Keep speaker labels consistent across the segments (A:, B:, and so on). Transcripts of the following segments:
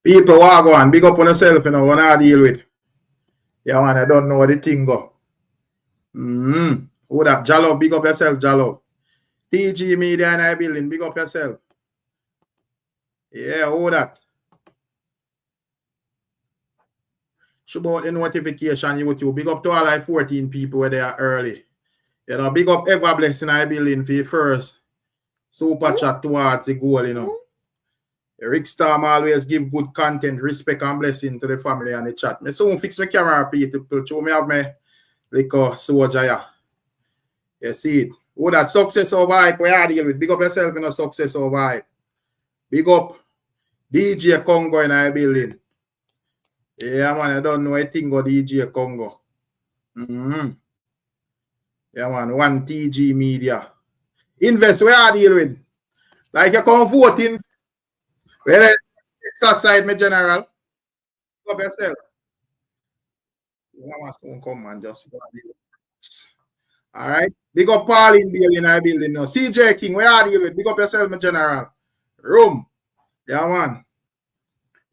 A: People walk on, big up on yourself, you know, what I deal with. Yeah, man, I don't know what the thing go. Who that? Jallo, big up yourself, Jallo. TG Media and I Building, big up yourself. Yeah, who that? Show about the notification, YouTube. Big up to all like 14 people where they are early. You know, big up ever blessing I Building for the first super chat towards the goal, you know. Ricstorm always give good content, respect and blessing to the family and the chat. Me soon fix my camera, people. Show me have my little soldier here. You see it. Who that success over hype we are deal with. Big up yourself in a success over hype. Big up DJ Congo in our building. Yeah, man, I don't know anything about DJ Congo. Yeah, man, one TG Media. Invest, where are you deal with? Like you come voting. Well, exercise, my general. Big up yourself. You must come man, just go and all right. Big up Paul in building, I building now. CJ King, where are you with? Big up yourself, my general. Room. Yeah, man.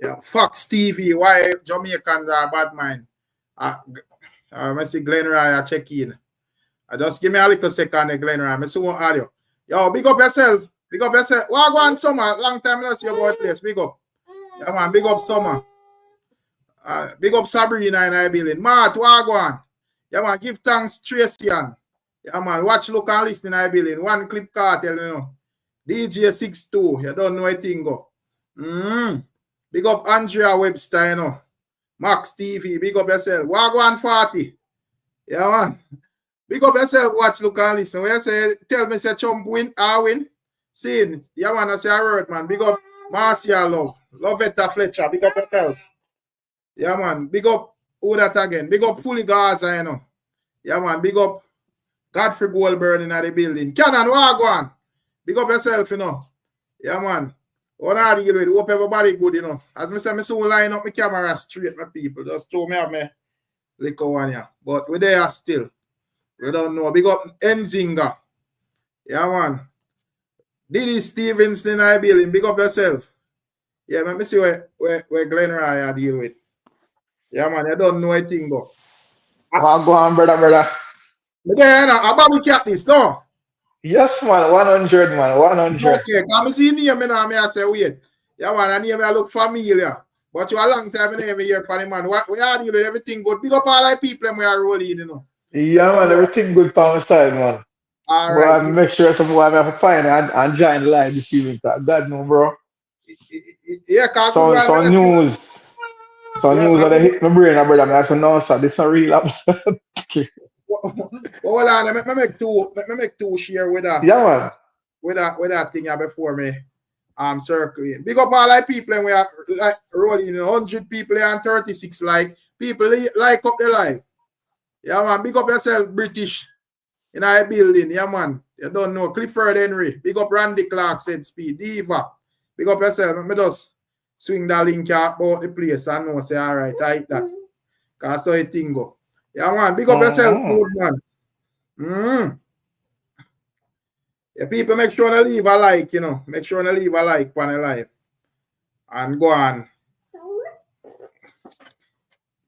A: Yeah. Fox TV. Why Jamaicans are bad mind? I see Glenn Ryan check in. Just give me a little second, Glenn Ryan. I see one audio. Yo, big up yourself. Big up yourself. What go on summer? Long time I see you about place. Big up. Yeah, man. Big up summer. Big up Sabrina in I building. Matt, what go on? Yeah, man. Give thanks, Tracy. Yeah, man. Watch, look, and listen in I building. One clip Kartel, you know. DJ 62. You don't know anything go. Big up Andrea Webster, you know. Max TV. Big up yourself. What go on 40? Yeah, man. Big up yourself. Watch, look, and listen. When you say, tell me, say, Trump win, I win. See, yeah, man. I say, I word, man. Big up Marcia Love. Lovetta Fletcher. Big up yourself. Yeah, man. Big up who that again? Big up Fully Gaza, you know. Yeah, man. Big up Godfrey Goldberg in the building. Cannon, what go on? Big up yourself, you know. Yeah, man. What are you doing? Hope everybody good, you know. As I say, I soon line up my camera straight, my people. Just show me have my little one here. But we're there still. We don't know. Big up Enzinga. Yeah, man. Diddy Stevens in the building. Big up yourself. Yeah, let me see where Glenn Ryan deal with. Yeah, man, I don't know anything, but.
B: Go on, brother.
A: Yeah, no, about we cap this, no?
B: Yes, man, 100, man, 100.
A: Okay, come see name, I say, wait. Yeah, man, I name I look familiar. But you a long time, I never hear from the man. We are doing everything good. Big up all the people we are rolling, you know.
B: Yeah, man, everything good for my style, man.
A: All
B: right.
A: But
B: make sure someone have to find and join the live this evening. God no, bro.
A: Yeah, cause
B: some news. Some news that hit my brain, brother. I said, no, sir, this is a real
A: Hold on, let me make two share with that.
B: Yeah, man.
A: With that thing before me circling. Big up all the people and we are like rolling 100 people and 36 like people like up the live. Yeah, man. Big up yourself, British in our building. Yeah, man. You don't know. Clifford Henry. Big up Randy Clark said speed. Diva. Big up yourself. Let me just swing that link out about the place and know say all right, I like that. Cause so it thing go. Yeah, man. Big up yourself, good man. Yeah, people make sure to leave a like, you know. Make sure to leave a like on the live. And go on.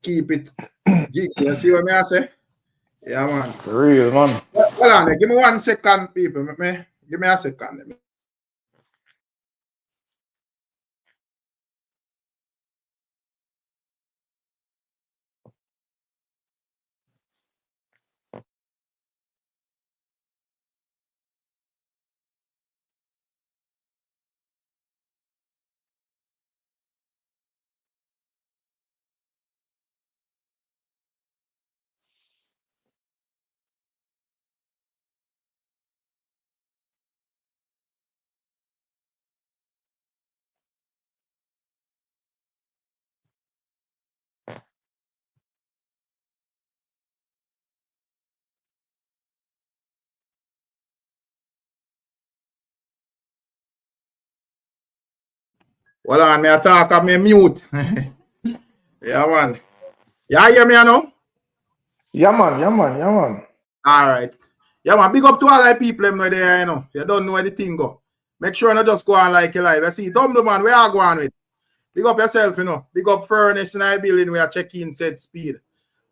A: Keep it. You see what I say? Yeah, man.
B: Real, man.
A: Hold on, give me 1 second, people. Give me a second. Hold on, me talk and me mute. Yeah, man. You hear me now?
B: Yeah, man.
A: All right. Yeah, man. Big up to all the people there, you know. You don't know anything go. Make sure you just go on like your live. I see Dumble man, where are you going with? Big up yourself, you know. Big up furnace in our building where check-in said speed.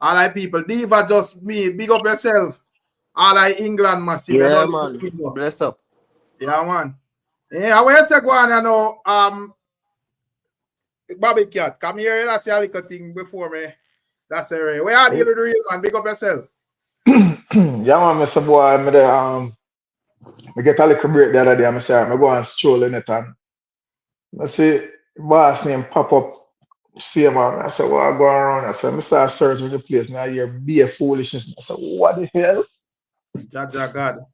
A: All our people. Diva just me. Big up yourself. All our England massive.
C: Yeah, man. Bless up.
A: Yeah, man. Yeah, where's the go on, you know? Bobby Cat, come here. That's a little thing before me. That's a right. Where are you with the real man? Big up yourself.
B: Yeah, man, Mr. Boy, I get a little break the other day. I say, I go and stroll in it and I see boss name pop up. See man, I said, what going around? I said, I start searching the place. Now you're be a foolishness. I said, what the hell?
A: Jaja God.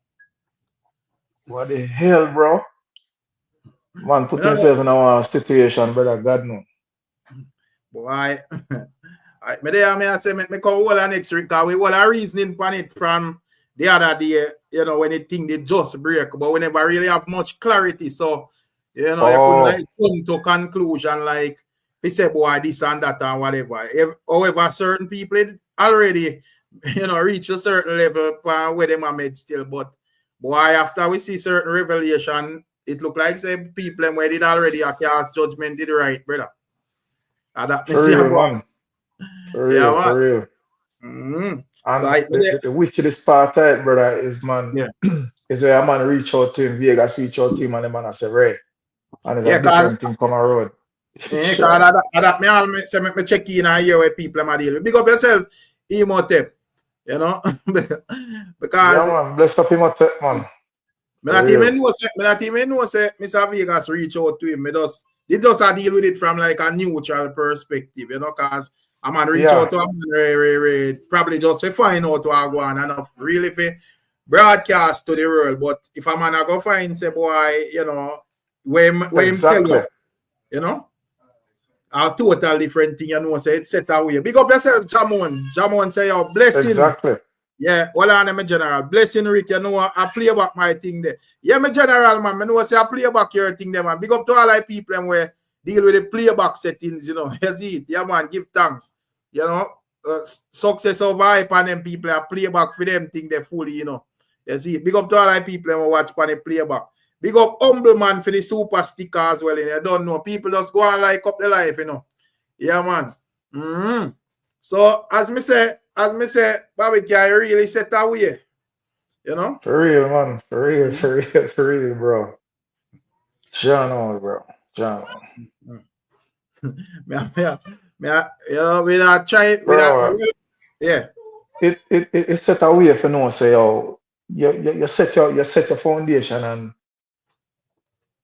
B: What the hell, bro? Man, put yourself in a situation, brother. God no.
A: Boy, I say, me come hold an next week because we all are reasoning on it from the other day, you know, when they think they just break, but we never really have much clarity. So, you know, you couldn't like come to conclusion like, we say, boy, this and that and whatever. However, certain people already, you know, reach a certain level where they are made still. But, boy, after we see certain revelation, it look like say people where did already cast judgment did right, brother.
B: For real, man. For real,
A: yeah,
B: for real.
A: Mm-hmm.
B: And the wickedest part of it, brother, is, man, is where a man reach out to him, Vegas reach out to him, and the man I say, right. And it's a different thing come around.
A: Yeah, because me check in and hear where people are dealing with. Big up yourself, Emotep. You know? Because
B: yeah, man, bless up Emotep, man.
A: Me not even know say Mr. Vegas reach out to him. They just deal with it from like a neutral perspective, you know, because a man reach out to a man probably just to find out what go on and not really for broadcast to the world. But if a man go find say boy, you know, where him tell you, you know, a total different thing, you know, say it's set away. Big up yourself, Jamon. Jamon say yo, blessing.
B: Exactly.
A: Yeah, well, I'm my general. Blessing, Rick, you know, I play back my thing there. Yeah, my general, man. I know say I play back your thing there, man. Big up to all the people and where deal with the playback settings, you know. You see it. Yeah, man, give thanks. You know, success over hype and them people are playback for them thing they fully, you know. You see it. Big up to all the people and watch on the playback. Big up humble man for the super sticker as well. You don't know. People just go and like up the life, you know. Yeah, man. So as me say, Bobby, can you really set away? You know?
B: For real, man. For real, bro. John on, bro. John on.
A: We not try. Yeah.
B: It set away if you know say you set your foundation and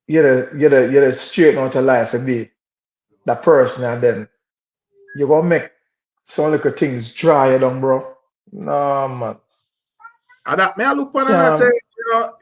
B: you're straighten out your life and be that person, and then you're gonna make some little things dry you down, bro. No, man.
A: And that may I look on and I say, you know,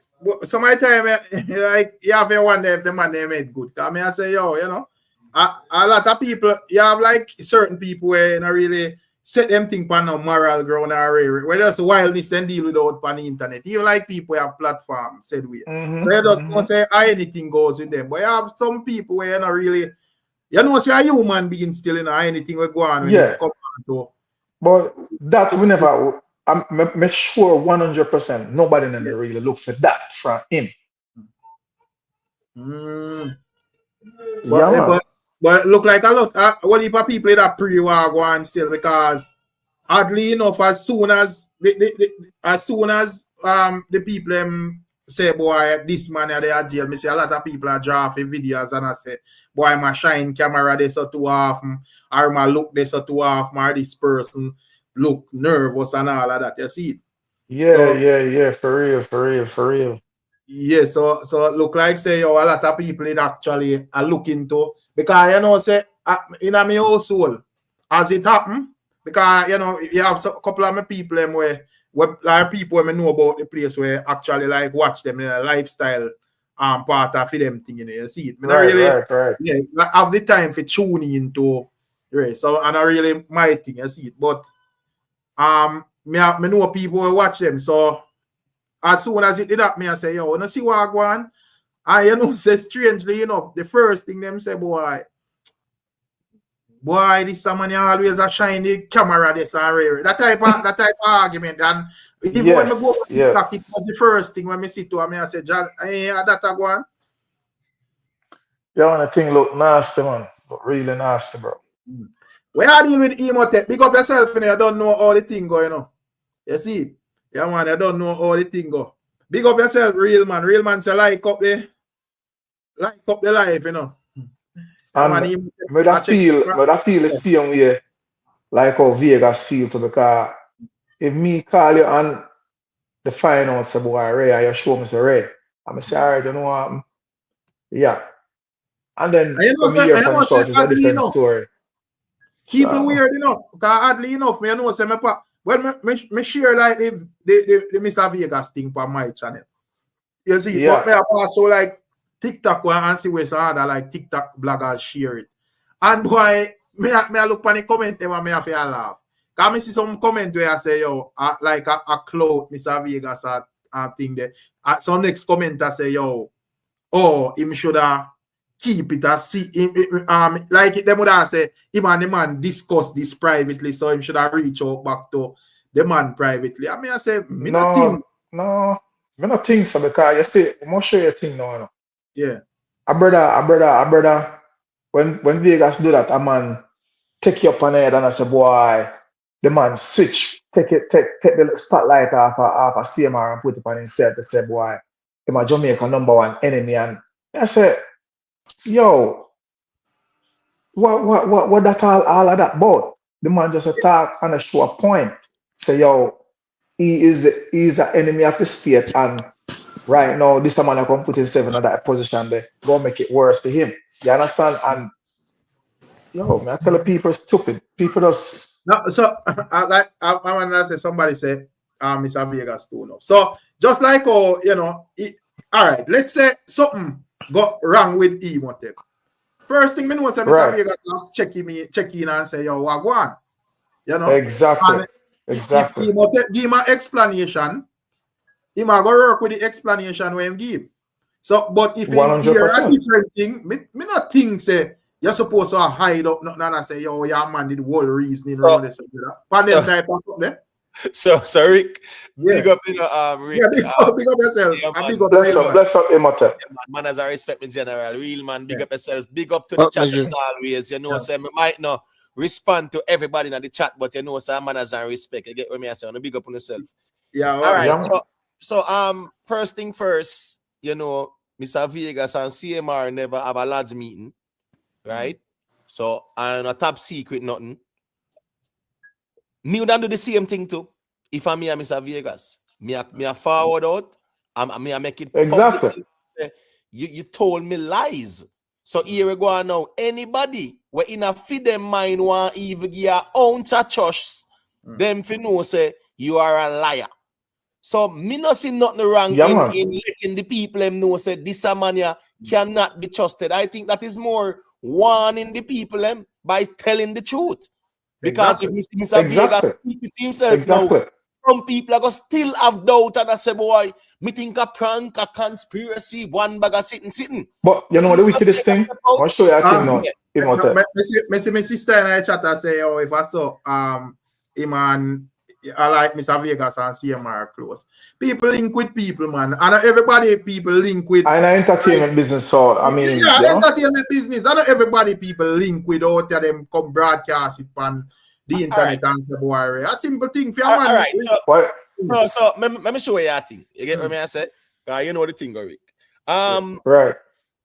A: some of the time, like, you have to wonder if the man they made good. I mean, I say, yo, you know, a lot of people, you have like certain people where you know, really set them things on no moral ground or where there's wildness then deal with out on the internet. You like people have platforms, said we. So you just don't say anything goes with them. But you have some people where you know really, you know, say a human being still in anything will go on when it come on to.
B: But that we never. I'm sure 100% nobody in there really look for that from him.
A: But look like a lot. What if people that pre-war go on still, because oddly enough, as soon as the people say, boy, this man they are jail, me see a lot of people are drafting videos and I say, boy, my shine camera they so too often, or my look they so too often, or this person look nervous and all of that. You see it?
B: Yeah, for real.
A: Yeah, so it look like say a lot of people it actually are looking to, because you know say in my own soul as it happened, because you know you have a couple of my people where like people when know about the place where actually like watch them in a lifestyle part of them thing, you know, you see it.
B: Right.
A: Yeah, like, have the time for tuning into so and I really my thing, you see it. But me know people will watch them. So as soon as it did that, me I say, yo, you know see what I go on? And you know, say strangely enough, the first thing them say, boy, this someone always a shiny camera this already. That type of argument. And even when I go to TikTok, it was the first thing when me see to me, I say, John, that I go on.
B: Yeah, when the thing look nasty, man. Really nasty, bro.
A: When I deal with Emotech, big up yourself, you know, you don't know all the thing going on. You see? Yeah, man, you don't know all the thing go. Big up yourself, real man. Real man say like up the life, you know. Yeah,
B: And
A: man,
B: may that feel the same way like how Vegas feel to, because if me call you and the final say boy Ray, and you show me say Ray, I'm say alright, you know what? Yeah. And then when me hear from the couch, it's a different story.
A: People weird, you know. Because oddly enough, me know say when me share like the Mr. Vegas thing for my channel. You see,
B: yeah.
A: but me also like TikTok and see where other like TikTok bloggers share it. And boy, me look on the comment them and me have to laugh. Because I see some comment where I say, yo, like a cloud Mr. Vegas thing there. So next comment I say, yo, oh, him should keep it as see like them would have say him and the man discuss this privately, so him should have reach out back to the man privately. I mean I say me
B: no, me not think so, because you see, I'm not sure you think no.
A: Yeah.
B: A brother, when Vegas do that, a man take you up on the head and I say, boy, the man switch, take the spotlight off a CMR and put it on himself to say, boy, him a Jamaica #1 enemy. And I say, yo, what that all of that about? The man just talk and show a point. Say, yo, he is an enemy of the state, and right now this man I come put himself in that position there, go make it worse for him. You understand? And yo, man, I tell the people stupid. People just
A: no, so I want to say somebody said Mr. Vegas too now. So just like all all right, let's say something got wrong with Emotech. First thing me know say Mr. Vegas check in and say, yo, what go on? You know?
B: Exactly.
A: And
B: exactly.
A: If Emotech give him an explanation, he might go work with the explanation when him give. So, but if he hear a different thing, me not think say you're supposed to hide up nothing and say, yo, your man did the whole reasoning around this. Type of something.
C: So Rick, big up, Rick.
A: Yeah, big up yourself.
B: Yeah, bless up, Emotech.
C: Man, as I respect me general, real man, big up yourself. Big up to the chat as always. You know, say me might not respond to everybody in the chat, but you know, say man as I respect. You get what I say? On big up on yourself.
A: Yeah.
C: All right. Yeah. So first thing first, you know, Mr. Vegas and CMR never have a lads meeting, right? So and a top secret nothing. Me would do the same thing too. If I'm here, Mr. Vegas, me forward out, I make it
B: exactly.
C: You told me lies. So here we go now. Anybody where in a feed them mind want even give your own church, them fi know say you are a liar. So me not see nothing wrong in letting the people them know say this man cannot be trusted. I think that is more warning the people them by telling the truth. Because if Mr. Vegas speak with himself now, some people are going to still have doubt and I say, boy, me think a prank, a conspiracy, one bag of sitting.
B: But you know the wickedest thing? I'll show you a thing now.
A: My sister and I chat and say, oh, if I saw him and I like Mr. Vegas and CMR close. People link with people, man. And everybody people link with
B: and entertainment business, so I mean
A: entertainment business. And everybody people link with out of them come broadcast it on the internet and say, boy, a simple thing for
C: man. All right, so let me show you a thing. You get what I said? You know the thing, Rick.
B: Right.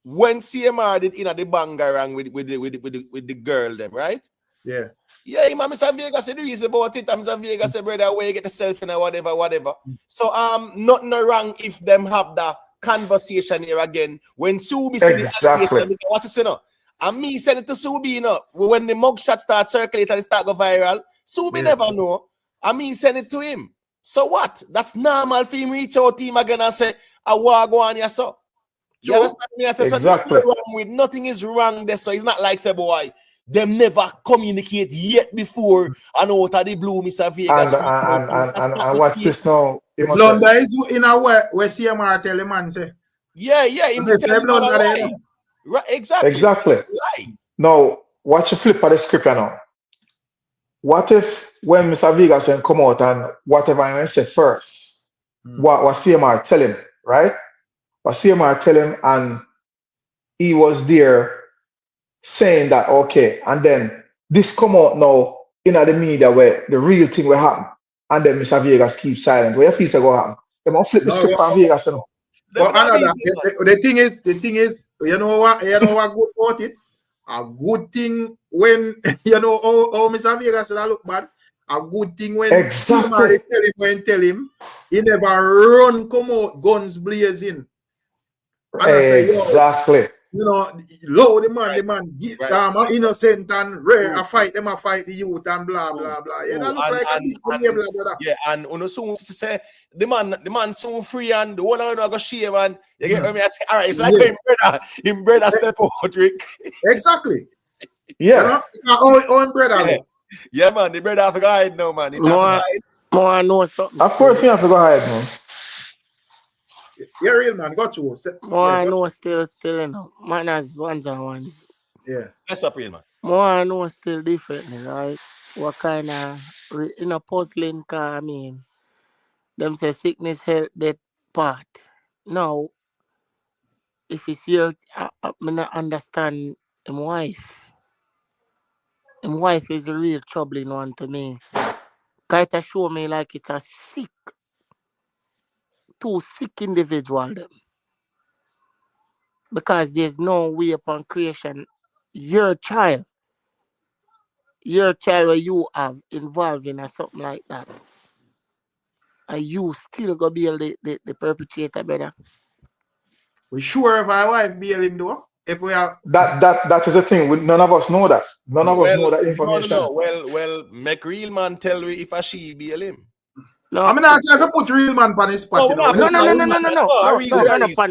C: When CMR did the bangarang with the girl, them, right?
A: Yeah.
C: Yeah, Mr. Vegas said the reason about it. Mr. Vegas said, brother, where you get the selfie and whatever. So nothing wrong if them have the conversation here again. When Subi said
B: exactly.
C: What you say now? And me send it to Subi, you know, when the mugshot start circulating and start go viral, Subi never know. And me send it to him. So what? That's normal for him reach out to him again and say, I want to go on here, so. You understand me? I say,
B: exactly.
C: So nothing is wrong there. So it's not like, say, boy, them never communicate yet before and out of the blue, Mr. Vegas.
B: And watch this now.
A: Blunder is in a way where CMR tell him man say.
C: Yeah. Right, exactly.
B: Right. Now, watch the flip of the script now. What if when Mr. Vegas come out and whatever I say first, what CMR tell him, right? What CMR tell him and he was there saying that, okay, and then this come out now in the media where the real thing will happen, and then Mr. Vegas keep silent. Where your piece go happen? They gonna flip the
A: No,
B: script on Vegas, you know.
A: but another, the thing is, you know what good about it? A good thing when, you know, how Mr. Vegas said I look bad. A good thing when
B: Exactly.
A: tell him, he never run, come out, guns blazing. And I say, yo,
B: Exactly.
A: you know, low the man,
C: Right.
A: innocent and rare, I fight them, I fight the youth and blah, blah, blah. Yeah, that look like a big brother.
C: Yeah, and on soon say the man soon free and the one I go shave and you get me. I say, all right, it's like him brother step out, Rick.
A: Exactly.
B: Yeah.
A: You know, own brother.
C: Yeah, man, the brother have to go hide now, man.
D: More know something.
B: Of course you have to go ahead, man.
A: Yeah, real man, got you.
D: More know still, you know. Man has ones and ones.
A: Yeah.
C: That's up, real man.
D: More know still differently, right? What kind of, puzzling car, I mean, them say sickness, health, death part. Now, if it's your, I not understand him wife. Him wife is the real troubling one to me. Kind of show me like it's a two sick individual them. Because there's no way upon creation your child where you have involved in something like that, and you still go be the perpetrator, brother.
A: We sure if our wife bail him though? If we are
B: That is the thing. None of us know that. None of us know that information.
C: No. Well, make real man tell me if she bail him.
D: No,
A: I mean, I can't put real man on his spot.
D: No, I'm not on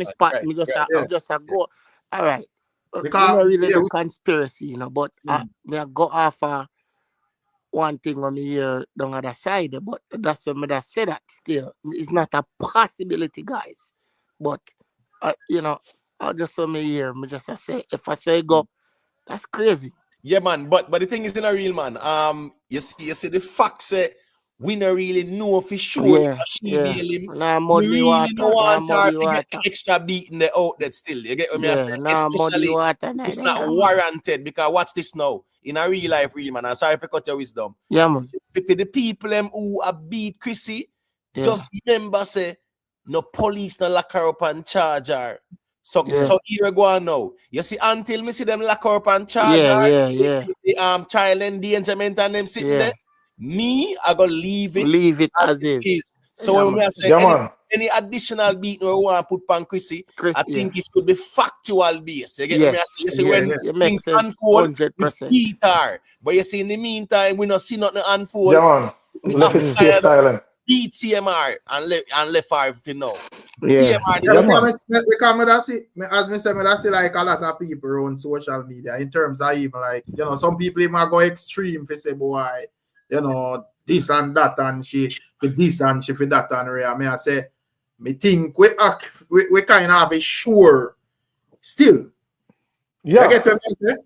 D: his spot.
C: Right,
D: Me just go. All right.
A: Because
D: you know really the conspiracy, you know, but me go off one thing on me here on the other side, but that's when I say that still. It's not a possibility, guys. But you know, I just want me here, me just say if I say go, that's crazy.
C: Yeah, man, but the thing is in a real man. You see the fact say we don't really know for sure if she bail him.
D: Nah, muddy
C: we really
D: water.
C: don't want her to
D: water.
C: get extra beating the outlet still. You get what me saying?
D: Muddy water.
C: It's not warranted because watch this now. In a real life, real man. I'm sorry to cut your wisdom.
D: Yeah, man.
C: The people who have beat Chrissy, just remember say no police no lock her up and charge her. So here go on now. You see, until me see them lock her up and charge her, the child endangerment and them sitting there, me, I gonna leave it
D: as is.
C: So when I say any additional beat we want to put on Chrissy, I think it should be factual based. You get me? You see when things unfold, 100%. Beat her. But you see in the meantime, we not see nothing unfold.
B: Yeah, man. Let it stay silent.
C: Beat CMR and left her if you know.
D: Yeah.
A: As me say, I see like a lot of people on social media in terms of even like, you know, some people even go extreme for say, boy, you know, this and that and she for this and she for that and I mean I say, me think we kind of have a sure still.
B: Yeah.
A: I get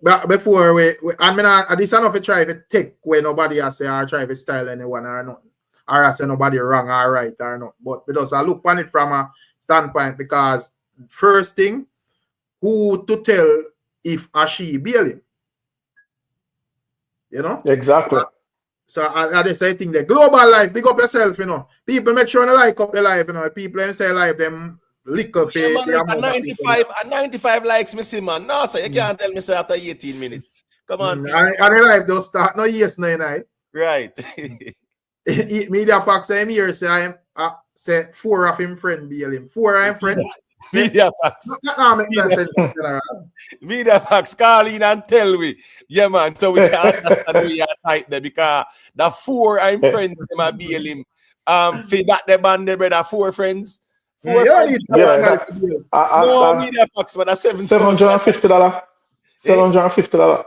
A: but before I mean this enough to try to take where nobody has say or try to style anyone or not. Or I say nobody wrong or right or not. But because I look on it from a standpoint because first thing, who to tell if she bail him? You know?
B: Exactly.
A: So I just say thing the global life, big up yourself, you know. People make sure they like up the life, you know. People them say life them lick up
C: and 95 likes me see man. No, so you can't tell me say after 18 minutes. Come on.
A: And the life don't start no yes no night.
C: Right.
A: Media facts say here say I say 4 of him friend bail him. 4 of him friend.
C: Media facts. Media facts call in and tell me. Yeah, man. So we can understand where you're tight there because the 4 I'm friends them are bail him. For that the band there, brother, 4 friends. 4 friends. No media facts, man.
B: $750. $750.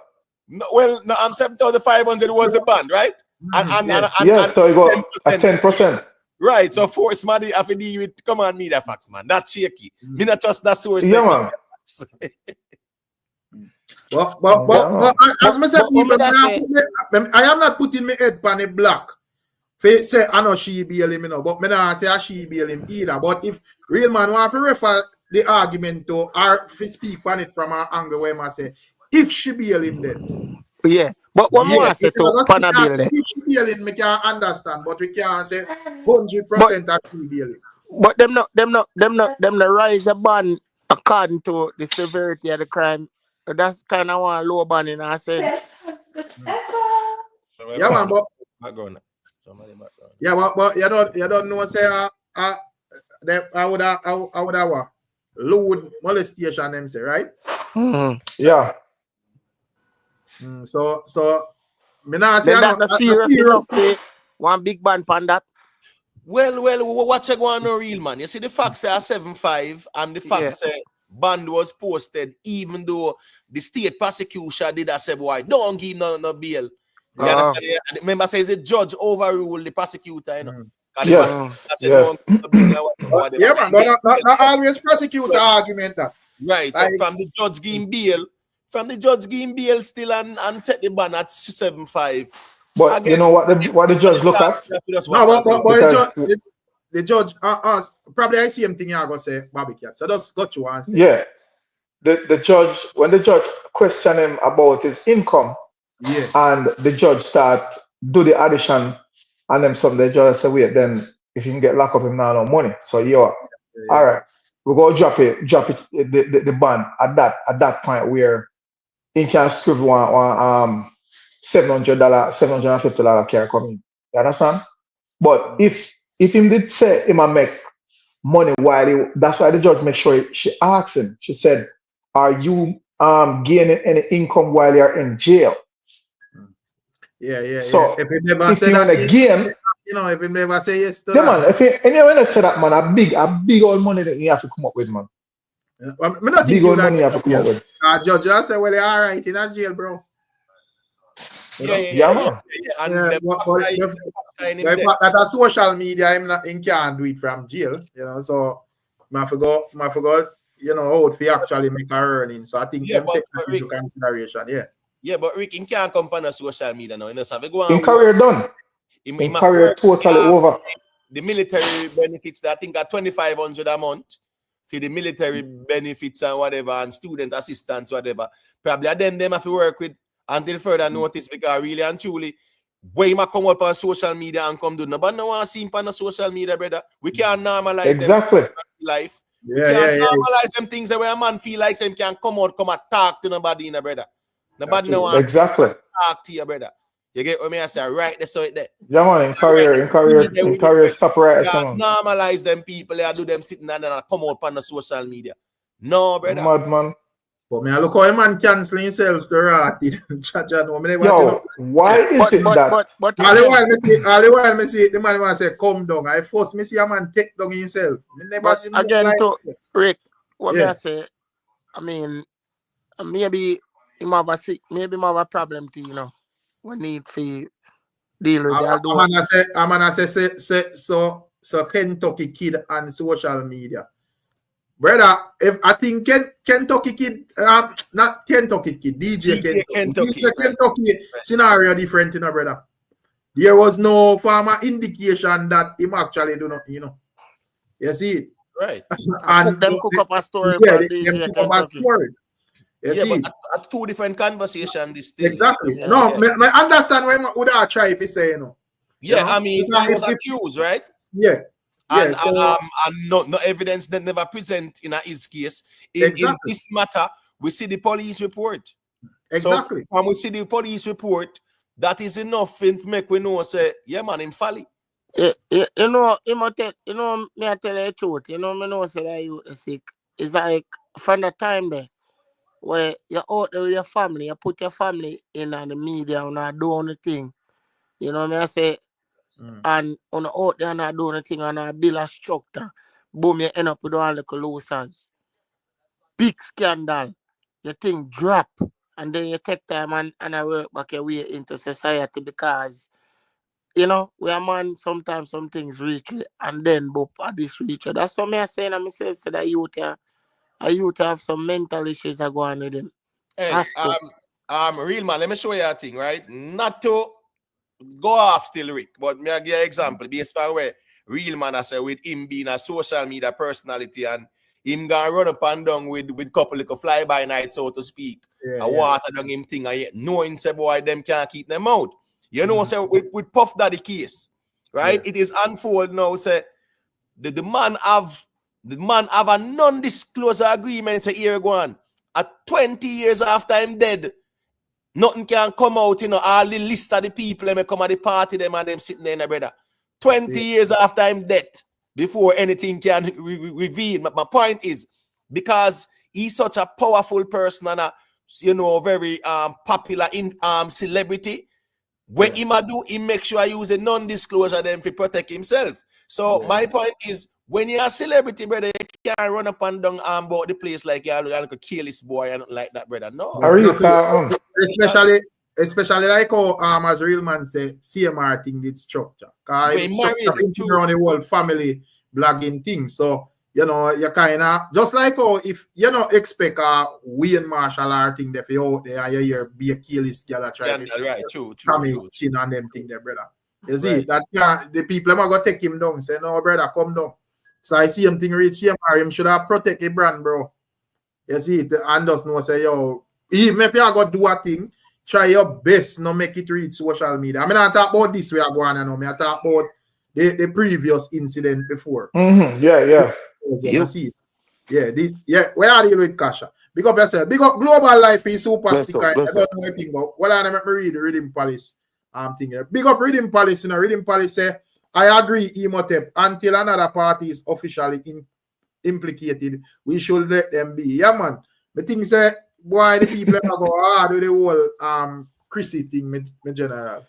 C: No, well, no, I'm 7,500 was the band, right?
B: So you got a 10%.
C: Right, so force money have to deal with come on media facts, man. That's shaky. Me not trust that source.
B: Yeah, man.
A: But as I said, I am not putting my head on a Blak. Say I know she bail him, you know, but me not say she bail him either. But if real man want to refer the argument to or speak on it from an angle where I say if she bail him then.
D: Yeah. But what more I say
A: If you
D: to
A: just
D: Panabil there?
A: if she bail him, we can understand, but we can't say 100% that she bail him.
D: But them not rise the ban according to the severity of the crime. That's kind of one low ban in a sense.
A: Yeah, man, but
C: Background. Somebody background.
A: yeah, but you don't know say I would have what lewd molestation them say, right?
B: Yeah.
A: So me not say
D: Then that
A: no,
D: not serious enough to one big ban pan that.
C: Well, what you going on real, man? You see the fact say 7-5 and the fact say band was posted even though the state prosecution did say, boy, don't give no bail. You understand? Remember says the judge overruled the prosecutor, you know.
B: Yes.
A: Yeah, man, but not always prosecute the argument that.
C: Right.
A: Like,
C: So from the judge giving bail still and set the ban at 7-5.
B: But you know what the judge look at?
A: No, but the judge probably I see him thing I go say Bobby Cat. So just got you answer.
B: Yeah. The judge, when the judge questioned him about his income, and the judge start do the addition and then some the judge say, wait, then if you can get locked up him now no money. So all right, we're gonna drop it the ban at that point where he can scribble one $700, $750 care coming. You understand? But if him did say him a make money while that's why the judge make sure she asked him. She said, are you gaining any income while you're in jail?
A: Yeah.
B: So
A: if he never say
B: that again,
A: if he never say yes to
B: yeah, man. If anyone else say that, man, a big old money that you have to come up with, man.
A: I'm not
B: big old money you have to come up with.
A: Judge, I say, well, all right in a jail, bro.
B: Yeah.
A: That a social media, him can't do it from jail, you know. So I forgot, you know, how to actually make a earning. So I think them take that into consideration,
C: Yeah, but Rick, he can't come on social media now. You know, so
B: in career done. In career totally over.
C: The military benefits that I think are $2,500 a month for the military benefits and whatever, and student assistance, whatever. Probably then them have to work with until further notice, because really and truly, where you come up on social media and come do nobody no want to see him on the social media, brother. We can't normalize them life. We can't normalize them things where a man feel like him can come and talk to nobody, brother. Nobody no wants to talk to you, brother. You get what I say? Right, that's it there.
B: Yeah, man, in career, stop right.
C: Normalize them people, they do them sitting and then come out on the social media. No, brother.
B: Mad man.
A: But me, I look how a man canceling himself to rat.
B: Yo, why is it that?
A: But all the while me see the man want to say come down. I first me see a man take down himself.
D: Again, to Rick, what me I say? I mean, maybe he have a problem too, you know. We need to deal with that.
A: I'm gonna say so Kentucky kid on social media. Brother, if I think Kentucky kid, not Kentucky kid, DJ Kentucky scenario different, you know, brother. There was no formal indication that him actually do not, you know. You see it?
C: Right.
D: And them cook up a story.
A: Them cook up a story.
C: But two different conversations. This thing.
A: Exactly. Yeah, no, I understand why would I try if he say, you know.
C: Yeah, you know? I mean, he was accused, right?
A: Yeah.
C: And no evidence that never present in his case. In this matter, we see the police report.
A: Exactly.
C: So when we see the police report, that is enough to make we know say, yeah, man, him folly.
D: You know, me I tell you the truth. You know, me know say that you sick. It's like from the time there where you're out there with your family, you put your family in the media and not do anything. You know me I say. And on the out there not doing anything and a bill a structure, boom, you end up with all the losers. Big scandal. Your thing drop. And then you take time and I work back your way into society because, you know, we are man, sometimes some things reach it and then boop at this reach it. That's what me I saying to myself, so that youth have some mental issues that go on with them.
C: Hey, real man, let me show you a thing, right? Not to go off still, Rick, but me I give you an example based on where real man I say with him being a social media personality and him gonna run up and down with couple little fly-by night, so to speak.
A: Yeah,
C: A water down him thing, and knowing say boy them can't keep them out. You know, so with Puff Daddy case, right? It is unfold now. Say the man have a non-disclosure agreement. Say here go on. At 20 years after him dead, nothing can come out. You know, all the list of the people them come at the party, them and them sitting there, brother. 20 years after him dead, before anything can reveal. My point is because he's such a powerful person and a very popular celebrity. What he might do, he make sure I use a non-disclosure them to protect himself. So my point is, when you're a celebrity, brother, you can't run up and down about the place like you're like a careless boy and nothing like that, brother. No.
A: Especially like how as real man say, CMR thing did structure. Because it's structure around the whole family blogging thing. So you know, you kind of just like how if you don't expect a Wayne Marshall or thing that you out there and you hear be a careless girl try to come in chin and them thing there, brother. You see that the people are gonna take him down. Say no, brother, come down. So I see him thing reach him or him should have protect a brand, bro. You see it and just know say yo, even if you are gonna do a thing, try your best not make it reach social media. I mean I talk about this we are going on now. I talk about the previous incident before. You see it. Where are you with Kasha? Big up yourself. Big up Global Life is super sticker. I don't know anything about. Well, I never read the Rhythm Palace thing here. Big up Rhythm Palace. Rhythm Palace say, I agree, Imhotep, until another party is officially implicated, we should let them be. Yeah, man. The thing say, why the people ever go hard with the whole Chrissy thing, me general.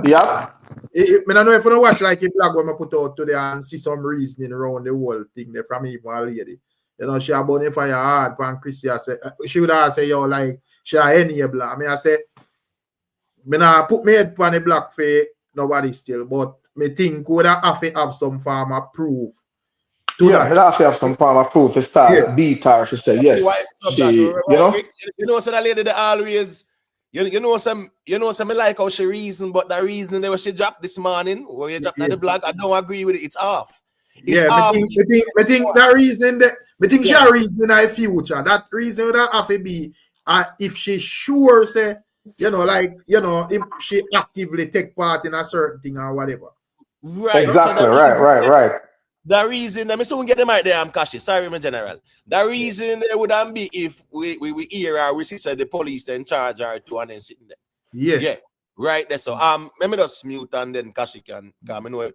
B: Yeah.
A: I don't know if you watch like a blog when I put out today and see some reasoning around the whole thing there from even a lady. You know, she about if I hard pan Chrissy, I say she would have say yo like she a enable. I mean I say me nah put me head on the block for nobody still, but me think would have to have some form of proof.
B: Me have to have some form of proof to start beat her. She said yes. You
C: know, so that lady that always. You know some like how she reason, but the reason that she dropped this morning, where you dropped the vlog, I don't agree with it. It's off.
A: I think that reason that she a reason in her future. That reason would have to be if she sure say, if she actively take part in a certain thing or whatever.
C: Right.
B: Exactly. So right.
C: The reason, let me soon get them right there, I'm Kashi. Sorry, my general. The reason it wouldn't be if we hear her, we see the police in charge her to and then sitting there.
A: Yes.
C: Yeah. Right there. So let me just mute and then Kashi can come. I know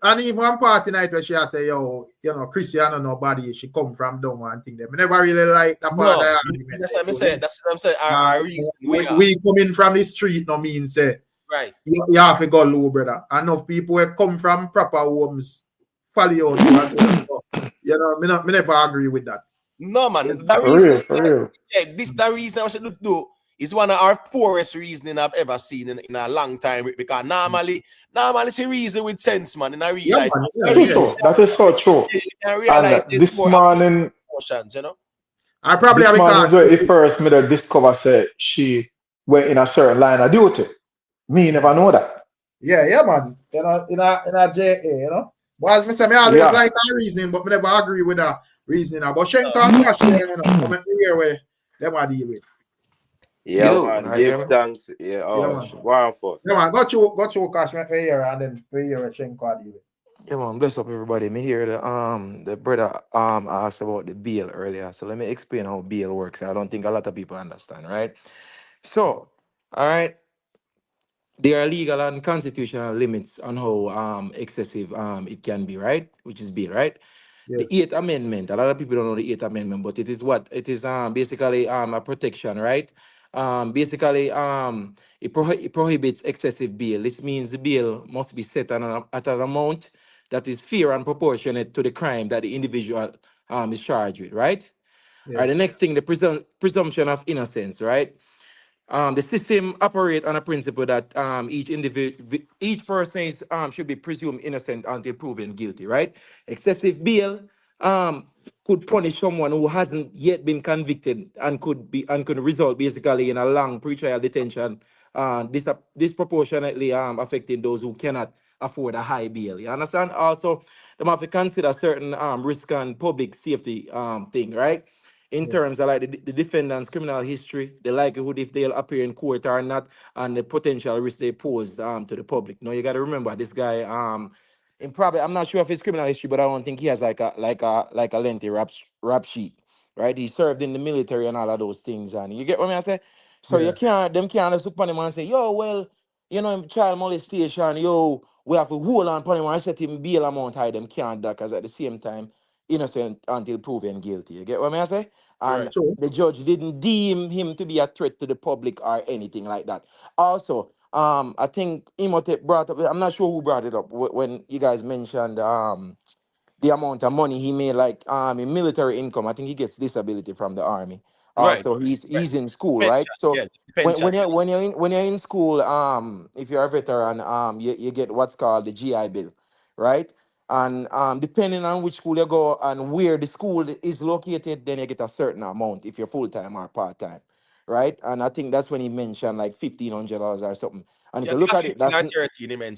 A: and even one party night where she say, yo, Chrissy, I don't know nobody, she come from down and thing there. I never really like that part of the argument.
C: That's what I'm saying. That's what I'm saying. Our reason
A: we coming from the street no mean say.
C: Right.
A: You have to go low, brother. Enough people who come from proper homes follow you as well. So, me never agree with that.
C: No, man.
B: For real.
C: The reason I should do is one of our poorest reasoning I've ever seen in a long time. Because normally she reason with sense, man. And I realize
B: that is so true.
C: I realize
B: this morning,
C: emotions,
A: I probably
B: this morning is where it first made her discover say she went in a certain line of duty. Me never know that.
A: Yeah, man. In a JA, But as I say, I always like her reasoning, but I never agree with her reasoning. But Shenka and Cash, come here where them are deal with.
E: Man. Give thanks. One first.
A: Yeah, man. Got you, Cash, here and then here where Shenka deal with.
F: Yeah, man. Bless up everybody. Me hear the brother asked about the bail earlier. So let me explain how bail works. I don't think a lot of people understand, right? So, all right. There are legal and constitutional limits on how excessive it can be, right? Which is bail, right?
A: Yeah.
F: The 8th Amendment, a lot of people don't know the 8th Amendment, but it is what? It is basically a protection, right? It prohibits excessive bail. This means the bail must be set at an amount that is fair and proportionate to the crime that the individual is charged with, right?
A: Yeah.
F: All right, the next thing, the presumption of innocence, right? The system operates on a principle that each person is, should be presumed innocent until proven guilty, right? Excessive bail could punish someone who hasn't yet been convicted and could result basically in a long pretrial detention, disproportionately affecting those who cannot afford a high bail. You understand? Also, them have to consider certain risk and public safety thing, right? In terms of like the defendant's criminal history, the likelihood if they'll appear in court or not, and the potential risk they pose to the public. Now you gotta remember this guy in probably I'm not sure of his criminal history, but I don't think he has like a lengthy rap sheet. Right? He served in the military and all of those things. And you get what I say? So you can't just look upon him and say, yo, well, you know, child molestation, yo, we have to hold on upon him and set him bail amount high. Them can't do because at the same time, innocent until proven guilty. You get what I say? And the judge didn't deem him to be a threat to the public or anything like that. Also, I think Imhotep brought up, I'm not sure who brought it up when you guys mentioned the amount of money he made, like in military income. I think he gets disability from the army. So he's in school, right? So when you're in school, if you're a veteran, you get what's called the GI Bill, right? And depending on which school you go and where the school is located, then you get a certain amount if you're full-time or part-time, right? And I think that's when he mentioned like $1,500 or something. And if you look at it, that's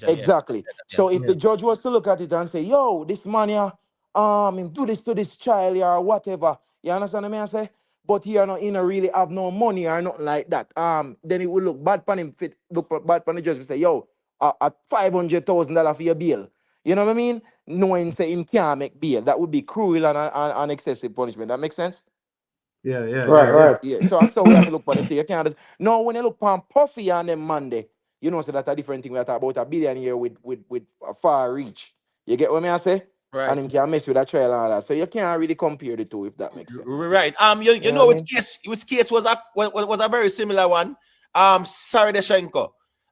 F: exactly. So if the judge was to look at it and say, yo, this man here, him do this to this child or whatever, you understand what I say? But he not really have no money or nothing like that. Then it would look bad for him, look bad for the judge to say, yo, at $500,000 for your bail. You know what I mean? Knowing say him can't make bail. That would be cruel and excessive punishment. That makes sense?
B: Right.
F: Yeah. So we have to look for the thing. You can't just, no, when you look on Puffy and them Monday, you know, so that's a different thing. We talk about a billionaire with a far reach. You get what I say?
C: Right.
F: And him can mess with a trial and all that. So you can't really compare the two, if that makes sense.
C: Right. You know which case was a very similar one. Sorry Deshenko.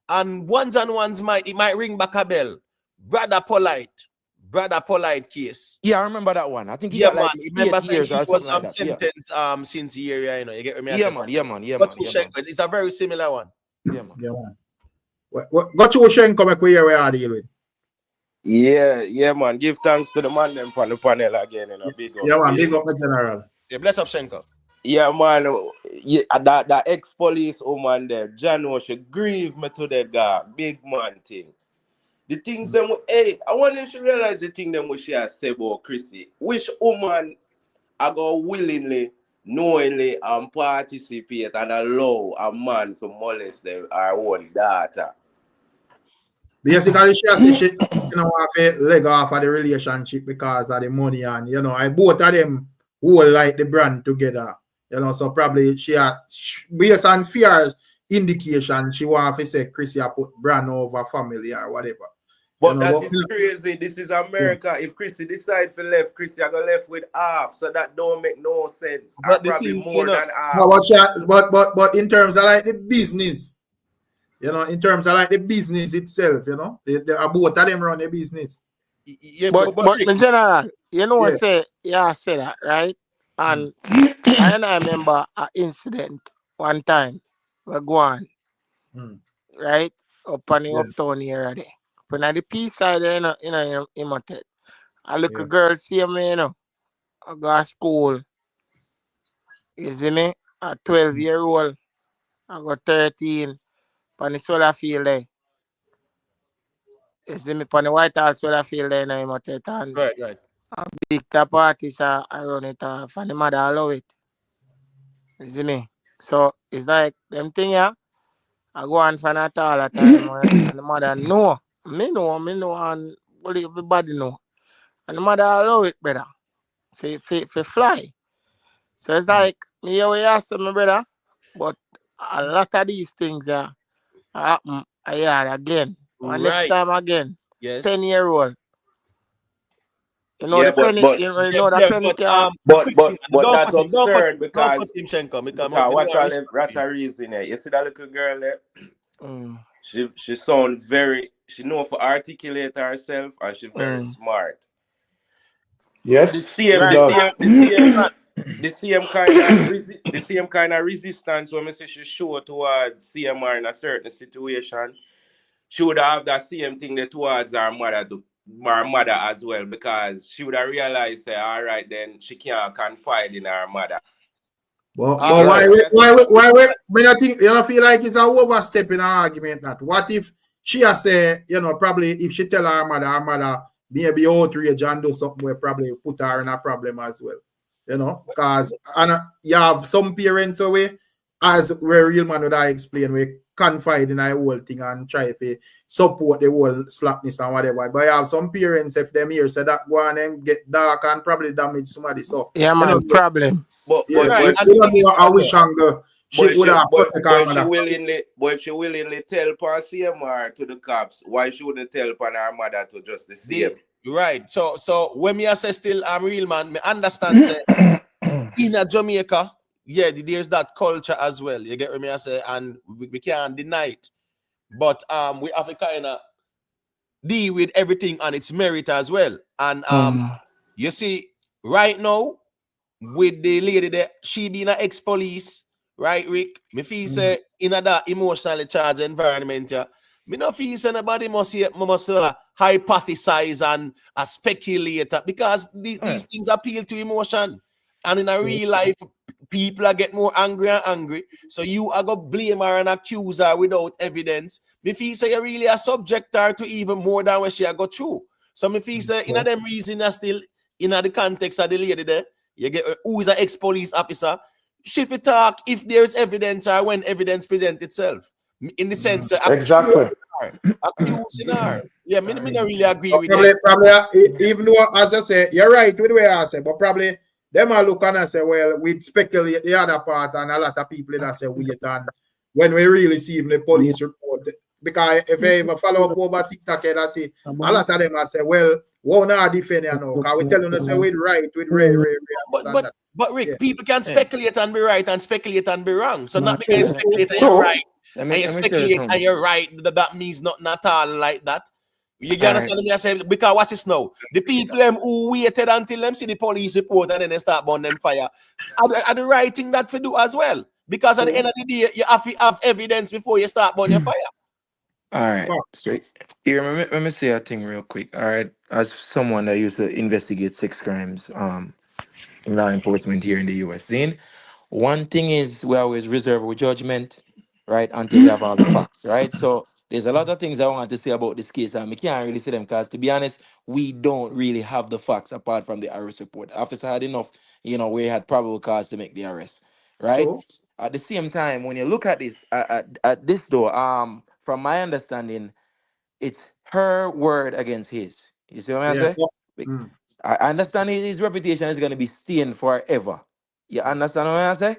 C: And ones might ring back a bell. Brother Polite case.
F: Yeah, I remember that one. I think he got like 8 years or something like that.
C: Sentenced since the area, you know. You get me?
F: Yeah, man.
C: It's a very similar one.
F: Yeah, man.
A: Got you Shenko make we hear where I deal with.
E: Yeah, man. Give thanks to the man them on the panel again, you know. Big up.
A: Yeah, man. Big up the general.
C: Yeah, bless up Shenko.
E: Yeah, man. Yeah, that ex-police woman there, Jano, she grieve me to that guy. Big man thing. The things them, hey, I want you to realize the thing them what she has said about Chrissy. Which woman I go willingly, knowingly, and participate and allow a man to molest them our own daughter.
A: Basically, she has she have a leg off of the relationship because of the money, and you know, I both of them who like the brand together. You know, so probably she based on fear indication, she want to say Chrissy put brand over family or whatever.
E: But that is crazy. This is America. If Chrissy decide for left, Chrissy I go left with half. So that don't make no sense. But probably more than half.
A: But in terms of like the business, you know, in terms of like the business itself, you know, they both of them run the business.
D: Yeah, but in general, you know what say that, right? And I remember an incident one time we go on, right? Up on the uptown area there. When at the peace side there, you know, Imhotep. I look a girl see me, you know. I go to school. You see me? A 12-year-old. I got 13. On the solar field there. You see me? On the White House solar field there, you know, Imhotep.
C: Right.
D: A big top artist, I run it off. And the mother allow it. You see me? So it's like them thing, yeah. I go on for that all the time. And the mother know. Me know, and everybody know. And the mother allow it, brother. For fly. So it's like, me always ask my brother, but a lot of these things happen a year again. And next time again.
C: Yes.
D: 10-year-old. You know the 20,
E: but that's absurd because watch all the ratteries in there. You see that little girl there? She sounds very, she know for articulate herself and she's very smart.
B: Yes.
E: The same kind of resistance when I say she show towards CMR in a certain situation, she would have that same thing that towards her mother as well, because she would have realized, all right, then she can't confide in her mother.
A: But why? When I think you don't feel like it's a overstep in her argument. That what if she has say, you know, probably if she tell her mother maybe outrage and do something where probably put her in a problem as well. You know, because you have some parents away, as where real man would I explain, we confide in a whole thing and try to support the whole slackness and whatever. But you have some parents, if them here say that go on and get dark and probably damage somebody. So
D: Yeah, man, problem.
E: But
A: yeah,
C: right,
A: we don't know which angle she would have put the camera.
E: But if she willingly tell upon CMR to the cops, why she wouldn't tell upon her mother to just the same?
C: Right. So when me say still I'm real man, me understand say in a Jamaica, yeah, there's that culture as well. You get what me I say, and we can't deny it. But we have to kind of deal with everything on its merit as well. And you see, right now, with the lady there, she being an ex-police, right, Rick? Me feel say in a that emotionally charged environment, yeah, me no feel say nobody must hypothesize and speculate because these things appeal to emotion. And in a real life, people are get more angry and angry. So you are going to blame her and accuse her without evidence. Me feel say you really a subject her to even more than what she go through. So me feel say in them reason are still in the context of the lady there. You get who is an ex-police officer. She will talk if there's evidence or when evidence presents itself. In the sense,
B: exactly.
C: Accusing her. Yeah, me don't really agree with
A: that.
C: Probably,
A: even though, as I say, you're right with the way I say, but probably them are look and say, well, we speculate the other part, and a lot of people that say wait, and when we really see even the police report, because if I ever follow up over TikTok, I see a lot of them I say, well, won't not defend you know, because we tell them say we're right, with
C: but Rick, people can speculate and be right and speculate and be wrong. So not because you speculate and you're right, and you speculate and you're right, that means not at all like that. You understand me? I say because watch this now. The people them who waited until them see the police report and then they start burn them fire are the right thing that to do as well. Because at the end of the day, you have to have evidence before you start burn your fire.
F: All right. So here, let me say a thing real quick. All right. As someone that used to investigate sex crimes, in law enforcement here in the US, one thing is we always reserve our judgment, right, until we have all the facts, right? So there's a lot of things I want to say about this case, and we can't really say them because, to be honest, we don't really have the facts apart from the arrest report. The officer had enough, where he had probable cause to make the arrest, right? So, at the same time, when you look at this, at this though, from my understanding, it's her word against his. You see what I say? I understand his reputation is going to be stained forever. You understand what I say?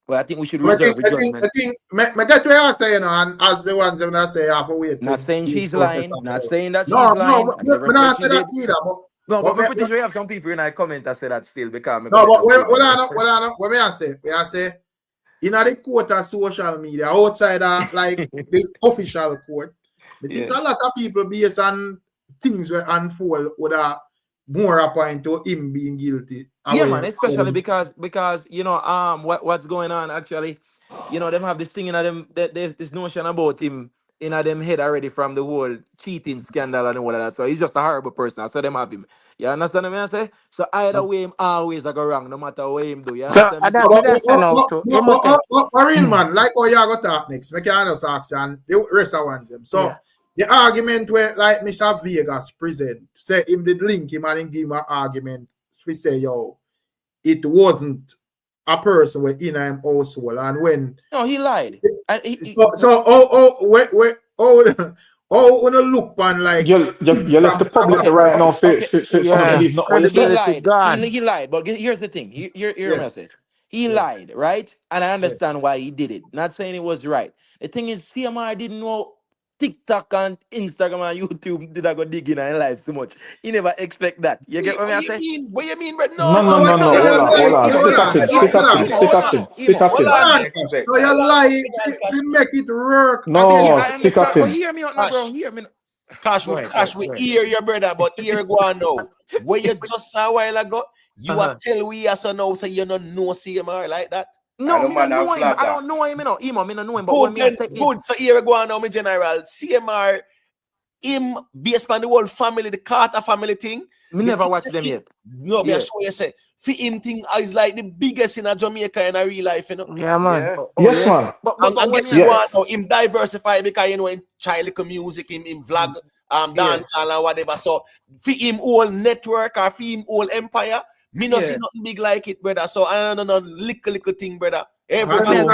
F: But I think we should reserve judgment.
A: I think, I get what I say, and as the ones that say, I have to wait.
F: Not saying she's lying, not saying that she's lying.
A: No, but I say that either.
F: But I'm pretty sure you have some people in a comment that say that still because.
A: No, but what I say, in the court of social media, outside of like the official court, I think a lot of people based on things will unfold with a more a point to him being guilty.
F: Yeah, man, especially because what's going on actually, them have this thing in them, this notion about him in them head already from the whole cheating scandal and all of that. So he's just a horrible person. So them have him. You understand what I say? So either way him always go wrong, no matter what him do. You
A: so that's real man, like how you go talk next. Make you just ask and the rest I want them. So the argument where like Mr. Vegas present, say him did link him and him give him an argument. We say, yo, it wasn't a person with in him household, and when
F: he lied.
A: When you look on like
B: you left the public right now.
F: He lied. But here's the thing. Here's my message. He lied, right? And I understand why he did it. Not saying it was right. The thing is, CMR didn't know TikTok and Instagram and YouTube did I go dig in our life so much. You never expect that. You get what I say?
C: What you mean? But
B: no. Hold on. Stick up him.
A: So you lie to make it work.
B: No, stick up him.
F: Hear me out now, bro. Hear me.
C: Cash, we hear your brother, but here go on now. Where you just saw a while ago, you are tell we as a now say you don't know CMR like that.
F: No, I don't know him. I don't know him, I don't know him. But when me say
C: good, so here we go on now, my general. CMR, him based on the whole family, the Carter family thing.
F: Me never watched them yet.
C: No, me sure you say. For him thing is like the biggest in a Jamaica in a real life,
D: Yeah, man.
B: Yes, man.
C: And guess what? Him diversify because in child music, him vlog dance and whatever. So for him whole network or for him whole empire, me not see nothing big like it, brother. So I don't know, little thing, brother. Everything.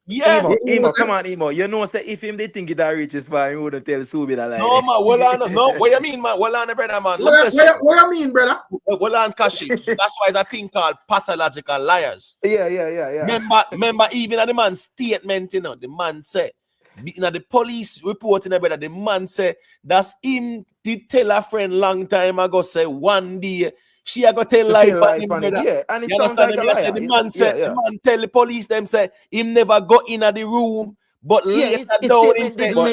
C: Yeah.
F: Emo, come on, Emo. You know, say if him they think it a rich is fine, he wouldn't tell Subi that like.
C: No, man. Well on, no. What you mean, man? Well on, brother, man.
A: What you mean, brother?
C: Well on, Kashi. That's why it's a thing called pathological liars.
F: Yeah.
C: Remember, even at the man's statement, you know, the man said, you know, the police reporting about the man said that's him did tell a friend long time ago, say one day she a go tell lie on him.
F: Yeah, and it
C: you
F: sounds like a liar.
C: The man said, the man tell the police them say him never go in at the room, but later down him say,
E: but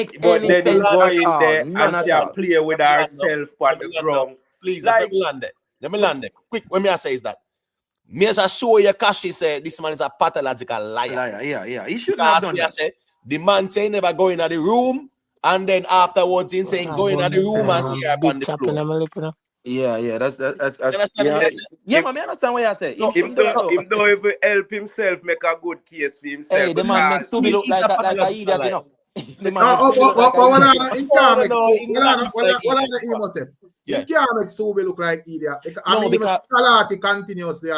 E: then he go in there and she play with herself on the ground.
C: Please, let me land there. Quick, what me I say is that me as I show you, Kashi said this man is a pathological liar.
F: Yeah. He shouldn't have done that.
C: Said, the man say never go in at the room, and then afterwards he saying go in at the room and see her on the floor.
F: Yeah, that's
C: man,
F: I understand what you say.
E: Him don't even help himself make a good case for himself.
F: Hey, the man makes Subi look like an idiot, you know.
A: You can't make Subi look like idiot. I mean, even Salati continuously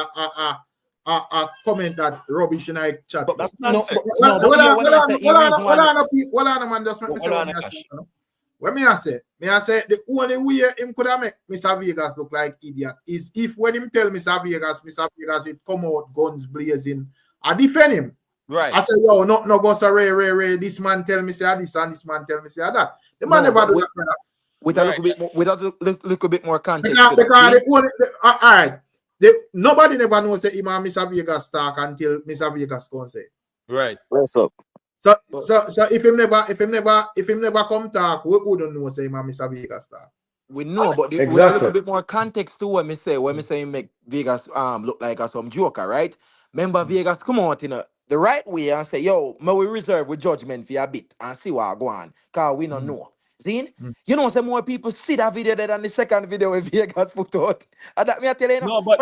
A: comment that rubbish in a chat.
C: But that's nonsense.
A: What me I say? The only way him could have make Mr. Vegas look like idiot is if when him tell Mr. Vegas it come out guns blazing, I defend him.
C: Right.
A: I say, yo, no go say Ray. This man tell me say this and this man tell me say that. The man never do that.
F: With a little bit more context.
A: Because all right. Nobody never knows that Mr. Vegas talk until Mr. Vegas can say.
C: Right.
E: What's up?
A: So if him never come talk, we wouldn't know say Mr. Vegas talk.
F: We know, but with a little bit more context to what me say make Vegas look like some joker, right? Remember Vegas come out in the right way and say, yo, may we reserve with judgment for a bit and see what go on. Cause we don't know. See? You know, some more people see that video than the second video where Vegas put out. And that me I tell you.
C: No, but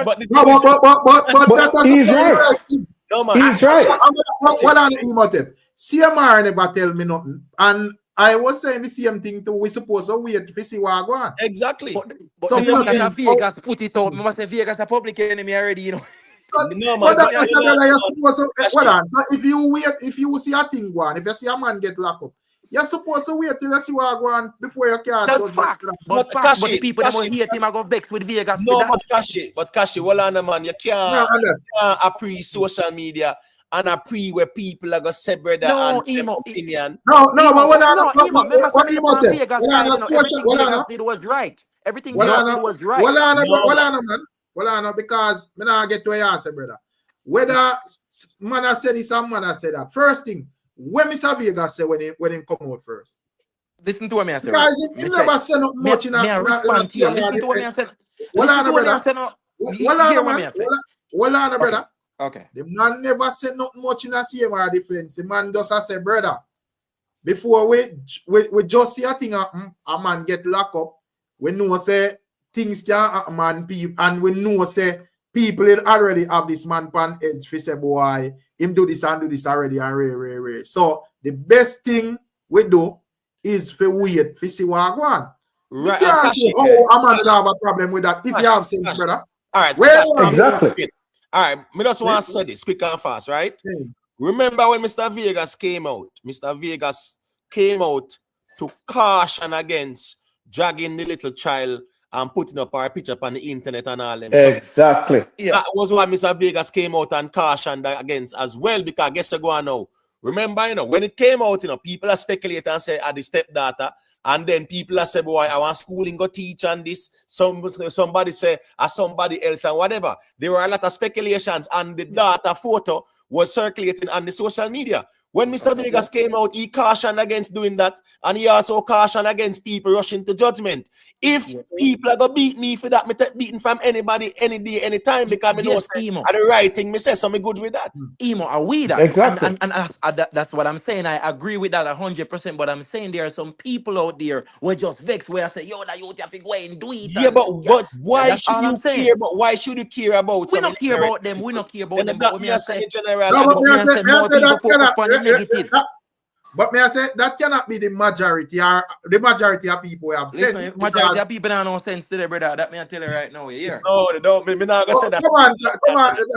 A: he's right.
C: No, man.
A: He's right. What are the emotive? CMR never tell me nothing. And I was saying the same thing too. We supposed to wait to see what go on.
C: Exactly.
F: But so Vegas put it out. I must say Vegas a public enemy already, you know.
C: No, man.
A: So if you see a thing go on, if you see a man get locked up, you're supposed to wait till you see what go on before you can.
F: That's fact. But the people that will hate him are going to vex with Vegas.
C: No, but Kashi, well on man, you can't appreciate social media and appreciate where people are going to say brother and opinion.
A: No, but
F: Vegas did was right. Everything Vegas was right.
A: Well, on, because I not get to where you say, brother. Whether man I said this and man I said that. First thing, when Mr. Vegas say when he come out first.
F: Listen to what I say.
A: Because he never said not much in a
F: listen to what I said. Well
A: on, brother.
F: Okay.
A: The man never said not much in a CMR defense. The man just say, brother, before we just see a thing happen, a man get locked up. We know say things can happen, and we know say people already have this man pan edge for say boy, him do this already and ray. So the best thing we do is for wait for see what go on.
C: Right.
A: You can't say, a man will have a problem with that if you have sense, brother.
C: All right.
A: Well,
B: exactly.
C: All right. Me just want to say this quick and fast, right? Remember when Mr. Vegas came out? Mr. Vegas came out to caution against dragging the little child and putting up our picture on the internet and all them.
B: Exactly.
C: So that was what Mr. Vegas came out and cautioned against as well, because guess you go on now. Remember, when it came out, people are speculating and say, the stepdaughter, and then people are saying, boy, I want schooling go teach on this. Somebody say, somebody else and whatever. There were a lot of speculations, and the data photo was circulating on the social media. When Mr. Vegas came out, he cautioned against doing that, and he also cautioned against people rushing to judgment. If people are going to beat me for that, me take beating from anybody, any day, any time, because I know the right thing, me say something good with that.
F: Emo, are we that?
B: Exactly.
F: And that's what I'm saying. I agree with that 100%, but I'm saying there are some people out there who are just vexed where I say, yo, that you have to go and do it.
C: Yeah, but why should you care? But why should you care about
F: we don't care about them. We don't care about them.
C: But we are saying in general.
F: Negative.
A: But may I say that cannot be the majority or the majority of people who have sense.
F: Listen, majority of people have no sense today, brother. That may I tell you right now. Yeah.
C: No, they don't. Me not gonna say that.
A: Come on.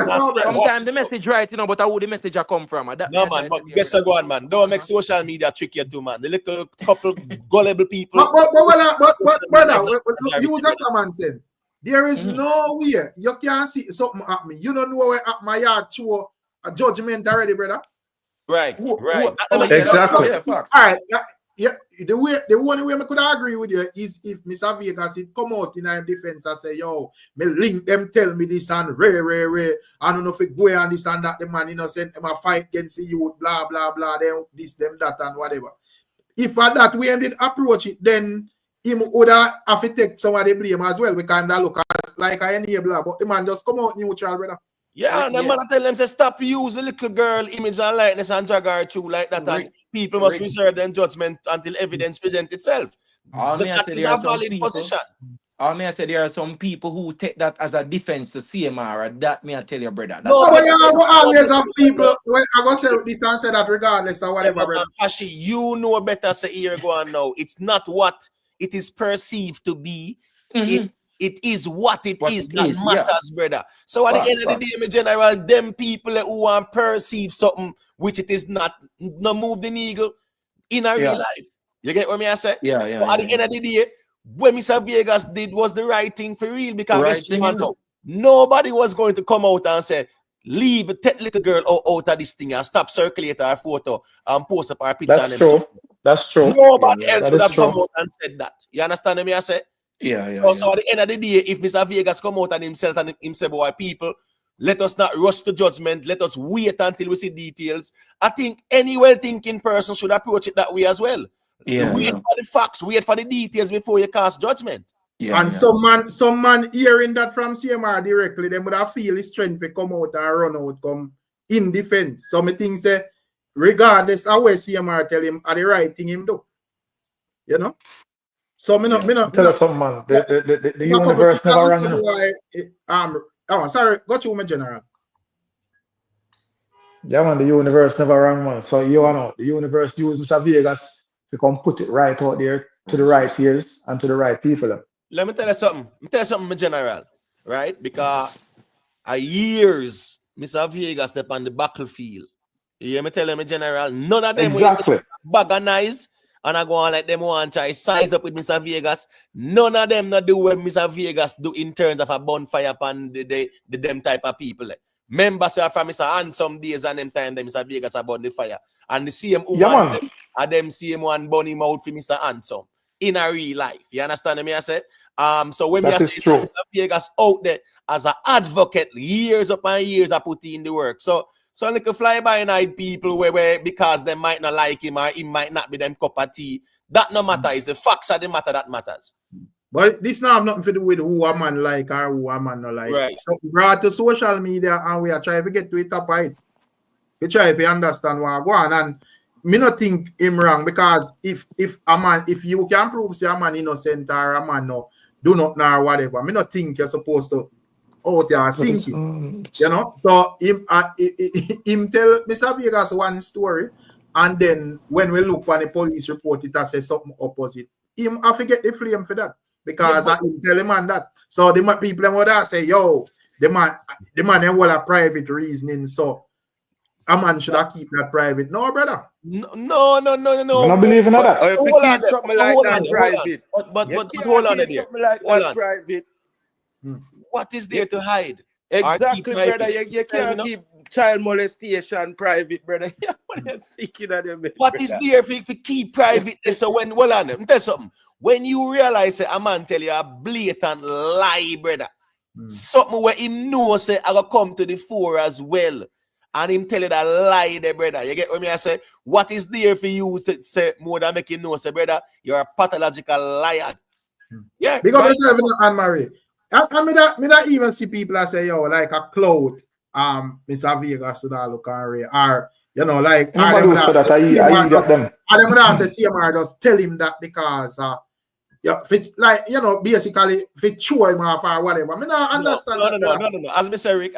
A: No, brother.
F: Sometimes the message right, you know, but how the message I come from? That
C: No, man, but guess what, go on, man. Don't make social media trick you too, man. The little couple gullible people.
A: But brother, use that common sense. There is no way you can see something at me. You don't know where at my yard show a judgment already, brother.
C: Right.
B: Exactly.
A: All right. Yeah, the only way I could agree with you is if Mr. Vegas it come out in our defense and say, yo, me link them tell me this and rare. I don't know if it go on this and that, the man innocent, them a fight against the youth, blah, blah, blah, them, this, them, that, and whatever. If at that way did approach it, then him would have to take some of the blame as well, because that look like I enabler, but the man just come out neutral, brother.
C: Yeah, and the man tell them say stop use the little girl image and likeness and drag her through like that, and people must reserve their judgment until evidence presents itself. That is a valid position.
F: All may I say there are some people who take that as a defense to CMR. That may I tell you, brother.
A: No, but you always have people. Well, I go say this and say that regardless or whatever, brother.
C: Actually, you know better. Say here go on now. It's not what it is perceived to be. It is what it is that matters, brother. So at the end of the day, in general, them people who want perceive something which it is not move the needle in a real life. You get what me I say?
F: Yeah.
C: At the end of the day, what Mr. Vegas did was the right thing for real, because nobody was going to come out and say, leave a little girl out of this thing and stop circulating her photo and post up her picture.
B: That's true. That's true.
C: Nobody else would have come out and said that. You understand what me I say?
F: Yeah.
C: So at the end of the day, if Mr. Vegas come out and himself say, boy, people, let us not rush to judgment. Let us wait until we see details. I think any well-thinking person should approach it that way as well. Wait for the facts, wait for the details before you cast judgment.
A: Some man hearing that from CMR directly, they would have feel his strength to come out and run out, come in defense. So me think say, regardless of where CMR tell him are the right thing him do. You know? So me not
B: tell us something, man. The universe never ran.
A: Sorry, got you, my general.
B: Yeah, man, the universe never ran, man. So you know, the universe used Mr. Vegas to come put it right out there to the right ears and to the right people.
C: Let me tell you something, my general, right? Because a years Mr. Vegas step on the battlefield. You hear me tell you, general, none of them will organize. And I go on like them want try size up with Mr. Vegas. None of them not do what Mr. Vegas do in terms of a bonfire upon the them type of people. Members are from Mr. Handsome days and them time them Mr. Vegas about the fire. And the same woman and them same one burn him out for Mr. Handsome in a real life. You understand me? I said? So when me say Mr. Vegas out there as an advocate, years upon years I put in the work. So like a fly-by-night people where because they might not like him or he might not be them cup of tea. That no matter. It's the facts are the matter that matters.
A: But this now have nothing to do with who a man like or who a man not like.
C: Right.
A: So we brought to social media and we are trying to get to it up right. We try to understand what go on, and me not think him wrong, because if a man, if you can prove say a man innocent or a man no do not know or whatever, me not think you're supposed to out there sinking, you know. So him tell Mr. Vegas one story, and then when we look on the police report, it says something opposite. Him I forget the flame for that, because I tell him man that. So the people would say, yo, the man them will have private reasoning, so a man should have keep that private. No, brother.
C: No.
B: I don't believe in that.
E: Or if you keep something like that private.
C: But hold on there.
E: Something like that private.
C: What is there to hide?
E: Exactly, brother. You can't keep child molestation private, brother. What
C: is there if you keep private? So when let me tell you something. When you realize a man tell you a blatant lie, brother, something where he knows say I will come to the fore as well, and him tell you that lie there, brother. You get what I say? What is there for you to say more than make you know, say, brother, you're a pathological liar. Yeah.
A: Because myself and Marie. And me that even see people that say, yo, like a cloud, Mr. Vegas to that look or you know, like
B: nobody will say that I get them.
A: And then I say CMR just tell him that because like you know, basically if it show him off or whatever. I mean I understand.
C: No. As me say Rick,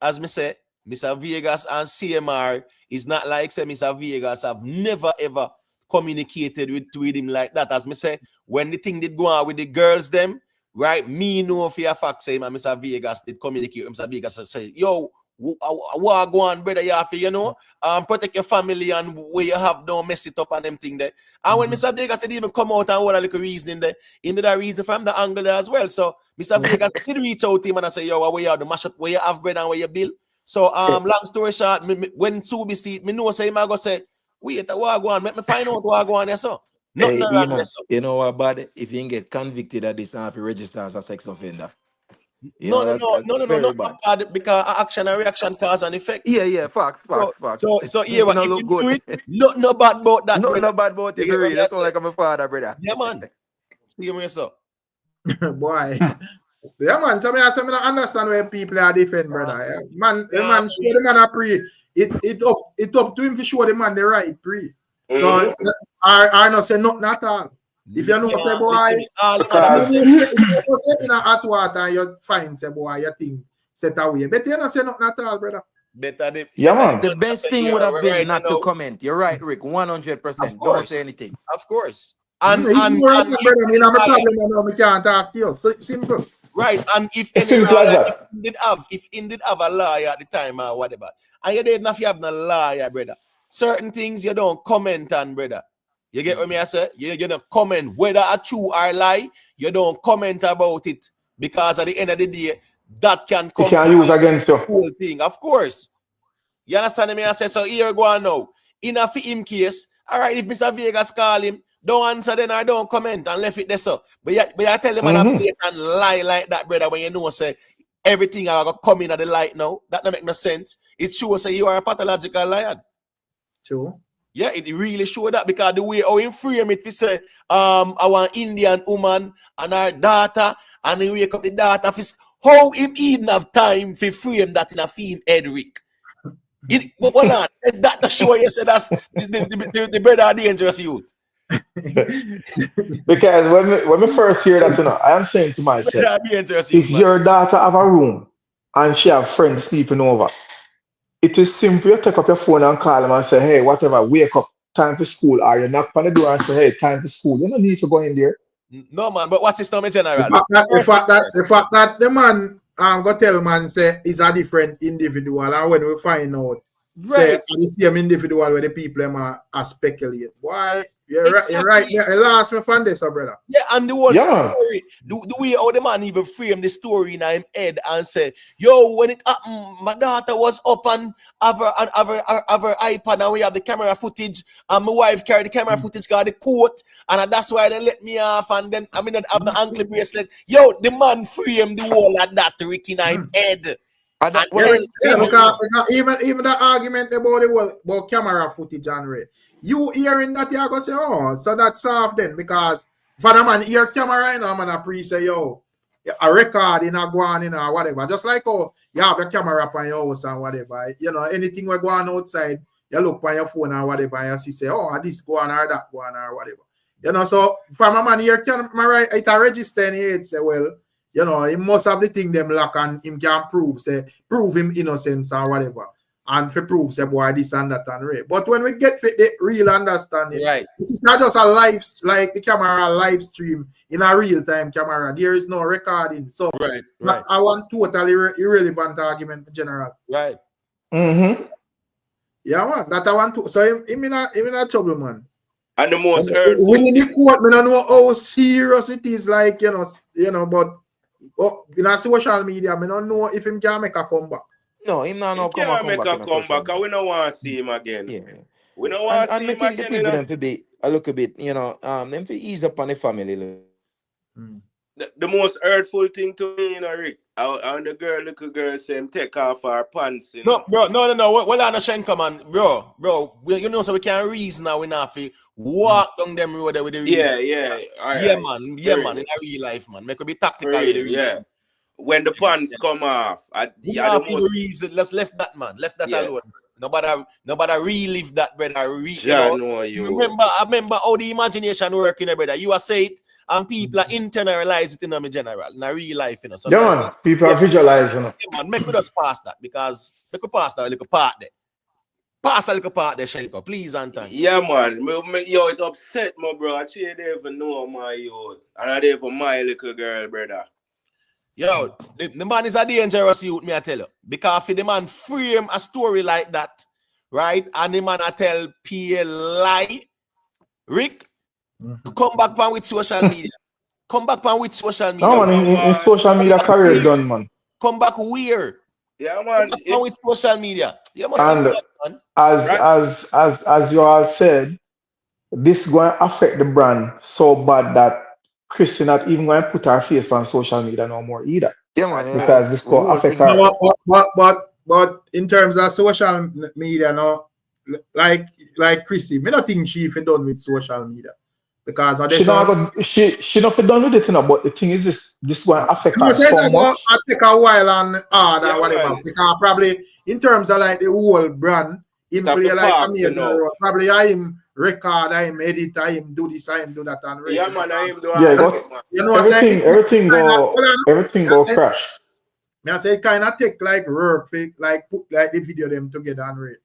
C: as me say, Mr. Vegas and CMR is not like say Mr. Vegas have never ever communicated with him like that. As me say, when the thing did go on with the girls them, right? Me know for a fact say Mr. Vegas did communicate with Mr. Vegas and say, yo, what go on, brother? You have to, protect your family and where you have, don't mess it up and them thing there. And when Mr. Vegas did even come out and what a little reasoning there, he did a reason from the angle there as well. So Mr. Vegas did reach out to him and I say, yo, where you have the mash up, where you have bread and where you bill. So long story short, when Subi see it, me know say him I go say, wait, what go on? Let me find out what go on there, so.
F: Hey, you know what, bud? If you get convicted of this, you have to register as a sex offender.
C: No, not bad because action and reaction cause and effect.
F: Yeah, facts.
C: So yeah, if you do it, no bad about that.
F: No bad about it, really. That's all like I'm a father, brother.
C: Yeah, man. Give me so.
A: Boy. Yeah, man. So I don't understand where people are different, brother. Man, the man show the man a pray. It up to him to show the man the right pray. So I not say nothing at all. If you know say boy, in a hot water, you find say boy, you think set away. But you not say nothing at all, brother.
B: Man.
F: The best thing would have been not to comment. You're right, Rick. 100%. Don't say anything.
C: Of course.
A: And brother, me have a problem now. Me can't talk to you. So simple.
C: Right, and if indeed have a lawyer at the time or whatever, and you didn't have no lawyer, brother. Certain things you don't comment on, brother. You get what me I say? You don't comment whether a true or lie. You don't comment about it because at the end of the day, that can come.
B: You can use against you.
C: Whole thing, of course. You understand me? I say so. Here go on now. In a him case, all right. If Mr. Vegas call him, don't answer then or don't comment and left it there so. But you tell him and lie like that, brother, when you know say everything are gonna come in at the light now. That don't make no sense. It shows say you are a pathological liar.
A: True.
C: Yeah, it really show that because the way how him frame it, he say our Indian woman and her daughter, and he wake up the daughter, how him even have time to frame that in a film Edric. But hold on, that not show you say that's the brother dangerous youth.
B: Because when we first hear that, I am saying to myself, if your daughter have a room and she have friends sleeping over, it is simple. You take up your phone and call them and say, hey, whatever, wake up, time for school. Or you knock on the door and say, hey, time for school. You don't need to go in there.
C: No, man, but what's his name in general?
A: The fact that the man go tell man say is a different individual, and when we find out, say the same individual where the people are speculate. Why? You're right. Yeah, last me from this, brother.
C: Yeah, and the whole story, the way how the man even frame the story in his head and say, yo, when it happened, my daughter was up and have her iPad and we have the camera footage, and my wife carried the camera footage, got the coat, and that's why they let me off, and then I mean I have the ankle bracelet. Yo, the man frame the whole of that Rick in his head.
A: Even the argument about camera footage and Ray, you hearing that you go say, oh, so that's soft then, because for the man hear camera right now, man, I say, yo, a record in a go on in or whatever. Just like you have a camera up on your house and whatever, anything we go on outside, you look on your phone or whatever, and you say, oh, this go on or that go on or whatever. So from a man hear camera right, it a register and it say, well, he must have the thing them lock and him can prove him innocence or whatever. And for prove say boy this and that and right. But when we get the real understanding, this is not just a live like the camera live stream in a real time camera. There is no recording. So I want totally irrelevant argument in general.
C: Right.
B: Mm-hmm.
A: Yeah, man. That I want to. So him in a trouble, man.
E: And the most
A: when in the court, I don't know how serious it is, like but in a social media, I don't know if him can make a comeback.
F: No, him not
E: come make a comeback. We don't want to see him again.
F: Yeah.
E: We don't want to see him again.
F: The people them to be a little bit, them to ease up on the family.
E: The most hurtful thing to me, Rick, and the little girl say him take off her pants.
C: No. Well, I'm not Shenka, man. Bro. So we can't reason now. We not fi walk down them road with the reason.
E: Yeah.
C: Man. In a real life, man. Make it be tactical.
E: Yeah. When the pants come off,
C: the reason. Let's left that, man. Left that alone. Nobody relive that, brother. I remember how the imagination working, brother. You are say it, and people are internalize it in general, in a real life, So
B: people are visualizing.
C: Man, make me just pass that because Look pass that little part there. Pass a little part there, Shelko, please, Anton.
E: Yeah, man. Yo, it upset me, bro. I don't even know my youth. And I don't even my little girl, brother.
C: Yo, the man is a dangerous youth, me I tell you. Because if the man frame a story like that, right? And the man I tell PL lie, Rick, come back pan with social media. Come back pan with social media.
B: No, man, in social media career done, man.
C: Come back weird.
E: Yeah, man.
C: Come back with social media. You must
B: And
C: that, man.
B: as you all said, this going to affect the brand so bad that Chrissy not even going to put her face on social media no more either.
F: Yeah, man.
B: Because this going to affect her.
A: No, but in terms of social media, no, like Chrissy, me not think she done with social media. Because
B: she not done with it, you know, but the thing is this going to affect her so much.
A: It take a while and hard and whatever.
E: Man.
A: Because probably in terms of like the whole brand, him play like a major role. Probably I him record, I him edit, I him do this, I him do that and
E: yeah, man, I him do
A: you know what
B: everything go crash.
A: I say it kind of take like work, like put like the video them together and read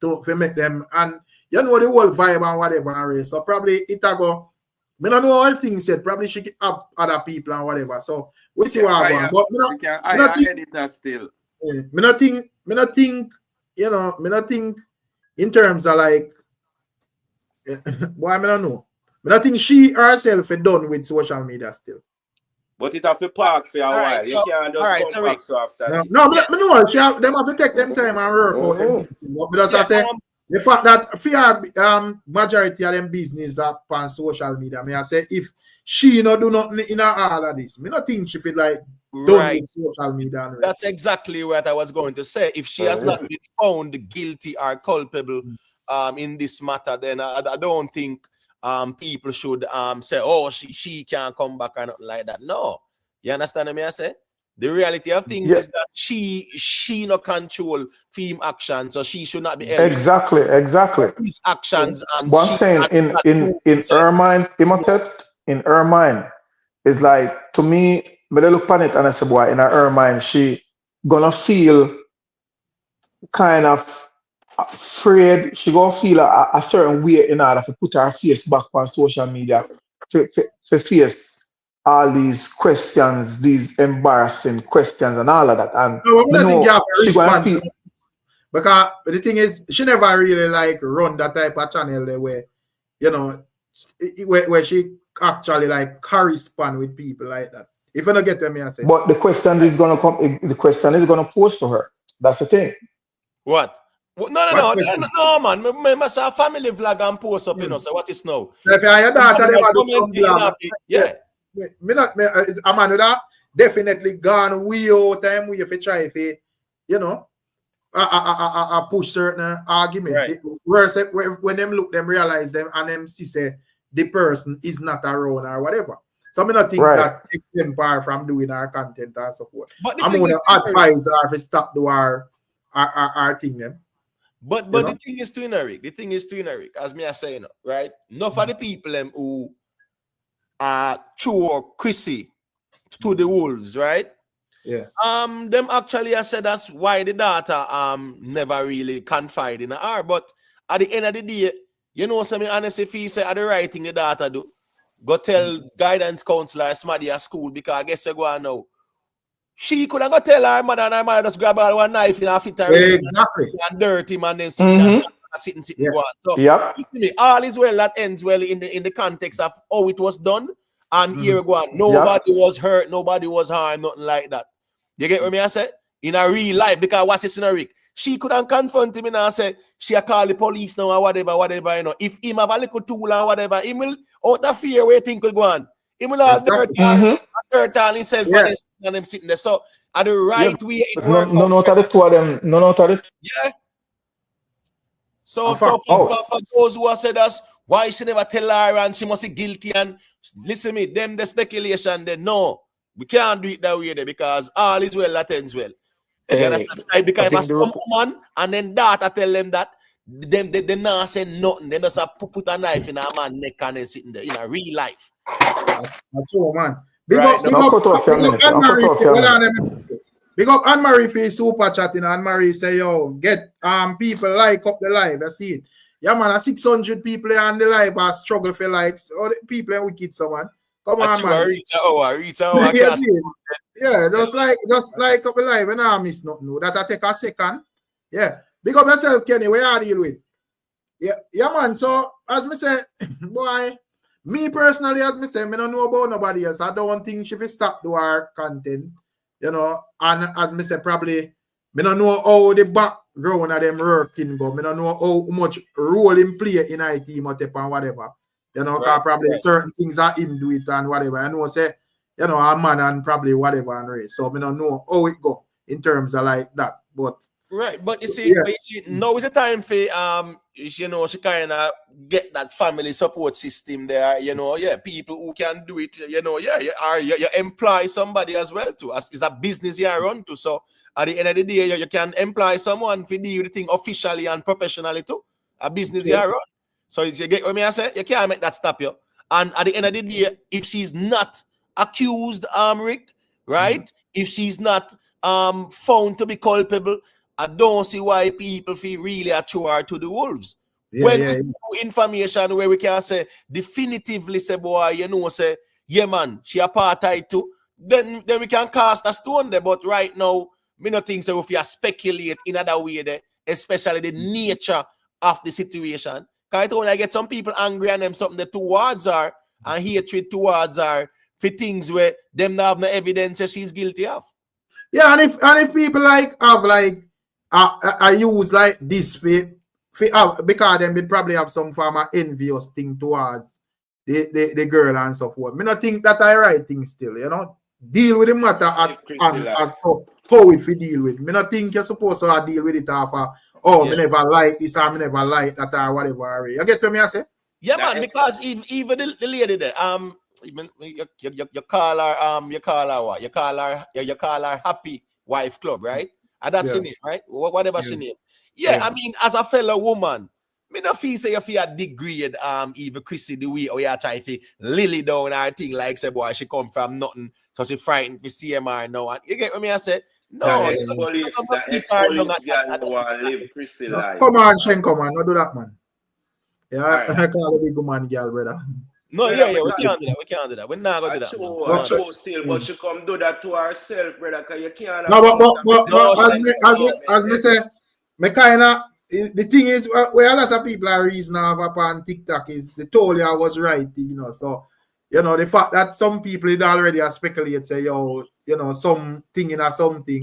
A: to make them, and you know the whole vibe and whatever and read. So probably it a go. I don't know all things said. Probably she get up other people and whatever. So we see what I want. But
E: I editor still.
A: Yeah, me not think, you know, me not think in terms of like, boy, me don't know. Me not think she herself is done with social media still.
E: But it have to park for a while. You can't just come back so after this.
A: No, me know. Them have to take them time and work out them things. Because I say the fact that fear majority of them business up on social media. Me I say if she not do nothing in all of this, me not think she feel like done with social media.
C: That's exactly what I was going to say. If she has not been found guilty or culpable in this matter, then I don't think people should say, oh, she can't come back or nothing like that. No. You understand what I say? The reality of things is that she no control film action, so she should not be held.
B: Exactly.
C: These actions and
B: what I'm saying in her mind, in her mind, is like, to me, when I look on it and I say, boy, in her mind, she gonna feel kind of afraid. She gonna feel a certain way in order to put her face back on social media to face all these questions, these embarrassing questions and all of that. And she gonna feel,
A: because the thing is, she never really like run that type of channel there where, you know, where she actually like correspond with people like that. If you don't get me, I say.
B: But the question is gonna come. The question is gonna pose to her. That's the thing.
C: What? No, man. Me say a family vlog and post up, you know. So what is now?
A: So if your daughter never do some vlog, I'm definitely gone way out time we have to try if you know I push certain argument.
C: Right.
A: When them look, them realize them and them see say the person is not around or whatever. So I don't think that takes them far from doing our content and so forth. I'm going to advise her to stop do our thing them.
C: But the thing is to Rick. The thing is to Rick, as me I say, right? Enough of the people who throw Chrissy to the wolves, right?
A: Yeah.
C: Them actually I said that's why the daughter never really confide in her. But at the end of the day, you know, something honestly, if he say at the right thing the daughter do, go tell guidance counselor somebody at school, because I guess you go on now. She could have go tell her mother, and her mother just grab her one knife in her fit
A: exactly
C: and dirty man, then sitting go on. So all is well that ends well in the context of how it was done. And here we go on. Nobody was hurt, nobody was harmed, nothing like that. You get what me I say? In a real life, because what's this in a Rick? She couldn't confront him and say she call the police now or whatever, you know. If him have a little tool or whatever, he will out of fear where think will go on. He will have dirt on himself and them sitting there. So at the right way it works.
B: None out of the two of them, none out of it.
C: Yeah. So for those who have said us, why she never tell her and she must be guilty, and listen me, them the speculation, they no, we can't do it that way there, because all is well that ends well. You understand? Because if some woman and then daughter tell them that, they not say nothing. They just put a knife in a man's neck and then sitting there in a real life.
A: That's all, man. Big up Anne-Marie for super chatting. Anne-Marie say, yo, get people like up the live. I see it. Yeah, man, 600 people on the live are struggle for likes. All the people are wicked, someone. Come on, man. Yeah, see it. Yeah, just like up the live, and I miss nothing. No. That I take a second. Yeah. Big up yourself, Kenny. Where are you deal with? Yeah, man. So as me say, boy, me personally, as me say, me don't know about nobody else. I don't think she will stop do our content, you know. And as me say, probably me don't know how the background of them working go. Me don't know how much role in play in IT and whatever. You know, because probably certain things are him do it and whatever. I know say, you know, a man and probably whatever and race. So me don't know how it go in terms of like that. But
C: right, but you see, now is the time for you know, she kind of get that family support system there, you know, people who can do it, you know, you employ somebody as well too, as is a business you run to. So at the end of the day, you can employ someone to do the thing officially and professionally too, a business you run. So you get what I say, you can't make that stop you. And at the end of the day, if she's not accused, Rick, right? If she's not found to be culpable, I don't see why people feel really attach her to the wolves. When we see information where we can say definitively say, boy, you know, say, yeah, man, she apartheid too, then we can cast a stone there. But right now, me not think so if you speculate in other way there, especially the nature of the situation. Because I only get some people angry and them something that towards her and hatred towards her for things where them not have no evidence that she's guilty of.
A: Yeah, and if people like have like I use like this for because then they probably have some form of envious thing towards the girl and so forth. Me not think that I right thing still, you know. Deal with the matter as how if you deal with. Me not think you're supposed to deal with it after me never like this or me never like that or whatever. You get what me I say?
C: Yeah, man, because even the lady there, even you call her you call her what? You call her Happy Wife Club, right? And that's her name, right? Whatever she name. Yeah, I mean, as a fellow woman, me no feel say if you degrade even Chrissy the way or you try to lily down her thing like say boy she come from nothing, so she frightened to see him or no. And you get what me I say? No,
E: the ex-police girl want to live Chrissy life.
A: Come on, Shen, come on, not do that, man. Yeah, I call a big man girl, brother.
C: No, we can't do that. We can't do that. We're not gonna do that.
E: Still, but she come do that to herself, brother. Cause you can't.
A: No, as me say, me kinda the thing is where a lot of people are reasoning upon TikTok is they told you I was right, you know. So you know the fact that some people already are speculate say yo, you know, something in a something,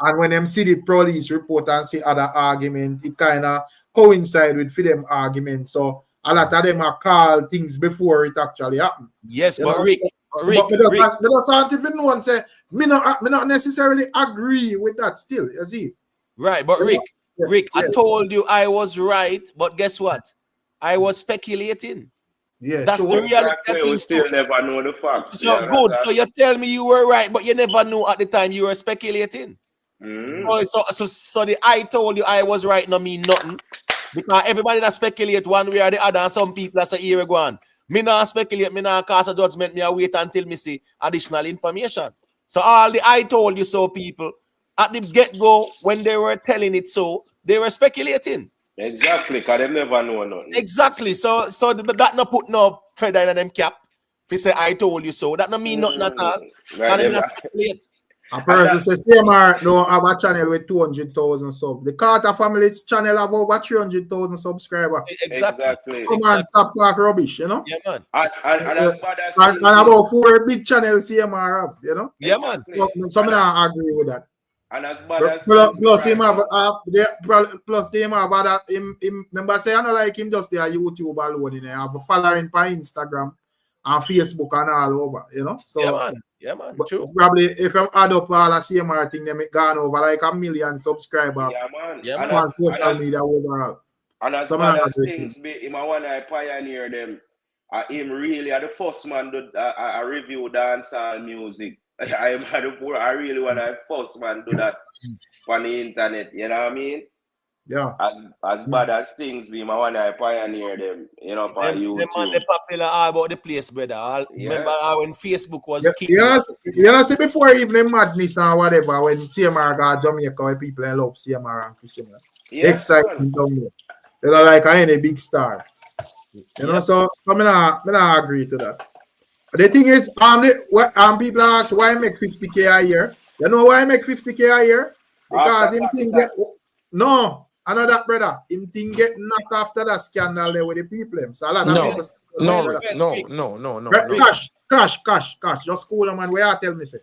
A: and when them see the police report and see other argument, it kind of coincide with for them argument. So a lot of them are call things before it actually happen.
C: Yes,
A: you
C: but
A: know?
C: Rick,
A: but scientific no one say me not necessarily agree with that still, you see.
C: Right, but Rick, I told you I was right, but guess what? I was speculating.
A: Yeah,
C: that's the reality.
E: We still never know the facts.
C: So good. So you tell me you were right, but you never knew at the time you were speculating. So the I told you I was right no mean nothing. Because everybody that speculate one way or the other, and some people that say here we go on. Me not speculate, me not cast a judgment, me wait until me see additional information. So all the I told you so people at the get-go when they were telling it so, they were speculating.
E: Exactly, because they never know nothing.
C: Exactly. So that not put no feather in them cap. If you say I told you so, that not mean nothing at all.
E: Right,
C: speculate.
A: A person says CMR don't have a channel with 200,000 subs. The Kartel family's channel have over 300,000 subscribers.
C: Exactly.
A: Come on, stop talk rubbish, you know?
C: Yeah, man.
A: And about 4 big channels CMR have, you know?
C: Yeah, man.
A: Some of them agree with that.
E: And as bad as
A: plus him have that him remember say I don't like him just there YouTube alone, you know, have a following on Instagram and Facebook and all over, you know. So
C: yeah, man. True.
A: Probably if I add up all the CMR thing, they make gone over like 1 million subscribers.
E: Yeah, man.
A: On social media overall.
E: And as bad as things be, him I want to pioneer them. Him really are the first man to review dancehall music. I really want to first man do that on the internet. You know what I mean?
A: Yeah.
E: As bad as things be, my one I pioneer them, you know, for
C: Them man,
E: YouTube.
C: they popular all about the place, brother. Remember how when Facebook was king?
A: You know, see before even madness and whatever, when CMR got Jamaica, where people in love CMR and Chrissy,
E: Yes,
A: exciting down there. You know, like any big star. You know, so I not agree to that. The thing is, people ask why I make 50K a year. You know why I make 50K a year? Because him thing get no, another brother. Him thing get knocked after that scandal there with the people. So a lot of people cash. Just cool man. Where you tell me say?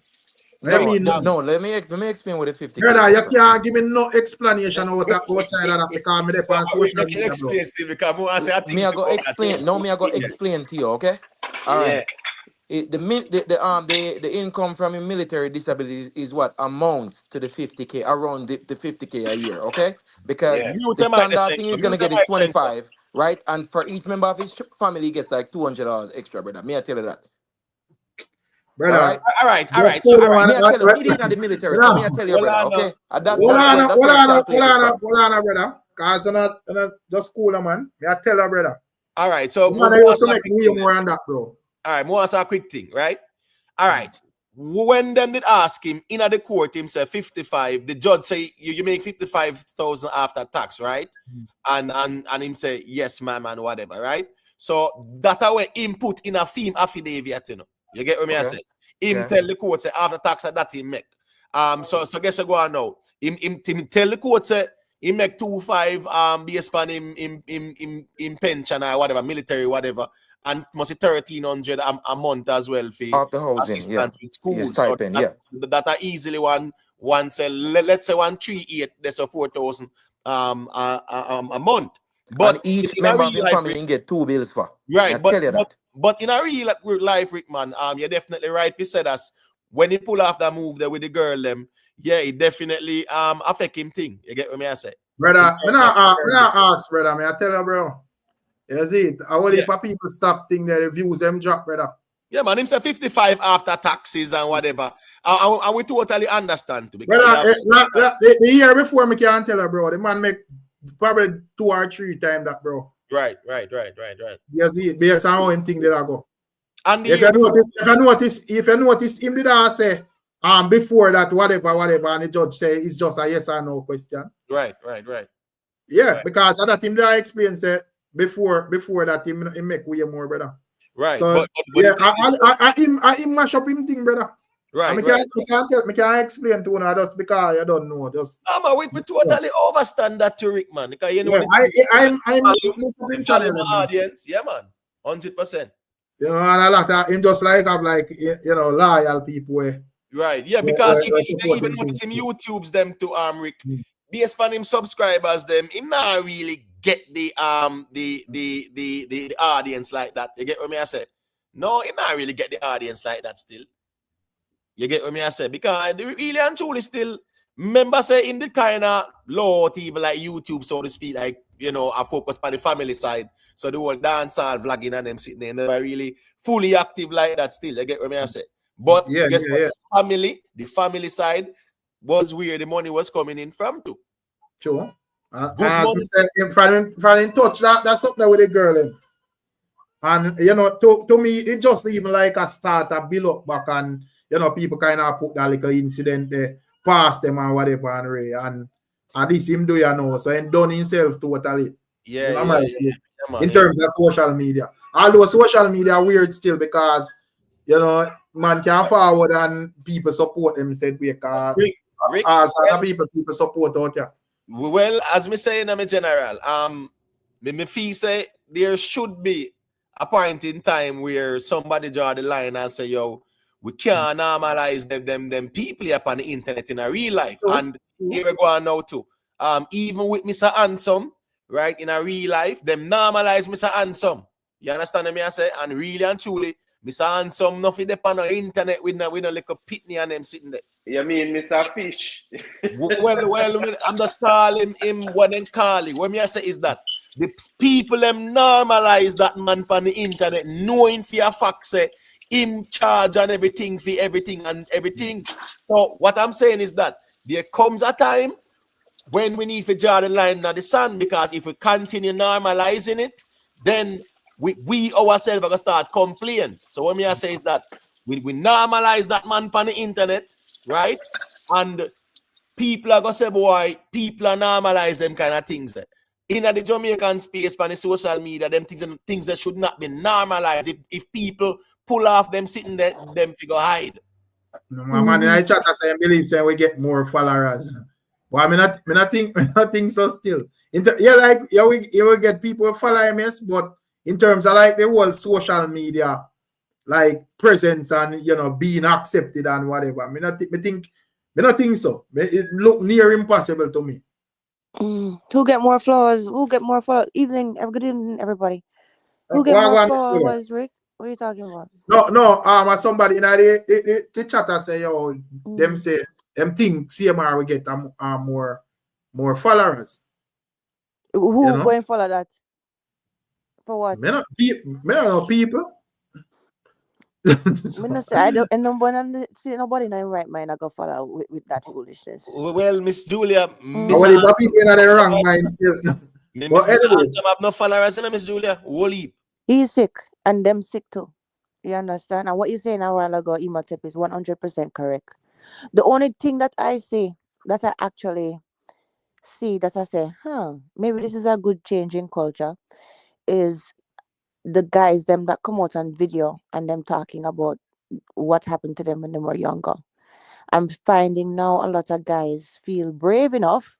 F: No, let me explain what the 50K.
A: Brother, you can't give me no explanation out that outside of that because me dey on social media.
F: Me I go explain. No, me I go explain to you, okay? All right. The income from a military disability is what amounts to the 50K, around the 50K a year, okay? Because the standard thing is gonna get is 25, right? And for each member of his family, he gets like $200 extra, brother. Me I tell you that.
A: Brother,
C: all right.
F: Me I tell you, he did in the military, so me I tell you, brother, okay?
A: Hold on, brother. Cause I'm not just cool, man. Me I tell her, brother.
C: All right, so
A: man, I also make more on that, bro.
C: All right, more a quick thing, right? All right. When them did ask him in the court, him said 55. The judge say you make 55,000 after tax, right? And him say yes, ma'am, and whatever, right? So that way input in a theme affidavit, you know. You get what me I say? Him tell the court say after tax that he make. So guess I go on now. Him tell the court say he make 2.5 based on him pension or whatever, military, whatever. And must be 1,300 a month as well for
F: after housing,
C: with school.
F: Yeah, stipend,
C: that are easily one say let's say 138, that's a 4,000 a month. But
F: and each member of the family can get 2 bills for.
C: Right, but in a real life, Rick, man, you're definitely right. You said us when he pull off that move there with the girl, them, yeah, it definitely affect him thing. You get what me I say?
A: Brother, me not ask, brother. Me I tell you, bro. You see it? I want if people stop thing that the views them drop, brother.
C: Yeah, man, him say 55 after taxes and whatever. And we totally understand too.
A: Brother, the year before me can't tell her, bro. The man make probably 2 or 3 times that, bro.
C: Right.
A: You see it? Based on how him think that I go.
C: And
A: if you notice him did I say before that whatever and the judge say it's just a yes or no question.
C: Right.
A: Yeah, because that him that I explained say before that he make way more, brother.
C: Right.
A: So yeah, I mash up him thing, brother.
C: Right.
A: I can't explain to you just because I don't know. Just
C: we totally overstand that to Rick, man. Because you know
A: I'm
C: audience, yeah, man. 100%.
A: You know, and a lot of him just like have like loyal people.
C: Right, yeah, because even notice him YouTubes them to Rick. Based on him subscribers, them he not really get the audience like that. You get what me I say? No, he not really get the audience like that still. You get what me I say? Because really and truly still remember say in the kind of low TV like YouTube, so to speak, like I focus on the family side. So the whole dance all vlogging and them sitting there never really fully active like that still. You get what me I say? But the family side was where the money was coming in from too.
A: Sure. If I didn't touch that's up there with the girl. And to me, it just even like a start, a build up back, and people kind of put that little incident there past them and whatever, and this him do so he done himself totally. In terms of social media. Although social media weird still because man can forward and people support them said we can people support out here.
C: Well, as me saying in general, me feel say there should be a point in time where somebody draw the line and say, yo, we can't normalize them people up on the internet in a real life. And here we go on now too. Even with Mr. Handsome, right, in a real life, them normalize Mr. Handsome. You understand me I say? And really and truly, Mr. Handsome nothing depend on the internet with no little pitney and them sitting there.
E: You mean Mr. Fish?
C: well, I'm just calling him what they call it. What me I say is that the people them normalize that man on the internet, knowing for a fact say him charge and everything for everything and everything. So what I'm saying is that there comes a time when we need to draw the line on the sand, because if we continue normalizing it, then we ourselves are going to start complaining. So what I say is that we normalize that man on the internet, right? And people are going to say, boy, people are normalize them kind of things there. In the Jamaican space, on the social media, them things that should not be normalized. If people pull off them sitting there, them figure hide.
A: No, man, in the chat, I say, I believe say we get more followers. But I mean, I think so still. We will get people following us, but in terms of like the whole social media, like presence and being accepted and whatever, I don't think so. It look near impossible to me.
G: Who get more flowers? Who get more followers? Good evening, everybody. Who get more followers, Rick? What are you talking about?
A: No. Somebody in the chat say, them say them think CMR will get more followers.
G: Who going follow that? For what?
A: Me don't know people.
G: I don't, and nobody in their right mind I go follow with that foolishness.
C: Well, Miss Julia,
A: the people in the wrong mind still.
C: But anyway, have no followers, Miss Julia. Wally.
G: He's sick, and them sick too. You understand? And what you saying a while ago, Imhotep, is 100% correct. The only thing that I see, that I actually see, that I say, maybe this is a good change in culture, is the guys them that come out on video and them talking about what happened to them when they were younger. I'm finding now a lot of guys feel brave enough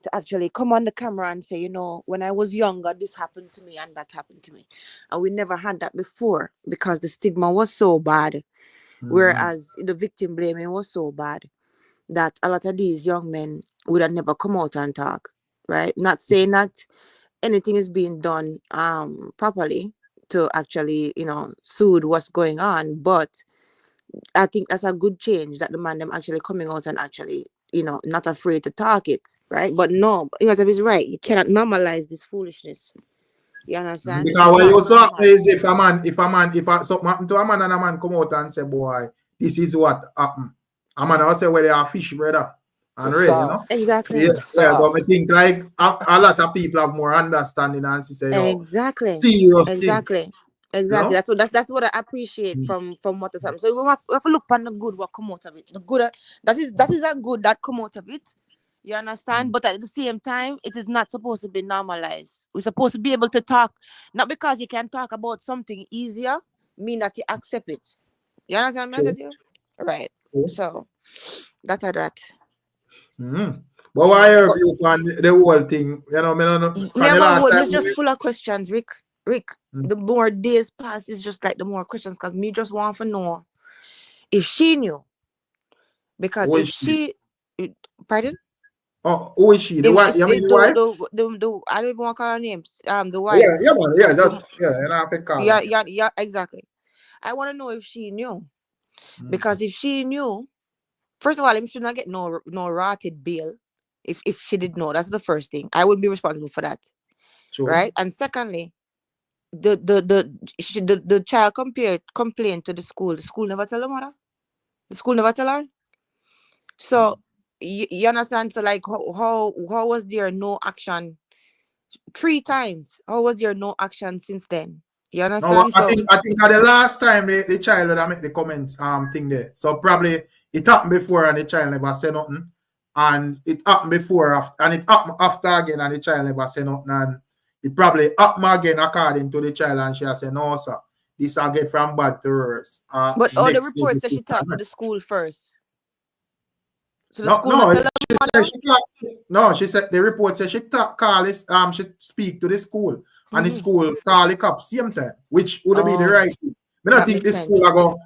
G: to actually come on the camera and say, when I was younger, this happened to me and that happened to me. And we never had that before because the stigma was so bad. Whereas the victim blaming was so bad that a lot of these young men would have never come out and talk, right? Not saying that anything is being done properly to actually, soothe what's going on, but I think that's a good change that the man them actually coming out and actually, not afraid to talk it, right? But no, Imhotep is right. You cannot normalize this foolishness. You understand?
A: Because what you saw is if something happened to a man and a man come out and say, boy, this is what happened. A man will say, well, they are fish, brother. And real,
G: Exactly.
A: Yeah, but I think like a lot of people have more understanding and say,
G: exactly.
A: Serious
G: Exactly.
A: thing.
G: Exactly. That's what I appreciate from what is happening. So we have to look on the good what come out of it. The good that is a good that come out of it. You understand? But at the same time, it is not supposed to be normalized. We're supposed to be able to talk, not because you can talk about something easier, mean that you accept it. You understand what I'm saying? Right. So that's that.
A: But why are you on the whole thing?
G: It's just full of questions, Rick. The more days pass, it's just like the more questions, because me just want to know if she knew. Because if she pardon?
A: Oh, who is she? The wife? You mean the wife?
G: I don't even want to call her names. The wife. Yeah, exactly. I want to know if she knew. Because if she knew, first of all, I should not get no rotted bail. If she did know, that's the first thing. I wouldn't be responsible for that. True. Right? And secondly, the child complained to the school. The school never tell her mother. The school never tell her. So you understand? So like how was there no action 3 times? How was there no action since then? You understand?
A: No, I think at the last time the child would make the comment thing there. So probably it happened before and the child never said nothing. And it happened before and it happened after again and the child never said nothing. And it probably happened again according to the child and she said, no, sir, this I get from bad to worse.
G: But all the reports that she talked to the school first. So the school
A: she said the report said she she speak to the school and the school call the cops same time, which would be the right thing. I don't think the school are going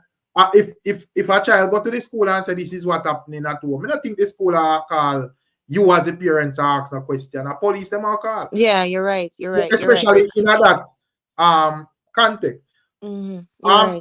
A: if a child go to the school and say this is what happening at home, I don't think the school are call you as the parent to ask a question. A police them are call.
G: Yeah, you're right.
A: Especially in that context.
G: Right.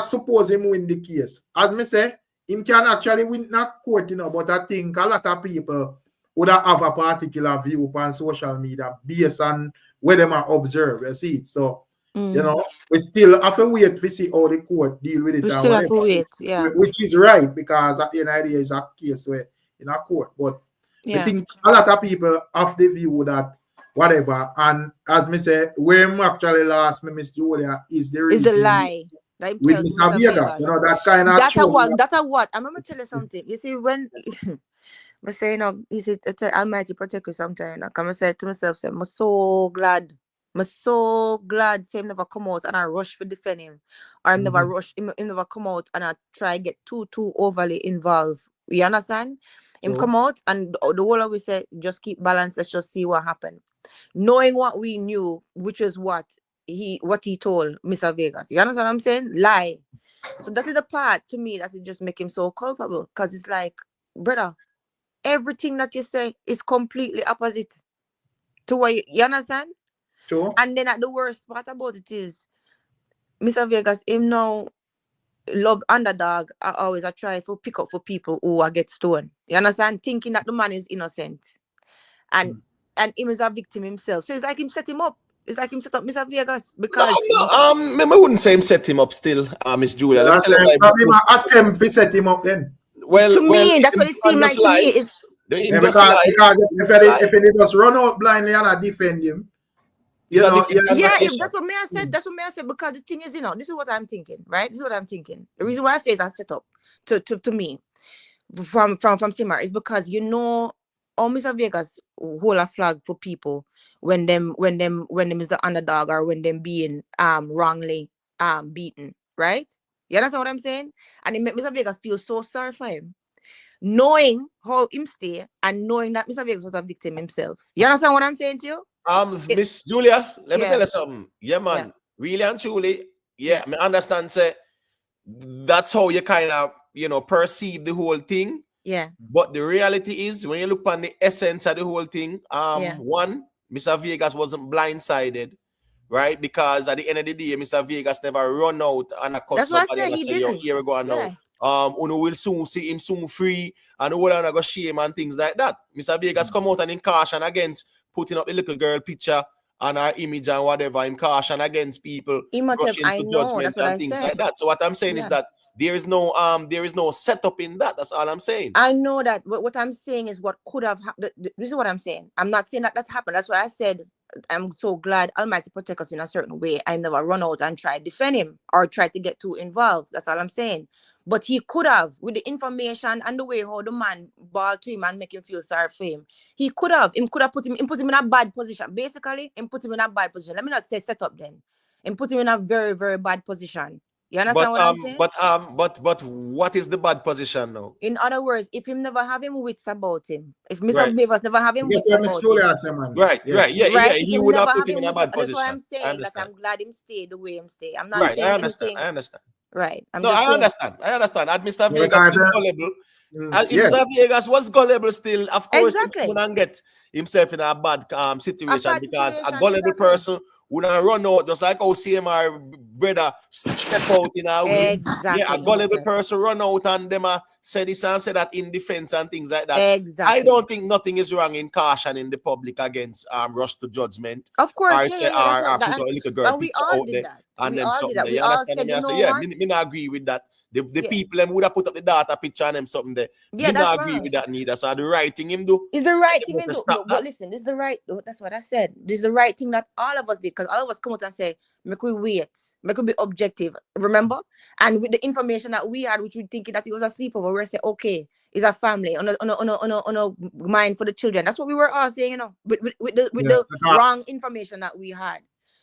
A: Suppose him win the case. As me say, him can actually win that court, but I think a lot of people would have a particular view on social media based on where they might observe, you see it. So, we still have to wait to see how the court deal with it.
G: We still have to wait, yeah.
A: Which is right, because at the end of the day, it's a case where in a court. But I think a lot of people have the view that whatever, and as me say, where me actually lost me, Miss Julia, is the
G: It's the
A: reason
G: lie. That
A: with
G: tells
A: Mr.
G: Mr.
A: Vegas. You know, that kind of
G: That's a
A: show.
G: what? That's a what? I'm gonna tell you something. You see, when I say, you know, is it it's a Almighty protect you sometime? Like I say to myself, say, I'm so glad. I'm so glad say him never come out and I rush for defend him. Or him never rush him never come out and I try get too overly involved. You understand? Him come out and the whole of we say just keep balance, let's just see what happened. Knowing what we knew, which is what he told Mr. Vegas. You understand what I'm saying? Lie. So that is the part to me that it just make him so culpable. Because it's like, brother, everything that you say is completely opposite to what you understand?
A: Sure.
G: And then the worst part about it is Mr. Vegas, him now love underdog. I always try to pick up for people who get stoned. You understand? Thinking that the man is innocent. And him is a victim himself. So it's like him set him up. It's like him set up Mr. Vegas because
C: I wouldn't say him set him up still, Miss Julia. Let me tell you
A: probably my attempt to set him up then.
G: to me, that's what it seemed like to me. Is
A: because if it just run out blindly and I defend him, you know,
G: that's what me I said. That's what me I said. Because the thing is, you know, this is what I'm thinking, right? This is what I'm thinking. The reason why I say is I set up to me from Simar is because you know, all Mr. Vegas hold a flag for people when them is the underdog or when them being wrongly beaten, right? You understand what I'm saying? And it make Mr. Vegas feel so sorry for him, knowing how him stay and knowing that Mr. Vegas was a victim himself. You understand what I'm saying to you?
C: Miss Julia, let me tell you something. Yeah, man. Really and truly, I understand, say, that's how you kind of, you know, perceive the whole thing.
G: Yeah.
C: But the reality is, when you look on the essence of the whole thing, one, Mr. Vegas wasn't blindsided, right? Because at the end of the day, Mr. Vegas never run out and
G: that's what I said. He didn't.
C: Here we go now. Uno will soon see him soon free and all and go shame and things like that. Mr. Vegas come out and in caution against putting up the little girl picture and her image and whatever, in caution against people rushing to judgment and things like that. So what I'm saying is that there is no setup in that. That's all I'm saying.
G: I know that. But what I'm saying is what could have happened. This is what I'm saying. I'm not saying that that's happened. That's why I said I'm so glad Almighty protect us in a certain way. I never run out and try to defend him or try to get too involved. That's all I'm saying. But he could have, with the information and the way how the man balled to him and make him feel sorry for him, he could have put him in a bad position. Basically, him put him in a bad position. Let me not say set up then. And put him in a very, very bad position. You understand what I'm saying?
C: But what is the bad position now?
G: In other words, if him never have him wits about him, if Mr. Vegas never have him wits about him,
C: right, he would have put him in a bad position.
G: That's why I'm saying that I'm glad him stay the way him stay. I'm not
C: right,
G: saying anything.
C: I understand.
G: Right.
C: I understand. Had Mr. Vegas been gullible, Mr. Vegas was gullible still, of course, he wouldn't get himself in a bad situation because a gullible person wouldn't run out, just like how CMR brother step out in a way. A gullible person run out and them say this and say that in defense and things like that. I don't think nothing is wrong in caution in the public against rush to judgment.
G: Of course,
C: put a little girl
G: we all did that.
C: And
G: we
C: then
G: all did that.
C: You understand me? I say, me not agree with that. The people them would have put up the data picture and them something there. Me not agree with that neither. So the right thing him do.
G: It's the right thing him do. But listen, this is the right. That's what I said. This is the right thing that all of us did, because all of us come out and say, make we wait, make we be objective. Remember? And with the information that we had, which we thinking that it was a sleepover, we say, okay, it's a family on a mind for the children. That's what we were all saying, you know, with the wrong information that we had.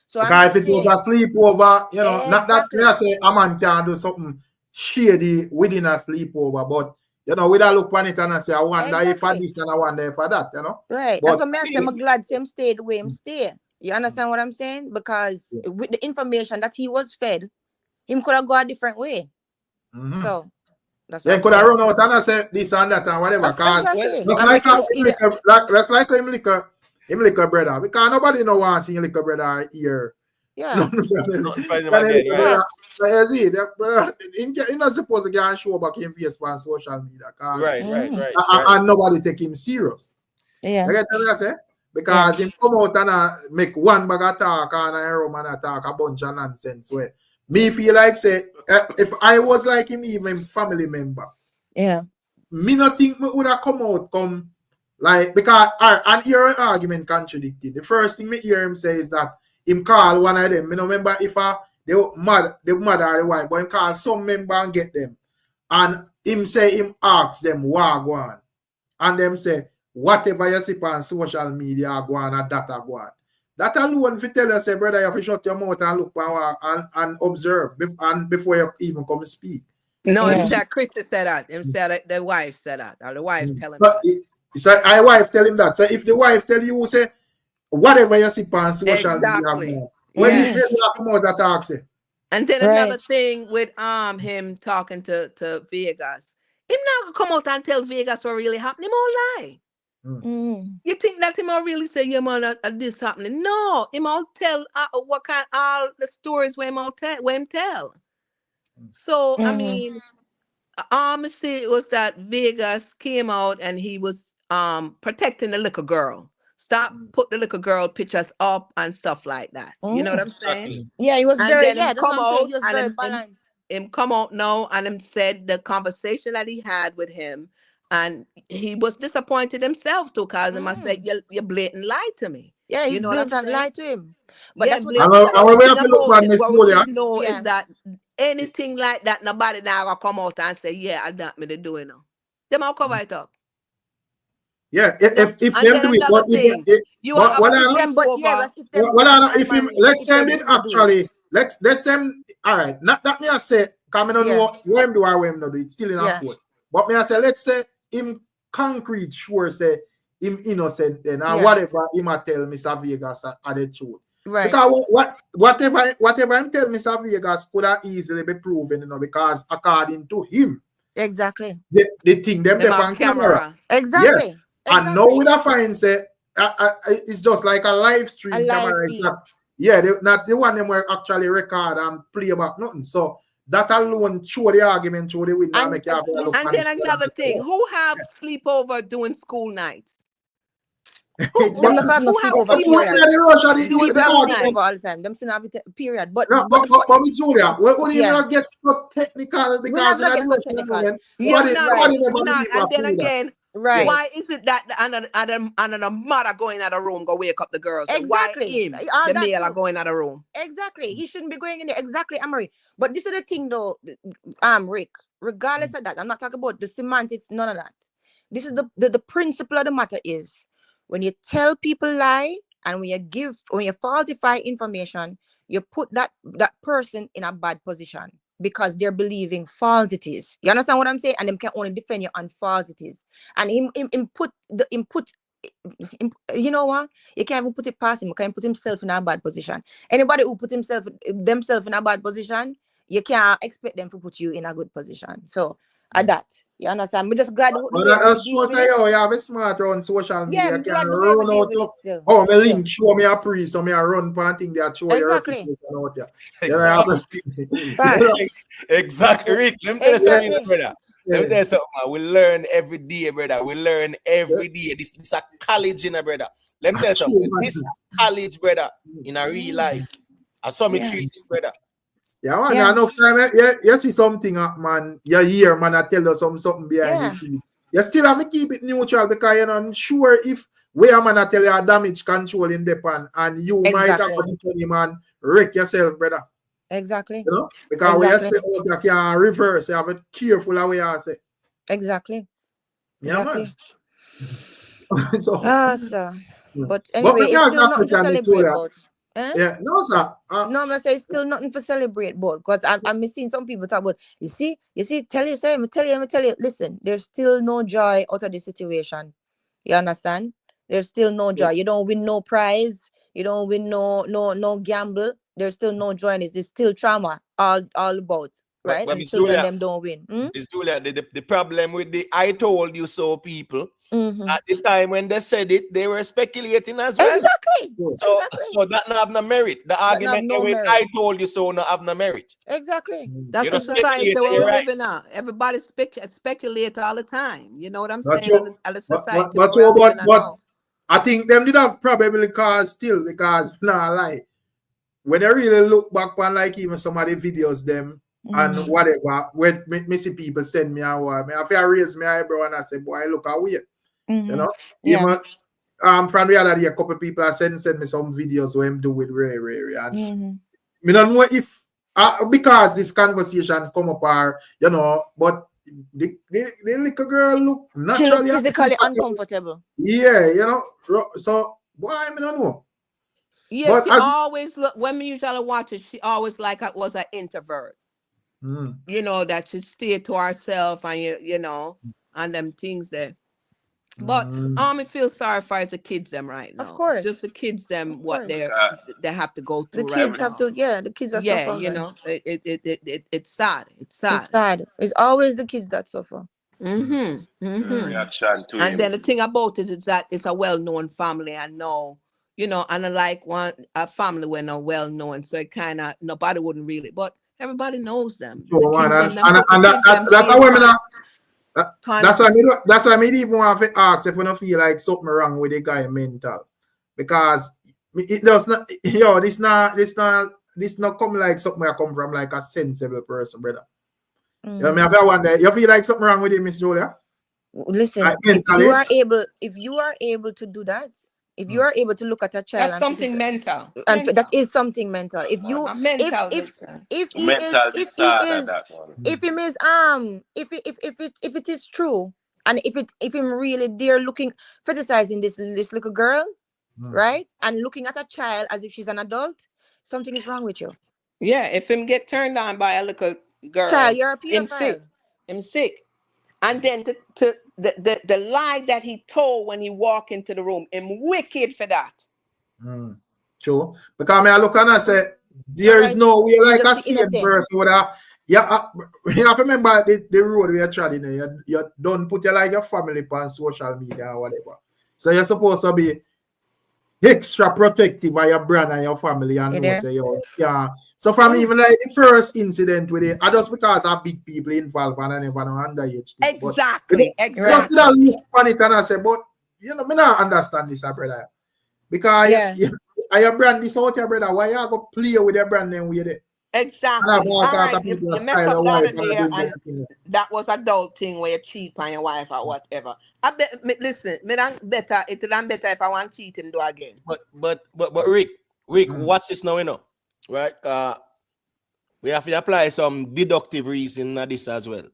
G: So
A: if it was a sleepover, you know, not that I say a man can do something shady within a sleepover, but you know, we don't look on it and I say, I wonder if for this and I wonder if for that, you know.
G: Right. But, that's what I say. I'm glad Sam stayed the way him stay. You understand what I'm saying? Because with the information that he was fed, him could have gone a different way. So that's what
A: could have run out and I say this and that and whatever. That's like him liquor brother. Because nobody no want to see liquor brother here.
G: Yeah.
A: You're not supposed to get show back him face on social media.
C: Right.
A: And nobody take him serious.
G: Yeah.
A: You get what I say? Because him come out and make one bag of talk and a room and talk a bunch of nonsense where me feel like say if I was like him, even family member,
G: me
A: not think me would have come out Like, because, and your argument contradicted. The first thing me hear him say is that him call one of them. You know, remember if the mother or the wife, but him call some member and get them. And him say him ask them what go on. And them say, whatever you see on social media go on and data go on. That alone, if you tell us, say, brother, you have to shut your mouth and look and observe and before you even come and speak.
H: No,
G: Yeah.
H: it's that Chrissy said that. Him said that the wife said that. Or the wife telling
A: But
H: him.
A: so I wife tell him that. So if the wife tell you, say, whatever you see on social
H: Exactly.
A: media, when
H: Yeah.
A: he tell you come out that ask you.
H: And then
G: Right.
H: another thing with him talking to Vegas. Him not gonna come out and tell Vegas what really happened. Him all lie.
G: Mm.
H: You think that him all really say, yeah, man, this happening? No, him all tell what kind all the stories where him all tell. So I mean, see it was that Vegas came out and he was protecting the little girl. Stop put the little girl pictures up and stuff like that. You know what I'm saying?
G: Yeah, he was
H: And
G: very,
H: then
G: yeah,
H: him
G: that's what
H: come
G: I'm saying.
H: out
G: He was
H: and
G: very
H: him
G: balanced.
H: come out now and him said the conversation that he had with him, and he was disappointed himself too, because him I said, you blatant lied to me.
G: Yeah, he's
H: You know what I'm
G: blatant
H: saying?
G: lie to him. But
H: Yeah,
G: that's what
H: blatant.
A: And
H: But
A: we
H: the
A: have
H: thing
A: to look
H: about
A: on
H: it,
A: Miss
H: what we
A: Julia.
H: should know
G: Yeah.
H: is that anything like that, nobody now will come out and say, yeah, I don't me to do it now. Them all cover it up.
A: Yeah,
H: You know?
A: if
H: And
A: them
H: then
A: do it,
H: another
A: but
H: thing, you
A: but
H: have
A: what
H: to
A: I
H: sleep
G: them, but yeah,
H: over.
G: but if them
A: well,
G: do
A: I
G: it,
A: if him
G: Mary,
A: let's
G: if
A: say
G: them
A: him
G: do it.
A: actually let's him all right. Not that me I say, because I don't know what him do or what him not do. It's still in a court. But me I say let's say him concrete sure say him innocent then or whatever him a tell Mr. Vegas at the truth.
G: Right.
A: Because whatever him tell Mr. Vegas could have easily be proven, you know, because according to him,
G: Exactly.
A: the thing them
H: Them
A: on
H: on
A: camera.
H: camera.
G: Exactly.
A: And now with a fine say it's just like a live stream
G: A live
A: camera.
G: feed.
A: Not the one them were actually record and play about nothing. So that alone show the argument, show the win.
G: And,
A: Make you have a look
H: And
A: on
H: then
A: this
H: another
A: one.
H: thing, who have sleepover doing school nights?
G: them not have no
H: who have
G: sleepover
H: sleepover
G: period.
H: doing
G: People have
H: school
G: sleepover
H: nights?
G: all the time. Them still have it period. But
A: But Miss Julia, what do you
G: Yeah.
A: not get so technical?
G: We're not
A: Because
G: gonna
A: in
G: get so
A: the
G: technical.
A: moment,
H: You're
A: nobody
H: not,
A: never
H: we're not.
A: believe
H: And then
A: that.
H: again,
G: Right.
H: why is it that another mother going out of room go wake up the girls? And
G: Exactly.
H: why him,
G: All
H: the
G: that
H: male, are
G: too.
H: going out of room?
G: Exactly. He shouldn't be going in there. Exactly, Amory. But this is the thing though, Rick. Regardless of that, I'm not talking about the semantics, none of that. This is the principle of the matter is when you tell people lie and when you falsify information, you put that person in a bad position because they're believing falsities. You understand what I'm saying? And them can only defend you on falsities. And him put you know what? You can't even put it past him. You can't put himself in a bad position. Anybody who put themselves in a bad position, you can't expect them to put you in a good position. So at that, you understand? We're just glad the
A: But
G: way we
A: that's
G: deal
A: true.
G: with
A: Say,
G: it.
A: oh, you have a smart on social media.
G: Yeah,
A: You
G: I'm
A: can
G: glad the way we
A: run
G: deal
A: out
G: with
A: to,
G: it still.
A: oh, my link, show me a priest, so me a run panting there, show your
G: Exactly.
A: reputation out there.
C: Exactly. Exactly. Rick, let me tell you something,
G: Exactly.
C: brother. Let me tell you something, man. We learn every day, brother. We learn every day. This is a college, you know, brother. Let me tell you something. This is college, brother, in a real life. I saw me treat this, brother.
A: Yeah, man,
G: Yeah.
A: enough time. You see something, man. You hear, man, I tell you something behind the scene. You still have to keep it neutral because you're not sure if where man I tell you a damage control in the pan and you might have to defend him and wreck yourself, brother.
G: Exactly.
A: You know? Because when you step out, you can reverse. You have to be careful of what you say.
G: Exactly.
A: Yeah,
G: Exactly.
A: man. So,
G: sir. But anyway, it's still nothing to celebrate about.
A: Yeah, no, sir.
G: No, I say it's still nothing to celebrate about because I'm seeing some people talk about, you see, tell you, listen, there's still no joy out of the situation. You understand? There's still no joy. You don't win no prize. You don't win no gamble. There's still no joy in it. There's still trauma all about, right?
C: But
G: and children them don't win.
C: Miss Julia, the problem with the I told you so people, at the time when they said it, they were speculating as well.
G: Exactly.
C: So that not have no merit. The argument
G: no
C: with
G: merit.
C: I told you so not have no merit.
G: Exactly.
H: That's the society where we live in now. Everybody speculate all the time. You know what I'm saying? At the society where we're living in now.
A: I think them did have probably because nah lie. When I really look back on like even some of the videos them and whatever, when me see people send me a word, I feel raise my eyebrow and I say, boy, look how weird. You know, even from the other day, a couple of people are send me some videos where I'm do with Ray, and me don't know if because this conversation come up or you know, but the little girl look
G: She
A: naturally
G: look physically uncomfortable.
A: Yeah, you know, so why I don't know.
H: Yeah,
A: But
H: she
A: as,
H: always look when me usually watch it, she always like I was an introvert. You know, that she stay to herself and you know, and them things there. But I feel sorry for the kids them right now.
G: Of course.
H: Just the kids them
G: Of
H: what
G: course.
H: they have to go
G: The
H: through right
G: kids have
H: now.
G: to, the kids are
H: Yeah,
G: suffering.
H: you know, it's sad. It's
G: It's
H: sad.
G: sad. It's always the kids that suffer.
E: Reaction to
H: And
E: him.
H: then the thing about it is that it's a well-known family. I know, you know, and I like a family when they're well-known, so it kind of nobody wouldn't really, but everybody knows them.
A: so,
H: The kids
A: and,
H: them put the kids them
A: that's
H: face
A: why me
H: on-
A: that's why I even want to ask if we don't feel like something wrong with the guy mental, because it does not, yo, this not come like something I come from like a sensible person, brother. You know, I wonder, you feel like something wrong with him, Miss Julia?
G: Listen,
A: Like,
G: if you
A: mentally?
G: are able to do that, if you are able to look at a child,
H: That's something mental.
G: and that is something mental. If you
H: mental,
G: if he
E: Mental
G: is
E: disorder, that one.
G: if he is if it is true, and if him really there looking criticizing this little girl, right, and looking at a child as if she's an adult, something is wrong with you.
H: Yeah, if him get turned on by a little girl,
G: Child, you're a
H: him
G: pedophile.
H: sick. And then to the lie that he told when he walked into the room, him wicked for that.
A: True. Because I look and I say, there is no way like a sane person would have. Yeah, you have to remember the road we are treading. You don't put your like your family on social media or whatever. So you're supposed to be extra protective of your brand and your family and know say yeah. So from even like the first incident with it, just because of big people involved and I never know underage.
H: Exactly.
A: Just look on it and I say, but you know, me not understand this, brother. Because your brand this out your brother. Why you go play with your brand name with it?
H: Exactly. All right, you mess up that there, and that was adult thing where you cheat on your wife or whatever. I bet. Listen, me better. It done better if I want cheat him do again.
C: But Rick, watch this now, you know, right? We have to apply some deductive reason to this as well.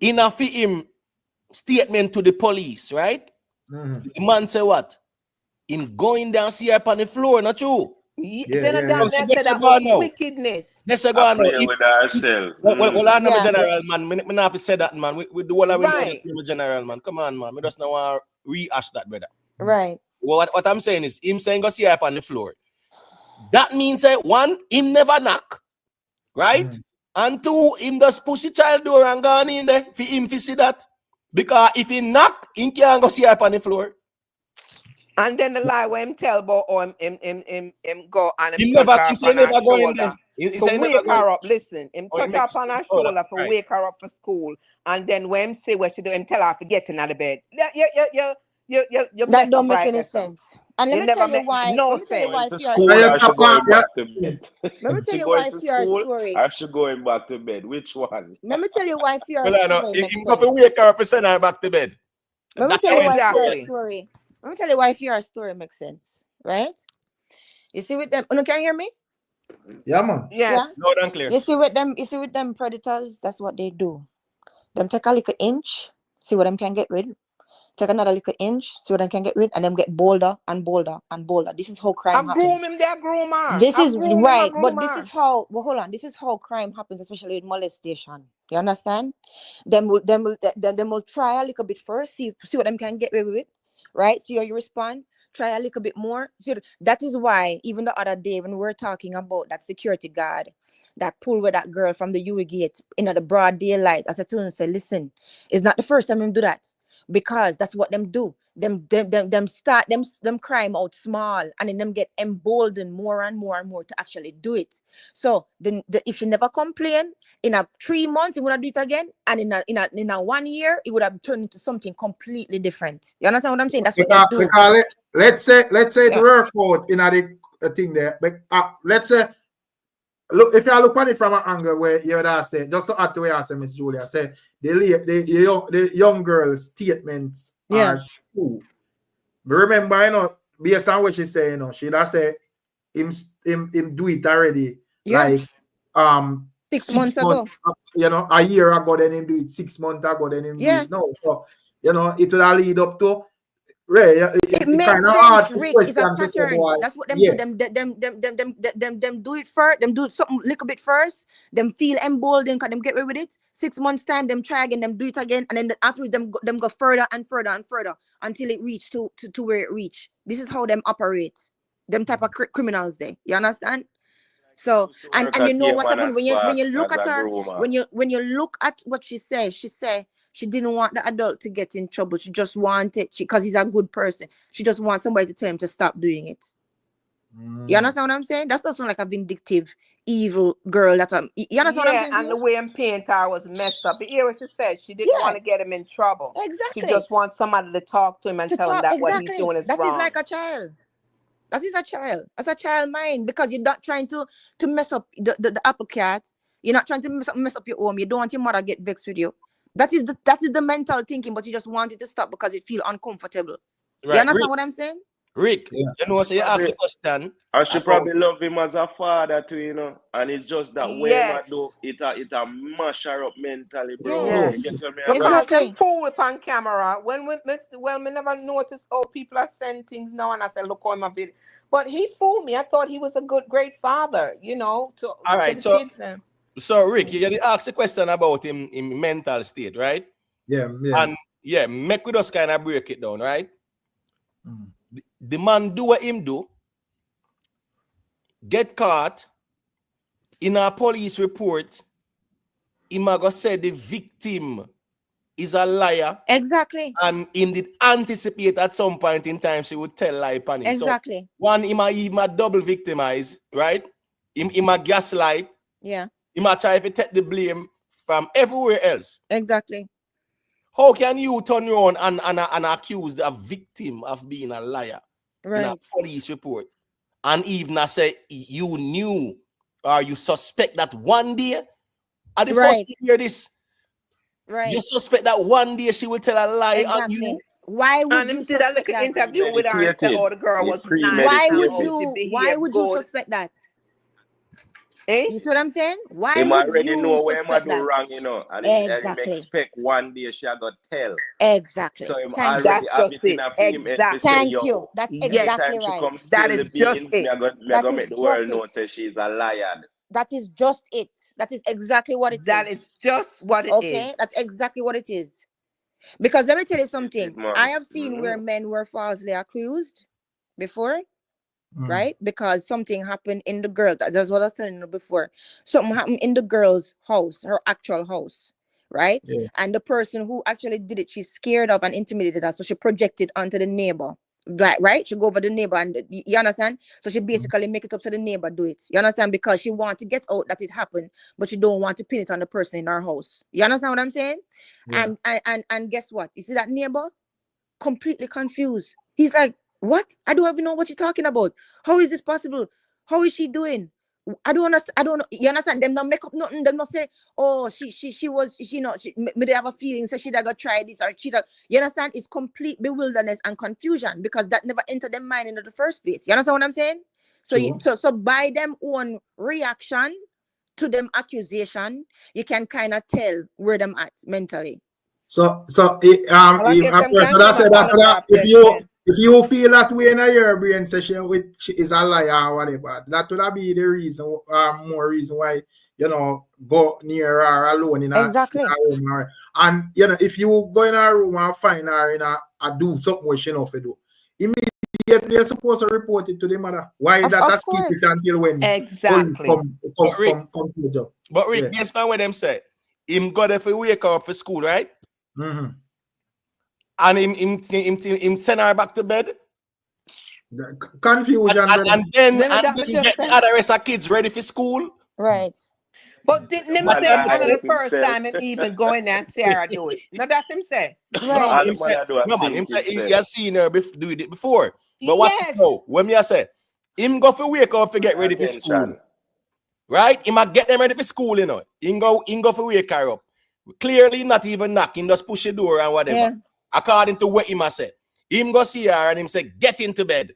C: Enough for him statement to the police, right? The man say what? Him going down see up on the floor, not true.
H: Then that was wickedness.
C: Let's go on.
E: With ourselves.
C: Well, I know general man. Me not have to say that, man. We do all we know, general man. Come on, man. Me just not want to rehash that, brother.
G: Right.
C: Well, what I'm saying is, him saying go see up on the floor. That means that one, him never knock, right? And two, him just push the child door and gone in there for him to see that. Because if he knock, he can't go see up on the floor.
H: And then the lie where him tell about him go and
C: him
H: touch
C: never,
H: her
C: him
H: on her
C: never
H: shoulder
C: to
H: wake her up. Listen, him touch her on her shoulder for
C: right.
H: wake her up for school. And then when him say what she do, him tell her to get in the bed. You
G: that don't make any sense. And let me tell you why.
H: No
G: let me tell you why.
E: School, I should going back to bed.
G: Let me tell you why fear story.
E: I should going back to bed. Which one?
G: Let me tell you why fear
C: story makes sense.
G: Wake
C: her up and send her back to bed.
G: Let me tell you why fear story. Let me tell you why fear story makes sense, right? You see with them, can you hear me?
A: Yeah, man.
H: Yes.
C: Loud and clear.
G: You see with them predators, that's what they do. Them take a little inch, see what them can get rid. Take another little inch, see what them can get rid, and them get bolder and bolder and bolder. This is how crime happens.
H: Groom him there, groomer.
G: This is right, but this is how. Well, hold on. This is how crime happens, especially with molestation. You understand? Them will try a little bit first, see what them can get away with, right? See how you respond. Try a little bit more. So that is why even the other day when we were talking about that security guard that pulled with that girl from the UE gate in the broad daylight, as I told him, say, listen, it's not the first time him do that. Because that's what them do. Them start them crime out small, and then them get emboldened more and more and more to actually do it. So then if she never complain, in 3 months it would have do it again, and in a 1 year it would have turned into something completely different. You understand what I'm saying? That's what they do.
A: Let's say it work out in a thing there. But let's say look, if you look at it from an angle where you would say, just to add to what I say, Miss Julia, say the young girl's statements
G: Yeah.
A: or 2. But remember, you know, based on what she say, you know, she does say him do it already.
G: Yeah.
A: Like
G: 6
A: 6
G: months ago.
A: months, you know, a year ago, then him do it. 6 months ago, then him do
G: Yeah.
A: it. No, so you know, it will lead up to Ray.
G: It
A: It
G: makes
A: kind of
G: sense,
A: hard to
G: Rick. It's a
A: question to say,
G: pattern.
A: boy,
G: That's what them
A: yeah.
G: do. Them do it first. Them do something little bit first. Them feel emboldened because them get away with it. 6 months time, them try again, them do it again, and then afterwards them go further and further and further until it reach to where it reach. This is how them operate. Them type of criminals there. You understand? So and you know what happened when you look at her, when you look at what she said she didn't want the adult to get in trouble. She just wanted, because he's a good person, she just wants somebody to tell him to stop doing it. You understand what I'm saying? That's not sound like a vindictive, evil girl. You understand what I'm saying?
H: And the way him paint her was messed up. You hear what she said? She didn't want to get him in trouble.
G: Exactly.
H: She just wants somebody to talk to him and tell him that what he's doing is wrong.
G: That is like a child. That is a child. That's a child mind, because you're not trying to mess up the apple cart. You're not trying to mess up your home. You don't want your mother to get vexed with you. That is the mental thinking, but you just want it to stop because it feel uncomfortable. Right. You understand what I'm saying?
C: Rick, you know, so you ask a question.
E: I should probably love him as a father too, you know. And it's just that when I do it a mash her up mentally, bro.
H: Yeah.
E: You get what I mean?
H: Because them fool with on camera. When we never notice how people are saying things now, and I say, look how my video. But he fooled me. I thought he was a great father, you know, to the kids.
C: So Rick, you ask a question about him in mental state, right?
A: Yeah.
C: And make we just kind of break it down, right? The man do what him do, get caught in a police report. Him go say the victim is a liar.
G: Exactly.
C: And him did anticipate at some point in time she would tell lie upon him.
G: Exactly.
C: So one, him a double victimize, right? Him a gaslight.
G: Yeah.
C: Him a try to take the blame from everywhere else.
G: Exactly.
C: How can you turn around and accuse the victim of being a liar in a police report? And even I say you knew or you suspect that one day, at the first you hear this, you suspect that one day she will tell a lie on you.
G: Why would you
H: did a little interview with her and say, oh, the girl was 9.
G: Why would you suspect that? You see what I'm saying? Why
E: him
G: would
E: already
G: you
E: know where
G: suspect
E: him do
G: that?
E: wrong, you know, and
G: Exactly.
E: him expect one day she got tell.
G: Exactly.
E: So him
G: Thank
E: already
G: you.
E: have it in a film.
G: Exactly. Thank you. That's exactly
E: She
G: right.
E: come
H: That
E: steal
H: is
E: the
H: just
E: beans,
H: it.
E: me I go make the world know say she's a liar.
G: That is just it. That is exactly what it is.
H: That is just what it is.
G: Okay, that's exactly what it is. Because let me tell you something. I have seen where men were falsely accused before, right? Because something happened in the girl. That's what I was telling you before. Something happened in the girl's house, her actual house, right?
A: Yeah.
G: And the person who actually did it, she's scared of and intimidated her, so she projected onto the neighbor. Right? She go over the neighbor, and you understand? So she basically make it up to the neighbor do it. You understand? Because she want to get out that it happened, but she don't want to pin it on the person in her house. You understand what I'm saying? Yeah. And guess what? You see that neighbor? Completely confused. He's like, what? I don't even know what you're talking about. How is this possible? How is she doing? I don't understand. I don't know. You understand? Them not make up nothing. Them not say, oh, she was, they have a feeling, so she da go try this or she da. You understand? It's complete bewilderness and confusion because that never entered their mind in the first place. You understand what I'm saying? So so by them own reaction to them accusation, you can kind of tell where them at mentally.
A: So if you feel that way in your brain session, which is a lie or whatever, that would be the reason, more reason why, you know, go near her alone in a room. And, you know, if you go in a room and find her in a do something what she know to do, immediately you're supposed to report it to the mother. Why that a secret until when police come to the job?
C: But Rick, guess what them say? Him got if he wake up for school, right? And him send her back to bed.
A: Confusion.
C: And then get the other rest of kids ready for school.
G: Right.
H: But didn't him say the first time him even going there and Sarah do it? No, that's him say.
C: Right. Him say he has seen her do it before. But what you know, when me I say, him go for wake up to get ready for school. Right? He might get them ready for school, you know. He go for wake her up. Clearly not even knocking, just push the door and whatever. according to what him say. Him go see her and him say, get into bed.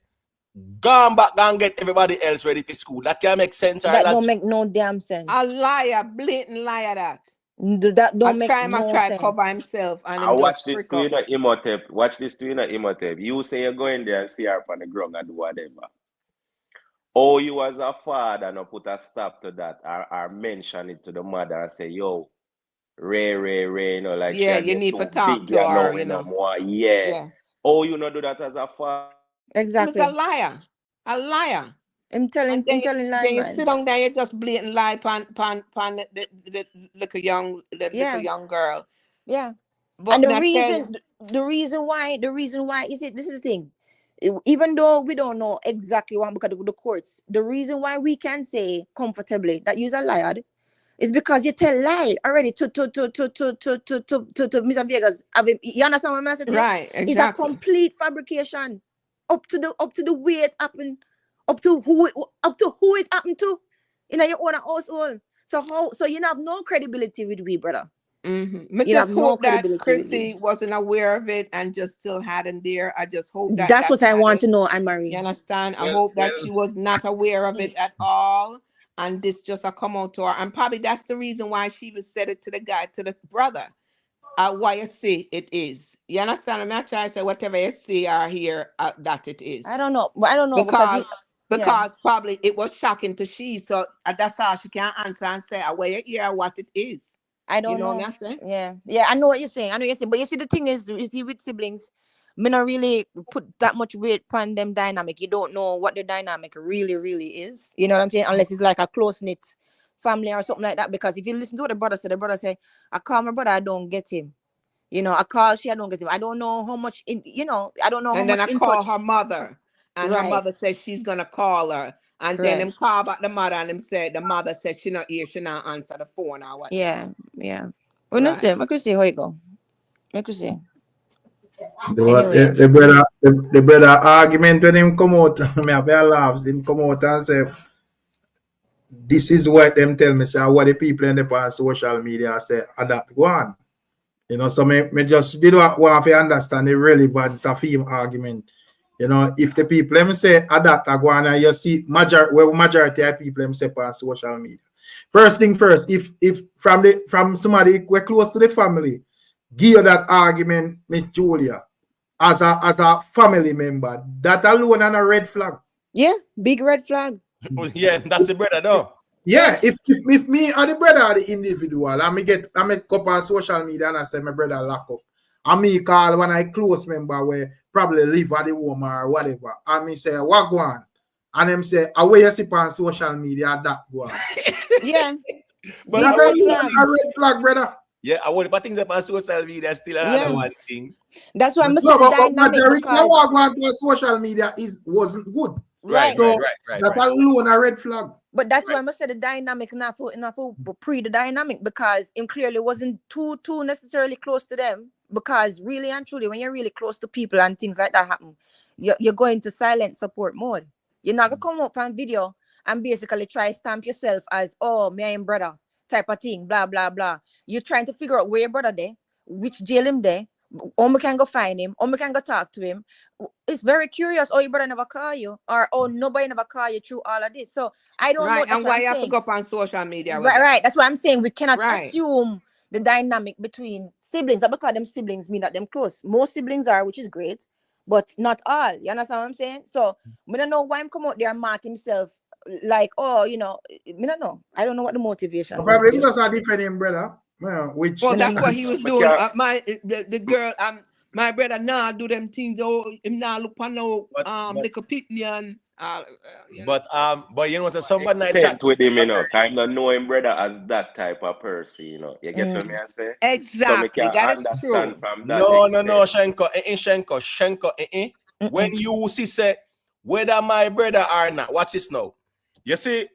C: Go back and get everybody else ready for school. That can make sense.
G: That don't make no damn sense.
H: A liar, blatant liar that.
G: That don't make
H: Try
G: no
H: try
G: sense.
H: cover himself and
E: I
H: him
E: watch
H: just
E: this
H: freak
E: to you
H: up.
E: know Imhotep. Watch this to you know Imhotep. You say you're going there and see her on the ground and do whatever. Oh, you as a father no put a stop to that or mention it to the mother and say, yo, Ray, you know, like
H: Yeah,
E: she
H: you
E: get
H: need
E: too
H: to talk
E: big,
H: to
E: you
H: her,
E: know,
H: you know.
E: more. Yeah.
H: Yeah.
E: Oh, you know do that as a father.
G: Exactly.
H: He's a liar. A liar.
G: I'm telling
H: Then
G: lie,
H: you
G: man.
H: sit down there, you just blatant lie pan the little young girl.
G: Yeah.
H: But
G: And the
H: not
G: reason why is it, this is the thing. Even though we don't know exactly what, because of the courts, the reason why we can say comfortably that you're a liar is because you tell lie already to Mr. Vegas. You understand what I'm saying?
H: right,
G: It's a
H: exactly.
G: complete fabrication up to the way it happened, up to who it happened to in your own household. So you have no credibility with we, brother.
H: Mm-hmm. But
G: You
H: just
G: have no
H: hope that
G: credibility with
H: Chrissy
G: me.
H: wasn't aware of it and just still had him there. I just hope that
G: That's what I want to know, Anne-Marie.
H: You understand? I
C: Well,
H: hope that she was not aware of it at all. And this just a come out to her. And probably that's the reason why she even said it to the guy, to the brother. Why you say it is. You understand? I'm not trying to say whatever you see or hear that it is.
G: I don't know, but I don't know
H: because probably it was shocking to she. So that's how she can't answer and say where you hear what it is.
G: I don't know.
H: What I'm saying?
G: Yeah, I know what you're saying. But you see, the thing is, you see, with siblings, me not really put that much weight on them dynamic. You don't know what the dynamic really, really is. You know what I'm saying? Unless it's like a close knit family or something like that. Because if you listen to what the brother say, I call my brother, I don't get him. You know, I call she, I don't get him. I don't know how much I don't know how much.
H: And then I call her mother, and her mother says she's gonna call her. And then him call back the mother, and him said the mother said she not here, she not answer the phone or what.
G: Yeah. Well, no, say, I could see how it go. I could see.
A: The brother argument when him come out, me have a laughs. Him come out and say, "This is what them tell me." Say what the people in the social media say. That go on. You know, so me just did want to understand the relevance of him argument. You know, if the people them say adapt go on, and you see majority of people them say on social media. First thing first, if from somebody we're close to the family, give you that argument, Miss Julia, as a family member, that alone and a red flag.
G: Yeah, big red flag.
C: Yeah, that's the brother, though.
A: Yeah, if me and the brother are the individual, and I make up on social media and I say my brother lock up. And me call one of a close member where probably live at the home or whatever. And me say, what go on? And them say, away you see on social media, that go on.
G: Yeah.
C: But
A: that's a red flag, brother.
C: Yeah, I want, but things up on social media still another one thing.
G: That's why I'm saying the dynamic, because
A: what going on social media wasn't good.
C: Right.
A: That alone a red flag.
G: But that's why I must say the dynamic not for pre the dynamic, because him clearly wasn't too necessarily close to them. Because really and truly, when you're really close to people and things like that happen, you're going to silent support mode. You're not gonna come up on video and basically try stamp yourself as, oh, me and brother type of thing, blah blah blah. You're trying to figure out where your brother there, which jail him there, or we can go find him, or we can go talk to him. It's very curious. Oh, your brother never call you, or oh, nobody never call you through all of this. So I don't know. That's
H: and why you have to go up on social media?
G: Right. That's what I'm saying. We cannot assume the dynamic between siblings. That because them siblings mean that them close. Most siblings are, which is great, but not all. You understand what I'm saying? So we don't know why I'm come out there and mark himself like, oh, you know, me don't know. I don't know what the motivation was.
A: Probably because I defend him, brother. Well,
H: that's what he was doing. The girl, my brother now do them things. Oh, him now look for no little pitney and
C: but you know, so somebody night
E: chat with him, you know, kind of know him brother as that type of person, you know. You get what me I say?
H: Exactly.
E: So
H: that is true.
E: From that
C: no, Shenko. When you see say whether my brother or not, watch this now. You see,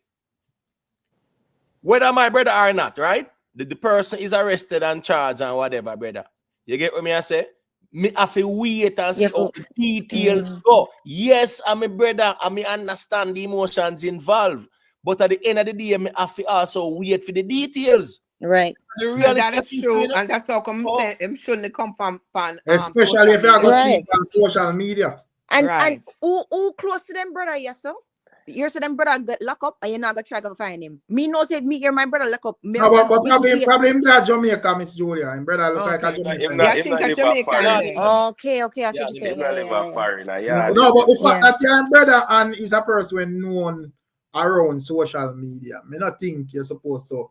C: whether my brother or not, right? The person is arrested and charged and whatever, brother. You get what me I say? Me have to wait and see how the details go. Yes, I'm a brother, and me understand the emotions involved. But at the end of the day, me have to also wait for the details.
G: Right.
C: The
H: So
C: reality
H: that
C: of
H: is
C: people,
H: true,
C: you know?
H: and that's how come
C: Oh,
H: say him shouldn't come from
A: Especially
H: social
A: if you are going to
H: media.
A: speak
G: Right.
A: on social media.
G: And
H: Right.
G: who close to them brother, yes sir? You say them brother get locked up and you're not gonna try to find him. Me know say me hear my brother lock up. Me
A: No,
G: have
A: but
G: we
A: probably him that Jamaica, Miss Julia. And brother look like a
H: Okay.
A: Jamaican.
H: Yeah, I
E: him
H: think
E: not
H: a
E: live a
H: Jamaican
E: foreign.
H: there.
G: Okay, I see
C: Yeah,
G: what you're saying.
E: Him not live a
G: Yeah.
E: foreign.
A: No,
E: Yeah,
A: no, but the fact
G: Yeah.
A: that you're a brother and is a person known around social media, me not think you're supposed to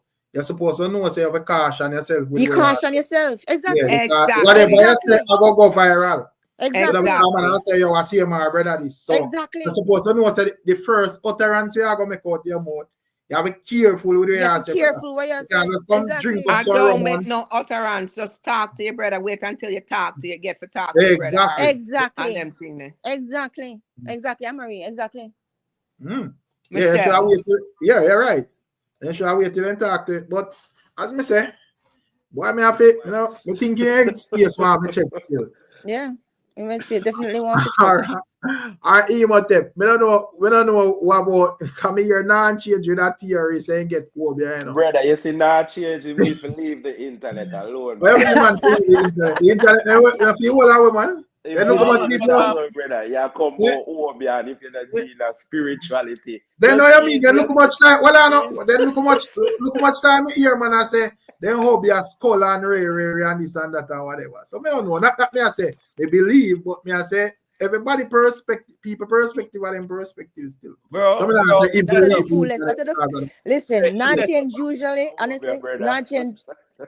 A: know say you have a caution yourself with
G: You
A: where
G: caution yourself.
A: yeah,
G: Exactly.
A: because whatever you
G: Exactly.
A: say, I go viral. So that
G: Exactly.
A: we come and say you are seeing my brother this. So
G: Exactly.
A: you're supposed to know say the first utterance you are gonna make out your mouth. You have to be careful with what
G: You have
A: you
G: to
A: say,
G: be
A: brother.
G: careful what you
A: You
G: say.
A: can't just come drink
G: Exactly.
A: up
H: And
A: some
H: don't
A: rum
H: make
A: and
H: no utterance. Just talk to your brother. Wait until you talk to you get to talk to your brother.
A: exactly.
H: And
G: Exactly.
H: them thing there.
G: Exactly. Exactly. Marie. Exactly.
A: Mm. Yeah, you should wait till, yeah, you're right. You should wait till then talk to it. But as me say, boy, me have to, you know, me thinking space for me check still.
G: Yeah. You must be definitely want to check.
A: Our email tip. We don't know what about come here non-change with that theory saying get Kobe, you know.
E: Brother, you see, not changing me to leave the internet alone.
A: Well, you man see the internet. The internet, if you all our man,
E: If
A: then look how much
E: you leave
A: people
E: it
A: have.
E: alone, brother, you come more over and if you're not dealing with spirituality.
A: Then know
E: just
A: you mean, then look how much time, well, I know, then look how much time here, man, I say, then hope you skull and ray and this and that and whatever. So me don't know, not that me I say, me believe, but me I say, everybody perspective, people perspective and them perspective still.
C: bro,
A: So me
C: bro,
A: not say, if
G: That is the
A: believe
G: fullest.
A: internet,
G: Listen, not
C: listen,
G: change usually, honestly,
E: brother.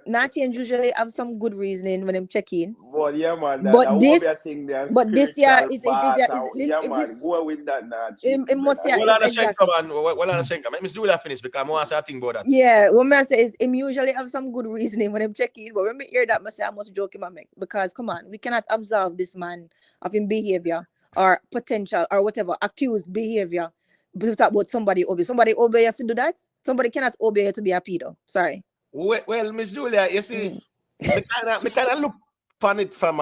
G: not change usually have some good reasoning when them check in.
E: But yeah, man, that
G: But
E: whole be a
G: this,
E: thing there,
G: but this year,
E: spiritual part. Yeah,
G: this,
E: man, go with that now,
G: it must, yeah,
C: well, I
G: exactly.
C: Let me do that finish because I want to say a thing about that.
G: Yeah, what me I say is him usually have some good reasoning when him check in. But when me hear that, I must joke him make because come on, we cannot absolve this man of him behavior or potential or whatever accused behavior. But we talk about somebody obey you have to do that. Somebody cannot obey you to be a pedo. Sorry.
C: Well, Miss Julia, you see, me kind of look upon it from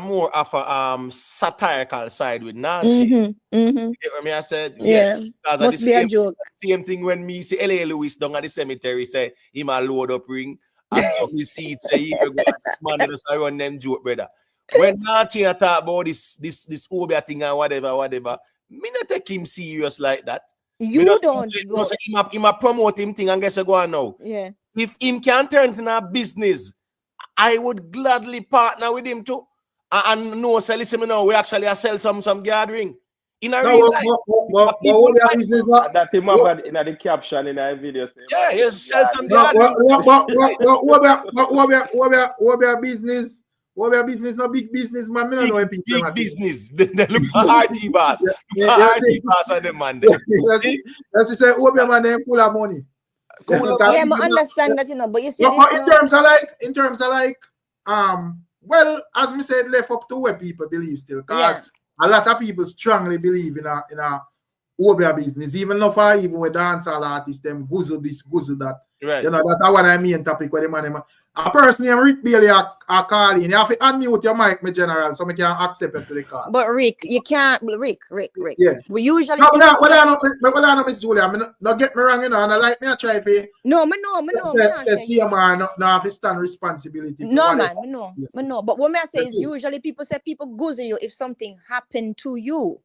C: more of a satirical side with Nancy. You get what I said?
G: Yeah.
C: Because
G: Must be a joke.
C: Same thing when me see L.A. Lewis down at the cemetery say him a load up ring. I saw me see it say he go man just run them joke, brother. When Nancy talk about this Obia thing and whatever, me not take him serious like that.
G: You don't.
C: Say him a promote him thing and guess I go on now.
G: Yeah.
C: If him can turn into a business, I would gladly partner with him too. And no, say listen, me now we actually sell some gathering in a real life.
A: But what your business?
E: That him have in the caption in the video.
C: Yeah, you sell some
A: What
C: gathering.
A: your business? What your business? No big business, man. Me don't know people.
C: Big business. They look at RT boss. Look at RT boss and them man.
A: Yes, say what your man full of money.
G: Yeah, I understand that, but you see this
A: in terms of like, well, as me said, left up to where people believe still, because a lot of people strongly believe in a Obia business, even if even with dancehall artists, them guzzle this, guzzle that.
C: Right.
A: You know, that's what I mean topic where the man. A person named Rick Bailey are calling. You have to unmute your mic, my general, so I can accept it to the call.
G: But Rick, you can't. Rick.
A: Yeah.
G: We usually.
A: No, I know, Miss Julia. Don't get me wrong, you know, and I like me. I try to.
G: No, me no.
A: Say CMR no have to stand responsibility.
G: No, man, me no. But what I say is
A: That's
G: usually people say people guzzle you if something happened to you.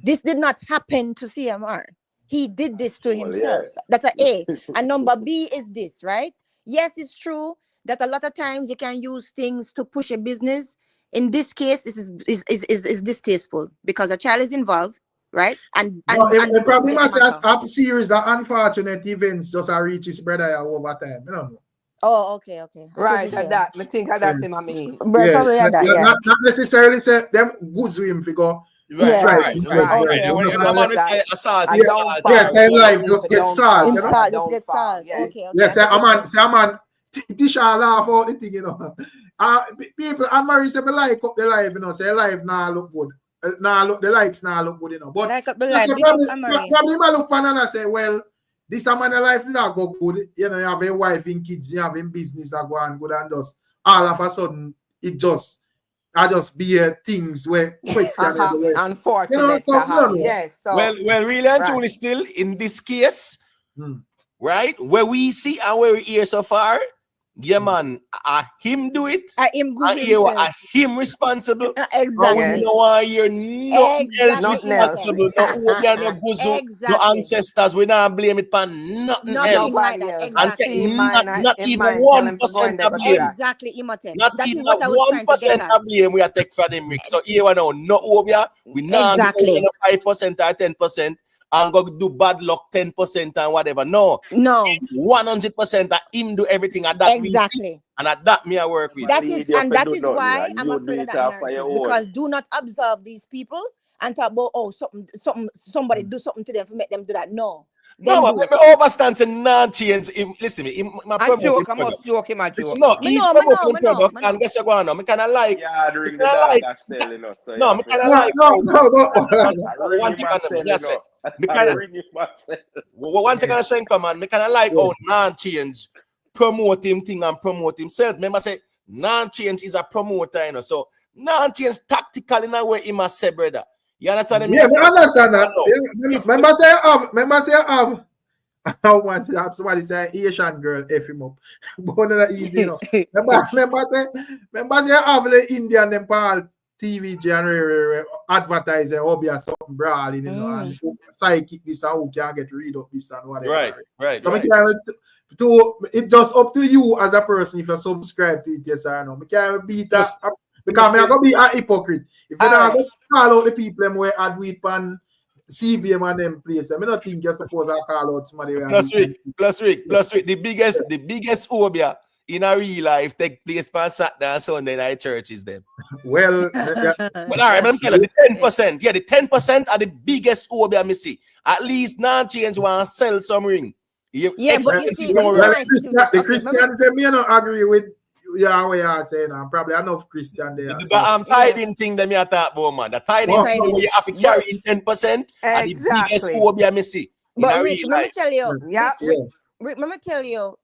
G: This did not happen to CMR. He did this to himself.
E: Yeah.
G: That's an A. And number B is this, right? Yes, it's true that a lot of times you can use things to push a business. In this case, this is distasteful because a child is involved, right? And
A: the problem is
G: matter.
A: a series of unfortunate events just reach his brother over time. You know.
G: Oh, okay.
H: Right, that. I think that's him, I mean.
G: Probably that, yeah.
A: Not necessarily say them goods with him because
C: Right.
G: Okay.
C: When someone say assault,
A: yes, I like just get salt. You know?
G: Just get salt. Okay.
A: Yes, a man. This shall laugh out the thing, you know. People and Mary say, like up the live, you know, say live now look good. The lights now look good, you know. But
G: like up the live,
A: probably I look pan and I say, well, this a man life now go good. You know, you have a wife and kids, you have a business that go on good and just all of a sudden it just be things where question
H: unfortunate.
A: you know, so,
H: yes. So,
C: well, really and truly still in this case. right? Where we see and where we hear so far, yeah, man, him do it.
G: Him good
C: And hear what
G: himself.
C: him responsible.
G: Exactly.
C: And we know why you're nothing else
G: Exactly.
C: responsible. No Obia, no Buzu, no
G: Exactly.
C: ancestors. We not blame it for nothing else.
G: Nothing like that.
C: And
G: Exactly.
C: not even 1% of blame.
G: Exactly, Imhotep.
C: Not
G: That
C: even
G: is what I was trying to get
C: 1%
G: at.
C: of blame we are take for them, Rick. So here we know, no Obia, we not
G: Exactly.
C: 5% or 10% and go do bad luck 10% and whatever. No.
G: No.
C: 100% that him do everything at that
G: Exactly.
C: and at that me I work with.
G: That is why I'm afraid of that narrative, because do not observe these people and talk about somebody do something to them to make them do that. No.
C: No, but me overstand saying non-change. Listen, my promote.
I: I must joke him a joke.
C: No, he's promoting product, and guess what? No, me kind of like.
E: Yeah, during the dog that's selling us. So
C: no, me kind of like. One second, Shenka, man. Me kind of like how non-change promote him thing and promote himself. Remember, say non-change is a promoter, you know. So non-change tactical in a way he must say, brother. You understand?
A: Yeah, I understand that. Remember say I want to have somebody say Asian girl F him up. But not easy, you know. Remember say I have the Indian them Paul TV January advertising or be a something brawling, you know, and psychic this and who can get rid of this and whatever.
C: Right.
A: So it's just up to you as a person if you subscribe to it, yes or no. I can't beat that. Because I'm going to be a hypocrite. If you don't call out the people who add weed pan CBM and them place, I don't think you're supposed to call out somebody.
C: Plus Rick. The biggest Obia in a real life take place on Saturday and Sunday night churches them.
A: Well,
C: all right, I'm telling you, the 10%. Yeah, the 10% are the biggest Obia I see. At least non-change want to sell some ring.
G: But you see,
A: the Christians, they may not agree with. Yeah, what you're saying, I'm probably enough Christian there.
C: The tithing thing that me I talk about, man. The tithing thing you have to carry in 10% and the biggest phobia I see.
G: But Rick, let me tell you,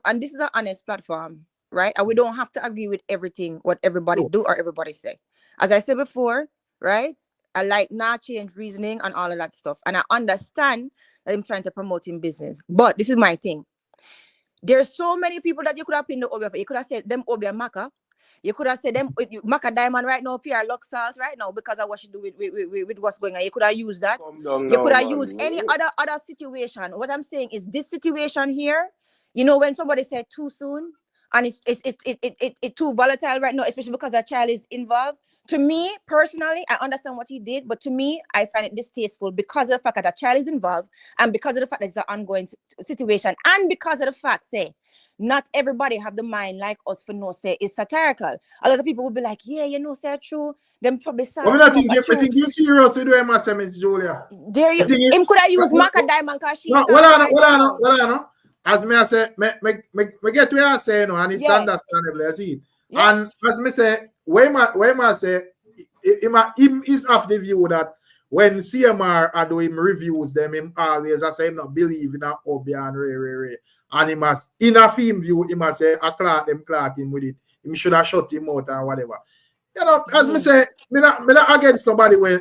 G: and this is an honest platform, right? And we don't have to agree with everything what everybody do or everybody say. As I said before, right? I like not change reasoning and all of that stuff. And I understand that I'm trying to promote in business. But this is my thing. There's so many people that you could have pinned the Obia. You could have said them Obia Macka. You could have said them Macka Diamond right now, fear Luxals right now because of what she do with what's going on. You could have used that. You could have used any other situation. What I'm saying is this situation here, you know, when somebody said too soon and it's too volatile right now, especially because the child is involved. To me, personally, I understand what he did, but to me, I find it distasteful because of the fact that a child is involved and because of the fact that it's an ongoing situation and because of the fact, say, not everybody have the mind like us for no say it's satirical. A lot of people will be like, yeah, you know, say true. Them probably say.
A: I'm not thinking you serious to do MSM, Miss Julia.
G: There you him could have used Macka Diamond because she is.
A: Well, as me I say, me get where I say no, and it's understandable, I see. And as me say, when I say, him is of the view that when CMR are doing reviews, him always I say him not believe in a Obia and Ray. And he must, in a film view, he must say, I clock him with it. He should have shut him out or whatever. You know, as me say, me not against somebody when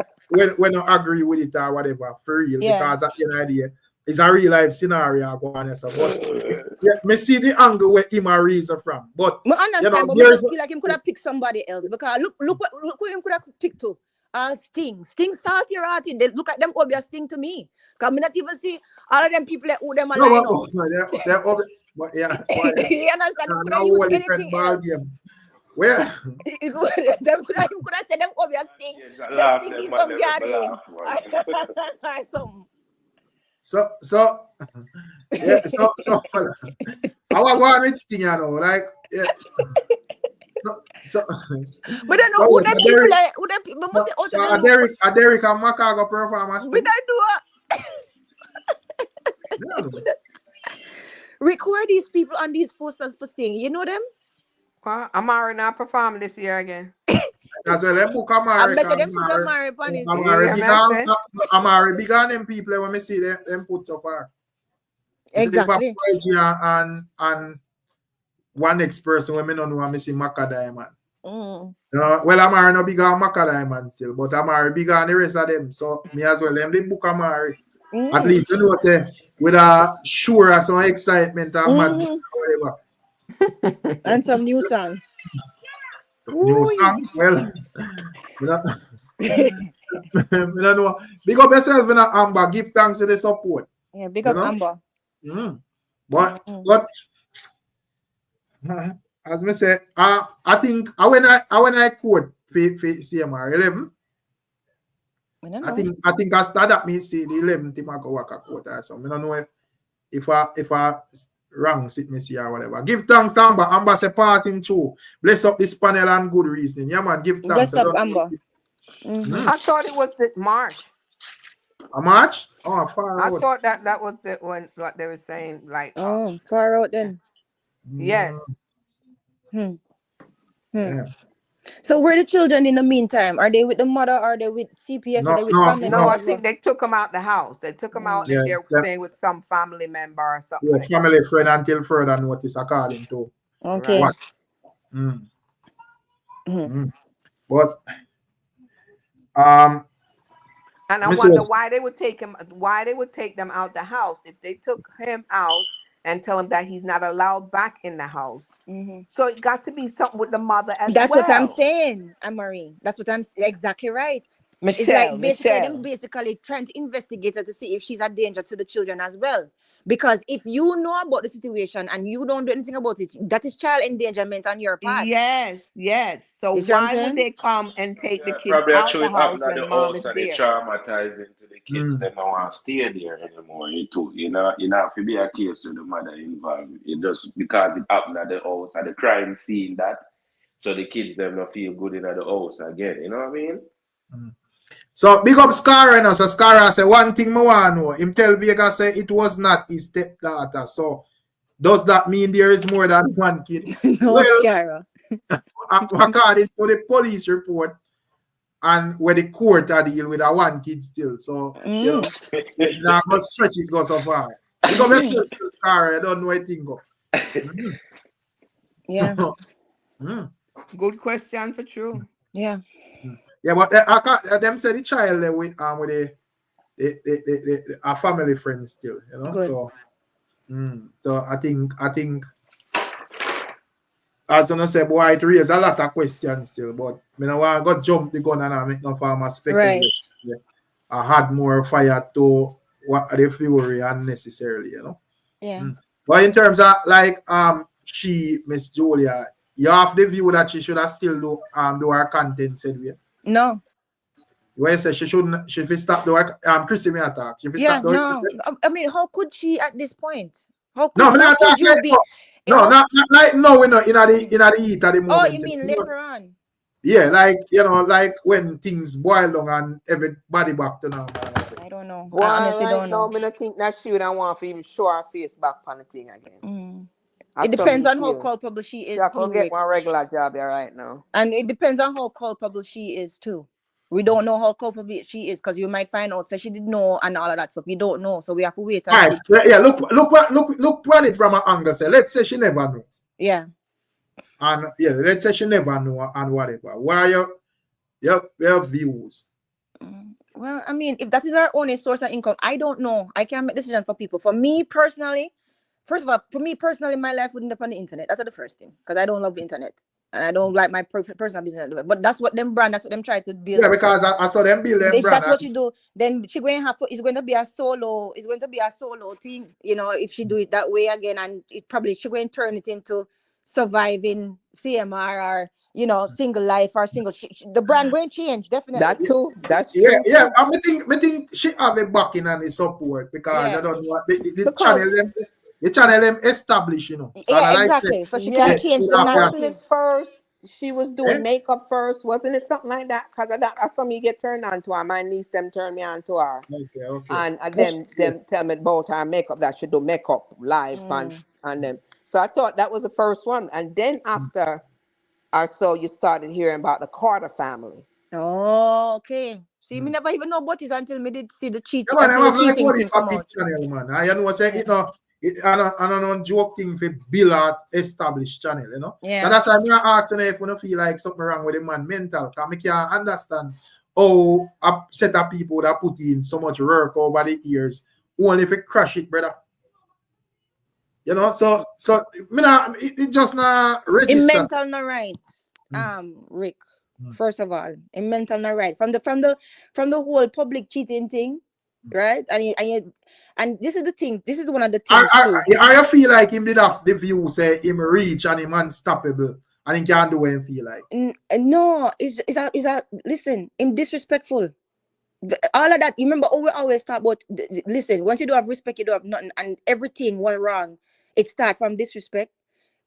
A: I agree with it or whatever, for real, because at the end of the day, it's a real life scenario going on. But me see the angle where him a reason from. But
G: I understand, but I feel like him could have picked somebody else because look who him could have picked to. Sting salty or hearty. They look at them obvious Sting to me. Because me not even see all of them people that who them are line up.
A: But yeah,
G: you understand? Could have used anything else.
A: Where?
G: Them could have said them obvious Sting. That Sting is some gathering.
A: So I was going with Sting, you know, like So
G: but I know who them people like who them people must say also
A: Derek and Macka go perform as
G: we don't do it. Record these people on these posters for Sting. You know them?
I: Amari not perform this year again.
A: That's why they book Amari.
G: I bet them put Amari on it.
A: Amari big on them people when we see them put up her.
G: Exactly.
A: And one next person when me don't know missing Macka Diamond.
G: Well,
A: Amari no big on Macka Diamond still, but Amari big on the rest of them. So me as well, them they book Amari. At least you know say with a sure some excitement and madness or whatever.
G: And some new song.
A: New song? Well, you know, I don't know. Big up yourself in Amber. Give thanks to the support.
G: Yeah, big
A: You
G: up
A: know?
G: Amber.
A: But as I say, I think when I quote for CMR 11, I think I start that means see the 11th team I go work a quote or something. I don't know if I wrong sit me see or whatever. Give thanks to Amber. Amber say passing through. Bless up this panel and good reasoning. Yeah man, give thanks.
G: Bless up Amber.
I: I thought it was March.
A: A March? Oh, far
I: I
A: out.
I: thought that was it when what they were saying, like
G: Far out then.
I: yes.
A: Yeah.
G: So where the children in the meantime? Are they with the mother? Are they with CPS? Are they with family?
I: No, I think they took them out the house. They took them out and they're staying with some family member or something.
A: Yeah, family friend until further notice according to
G: what.
A: But
I: and I wonder why they would take them out the house if they took him out and tell him that he's not allowed back in the house. So it got to be something with the mother as well.
G: That's what I'm saying, Anne-Marie. That's what I'm exactly right. It's like basically them basically trying to investigate her to see if she's a danger to the children as well. Because if you know about the situation and you don't do anything about it, that is child endangerment on your part.
I: Yes. So why would they come and take the kids out the house when mom is there?
E: Traumatizing to the kids. They don't want to stay there anymore. You know, if it be a case with the mother involved, it just because it happened at the house, at the crime scene that, so the kids them don't feel good in the house again. You know what I mean?
A: So big up Scar now. So Scar say one thing I want to know. Him tell Vega say it was not his stepdaughter. So does that mean there is more than one kid?
G: No, Scar.
A: According to the police report and where the court are deal with a one kid still. So you know, now go stretch it go so far. Because Scar, I don't know anything go.
G: Yeah.
I: Good question for true.
G: Yeah.
A: Yeah, but them say the child with our family friends still, you know. Good. So I think as I say, boy, it raises a lot of questions still, but I don't want to go jump the gun and I make no farmer speculation. Right. Yeah. I had more fire to what the fury unnecessarily, you know.
G: Yeah.
A: But in terms of like Miss Julia, you have the view that she should have still do her content said we.
G: No.
A: Where say she should stop the work. Chrissy may attack.
G: No. I mean, how could she at this point? How could,
A: not like no, we're not in the heat at the moment.
G: Oh, you mean later on?
A: Yeah, like you know, like when things boil down and everybody back to normal.
G: I don't know.
I: Well, I honestly don't know. I think that she would want to even show her face back on the thing again.
G: It depends on how culpable she is.
I: I can get one regular job here right now.
G: And it depends on how culpable she is too. We don't know how culpable she is because you might find out that she didn't know and all of that stuff. We don't know, so we have to wait and see.
A: Yeah, look at it from an angle. Say, let's say she never know.
G: Yeah.
A: And yeah, let's say she never know and whatever. Why your views?
G: Well, I mean, if that is our only source of income, I don't know. I can't make decisions for people. For me personally, first of all, my life wouldn't depend on the internet. That's the first thing because I don't love the internet. And I don't like my personal business. But that's what them try to build.
A: Yeah, because I saw them build them
G: if
A: brand.
G: That's what you do, then it's going to be a solo thing, you know, if she do it that way again, and it probably she going to turn it into surviving CMR or, you know, single life or single the brand going to change, definitely.
I: That's true. That's true.
A: Yeah. I think she have a backing and the support because I don't know what the channel them established, you know. So
G: exactly. So she can change the narrative.
I: First, she was doing makeup first, wasn't it? Something like that. Because I saw me get turned on to her. My niece them turned me on to her.
A: Okay.
I: And them tell me about her makeup that she do makeup live and them. So I thought that was the first one. And then after or so, you started hearing about the Carter family.
G: Oh, okay. See, me never even know about this until me did see the cheating. Until the cheating thing come out.
A: Channel, man. I know say it no. I don't joke thing for build an established channel, you know.
G: Yeah.
A: So that's why I'm asking if you don't feel like something wrong with the man mental. Because I can't understand how a set of people that put in so much work over the years only if it crash it, brother. You know, so me nah, it just not
G: In
A: register.
G: mental no rights, Rick. First of all, in mental no right from the whole public cheating thing, right? And this is the thing. This is one of the things too.
A: I feel like him did have the view say him reach and him unstoppable and he can't do what he feel like.
G: No, is a listen. Him disrespectful. All of that. You remember? Oh, we always talk about. Listen, once you don't have respect, you don't have nothing, and everything went wrong. It starts from disrespect.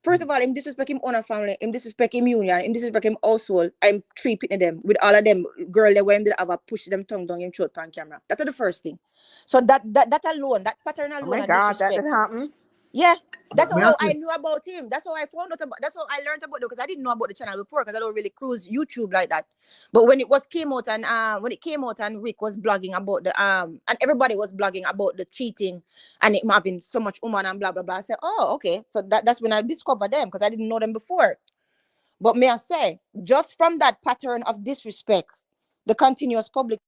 G: First of all, him disrespect him own family, him disrespect him union, him disrespect him household. I'm treating them with all of them girl they were him did have a push them tongue down him throat on camera. That's the first thing. So that alone, that pattern alone.
I: Oh my God, that did happen.
G: Yeah, that's how I knew about him. That's how I found out about. That's how I learned about it because I didn't know about the channel before because I don't really cruise YouTube like that. But when it came out and Rick was blogging about the and everybody was blogging about the cheating and it having so much woman and blah blah blah. I said, oh okay, so that's when I discovered them because I didn't know them before. But may I say, just from that pattern of disrespect, the continuous public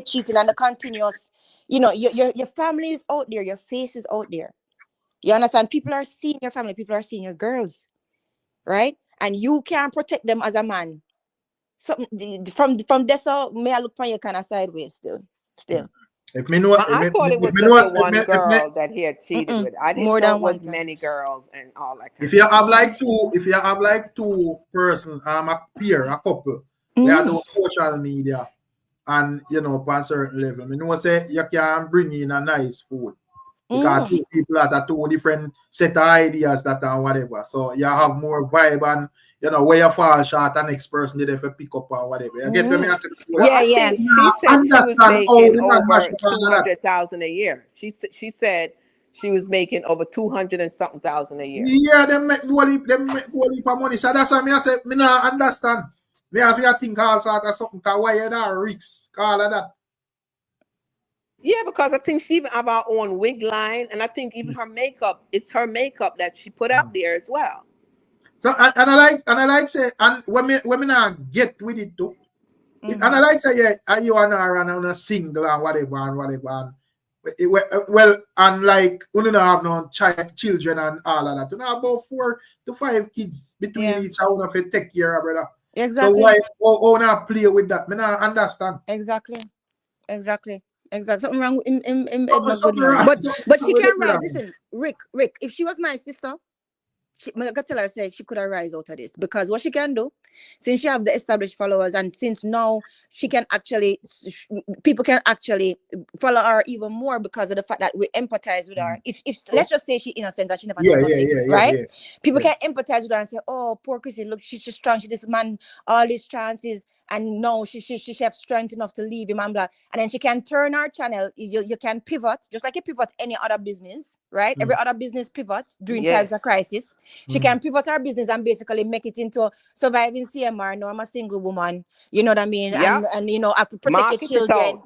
G: cheating and the continuous. You know, your family is out there, your face is out there. You understand? People are seeing your family, people are seeing your girls, right? And you can't protect them as a man. So from this out, may I look on you kind of sideways still.
A: If me know,
I: I thought it was just the one girl that he had cheated with. I didn't know it was many girls and all that.
A: If you have like two person, a peer, a couple, they are those social media. And you know, upon a certain level, I know say you can bring in a nice food because two people that are two different set of ideas that are whatever. So you have more vibe and you know where you fall short, and next person did if you pick up or whatever. You get me?
I: Yeah. She said she was making over 200,000 a year. She said she was making over 200 and something thousand a year.
A: Yeah, them make go leap of money. So that's why I say me not understand. Me have to think all sort of something because why you that Ricks, all of that.
I: Yeah, because I think she even have her own wig line, and I think even her makeup, it's her makeup that she put out there as well.
A: So and I like say and when me not get with it too. And I like say yeah, you and her and on a single and whatever. Well, and like we don't have no children and all of that. You know about 4 to 5 kids between each other if you take care of brother.
G: Exactly.
A: So why not play with that? Me not understand.
G: Exactly. Something wrong in
A: Something wrong.
G: But she can rise. Listen, Rick, if she was my sister, I got tell her say she could have rise out of this because what she can do, since she have the established followers and since now she can actually people can actually follow her even more because of the fact that we empathize with her. If let's just say she's innocent and she never done nothing, right? People can empathize with her and say, oh, poor Chrissy, look, she's strong. She this man all these chances. And no, she have strength enough to leave him and blah. And then she can turn her channel. You can pivot, just like you pivot any other business, right? Every other business pivots during times of crisis. She can pivot her business and basically make it into surviving CMR, no, I'm a single woman. You know what I mean? And you know, have to protect your children.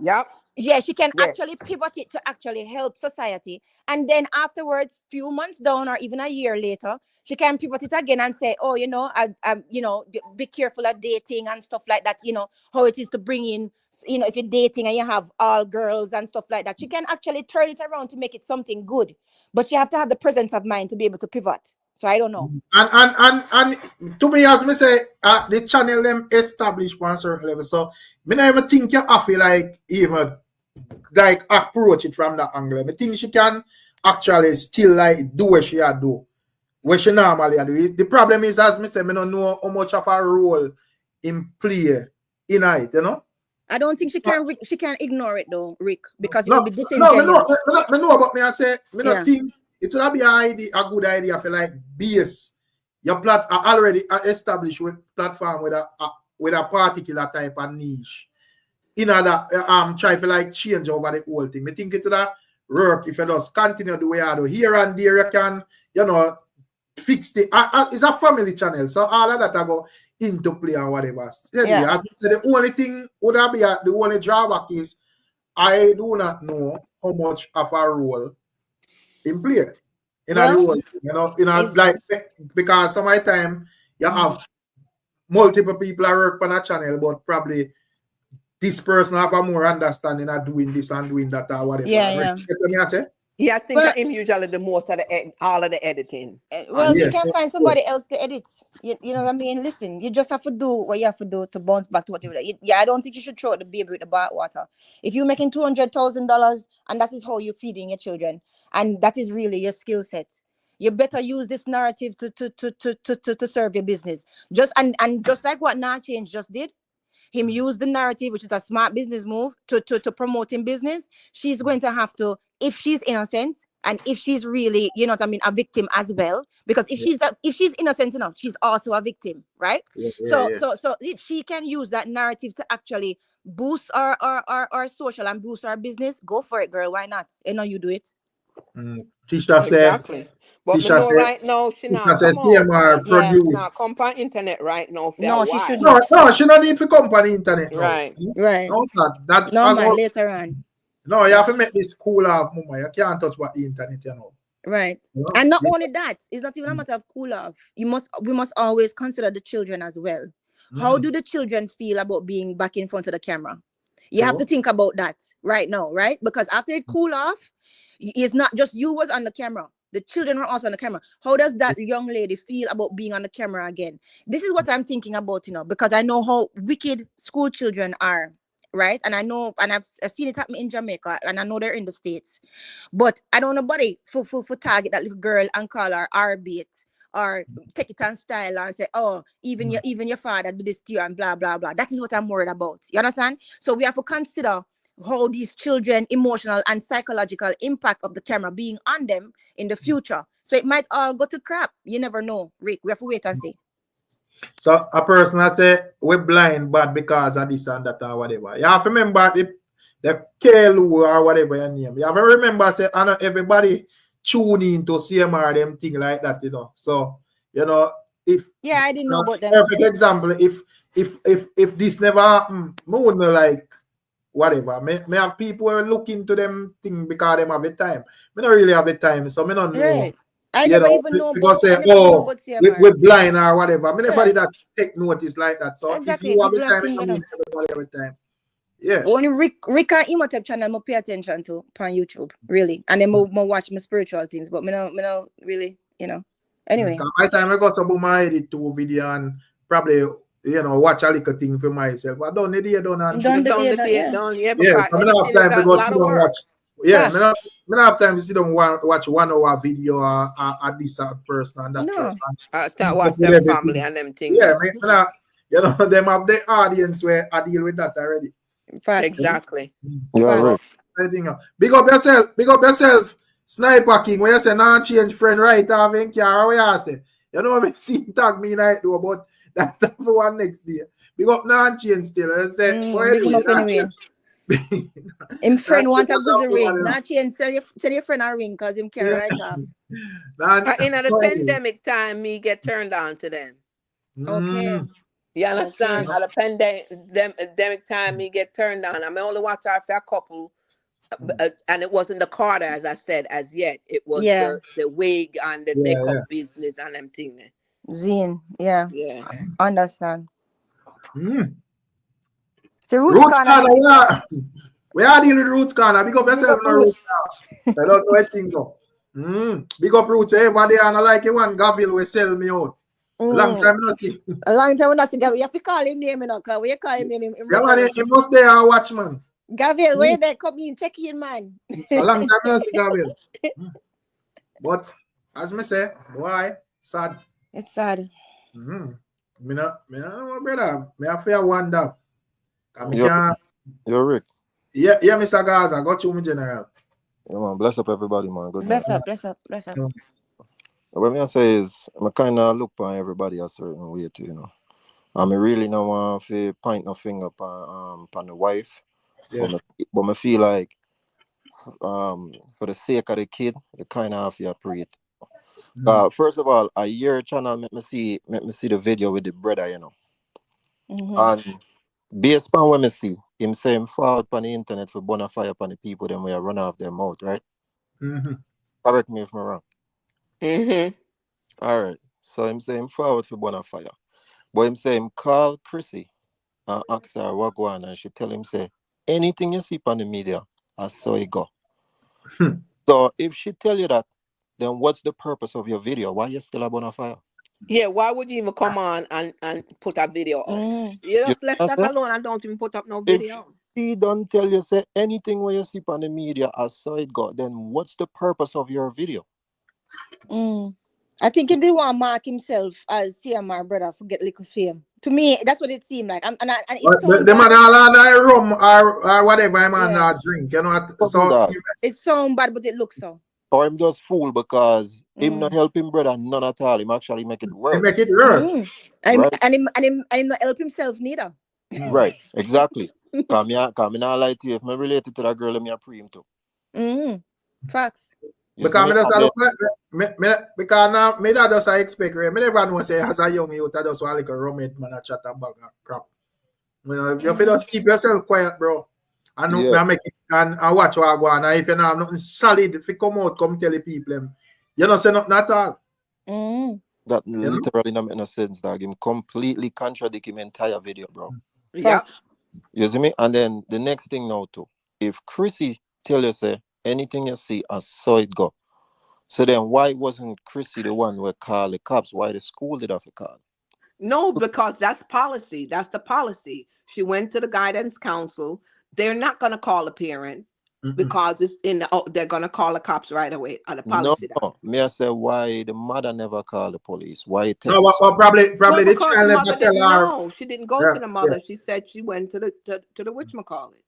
G: Yeah, she can actually pivot it to actually help society. And then afterwards, few months down or even a year later, she can pivot it again and say, oh, you know, I you know, be careful at dating and stuff like that, you know, how it is to bring in, you know, if you're dating and you have all girls and stuff like that. She can actually turn it around to make it something good. But you have to have the presence of mind to be able to pivot. So I don't know.
A: And to me, as me say, the channel them established on a certain level. So me never think you have to like even like approach it from that angle. I think she can actually still like do what she do. What she normally do. The problem is, as me say, me don't know how much of a role in play in it, you know.
G: I don't think she can ignore it though, Rick, because it will be disingenuous.
A: No, me know about me. I say me not think it would be a good idea for like base your already established with platform with a particular type of niche. In order try to like change over the whole thing. I think it would work if you just continue the way I do. Here and there you can, you know, fix the it's a family channel, so all of that I go into play and whatever. Steady. As I said, the only thing would be the only drawback is I do not know how much of a role in play in a role, you know, like because some of the time you have multiple people that work on a channel, but probably this person have a more understanding of doing this and doing that or whatever.
G: Yeah, yeah.
A: You know what I say?
I: Yeah, I think
G: Well,
I: him usually the most of the all of the editing.
G: well, you
A: Yes.
G: can find somebody else to edit. You know what I mean? Listen, you just have to do what you have to do to bounce back to what you like. Yeah, I don't think you should throw the baby with the bathwater. If you're making $200,000 and that is how you're feeding your children, and that is really your skill set, you better use this narrative to serve your business. And just like what Nah Change just did. Him use the narrative, which is a smart business move to promote him business. She's going to have to, if she's innocent and if she's really, you know what I mean, a victim as well. Because if she's innocent enough, she's also a victim, right? So if she can use that narrative to actually boost our social and boost our business, go for it, girl. Why not? You know, you do it.
A: Tisha said.
I: Exactly. But me
A: Tisha
I: know
A: said.
I: right now she now
A: Tisha said
I: come out.
A: CMR
G: Yeah.
A: produce.
I: Now come on internet right now for
G: No,
I: a
G: she
I: while.
G: shouldn't.
A: No, she don't need to come on the internet now.
I: Right.
G: Right.
A: No, sir. That
G: No, man, later on.
A: No, you have to make this cool off, mama. You can't touch what the internet, you know.
G: Right.
A: You know?
G: And not only that, it's not even a matter of cool off. We must always consider the children as well. How do the children feel about being back in front of the camera? You have to think about that right now, right? Because after it cool off, it's not just you was on the camera. The children were also on the camera. How does that young lady feel about being on the camera again? This is what I'm thinking about, you know, because I know how wicked school children are, right? And I know, and I've seen it happen in Jamaica, and I know they're in the States. But I don't know nobody for target that little girl and call her R-bait or take it on style and say, oh, even your father do this to you and blah, blah, blah. That is what I'm worried about. You understand? So we have to consider how these children emotional and psychological impact of the camera being on them in the future. So it might all go to crap. You never know, Rick. We have to wait and see.
A: So a person has say we're blind bad because of this and that or whatever. You have to remember the Kelu or whatever your name. You have to remember say I know everybody tune in to CMR them thing like that, you know. So you know if
G: I didn't know about them.
A: Perfect example, if this never happened, me wouldn't like whatever. Me have people look into them thing because them have the time. Me don't really have the time, so me don't know.
G: Right. I never even know about
A: CMR. We're blind or whatever. Me never did that take notice like that. So
G: exactly.
A: if you have the time, everybody have the time. Yeah.
G: Only Rick and Imhotep channel I pay attention to on YouTube, really. And then I watch my spiritual things, but me no really, you know. Anyway.
A: My time I got some my edit to video and probably you know watch a little thing for myself. I don't need it done. Yeah,
I: so I
A: don't have time to go sit down watch. Yeah, I don't have time to sit down watch 1 hour video at this person and that person.
I: Watch them family and them things.
A: Yeah, you know, them have the audience where I deal with that already.
I: Exactly.
B: Yeah,
A: Big up yourself, Sniper King. When you say Nah Change friend right off in car, what you say? You know what I mean? Tag me night do about that for one next day. Big up Nah Change still. I say,
G: him friend want a good ring. Nah Change tell your friend a ring because him carry right off.
I: In the pandemic time, me get turned on to them.
G: Okay.
I: You understand? At the pandemic time, me get turned on. I only watch out for a couple, and it wasn't the Carter, as I said, as yet. It was the wig and the makeup business and them thing.
G: Zine, yeah. Understand.
A: It's the Roots Corner, we are dealing with Roots Corner. Big up yourself, no Roots. I don't know anything though. Big up Roots, everybody, and I like you one Gavil will sell me out. Long time no see.
G: A long time no see Gavil. You have to call him name, you know, because we call him name.
A: Yeah, man, he must there and watch, man.
G: Gavil, where they come in, check in, man.
A: A long time no see Gavil. But as me say, boy, sad.
G: It's sad.
A: Me no, brother. Me have to wonder.
J: You're Rick.
A: Yeah, Mr. Gaza. Got you, my general.
J: Yeah, man. Bless up everybody, man. Good
G: bless
J: night.
G: Bless up.
J: What I say is, I kind of look on everybody a certain way too, you know. I really don't want to point no finger upon the wife. Yeah. But I feel like, for the sake of the kid, you kind of have to pray it. First of all, a year channel make me see the video with the brother, you know. And based on what I see, him say him fall on the internet for burn a fire upon the people, then we run off their mouth, right? Correct me if I'm wrong. All right. So him say him forward for burn a fire. But him say him call Chrissy and ask her what go on, and she tell him, say, anything you see on the media, I saw it go. So if she tell you that, then what's the purpose of your video? Why you still on a fire?
I: Yeah, why would you even come on and put a video up? You just left that alone and don't even put up no video.
J: If she don't tell you, say, anything when you see on the media, I saw it go, then what's the purpose of your video?
G: I think he didn't want to mark himself as CMR brother for get little fame. To me, that's what it seemed like. And it's so
A: the man all rum or whatever man drink, you know. So
G: it's so bad, but it looks so.
J: Or him just fool because him not help him brother none at all. Him actually make it worse.
A: He make it worse.
G: And him not help himself neither.
J: Right, exactly. Cause me not lie to you. If me related to that girl, me a pre him too.
G: Facts.
A: Because me just look because now me that just I expect. Me never know say as a young youth I just want like a roommate man a chat about crap. You feel just keep yourself quiet, bro. And make it and watch what I go on. And if you don't have nothing solid, if you come out, come tell the people, you don't say nothing at all.
J: That literally don't make no sense, dog. Him completely contradict him entire video, bro.
I: Yeah.
J: You see me? And then the next thing now too, if Chrissy tell you say anything you see, I saw it go. So then why wasn't Chrissy the one who called the cops? Why the school did have to call?
I: No, because that's policy. That's the policy. She went to the guidance council. They're not going to call a parent because it's in the, they're going to call the cops right away. The policy.
J: No, me I say why the mother never called the police? Why it
A: no, probably the child
I: the
A: never
I: mother
A: tell
I: didn't
A: her.
I: know. She didn't go to the mother. She said she went to the whatchamacallit.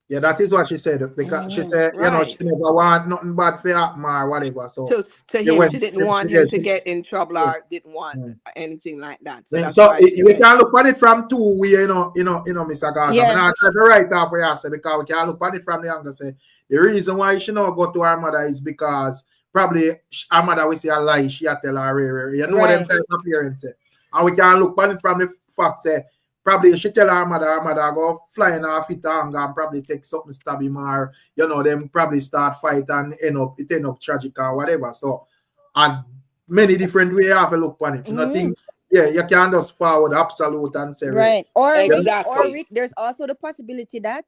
A: Yeah, that is what she said. Because she said, you know, she never want nothing bad for happen or whatever. So
I: to him, she didn't want him to get in trouble or didn't want anything like that. So that's
A: so
I: why
A: we can look at it from two ways, you know, Mr. Garza. I'm not trying to write up what you say because we can look at it from the angle say the reason why she not go to her mother is because probably her mother will say a lie, she tell her, you know them type of parents say. And we can look at it from the fact say probably she tell her mother go fly in her feet and probably take something stab him or you know them probably start fight and end up tragic or whatever. So and many different ways you have to look on it. Nothing you can't just forward absolute and say
G: right. Or
I: exactly.
G: Rick, there's also the possibility that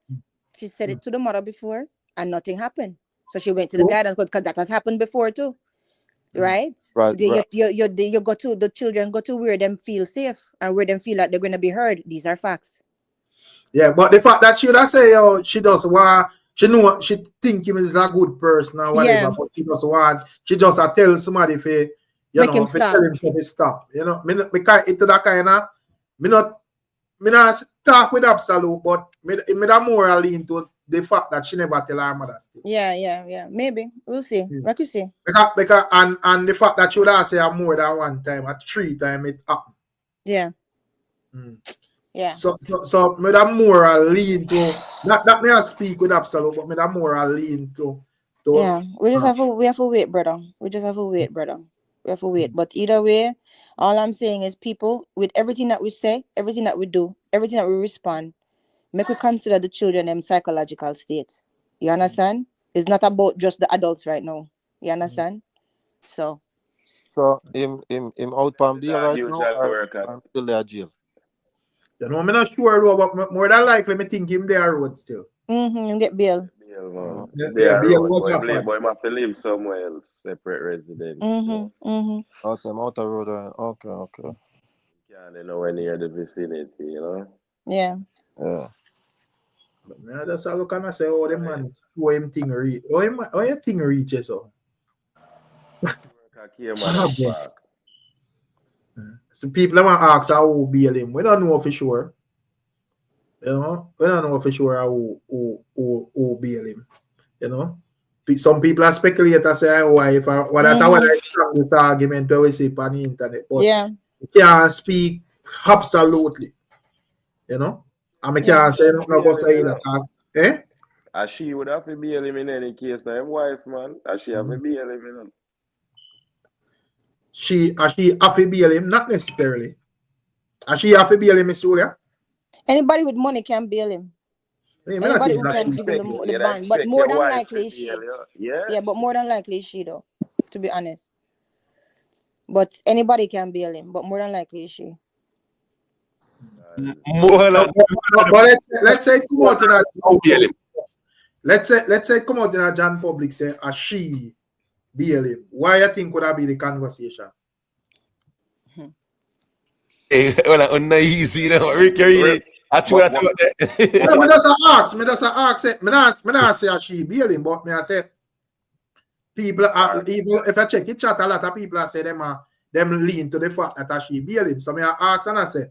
G: she said it to the mother before and nothing happened. So she went to the guidance because that has happened before too. Right. You go to the children go to where them feel safe and where them feel like they're gonna be heard. These are facts.
A: Yeah, but the fact that she does say she does want she think him is a good person or whatever, but she just tell somebody if you
G: make
A: know
G: him stop.
A: tell him to stop. You know, because it to that kind of me not talk with absolute, but me that more lean to the fact that she never tell her mother still.
G: Yeah. Maybe. We'll see. Like you see.
A: Because and the fact that she would have say more than one time, at 3 times it happened.
G: Yeah. Yeah.
A: So me that more lean to not that me I speak with absolute, but me that more lean to
G: yeah. We have to wait, brother. We have to wait. But either way, all I'm saying is people, with everything that we say, everything that we do, everything that we respond, make we consider the children in psychological state. You understand? It's not about just the adults right now. You understand? So
J: him out on bail right now or still there jail?
A: You know, I'm not sure though, but more than likely me think him there road still.
G: Get bail.
A: Bail was a
E: fact. Boy, have to live somewhere else, separate residence.
J: Okay, I'm out the road. Okay.
E: Can't nowhere near the vicinity, you know?
G: Yeah.
A: But I just look and I say, oh, the man, who him thing reach? Oh, your thing reaches so. So people want to ask how bail him. We don't know for sure. You know, we don't know for sure who bail him. You know, some people are speculating and say, "Oh, if what I strong this argument that we see on the internet," but you can't speak absolutely. You know, and I can't say nothing about say that.
E: As she would have to bail him in any case. Now, him wife, man, as she have to bail him, you know.
A: She have to bail him, not necessarily. As she have to bail him, Miss Julia.
G: Anybody with money can bail him. Anybody who can give him the bond, but more than likely is she. Yeah, but more than likely is she though, to be honest. But anybody can bail him, but more than likely is she.
C: More than
A: But let's say come out in a
C: bail him.
A: let's say come out in a John public say a she bail him. Why you think would that be the conversation?
C: Hey, well, uneasy, you know, Rick, really. That's what I thought.
A: No, me just ask. Me not say a she bail him, but me I say people are even if I check it chat, a lot of people are say them lean to the fact that a she bail him. So me I ask and I say,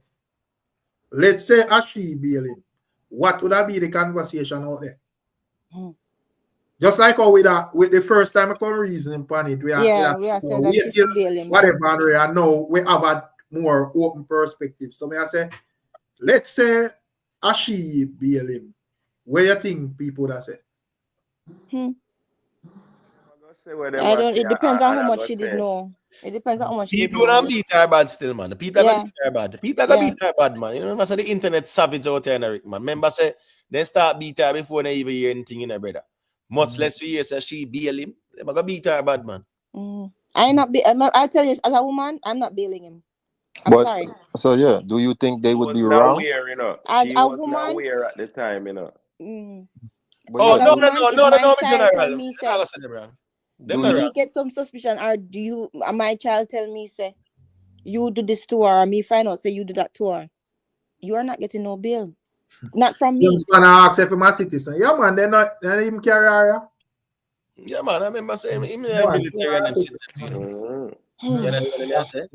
A: let's say a she bail him. What would that be the conversation out there? Just like how with the first time I come reasoning upon it, we are
G: said that she should bail him.
A: whatever, and now we have a more open perspective. So me I say, let's say a she bail him. Where you think people that say?
G: I don't. It depends on how much she did know. It depends on how much she did
C: People
G: know.
C: don't beat her bad still, man. The people are gonna beat her bad. The people are gonna beat her bad, man. You know, I say the internet savage out there, Rick, man. Remember, say they start beat her before they even hear anything in her brother. Much less we hear say she bail him. They're gonna beat her bad, man.
G: I tell you, as a woman, I'm not bailing him. I'm sorry.
J: So yeah, do you think they would be wrong?
E: You know.
G: As
E: she
G: a
E: was
G: woman,
E: not aware at the time, you know.
C: Oh,
G: as a woman, if my child tell me, say, me get some suspicion, or my child tell me, say, you do this to her, or me find out, say, you do that to her, you are not getting no bail. Not from me.
A: I'm gonna ask if I'm a citizen. Yeah, man, they even carry her.
C: Yeah, man, I remember saying him military and citizen. You understand what I say?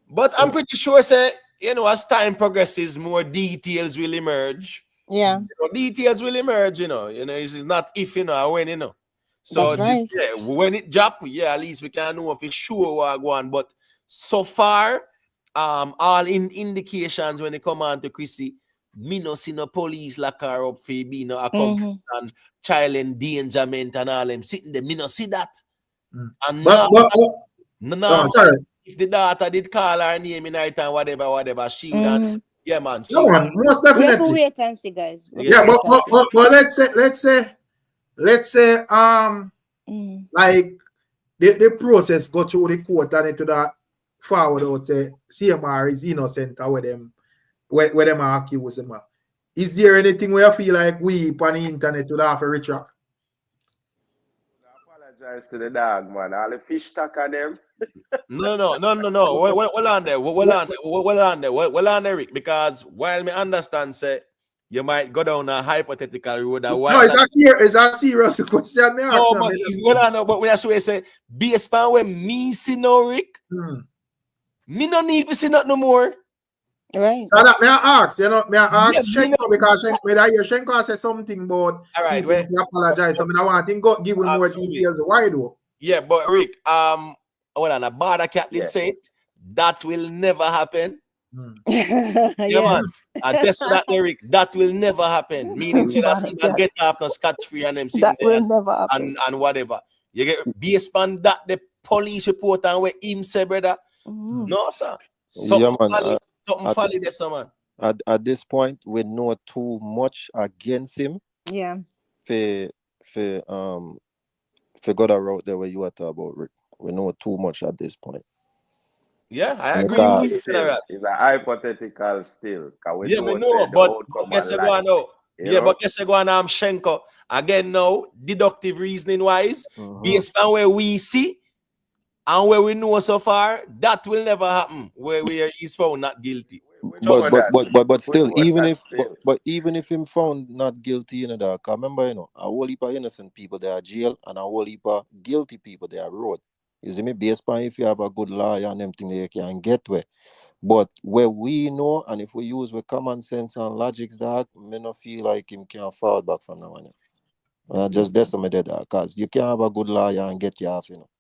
C: But I'm pretty sure, say, you know, as time progresses, more details will emerge.
G: Yeah.
C: You know, details will emerge, you know. It's not if, you know, or when, you know. So,
G: right.
C: when it drop, at least we can know for sure what going on. But so far, all indications when they come on to Chrissy, me no see no police lock her up for being no accomplice and child endangerment and all them sitting there. Me no see that. And
A: sorry.
C: If the daughter did call her name in her time, whatever, she would have, yeah, man.
A: No, man, most definitely.
G: We have to wait and see, guys.
A: But let's say, like the process go through the court and into that forward out say CMR is innocent or where them are accused him. Is there anything where you feel like we on the internet would have a retract?
E: Apologize to the dog, man. All the fish talk of them.
C: No. Well on there, Rick, because while me understand, say you might go down a hypothetical road.
A: No, it's a serious question. Me
C: no, but it's well on. But we actually say, based on when me see no Rick, me no need to see not no more.
G: Right.
A: So that may I ask, Shenko, because Shenko said something about people apologize. So I want to give him more details. Why though?
C: Yeah, but Rick, hold on, a Barda Cat did say it. That will never happen. Yeah, man. That's that, Rick. That will never happen. Meaning, that get off scotch free and them sitting
G: that
C: there
G: will never happen.
C: and whatever. You get based on that the police report and where him say, brother. No, sir. Something folly there, man.
J: At this point, we know too much against him.
G: Yeah.
J: For go that route there where you are talking about, Rick. We know too much at this point.
C: Yeah, I agree with you.
E: It's a hypothetical still.
C: Yeah, we know, but guess what now? Yeah, but guess what now, Shenko? Again, now, deductive reasoning wise, based on where we see and where we know so far, that will never happen. Where he's found not guilty.
J: But still, even if him found not guilty, you know, that remember, you know, a whole heap of innocent people they are jail and a whole heap of guilty people they are road. You see me, based on if you have a good lawyer and everything they can get where. But where we know, and if we use with common sense and logics, that me not feel like him can fall back from now on. Just decimate that, because you can have a good lawyer and get you off, you know.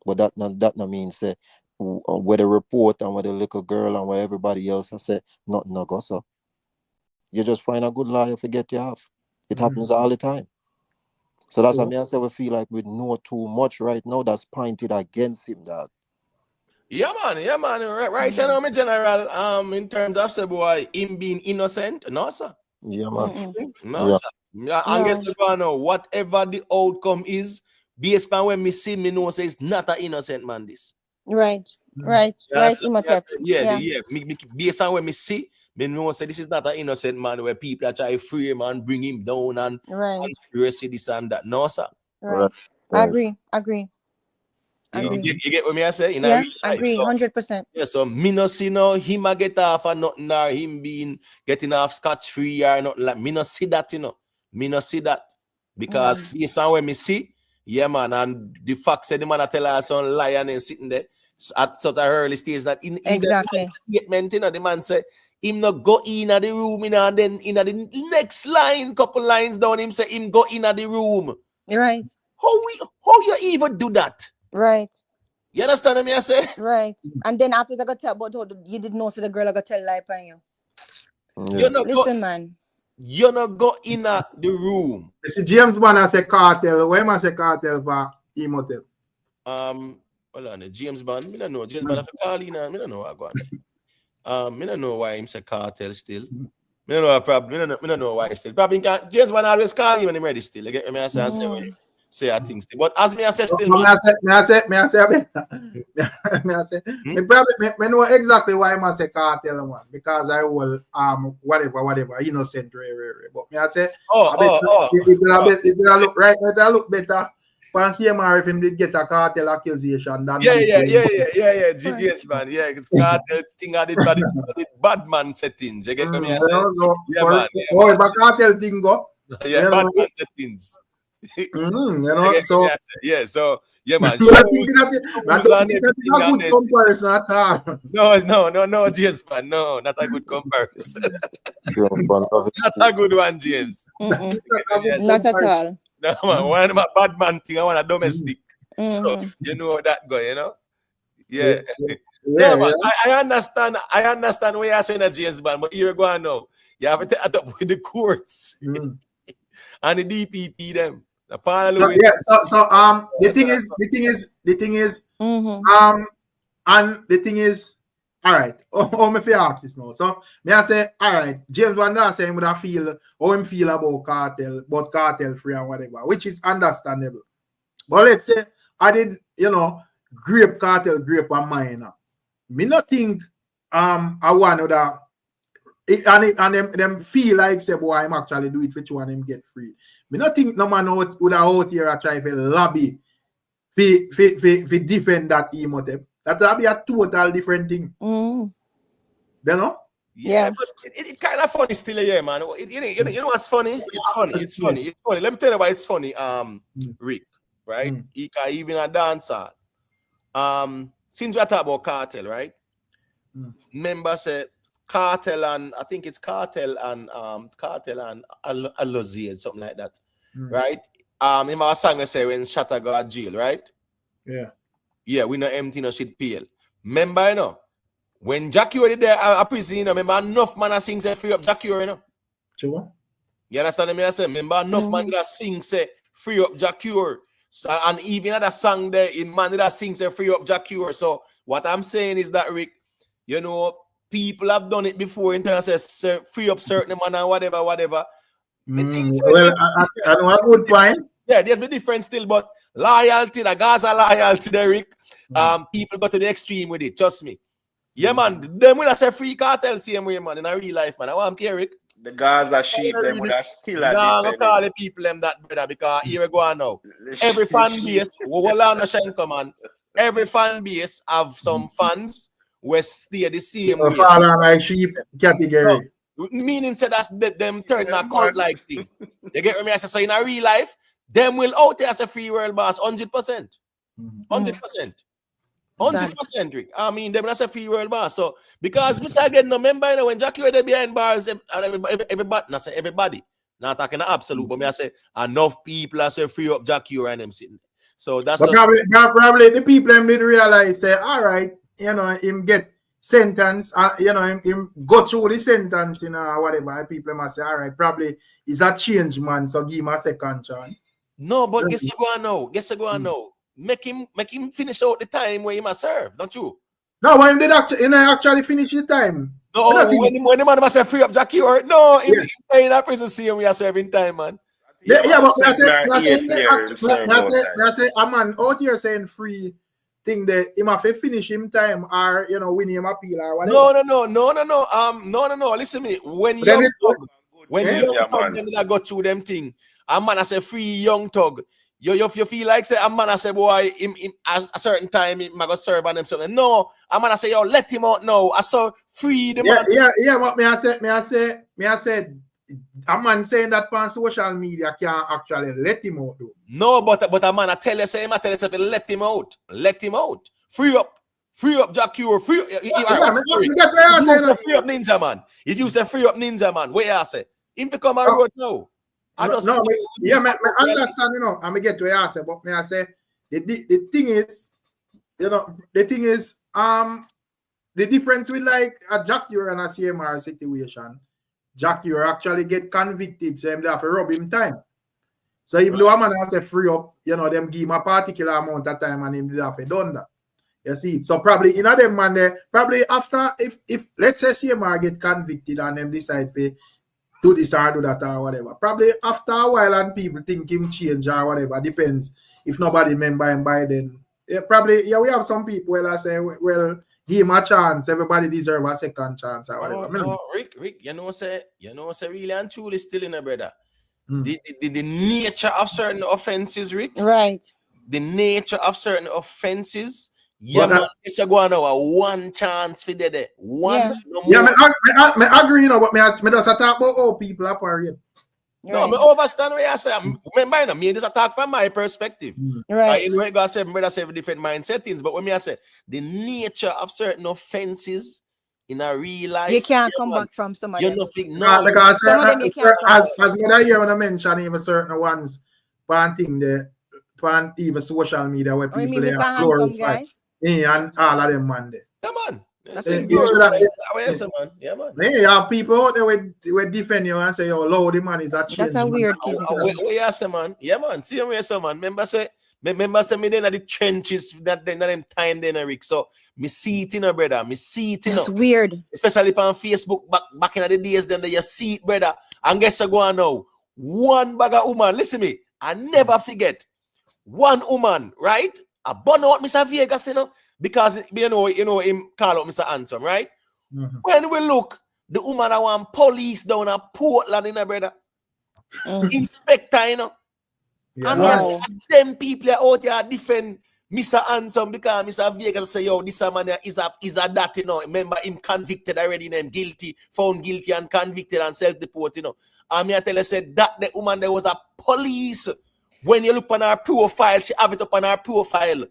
J: But that not means say where the report and where the little girl and where everybody else I say nothing no go so. You just find a good lawyer to get you off. It happens all the time. So that's why I say we feel like we know too much right now that's pointed against him, dog.
C: Yeah, man. Right now, in general, in terms of say boy, him being innocent, no, sir.
J: Yeah, man.
C: No, sir. Yeah, and guess what now? Whatever the outcome is, based on when me see me know say it's not an innocent man, this.
G: Right. Right, right, Imhotep.
C: Yeah. Based on what me see, me know say this is not an innocent man where people are trying to free him and bring him down and conspiracy this and that. No, sir.
G: Right. I agree.
C: You get what me I say?
G: Yeah, agree, 100%.
C: Yeah, so me no see no him a get off or nothing or him being getting off scotch free or nothing like me no see that, you know. Me no see that. Because based on what me see, yeah, man, and the fact said the man a tell us on lie and then sitting there at such a early stage that in
G: exactly
C: statement, you know, the man said him not go in at the room, you know, and then in the next line, couple lines down, him say him go in at the room.
G: Right.
C: How you even do that?
G: Right.
C: You understand what I say?
G: Right. And then after I got tell about how you didn't know so the girl I got tell lie on you.
C: Yeah.
G: Listen, man.
C: You not go in the room.
A: You see, James Bond has a cartel. Why must a cartel for Imhotep?
C: Hold on, James Bond. Me don't know. James Bond have a call in. Me don't know what going on. Me don't know why him say cartel still. Me don't know a problem. Me don't know why still. Probably James Bond always call him when him ready still. You get me? I say I think still. But as me I say still.
A: Me know exactly why I must say cartel one because I will whatever innocent but me I say it will look right, it will look better. Fancy if him did get a cartel accusation than
C: GGS man, it's cartel thing I did bad man settings. You get me? I say
A: but cartel thing go.
C: Yeah, bad man settings.
A: So
C: yeah, man.
A: Not a good comparison at all.
C: No, James, man. No, not a good comparison. Not a good one, James.
G: Not at all.
C: No, man. One of my bad man thing, I want a domestic. So you know how that go, you know? Yeah. Man. I understand what you're saying, James, man, but here we go now. You have to take it up with the courts and the DPP them. The thing is, all right. Oh, me feel ask this now. So me I say, all right, James Bond saying would I feel how him feel about cartel free and whatever, which is understandable. But let's say I did, grape on mine. Me not think I want that. And them feel like say boy I'm actually do it for you and him get free. Me not think no man would out here try to lobby for defend that Imhotep. That will be a total different thing. You know? Yeah, but it kind of funny still here, man. You know what's funny? It's funny. Let me tell you why it's funny. Rick, right? He can even a dancer. Since we are talking about cartel, right? Member said Kartel and I think it's Kartel and Alozier, something like that, right? In my song, they say when Shatta go to jail, right? Yeah, we know empty no shit pale. Remember, when Jackie was there at prison, remember enough man sing say free up Jackie,
A: Sure.
C: You understand me? I say, remember enough man that sing say free up Jackie. So, and even at a song there, in man that sing say free up Jackie. So what I'm saying is that Rick, people have done it before in terms of free up certain man and whatever.
A: Well, I know a good point.
C: Yeah, there's a difference still, but loyalty, the Gaza loyalty, Rick. People go to the extreme with it, trust me. Yeah, man, them when I say free cartel, same way, man, in a real life, man. I want to Rick.
E: The Gaza sheep, them would have still a
C: different. No, call the people them that, brother, because here we go on now. Every fan base, every fan base have some fans who stay the same way.
A: Like sheep category.
C: No, meaning say that's them turn a cult like thing. You get what I say? So in a real life, them will out there as a free world boss 100%. 100%. 100%, Rick. I mean, them as a free world boss. So because this again, remember when Jackie was there behind bars, and everybody, not talking absolute, but me I say enough people are say free up Jackie and them sitting. So that's
A: probably the people them didn't realize say, all right, him get sentence, him go through the sentence, whatever. People must say, all right, probably is a change man, so give him a second chance.
C: No, but guess what go now. Make him finish out the time where he must serve, don't you?
A: No, when did actually finish the time.
C: No, when the man must say free up Jackie or no, in a prison see we are serving time, man.
A: Yeah, but I say a man out here saying free thing that he might finish him time or win him appeal or whatever.
C: No. Listen to me. When
A: Then
C: young thug,
E: Yeah, man.
C: them that go through them thing, a man I say free young thug. You feel like say a man I say boy him at a certain time he might go serve on them something. No, a man I say yo let him out now. I saw free the man.
A: Yeah. What me I said. A man saying that on social media can't actually let him out though.
C: No, but a man I tell you say him I tell you let him out. Let him out. Free up Jack you free up. Free up Ninja man. If you say free up Ninja man, what you say? Him to come on road now. I understand,
A: I may get to where I say, but may I say the thing is, the difference with like a Jack you're in a CMR situation. Jack, you actually get convicted, so they have to rub him time. So if the woman has to free up, them give him a particular amount of time and him have to done that. You see, so probably them man there, probably after if let's say CMR get convicted and them decide to do this or do that or whatever. Probably after a while and people think him change or whatever. Depends if nobody remember him by then. Probably we have some people where I say, well, give him a chance. Everybody deserve a second chance or whatever.
C: No, Rick, say really and truly still in a brother. The nature of certain offenses, Rick.
G: Right.
C: The nature of certain offenses. Yeah, man, it's a go on now. One chance for the one.
A: Yeah, I agree, but me just talk about how people operate.
C: No, I understand what you say. Remember, me just talk from my perspective.
G: Right.
C: I got say different mindset things, but when me I say the nature of certain offenses in a real life,
G: you can't come back from some of them.
A: Because
G: some of them you can't
A: as I hear when I mention even certain ones, one thing there, one even social media where people are glorified. And all of them man there.
C: Yeah, man.
A: Yeah, man. Yeah, people out there will defend you and say, "Oh, Lord, the man is a change."
G: That's a weird thing.
C: Yeah, man. Yeah, man. See me, man. Remember say me then at the trenches that them time then, Rick. So me see it, brother. Me see it,
G: That's weird.
C: Especially on Facebook back in the days then you see it, brother. And guess what go on now? One bag of woman. Listen me. I never forget. One woman, right? I burn out Mr. Vegas, because him call out Mr. Handsome, right? Mm-hmm. When we look, the woman I want police down at Portland, brother. Inspector, Yeah. And wow. Them people out here defend Mr. Handsome because Mr. Vegas say, yo, this man is a that, Remember, him convicted already, found guilty and convicted and self-deport, And me I tell you, said that the woman there was a police. When you look on her profile, she have it up on her profile.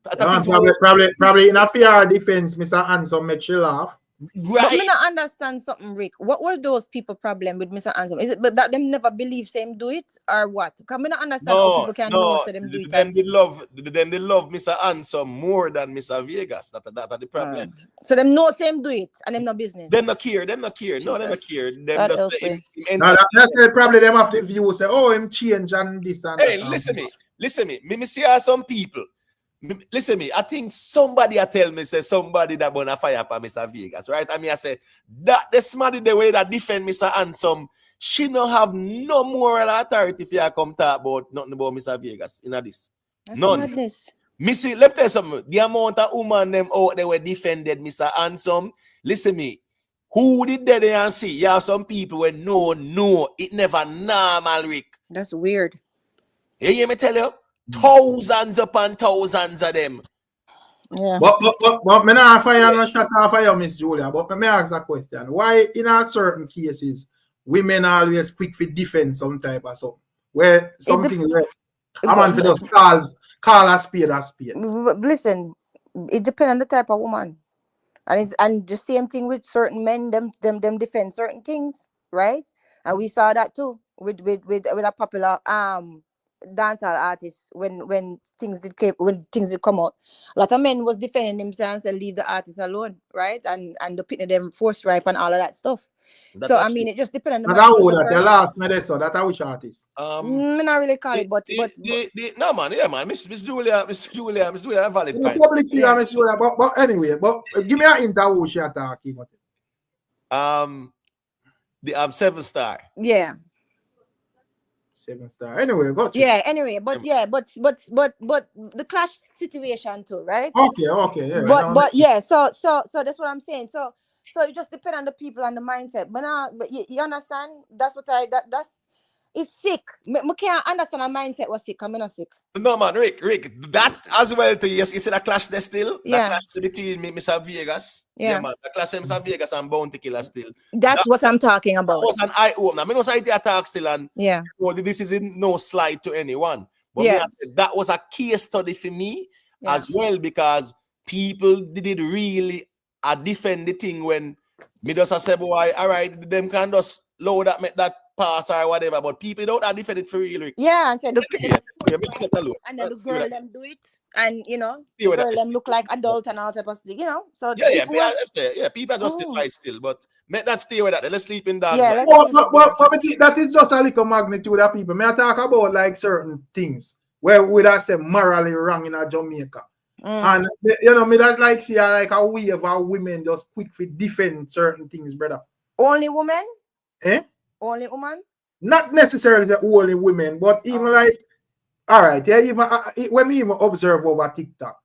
A: Probably in a fair defense, Mr. Handsome make you laugh.
G: Right. But me not understand something, Rick. What was those people problem with Mr. Handsome? Is it but that them never believe same do it or what? Because me not understand how people can know so them do it.
C: Then they love Mr. Handsome more than Mr. Vegas. That's the problem.
G: So them know same do it and them no business.
C: Them not care. Jesus. No, them not care. Them just say
A: that's probably them have the view say, oh, him change and this and
C: hey, that. Listen me. Me see how some people. Listen me, I think somebody tell me say somebody that burn a fire for Mr. Vegas, right? I say that the somebody the way that defend Mr. Handsome, she don't have no moral authority if you come talk about nothing about Mr. Vegas in this.
G: That's
C: none.
G: Madness.
C: Missy, let me tell you something. The amount of women them out there were defended Mr. Handsome. Listen me, who did that and see? You have some people who no, it never normal, Rick.
G: That's weird.
C: You hear me tell you? Thousands upon thousands of them.
A: Yeah. But me not fire no shot off of you, Miss Julia. But me ask a question. Why in a certain cases women always quick for defend some type of something? Where something where a man just call a spade a spade.
G: Listen, it depends on the type of woman. And the same thing with certain men, them defend certain things, right? And we saw that too with a popular dancehall artists when things did come out. A lot of men was defending themselves and leave the artists alone, right? And the pitting them force rape and all of that stuff. So I mean, it just depends on
A: the last me so that which artist?
G: Me not really call it, but
C: no man, yeah man, Miss Julia, valid point.
A: Publicly, yeah. Miss Julia, but anyway, but give me an interview she talking about.
C: The 7 Star.
G: Yeah.
A: 7-star. Anyway, got you.
G: Yeah, anyway, but the clash situation too, right?
A: Okay, yeah.
G: But yeah, so that's what I'm saying. So it just depends on the people and the mindset. But you understand? That's what that's it's sick. I can't understand a mindset was sick. I'm not sick.
C: No man, Rick, that as well too. You see that clash there still?
G: Yeah.
C: That clash between Mr. Vegas.
G: Yeah.
C: Man. The clash Mr. Vegas and Bounty Killer still.
G: That's what I'm talking about.
C: That was an eye opener. I mean, was IT attack still, and
G: yeah.
C: Well, this is no slight to anyone. But
G: yeah.
C: I said, that was a case study for me as well, because people did really defend the thing when me just say, boy, all right, them can just load that make that pass or whatever, but people don't defend it for real.
G: Yeah, and said the
C: and
G: then the girl them do it, and the girl them look like adult and all type of stuff, So
C: people justified still, but make that stay with that. Let's sleep in that.
G: Yeah,
A: that is just a little magnitude of people. May I talk about like certain things where would I say morally wrong in a Jamaica, and me that like see like a way of how women just quick to defend certain things, brother.
G: Only women?
A: Eh?
G: Only woman?
A: Not necessarily the only women, but even like, all right, yeah, even when we even observe over TikTok,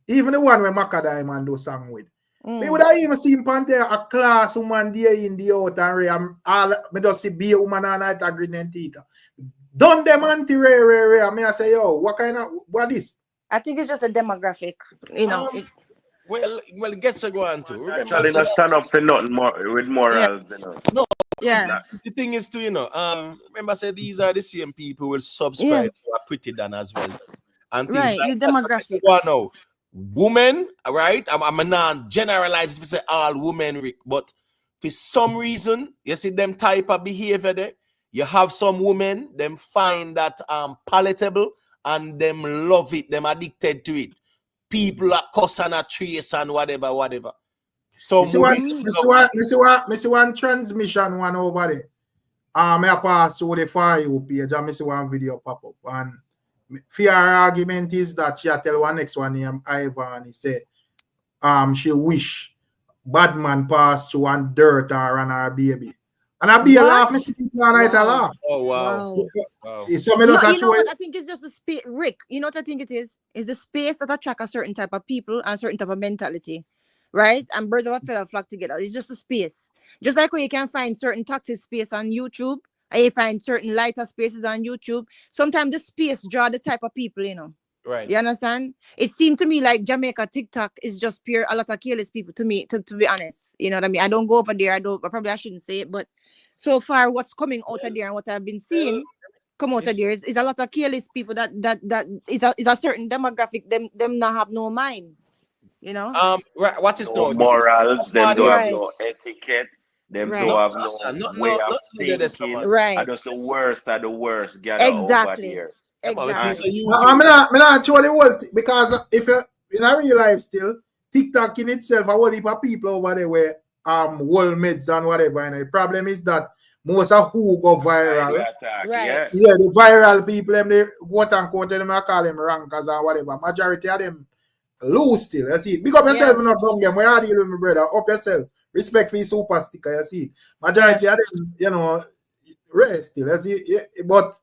A: even the one where Macka Diamond do song with, me would have even seen Panther a class woman there in the out and all me just see be a woman and I agree and theater. Done them anti-rare, me I say, yo, what is?
G: I think it's just a demographic,
C: Well, it gets to go on too.
E: Actually, not stand up for nothing more with morals,
C: No.
G: Yeah.
C: The thing is to, remember I said these are the same people who will subscribe to a Pretty Dan as well. And things
G: right,
C: like
G: the demographic.
C: Now, women, right? I'm not generalize if you say all women, Rick, but for some reason, you see them type of behavior there. You have some women, them find that palatable and them love it, them addicted to it. People are cuss and a trace and whatever. So
A: me see one transmission one over there. I pass through the fire page and I see one video pop up. And fear argument is that she tell one next one named Ivan, he say she wish bad man pass through one dirt or on her baby. And I be a laugh, me see people and I laugh.
C: Oh wow.
A: So me
G: what? I think it's just the space, Rick. You know what I think it is? It's the space that attract a certain type of people and a certain type of mentality. Right? And birds of a feather flock together. It's just a space. Just like when you can find certain toxic space on YouTube and you find certain lighter spaces on YouTube. Sometimes the space draw the type of people,
C: Right.
G: You understand? It seemed to me like Jamaica TikTok is just pure a lot of careless people to me, to be honest. You know what I mean? I don't go over there. I shouldn't say it, but so far what's coming out of there and what I've been seeing come out of there is a lot of careless people that is a certain demographic, them not have no mind.
C: Right, what is
E: no morals, them don't have no etiquette, them don't have no way of thinking.
G: Right.
E: And just the worst of the worst gather over here.
G: Exactly.
A: I'm not sure the whole thing, because if you in a real life still, TikTok in itself, a whole heap of people over there where world meds and whatever. And the problem is that most of who go viral.
G: Right.
A: Yeah, the viral people, they quote unquote, them I call them rankers or whatever. Majority of them lose still. You see, big up yourself, not from them. Where are you with me, brother? Up yourself. Respect for your super sticker, you see. Majority of them, rest still. You see, yeah, but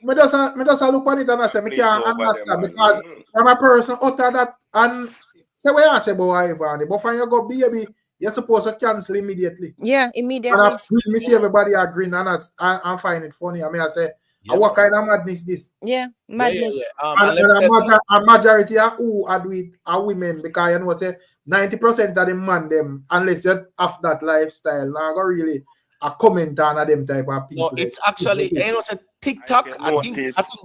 A: me just look on it and I say, I can't understand because I'm a person utter that and say what I say about Ivan, but when you go baby, you're supposed to cancel immediately.
G: Yeah, immediately.
A: And I see everybody agreeing and I find it funny. I mean, I say, what kind of madness this?
G: Yeah, madness.
A: And a majority of who are do it are women, because say 90% of the man them, unless you have that lifestyle, now go really a comment on them type of people.
C: No, it's actually TikTok. I think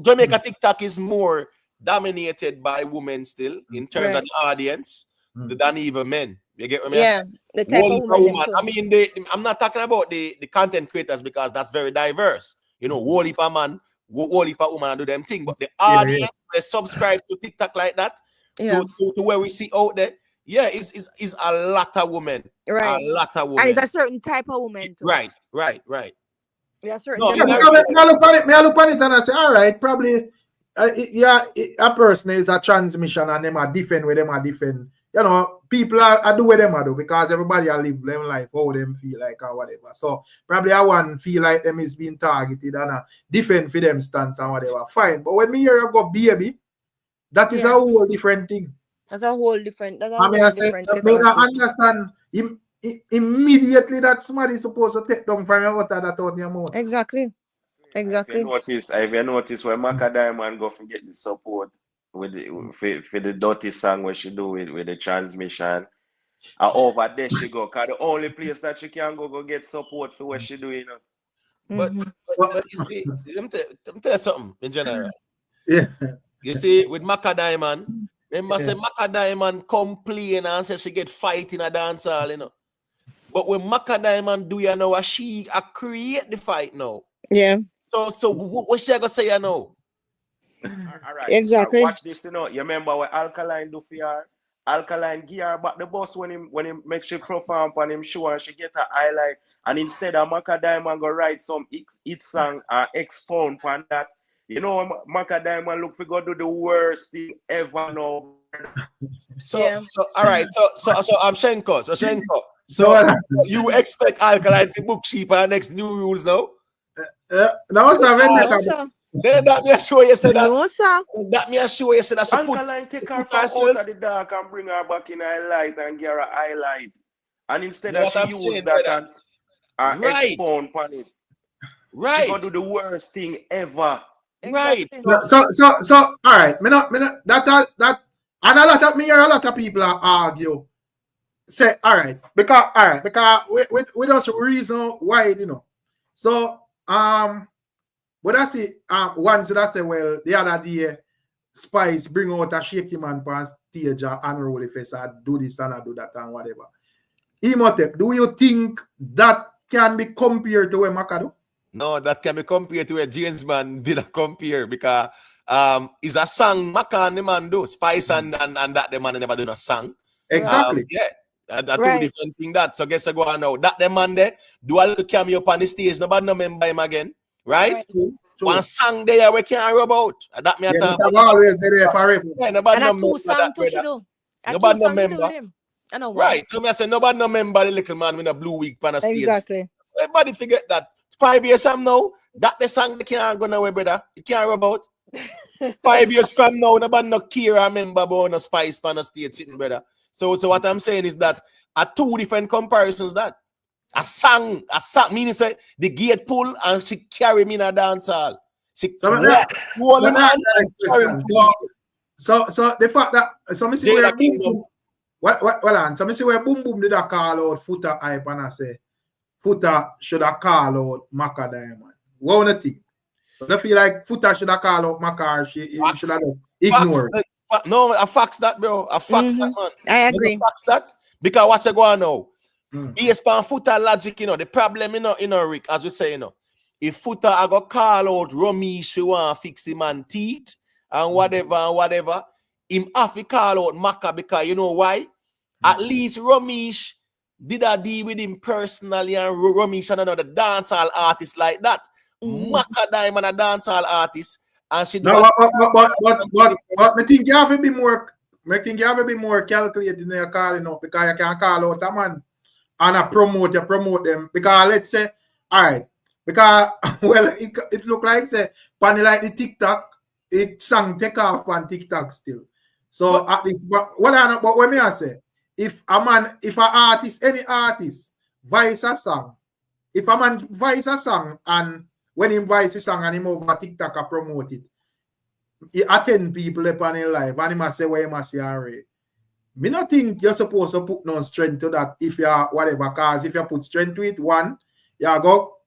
C: Jamaica TikTok is more dominated by women still in terms of the audience than even men. You get what I mean?
G: Yeah, the type of woman.
C: I mean, I'm not talking about the content creators because that's very diverse. Whole heap of man, whole heap of woman do them thing, but the audience they subscribe to TikTok like that to where we see out there. Yeah, is a lot of women.
G: Right.
C: A lot of women.
G: And it's a certain type of woman too.
C: Right.
G: Yeah, certain
A: I look on it and I say, all right, probably a person is a transmission and them are different with them are different. people are do what them do because everybody are live them life how them feel like or whatever. So probably I want feel like them is being targeted and defend for them stance and whatever. Fine. But when me hear you go baby, that is a whole different thing.
G: That's a whole different. That's a
A: I mean,
G: whole
A: I say,
G: different.
A: may not understand immediately that somebody is supposed to take down from your water that out your mouth.
G: Exactly. Exactly.
E: If you notice when Macka Diamond go for get the support with the for the dirty song what she do with the transmission. And over there she go, cause the only place that she can go get support for what she doing.
C: But you see, let me tell you something in general.
A: Yeah.
C: You see, with Macka Diamond, remember say Macka Diamond complain and say she get fight in a dance hall, you know. But when Macka Diamond do you know she create the fight now.
G: Yeah.
C: So what she gonna say you know?
E: All right.
G: Exactly.
E: Watch this, you know. You remember what Alkaline do for her? Alkaline give her back the boss when him make she perform on him show and she get a highlight. And instead of Macka Diamond go write some hit song and expound on that. You know, Macka Diamond look for go do the worst thing ever now.
C: So all right, so I'm Shenko. So you expect Alkaline to book cheap and next new rules now?
A: No, sir.
C: Then that me assure you said that.
G: No, sir.
C: That me assure you said that she put
E: Alkaline take her from out of the dark and bring her back in her light and give her a highlight. And instead of she use that and expound on it.
C: Right.
E: She gonna do the worst thing ever.
C: Right.
A: So all right. Me not that and a lot of people argue. Say all right because we just reason why, you know. So but I see one should I say, well, the other day Spice bring out a shaky man on stage and unroll the face and do this and do that and whatever. Imhotep, do you think that can be compared to where Macka do?
C: No, that can be compared to where James Man did a compare because it's a song Macka and the man do. Spice and that the man never do a song.
A: Exactly.
C: That's two different things that. So guess I go on now. That the man there do a little cameo up on the stage. Nobody no remember him again. Right?
A: True.
C: One song there we can't rub out. That me
A: talk always there forever.
C: Yeah, nobody
G: And
C: no
G: a two song to she do.
C: Nobody no member.
G: I know.
C: Right. So me I say nobody no member the little man with a blue wig on a stage.
G: Exactly.
C: Everybody forget that. 5 years from now, that the song they can't go nowhere, brother. You can't rub out. 5 years from now, nobody no care remember about no Spice on a stage sitting, brother. So what I'm saying is that are two different comparisons that. A song, meaning say the gate pull and she carry me in a dance hall. She
A: So the fact that so me see where boom boom so me see where boom boom did a call out Foota hype and I say Foota should have called out Macka Diamond. What do you think? So I feel like Foota should have called out Macka or she should have just ignored.
C: No, I fax that, bro. I fax that, man.
G: I agree.
C: I fax that because what's going on now? Based on Foota logic, you know, the problem, you know, Rick, as we say, you know, if Foota I go call out Romy, she want to fix him and teeth and whatever, him have to call out Macka because you know why? At least Romish did a deal with him personally and Romish and another dancehall artist like that. Macka Diamond a dancehall artist and she
A: no, but I think you have to be more calculated in your calling out because you can call out a man and promote them because let's say all right because well it look like say funny like the TikTok it sang take off on TikTok still so at least but when me I say if an artist any artist voice a song if a man voice a song and when he voice a song and him over TikTok and promote it he attend people upon in live and he must say what he must say already. Me not think you're supposed to put no strength to that if you are whatever, because if you put strength to it, one, you go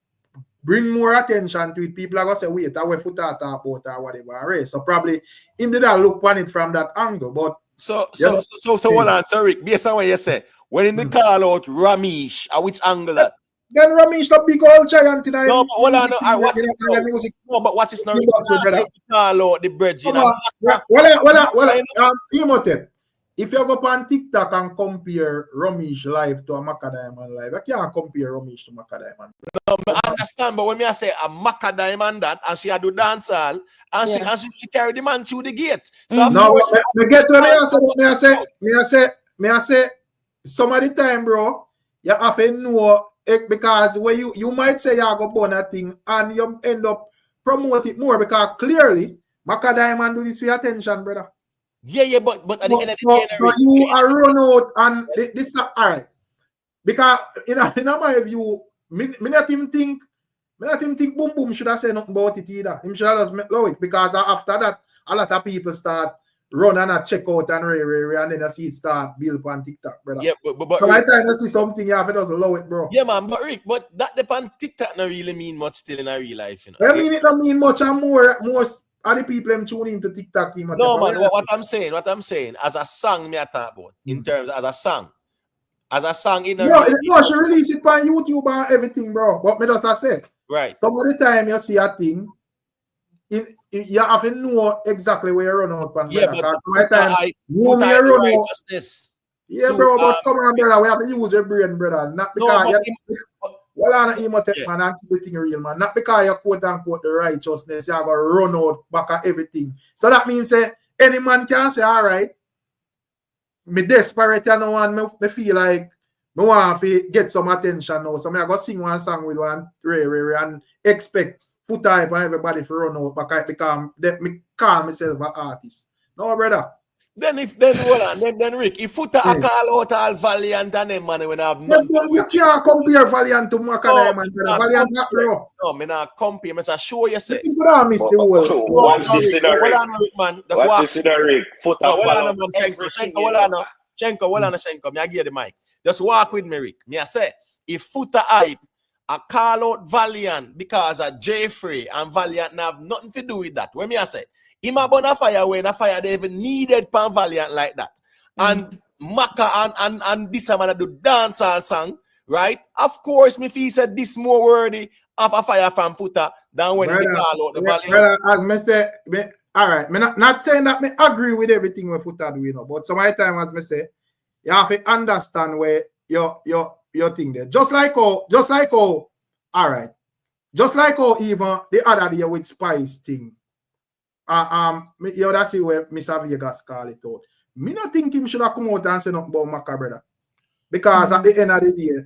A: bring more attention to it. People are going to say, wait, I will put that about or whatever. Right? So probably him did not look on it from that angle. But
C: so hold on, sorry, based on what you say, when in call out Ramesh, at which angle that?
A: Then Ramesh the big old giant in
C: no, but hold on, no, but watch this now. Call out the bridge.
A: Imhotep. If you go up on TikTok and compare Ramesh live to a Macka Diamond live, I can't compare Ramesh to Macka Diamond.
C: No, I understand, but when I say a Macka Diamond that, and she had to dance all, and she carried the man through the gate. So
A: no, me get to me I say may I say, some of the time, bro, you have to know it because where you might say you go burn a thing and you end up promote it more because clearly Macka Diamond do this for attention, brother.
C: Yeah, but at the end of the day,
A: so you are run out and this all right. Because in my view, me not even think Boom Boom should have said nothing about it either. Him should have just low it because after that, a lot of people start run and check out and and then you see it start build on TikTok, brother.
C: Yeah, but
A: so my time you see something, you have to just allow it, bro.
C: Yeah, man, but Rick, but that depend TikTok not really mean much still in our real life, you know.
A: I mean, it don't mean much and more other people them tune into TikTok.
C: No, man, what I'm saying, as a song me I talk about, in terms as a song in a
A: no, she release it on YouTube and everything, bro. But me just I say,
C: right.
A: Some of the time you see a thing, you have to know exactly where you run out from.
C: Yeah,
A: brother.
C: but
A: my time, you may run out. Yeah,
C: so,
A: bro, but come on, brother. We have to use your brain, brother. Not because well, I'm not man and keep the thing real, man. Not because you quote unquote the righteousness, you're gonna run out back at everything. So that means any man can say, all right, me desperate and me feel like me want to get some attention now. So I go sing one song with one Ray and expect put type and everybody for run out because me call myself an artist. No, brother.
C: Then Rick, if Foota a call out all Valiant and them man when I have nothing.
A: You can't compare Valiant to Macka Diamond. Valiant not bro.
C: No, me not compare. Me say show you say.
E: Watch this in a Rick.
C: Man.
E: Watch this in a Rick. Foota
C: Shenko. Me I give the mic. Just walk with me, Rick. Me I say, if Foota hype a call out Valiant because of Jeffrey and Valiant have nothing to do with that. When me I say, him a burn a fire when a fire they even needed pan Valiant like that. And Macka and this man do dancehall song, right? Of course, me feel said this more worthy of a fire from Foota than when he call out the Valiant.
A: Brother, as Mr. All right, me not saying that me agree with everything we Foota do, you know, but some time as me say, you have to understand where your thing there. Just like how, all right. Just like how even the other day with Spice thing. You that's where Mr. Vegas call it out. Me not think him should have come out and say nothing about Macka, brother. Because at the end of the day,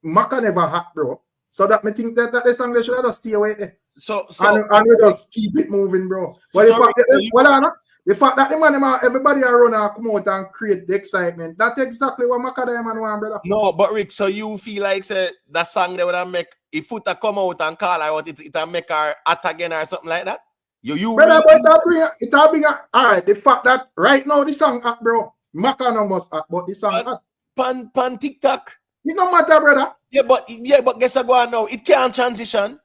A: Macka never hot, bro. So that me think that the song they should have just stay away there.
C: So
A: and we just keep it moving, bro. But the fact that the man, everybody around and come out and create the excitement, that's exactly what Macka Diamond want, brother.
C: No, but Rick, so you feel like say that song they would make if Foota come out and call her out, it make her at again or something like that?
A: Brother, but it bring all right. The fact that right now the song at, bro, Macka no must at, but the song at
C: pan TikTok.
A: It no matter, brother.
C: Yeah, but guess what go on now? It can't transition.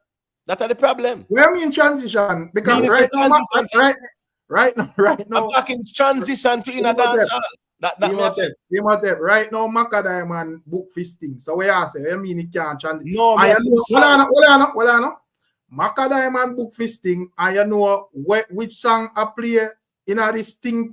C: That's the problem.
A: Where mean transition? Because right now,
C: I'm talking transition to in a dance.
A: Right now, Macka Diamond book fisting. So where I say, I mean it can't transition.
C: No,
A: hold on. Macka Diamond book fisting, and you know which song I play in this Sting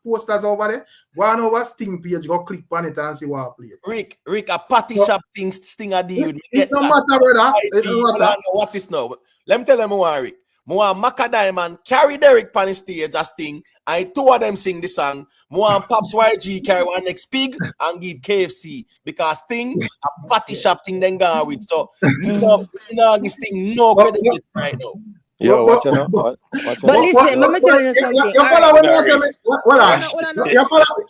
A: posters over there. One over Sting page, go click on it and see what I play.
C: Rick, a party shop thing Sting a deal with me.
A: It no matter, brother. It no matter.
C: What's this now? Let me tell them more, Rick. More Macka Diamond carry Derek on the stage as Sting. I two of them sing the song. More Pops YG carry one next pig and give KFC because Sting a party shop thing then gone with. So you know this thing no credit right now.
J: Yo, watch it now.
G: But listen, let me tell you something.
A: You follow what I say?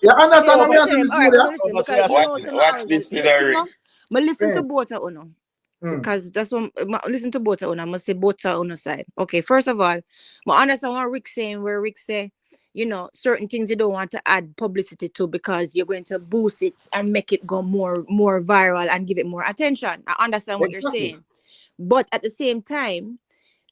A: You understand what I say?
E: Watch this scenario.
G: But listen to both of you. Because that's what listen to both of you. I must say both on the side. Okay, first of all, I understand what Rick saying, where Rick say, you know, certain things you don't want to add publicity to because you're going to boost it and make it go more viral and give it more attention. I understand what you're saying. But at the same time,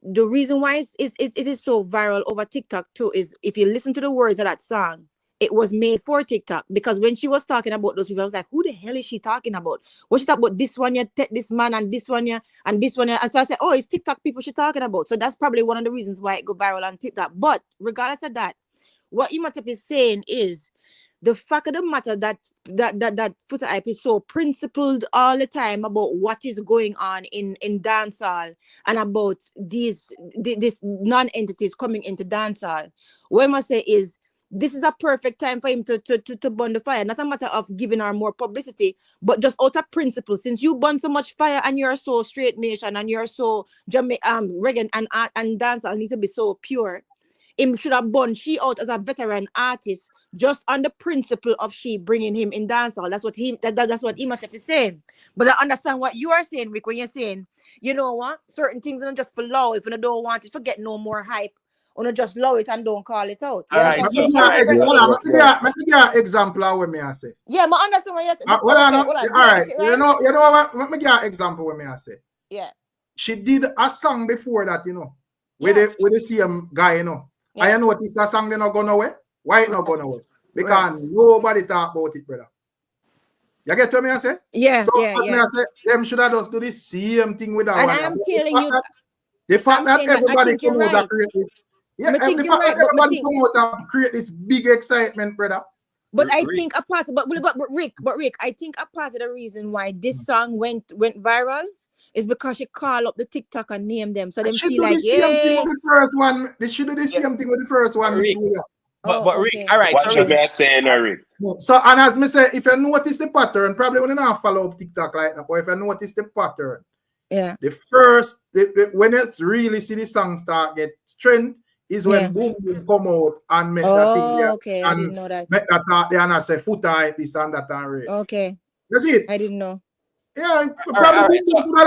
G: the reason why it is so viral over TikTok too is if you listen to the words of that song, it was made for TikTok. Because when she was talking about those people, I was like, who the hell is she talking about? What she talking about? This one, you take this man and this one, you and this one. And so I said, oh, it's TikTok people she's talking about. So that's probably one of the reasons why it go viral on TikTok. But regardless of that, what Imatep is saying is the fact of the matter that Foota Hype is so principled all the time about what is going on in dancehall and about these non-entities coming into dancehall. What I must say is this is a perfect time for him to burn the fire. Not a matter of giving her more publicity, but just out of principle. Since you burn so much fire and you're so straight nation and you're so reggae and dancehall need to be so pure, him should have burned she out as a veteran artist just on the principle of she bringing him in dancehall. That's what that's what Imatep is saying. But I understand what you are saying, Rick, when you're saying, you know what, certain things are just for low. If you don't want it, forget no more hype. Or just low it and don't call it out. You
C: Alright,
G: understand?
C: so
A: Let me give you an example of what me I say.
G: Yeah, I understand what you say.
A: Alright, you know what? Let me give you an example what me I say.
G: Yeah.
A: She did a song before that, you know, with the same guy, you know. Yeah. And you notice that song they not gone away? Why it not gone away? Because nobody talk about it, brother. You get what me I say?
G: Yeah,
A: so me I say, them should have just do the same thing with that
G: and
A: one.
G: I am telling you,
A: the fact that everybody come out and create it. Yeah, the fact that everybody come out and create this big excitement, brother.
G: But I think a part, but Rick, I think a part of the reason why this song went viral is because she called up the TikTok and named them, so they feel like
A: same thing with the first one. They should do the same thing with the first one, Miss Julia.
C: But Rick, all right.
E: What should I say, Rick?
A: So, and as me say, if you notice the pattern, probably when you not follow up TikTok like that, but if you notice the pattern, the first when it's really see the song start get strength is when Boom Boom come out and make that thing there.
G: Okay, I didn't know that.
A: Make that talk there and I say foot high, this and that and right.
G: Okay.
A: That's it.
G: I didn't know.
A: Yeah, probably I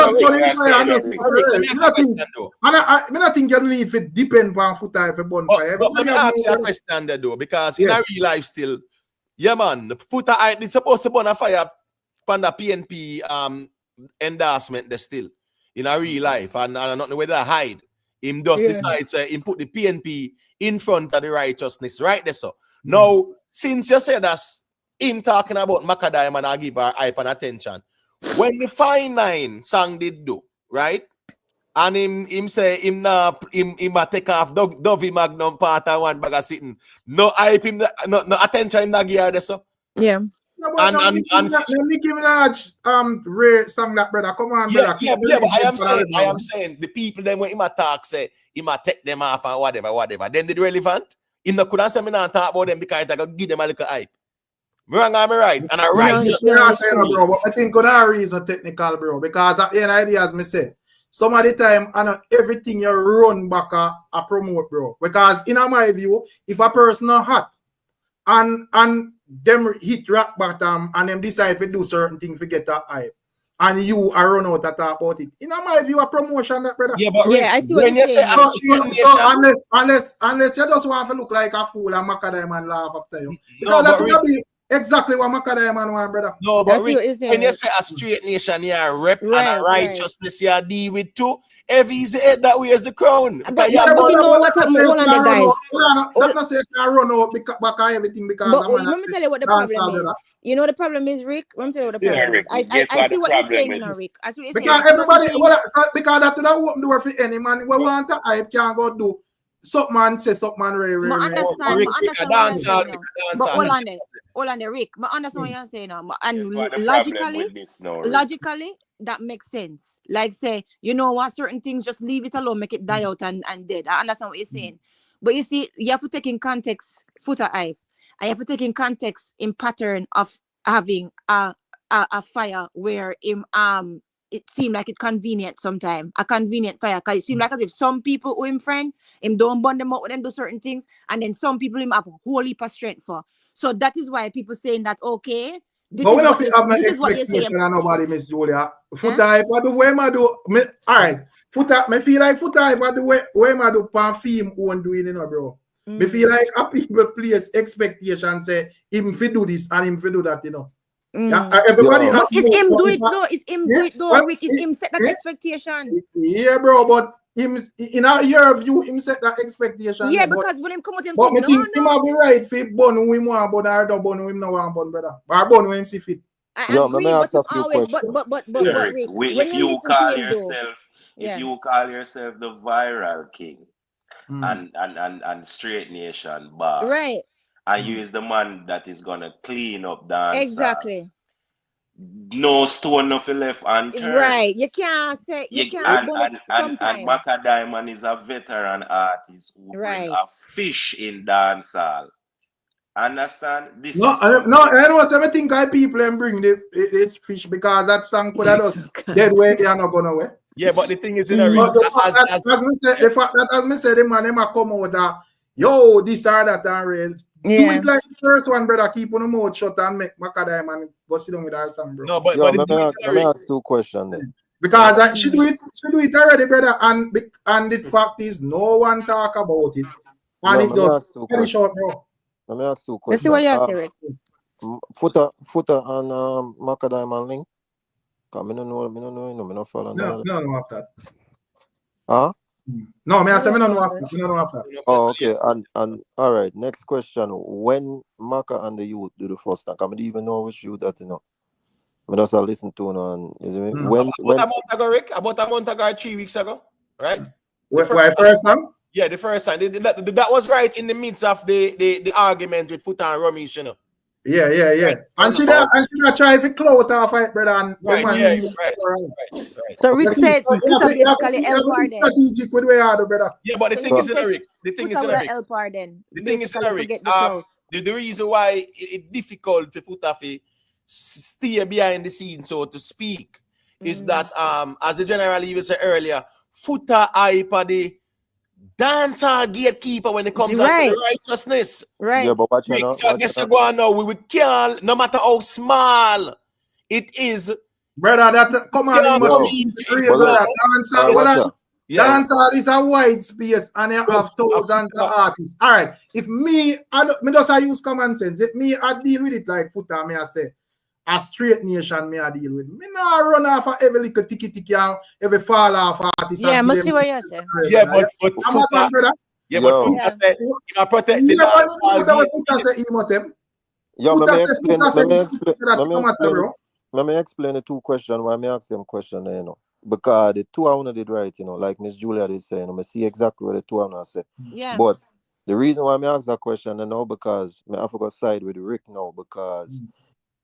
A: don't think you need to depend on foot high for bonfire.
C: But let me ask you a question there though, because in our real life still, yeah man, the foot high it's supposed to burn a fire on the PNP endorsement there still in our real life, and I don't know whether I hide. Him just decides him put the PNP in front of the righteousness right there. So now, since you said that's him talking about Macka Diamond, I give her hype and attention. When the Fine Line song did do, right? And him say him take off Dovey Magnum part of one bag of sitting. No hype him, no attention him not give her there, so.
G: Yeah.
A: And Nicki Minaj Ray song that, brother. Come on, brother.
C: Yeah, but I am saying the people then when him talk say him take them off and whatever. Then they relevant. Him no couldn't say me not talk about them because I give them a little hype. Me wrong or me right? And I right.
A: Bro, but I think that reason technical, bro. Because at the end of the day, as me say, some of the time, I know everything you run back a promote, bro. Because in my view, if a person is hot and them hit rock bottom and them decide to do certain things to get that hype, and you are run out to talk about it. In my view, a promotion, that, brother.
C: Yeah, but
G: I see what you're saying.
A: So unless you just want to look like a fool and Macka Diamond laugh after you. Because that's going to be exactly what Macka Diamond want, brother.
C: No, but Rick, when you say a straight nation, you are rep and a righteousness, you are deal with too. If he's head that way is the crown.
G: But you know what happened, hold on there, guys.
A: That's not say I can run out back everything because
G: let me tell you what the problem is. You know the problem is, Rick? Let me tell you what the problem is. I see what you're saying, Rick. I see what you're saying.
A: Because everybody, because that would open door for any man. We want to hype can go do. Something man say something man
G: I understand what you're saying. But hold on there, Rick. I understand what you're saying now. And logically, that makes sense. Like say, you know what, certain things just leave it alone, make it die out and dead. I understand what you're saying. But you see, you have to take in context footer hype. I have to take in context in pattern of having a fire where it seemed like it convenient sometimes. A convenient fire. Because it seemed like as if some people who him friend, him don't bond them out with them do certain things, and then some people him have a whole heap of strength for. So that is why people saying that this is what you're saying.
A: Nobody, Miss Julia. Foot hype, what the way I do? All right. Foot hype, me feel like foot hype, what the way I do pan film who and doing, you know, bro. Me feel like a people place expectation say him fi do this and him fi do that, you know. Everybody.
G: But is him do it though? Is him do it though? Rick, is him set that expectation?
A: Yeah, bro, but him in your view, him set that expectation.
G: Yeah, because when him come out him
A: but
G: say,
A: no. Him have the right to bun who him want, but I don't bun who him no want bun, brother. Or bun who him see fit.
G: I agree, but always, but Rick,
E: if you call yourself, if you call yourself the viral king and straight nation bar,
G: right?
E: And you is the man that is gonna clean up dance.
G: Exactly.
E: No stone nothing left unturned.
G: Right. You can't say
E: and Macka Diamond is a veteran artist who bring a fish in dancehall. Understand? This
A: No,
E: is something.
A: no, I know something guy people and bring this fish because that song could have just dead way they are not gonna away.
C: Yeah, but the thing is,
A: But the fact that, as me said, the man them a come out that yo, this or that and real. Do it like the first one, brother. Keep on the mouth shut and make Macka and go sit down with our song, bro.
C: No, but
J: Yo,
C: the
J: let
C: thing is,
J: me ask 2 questions then.
A: Because she do it already, brother. And the fact is, no one talk about it, and
J: Yo,
A: it just very
J: questions.
A: short, bro.
J: Let me ask 2 questions.
G: Let's see what you say, Rick.
J: Footer and Macka Diamond link. Cause me no follow none of
A: No, no, after.
J: Huh?
A: No, me after me no know after. Me no know after.
J: Oh, okay. And all right. Next question. When Macka and the youth do the first time, I don't even know which youth that you know. I just listen to no and is it when
C: about a month ago, 3 weeks ago, right?
A: First time?
C: Yeah, the first time. That was right in the midst of the argument with Foota and Ramesh, you know.
A: Yeah.
C: Right.
A: And she try to close off it, brother. And
C: right.
G: So Rick said Foota basically help her then.
A: Strategic with where you brother.
C: Yeah, but the thing is in Rick. The thing is in Rick.
G: Help her then.
C: The thing is in Rick. The reason why it's difficult for Foota to stay behind the scene, so to speak, is that as the general even said earlier, Foota hyper the dancer gatekeeper when it comes to righteousness.
G: Right.
J: Yeah, but watch
C: Rick, so I guess you go on now. We can't, no matter how small it is.
A: Brother, that come on, dancehall is a wide space and you have thousands of artists. All right, if me just use common sense. If me I deal with it like Foota, me I say a straight nation me I deal with. Me not run off of every little tiki every fall off artist.
G: Yeah, I see what you say.
C: Yeah, but Foota, yeah, but Foota said you are protecting
J: Let me explain the 2 questions why me ask them question, you know. Because the 2 I wanna did right, you know, like Miss Julia did say, you know, I see exactly what the 2 I wanna say.
G: Yeah.
J: But the reason why me ask that question, you know, because I forgot side with Rick now, because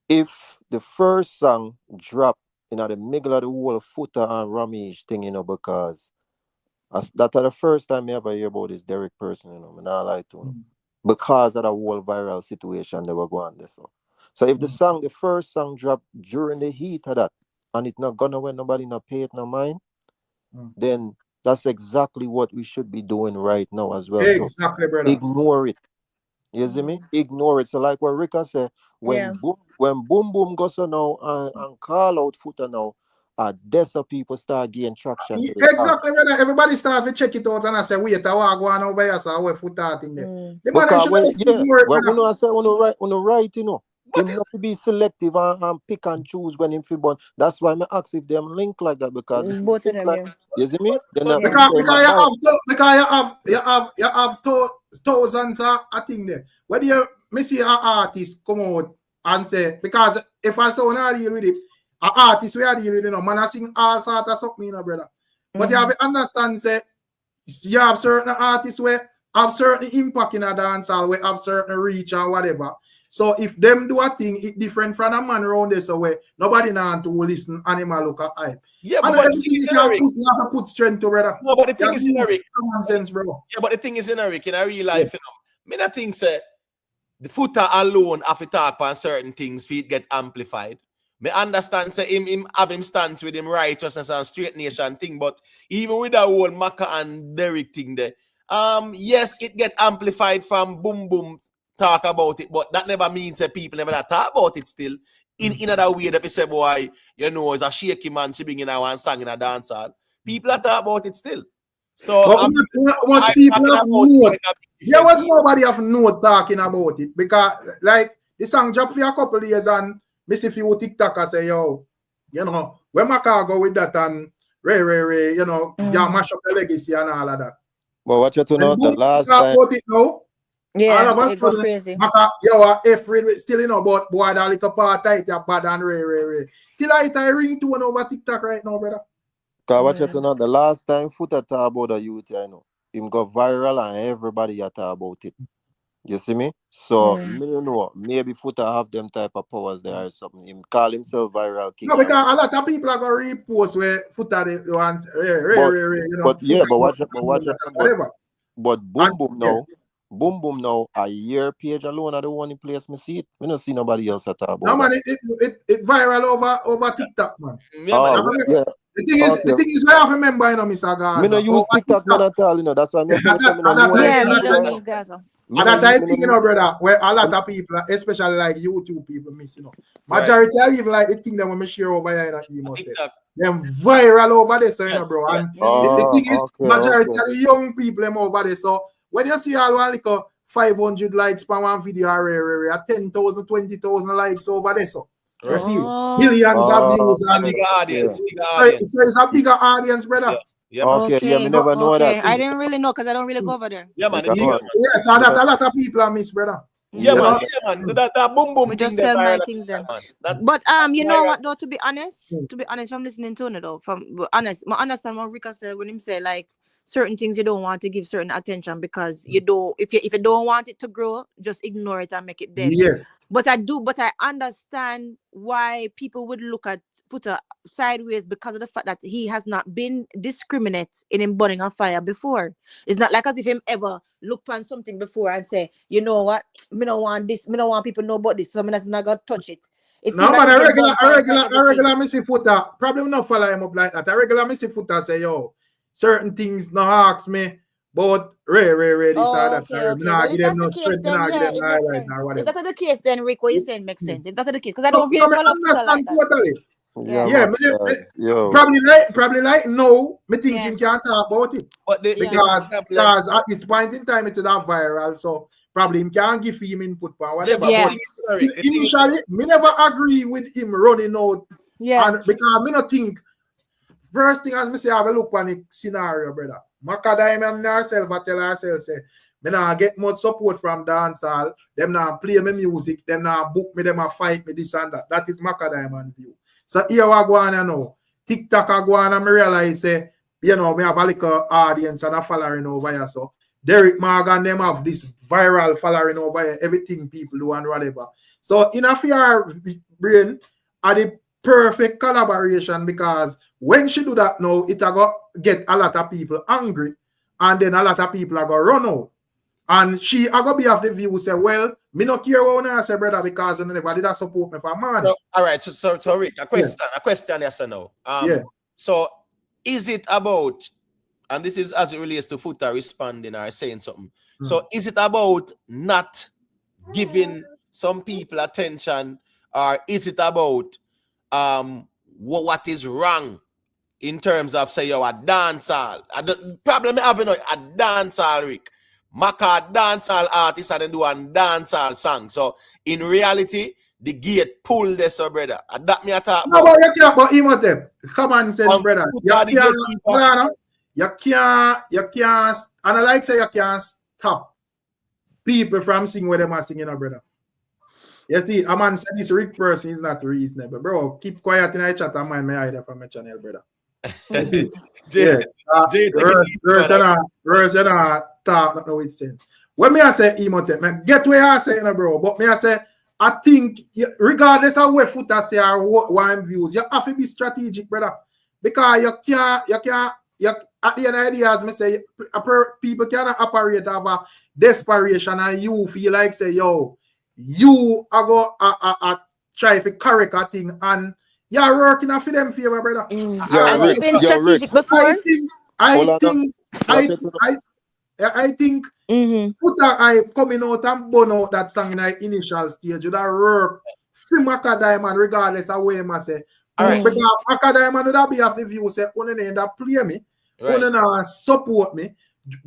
J: if the first song drop in the middle of the whole Foota and Ramesh thing, you know, because that's the first time I ever hear about this Derek person, you know, I not lie to him. Because of the whole viral situation they were going there. So if the first song drop during the heat of that, and it's not gonna when nobody not pay it no mind, then that's exactly what we should be doing right now as well.
A: Exactly, brother.
J: Ignore it. You see me? Ignore it. So like what Rika said, when boom boom goes so now and call out Foota now, that's how people start getting traction.
A: Exactly, brother. Everybody start to check it out and I say, wait, I want to go on over here, so I will Foota in there.
J: Because when you write, you know, you have to be selective and pick and choose when in born. That's why I ask if them link like that because
G: both of them,
J: you see me?
A: Because you have thousands of things there. When you see an artist come out and say, because if I saw not deal with it, an artist we are dealing with, you know, man, I sing all sorts of something, you know, brother. But you have to understand, say, you have certain artists where have certain impact in a dancehall, where have certain reach and whatever. So if them do a thing, it's different from a man around there, so where nobody know to listen, animal look at hype.
C: Yeah,
A: but the thing is, you have to put strength to brother.
C: No, but the thing is, Eric,
A: common sense, bro.
C: Yeah, but the thing is, Eric, in a real life, you know, me not think say the Foota alone have to talk on certain things for it get amplified. Me understand say him have him stance with him righteousness and straight nation thing, but even with that whole Macka and Derek thing there, yes, it get amplified from boom boom talk about it, but that never means that people never talk about it still. In other way that we say, boy, you know, it's a shaky man she bring in a one song in a dancehall. People are talk about it still. So
A: much people have note. There was nobody have no talking about it because like the song dropped for a couple of years and miss if you TikTok and say, yo, you know, when Macka go with that and Ray, you know, you mash up the legacy and all of that.
J: But what you to know the last time
A: about it now.
G: Yeah, all of us go crazy.
A: Macka, yo, if still you know about boy that little part tight bad and Ray. Till I ring to one over TikTok right now, brother.
J: Because what you to know the last time Foota talk about the youth, I know him go viral and everybody talk about it. You see me? So me don't know. Maybe Foota have them type of powers there or something. Him call himself viral king.
A: No, because a lot of people are gonna repost where Foota they want Ray, you know.
J: But yeah, but watch it. But boom boom now. Boom Boom now, a year page alone are the only place me see it. Me not see nobody else at all.
A: No man, it viral over TikTok, man.
C: Yeah, man.
J: Yeah.
A: The thing is, we have to remember, you know, Mr. Gaza.
J: Me no use TikTok man at all, you know. That's why I'm telling you, me no know
G: Yeah,
J: anything
G: me don't
J: there.
G: need Gaza.
A: And that I think, you know, brother, where a lot of people, especially like YouTube people, miss, you know. Majority of even like the thing that when we share over here, you know, them viral over there, so you know, bro. And the thing is, majority of the young people them over there. So when you see all one like 500 likes per one video, or 10,000, 20,000 likes over there, so you see millions of views and
C: big audience.
A: So it's a bigger audience, brother.
C: Yeah,
J: okay, yeah, me never know that.
G: I didn't really know because I don't really go over there.
C: Yeah, man.
A: Yes, so that a lot of people are miss, brother.
C: Yeah, man. That boom boom
G: We
C: thing.
G: just sell my things then. But you know what though? To be honest, from listening to it though, I understand what Rika said when him say like certain things you don't want to give certain attention because you don't. If you don't want it to grow, just ignore it and make it dead.
A: Yes.
G: But I understand why people would put a sideways because of the fact that he has not been discriminate in him burning a fire before. It's not like as if him ever looked on something before and say, you know what, me don't want this, me don't want people know about this, so I'm not gonna touch it. No,
A: man, a regular missy footer, probably not follow him up like that. A regular missy footer say, yo, certain things no ask me, but this that.
G: Well, if that's the case, then yeah, it makes sense. If that's the case, then Rick, what you saying makes sense. If that's the case, because I don't really follow footer like that.
A: Totally.
J: Yeah,
A: probably like no, me think him can't talk about it. But because at this point in time it would have viral, so probably him can't give him input or whatever.
G: Yeah.
A: But initially, me never agree with him running out.
G: Yeah.
A: And because me not think first thing as me say, have a look on the scenario, brother. Macka Diamond herself I tell herself say, me not get much support from dancehall. Them not play me music. Them not book me. Them not fight me this and that. That is Macka Diamond view. So here I go on now. TikTok I go on and I realize say, you know, me have a little audience and a following over here. So Derek Morgan them have this viral following over here. Everything people do and whatever. So in a fear brain are the perfect collaboration because when she do that now, it a go get a lot of people angry and then a lot of people are going to run out. And she are going to be of the view say, well, me not care what I say, brother, because nobody that support me for money.
C: So, all right, so Rick, a question yes or no. So is it about, and this is as it relates to Footer responding or saying something, so is it about not giving some people attention, or is it about what is wrong in terms of say you're a dancehall? The problem I have, you know, a dancehall, Rick. Macka dancehall artist and then do a dancehall song. So in reality, the gate pull this, brother. And that me a talk
A: about. No, but you can't, but him at them. Come on, say, brother. You can't, and I like say you can't stop people from singing what they are singing, brother. You see, a man said this Rick person is not reasonable. Bro, keep quiet in the chat and mind my idea from my channel, brother. You see? Verse talk not know it's saying. When me I say emote, get where I say, bro. But me I say, I think regardless of where Footer say or what views, you have to be strategic, brother. Because you can't at the end of the day, as me say, people cannot operate of a desperation and you feel like say, yo, you are go try to correct a thing and you're working for them favor, brother.
G: Has it been strategic before?
A: I think Footer I coming out and burn out that song in the initial stage with that work for Macka Diamond regardless of where I say. Because Macka Diamond would have be of the view say, only end up play me, only support me.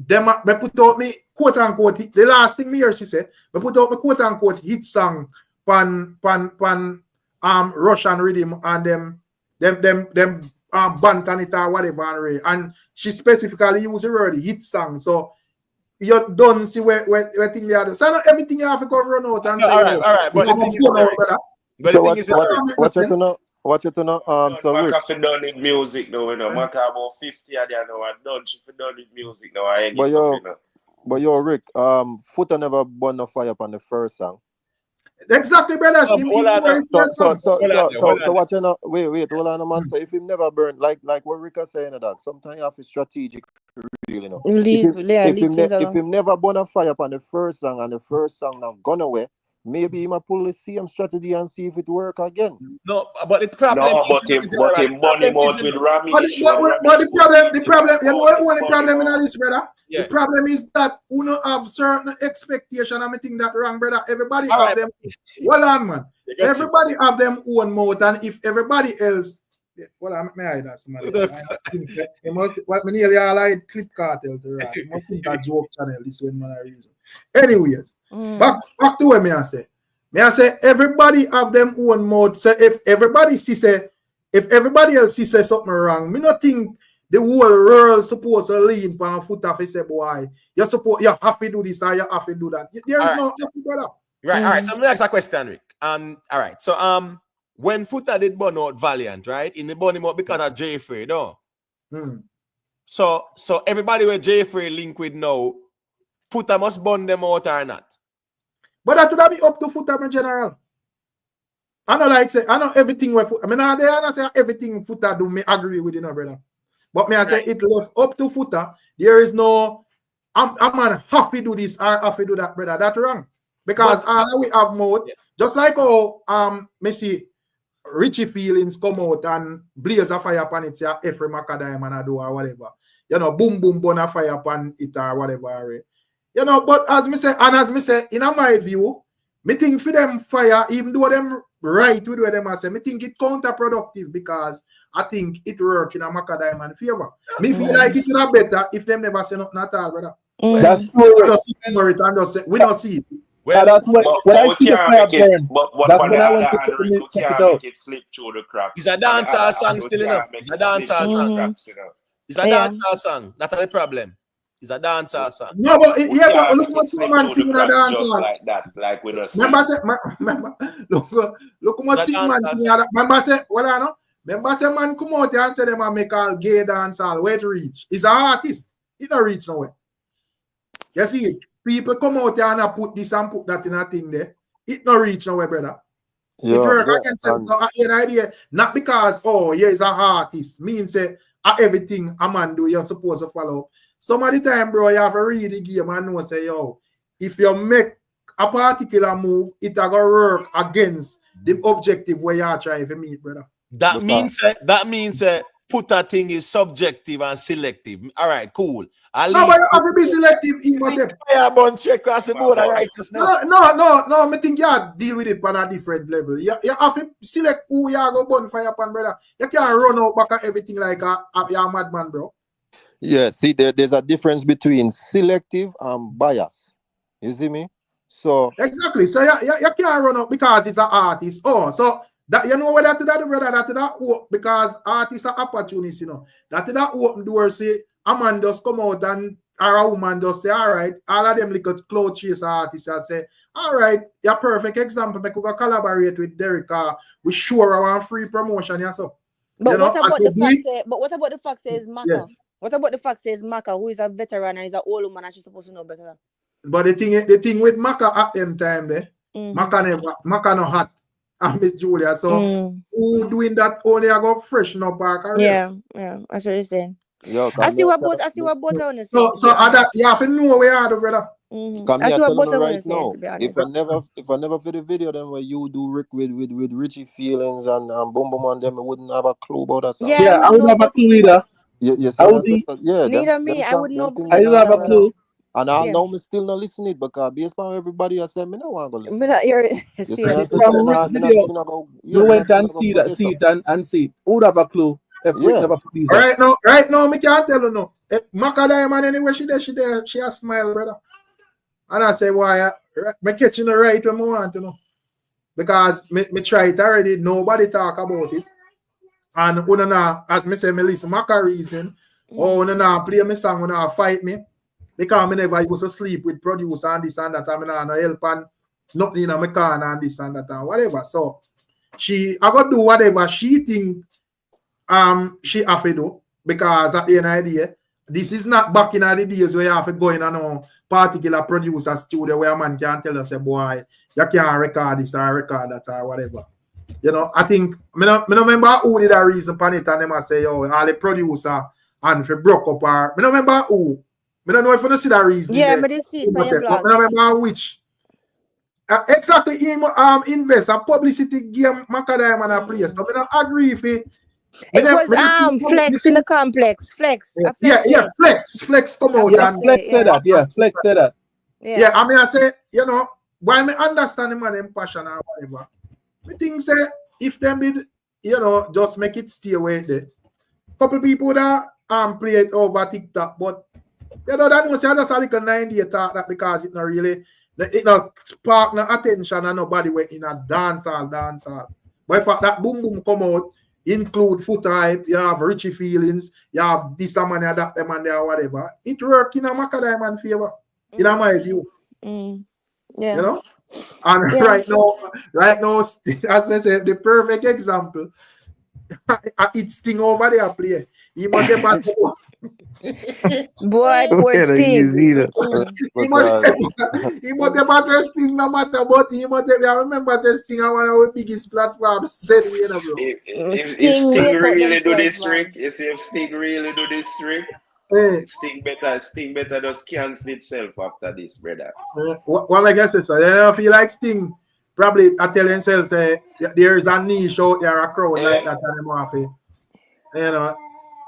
A: Them put out me quote unquote the last thing me hear she said, me put out me quote unquote hit song pan Russian rhythm and them bantan or whatever and she specifically used the word hit song. So you don't see where thing they are. So not everything you have to go run out and say, all right. But
J: what you know? So
E: Macka for done with music now, you know. Macka about 50 of them now, and done she for done with music now.
J: But yo, Rick, Footer never burn no fire on the first song.
A: Exactly, brother.
J: So what you know? Wait, hold on, man. So if him never burn, like what Rick is saying that, sometimes you have to be strategic Really, know.
G: Leave things
J: If
G: alone.
J: him never burn a fire upon the first song and the first song now gone away, maybe he might pull the same strategy and see if it work again.
C: No, but the problem
E: No,
C: is
E: but him burn him out with Ramesh.
A: But the problem, you know what the problem in this, brother?
C: Yeah.
A: The problem is that we don't have certain expectation, and I think that wrong, brother. Everybody
C: All
A: have
C: right.
A: them. Well on, man.
C: I got you.
A: Everybody have them own mouth, and if everybody else, well, I may I that's somebody. What me nearly all I clip Kartel to write. I must think a joke channel. This one man a reason. Anyways, back to what me I say. Me I say everybody have them own mouth. So if everybody else say something wrong, me not think the whole world supposed to lean on foot off and say, boy, you have to do this or you have to do that. There is no brother.
C: Right, all right. So let me ask a question, Rick. All right. So when Foota did burn out Valiant, right? In the burn him out because of Jeffrey, no? So everybody with Jeffrey link with now, Foota must burn them out or not?
A: But that would be up to Foota in general. I know everything where I mean, I say everything Foota do, me agree with you, no, brother. But me I say it left up to Foota. There is no, I'm man have to do this or have to do that, brother. That's wrong. Because we have mode, just like how me see Richie feelings come out and blaze a fire upon it, say every Macka diamond I do or whatever. You know, boom boom burn a fire upon it or whatever. You know, but as me say, in my view, me think for them fire, even though them right with what them I say, me think it counterproductive because I think it works in a Macka diamond favor. Me feel like it would be better if them never say nothing at all, brother.
K: That's true.
A: Just ignore it and just say, we don't see it.
K: Well, that's when I see the fire burn.
E: But
K: That's when I went to check it out.
E: It slip through the cracks.
C: It's a dancehall song still, you know. It's a dancehall song. It's a dancehall song. Not a problem. It's a dancehall song.
A: No, but look what man singing a dancehall.
E: Like that, like we don't see.
A: Remember, look what man singing a. Remember, say, well, I know. Remember, say man come out there and say them and make all gay dancehall. Where it reach? It's an artist. It don't reach nowhere. You see it. People come out there and put this and put that in a thing there. It not reach nowhere, brother. It work against them. So an idea, not because, he's an artist, means everything a man do, you're supposed to follow. Some of the time, bro, you have to read the game and know, say, if you make a particular move, it will work against the objective where you are trying to meet, brother.
C: That means Foota thing is subjective and selective. All right, cool. At
A: no,
C: least
A: but you have to be selective. No, I think you deal with it on a different level. You have to select who you are going to burn fire upon, brother. You can't run out back at everything like you're a madman, bro.
J: Yeah, see, there's a difference between selective and bias. You see me? So
A: exactly. So you can't run out because it's an artist. So that you know what that brother, that because artists are opportunists, you know. That open door say a man just come out and or a woman just say, all right, all of them little cloud chase artists and say, all right, you're perfect example. We could collaborate with Derek. We sure our free promotion, yeah. So
G: but what about the fact say, but what about the fact says Macka? Yeah. What about the fact says Macka, who is a veteran and is an old woman and she's supposed to know better?
A: But the thing with Macka at them time there, Macka no hot. And Miss Julia, so who doing that only I go freshen up our career?
G: Yeah, that's what you're saying.
J: Yo,
G: I see what both are saying.
A: So you have to know where you are, brother.
J: I see what both are saying. If I never for the video then where you do Rick with Richie feelings and Boom Boom and them, I wouldn't have a clue about that.
K: Yeah, I would have a clue either.
J: Yes,
G: neither me. I would know.
K: I don't have a clue.
J: And I know me still not listening because based on everybody I said, me no want to listen.
K: You went and see it and see it. Who would have a clue if we never put these
A: right now, me can't tell you no. Macka diamond anyway, she there, she a smile, brother. And I say, why? Me catching the right when I want to know. Because me try it already, nobody talk about it. And as me say, me listen Macka reason, play me song, fight me. Because I never used to sleep with producer and this and that. I mean, I no help and nothing in my car and this and that and whatever. So I got to do whatever she think she have to do. Because at the end of the day, this is not back in the days where you have to go in a particular producer studio where a man can tell us, boy, you can't record this or record that or whatever. You know, I think, I don't remember who did that reason for it and them I say, all the producer and if broke up or I don't remember who. I don't know if you see that reason.
G: Yeah, I did see it by your blog.
A: I don't remember which. Exactly, invest a publicity game Macka Diamond a play. So I don't agree if it.
G: It was Flex in the complex. Flex.
A: Flex come out.
K: Yeah, Flex said that. Yeah, Flex said that.
A: Yeah, I mean I say, you know, while me understand him and them passion or whatever, I think say if them did, you know, just make it stay away there. Couple people that play it over TikTok, but you know that was just a like a 9-day talk that because it not really it not spark no attention and nobody went in a dance hall. But if that boom boom come out, include foot hype, you have Richie feelings, you have this man that them and there whatever. It work in a Macka Diamond favor, in my view.
G: Yeah.
A: You know? And right now, as we say, the perfect example. It's Sting over there play. He must have basketball.
G: Boy, poor Sting.
A: He must have basketball Sting no matter what. He must have, I remember say Sting on one of our biggest platforms. Said we, you know, bro.
E: If Sting really do this trick, you see if Sting really do this trick, Sting better just cancel itself after this, brother.
A: What I guess is so. You know, feel like Sting probably I tell themselves that there is a niche out there, a crowd like that, and them want to, you know,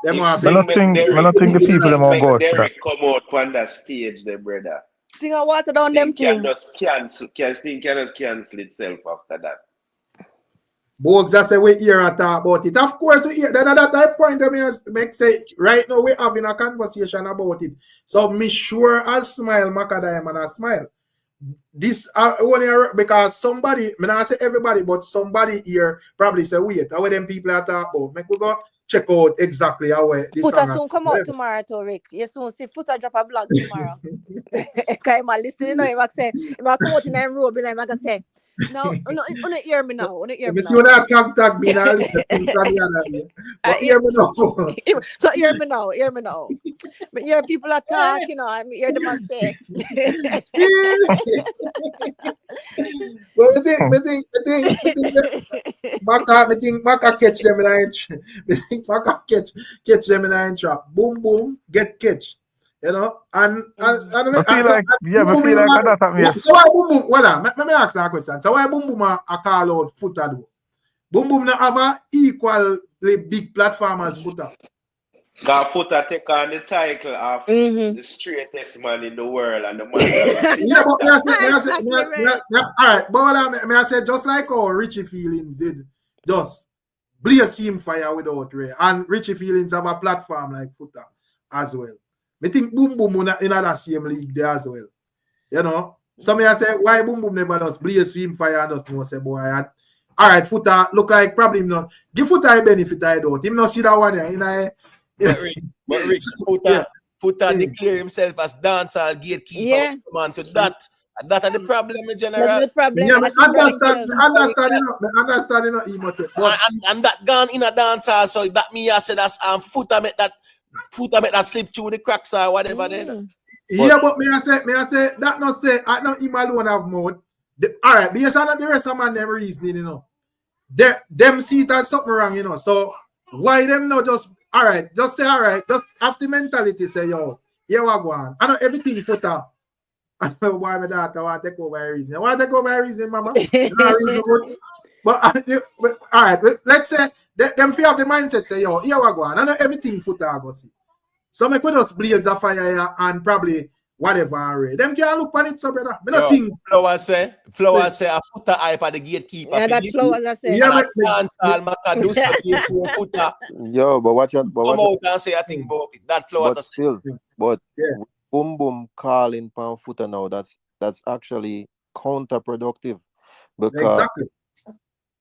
A: them want to.
B: I don't think the people them on board.
E: Derek come out on that stage, the brother.
G: Think I water down them things.
E: Sting can just cancel itself after that.
A: Both just say we hear and talk about it. Of course, we hear that point that make say right now we're having a conversation about it. So me sure I'll smile, Macka Diamond, and I smile. This only because somebody, I not say everybody, but somebody here probably say wait, how them people are talking about. Make we go check out exactly how this
G: Footer soon come out tomorrow to Rick. You soon see Footer drop a blog tomorrow. Okay, I'm listening, you know, if I say, if I come out in them road, I'm gonna say, no, hear me now. Hear me now.
A: See when I contact me now, but hear me now.
G: So hear me now. But hear people are talking, you know, I hear them say.
A: Well, I think Macka catch them in a Macka catch them in a trap. Boom, boom, get catch. You know, and I feel like
B: that happened.
A: So why boom boom? Well, let me ask that question. So why boom boom a call out Footer do? Boom boom not have a equally big platform as Footer.
E: Because Footer take on the title of the straightest man in the world and the man.
A: Yeah, but all right, but I say just like how Richie Feelings did, just blaze him fire without Ray, and Richie Feelings have a platform like Footer as well. I think Boom Boom in that same league there as well. You know? Some may say, why Boom Boom never does blaze swim fire and just know say, boy, all right, Footer look like probably not. Give Footer a benefit I don't. Him not see that one here.
C: But Rick, Footer declare himself as dancehall gatekeeper.
G: Yeah.
C: Man, to that. That are the problem in general.
G: That's the problem.
A: Yeah, understand,
C: and that gone in a dancehall, so that me I said that's Footer make that slip through the cracks or whatever. Then.
A: Yeah, but me I say that not say I not him alone have mode. All right, because I not the rest of man them reasoning, you know. Them see that something wrong, you know. So why them not just all right, just say all right, just have the mentality say yo, here we go on. I know everything Footer. I don't know why my daughter want to take over a reason. I want to take over a reason, mama. No reason good. But all right, let's say them fear of the mindset say, yo, here we go on. I know everything Footer go see. So make we just blaze the fire here and probably whatever. Them can look on it, so brother. Me not think.
C: Flower say a Footer hype at the gatekeeper.
G: Yeah, that's Flowers I say.
C: Yeah, Macka do something Footer.
J: Yo, but watch out.
C: Come out and say a thing about it. That Flower
J: but still, but Boom Boom calling pan Footer now, that's actually counterproductive. Because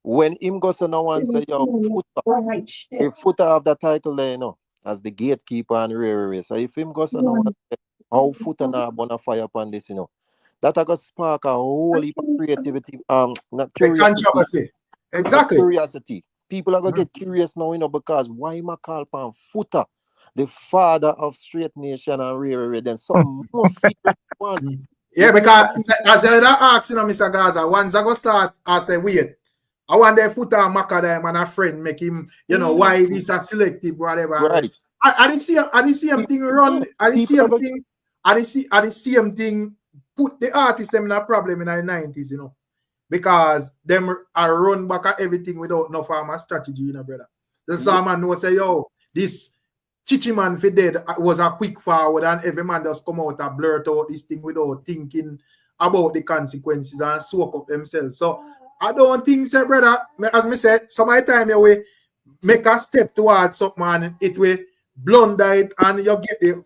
J: when him goes to no one say, yo, Footer, if Footer have that title there, you know, as the gatekeeper and rare. So if him goes to no one say, how Footer now burn a fire upon this, you know, that I got spark a whole heap of creativity, not curiosity.
A: Exactly.
J: Curiosity. People are gonna get curious now, you know, because why am I call pan Footer? The father of straight nation and rare, then some most secret one.
A: Yeah, because as I asked, you know, Mr. Gaza, once I go start, I say, wait, I want the Footer and Macka Diamond and a friend make him, you know, why this a selective, whatever.
J: Right.
A: I didn't see him thing run. I didn't see him thing. I didn't see him thing put the artists them in a problem in the 90s, you know, because them are run back at everything without no farmer strategy, you know, brother. The man know say, yo, this Chichi man for dead was a quick forward, and every man just come out and blurt out this thing without thinking about the consequences and soak up themselves. So I don't think, say, brother, as me said, some of the time you will make a step towards something and it will blunder it and you get the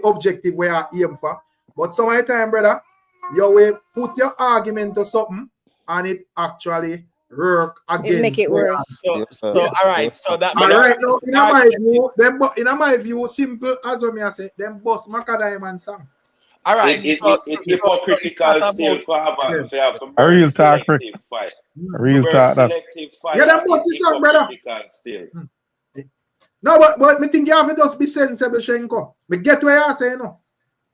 A: objective where I aim for. But some of the time, brother, you will put your argument to something and it actually work against.
G: It make it worse.
C: So all right. So that.
A: All right. Now, in my view, simple as what I say, them boss Macka Diamond song.
C: All right.
E: It's hypocritical still for a
B: real talk.
E: selective fight.
B: A real talk.
E: Selective fight.
A: Yeah, them boss the song, brother.
E: Still.
A: No, but me think you have to just be sensible, Shenko. Me get where you say, no.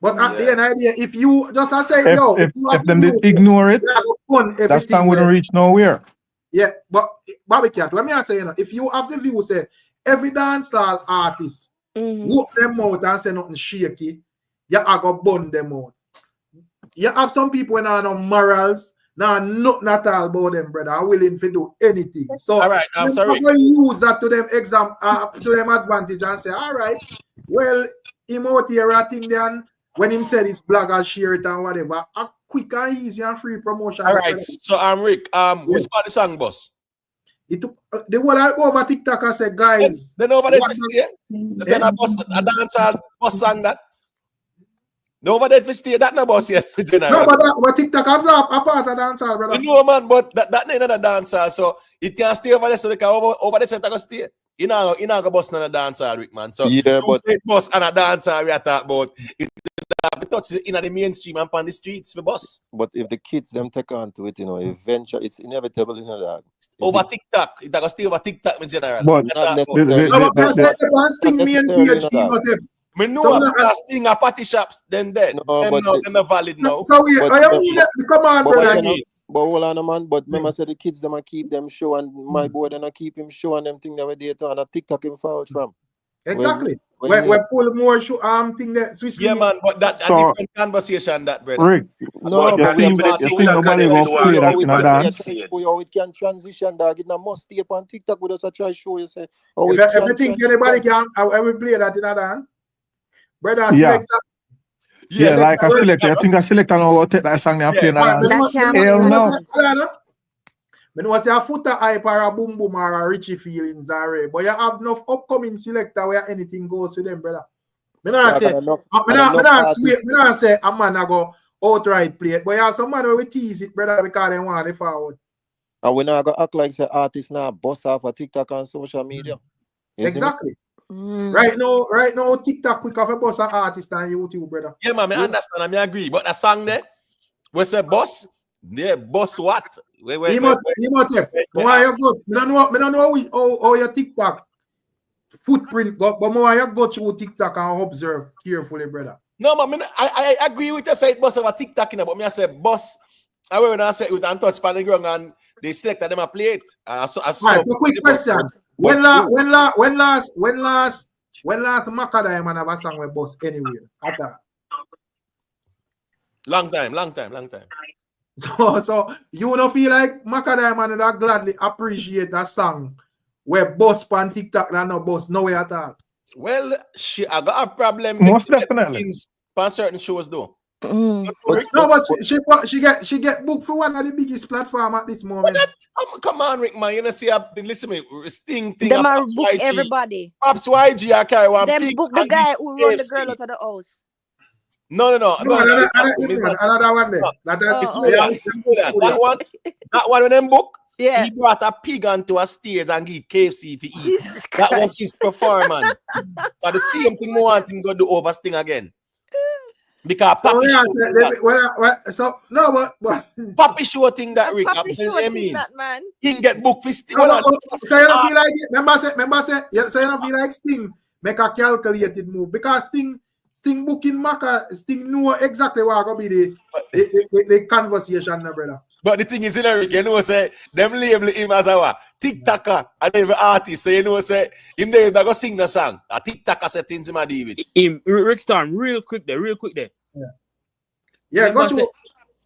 A: But at the end of the day, if you just say, yo, if
B: them did ignore it, that song wouldn't reach nowhere.
A: Yeah, but Bobby Cat, let me say, you know, if you have the view, say, every dancehall artist, whoop them out and say nothing shaky, you are going to burn them out. You have some people who have no morals, nothing at all about them, brother, are willing to do anything. So,
C: all right, I'm sorry.
A: You use that to them to them advantage and say, all right, well, him out here, I think then, when him said it's Blak and share it and whatever, a quick and easy and free promotion.
C: All right, so I'm Rick. Who's got the song, boss?
A: It took the one I go over TikTok and say, guys.
C: Then over there this year, then I bust a dancehall boss sang that. Over there this year, that no boss yet.
A: No, but TikTok comes up a part of dancehall, brother.
C: You know, man, but that ain't another dancehall, so it can stay over there. So they can over there, so it can stay. You know, go bust on a dancehall, Rick, man. So
J: yeah, but
C: boss and a dancehall we are talking about. It touch in the mainstream and on the streets for boss.
J: But if the kids them take on to it, you know, eventually it's inevitable, you know that.
C: Over TikTok, it can stay over TikTok in general.
B: But
C: me know about Sting at party shops, then dead.
J: No, but
C: them not valid now.
A: So I mean, come on, brother.
J: But hold on, man. But remember, say the kids them keep them show, and my boy then keep him show and them thing that we did to, and a TikTok him forward from.
A: Exactly. We pull more show thing that Swiss.
C: Yeah, man. But that's a different conversation, that brother.
B: Rick,
J: no,
B: but you think nobody will play that in a dance?
J: How it can transition, dog. It must stay up on TikTok with us. I try show you say.
A: If you think anybody can, I will play that in a dance. Brother,
B: yeah. Yeah, like a selector. I think a selector now will take that song and play that. Hell no.
A: When was your foot a hype or a boom boom or a Richie feelings are, but you have no upcoming selector where anything goes with them, brother. Me not say a man a go outright play it, but you have some man who will tease it, brother, because they want it forward.
J: And we not go act like the artist now boss off of TikTok and social media.
A: Exactly. Right now, TikTok quick off a boss an artist on YouTube, brother.
C: Yeah, man, I understand, I agree. But that song there, we say boss, yeah, boss what? We don't know how your TikTok footprint go, but more you go through TikTok and observe carefully, brother. No, man, I agree with you. Say boss of a TikTok, but me I say boss. I will not say with and touch pan the ground and they select that them a play it. So quick question. When last Macka Diamond have a song with boss anywhere? At that? Long time. So you don't feel like Macka Diamond would gladly appreciate that song where boss pan TikTok and no boss nowhere at all? Well, I got a problem.
B: Most definitely.
C: On certain shows though.
A: No, but she get booked for one of the biggest platform at this moment. Come on, Rick, man. You know, see, listen to me. Sting thing.
G: Them are book YG. Everybody.
A: Pops YG, I carry one.
G: Them book the guy who run the girl out of the house.
A: No. Another one there. That one when them book.
G: Yeah.
A: He brought a pig onto a stairs and give KFC to eat. That was his performance. So the same thing we want him to do over Sting again. Because Papi Papi show thing that Rick.
G: Papi show thing that man.
A: He get booked for Sting. So you don't feel like it. Remember say so you don't feel like Sting make a calculated move because Sting booking Macka. Sting know exactly what gonna be the conversation, brother. But the thing is, Rick, you know, say them label him as our
C: TikToker and every artist. So you know, say him there that go sing the song. A TikToker say things him a deal with.
L: Ricstorm, real quick there.
A: Yeah, got you.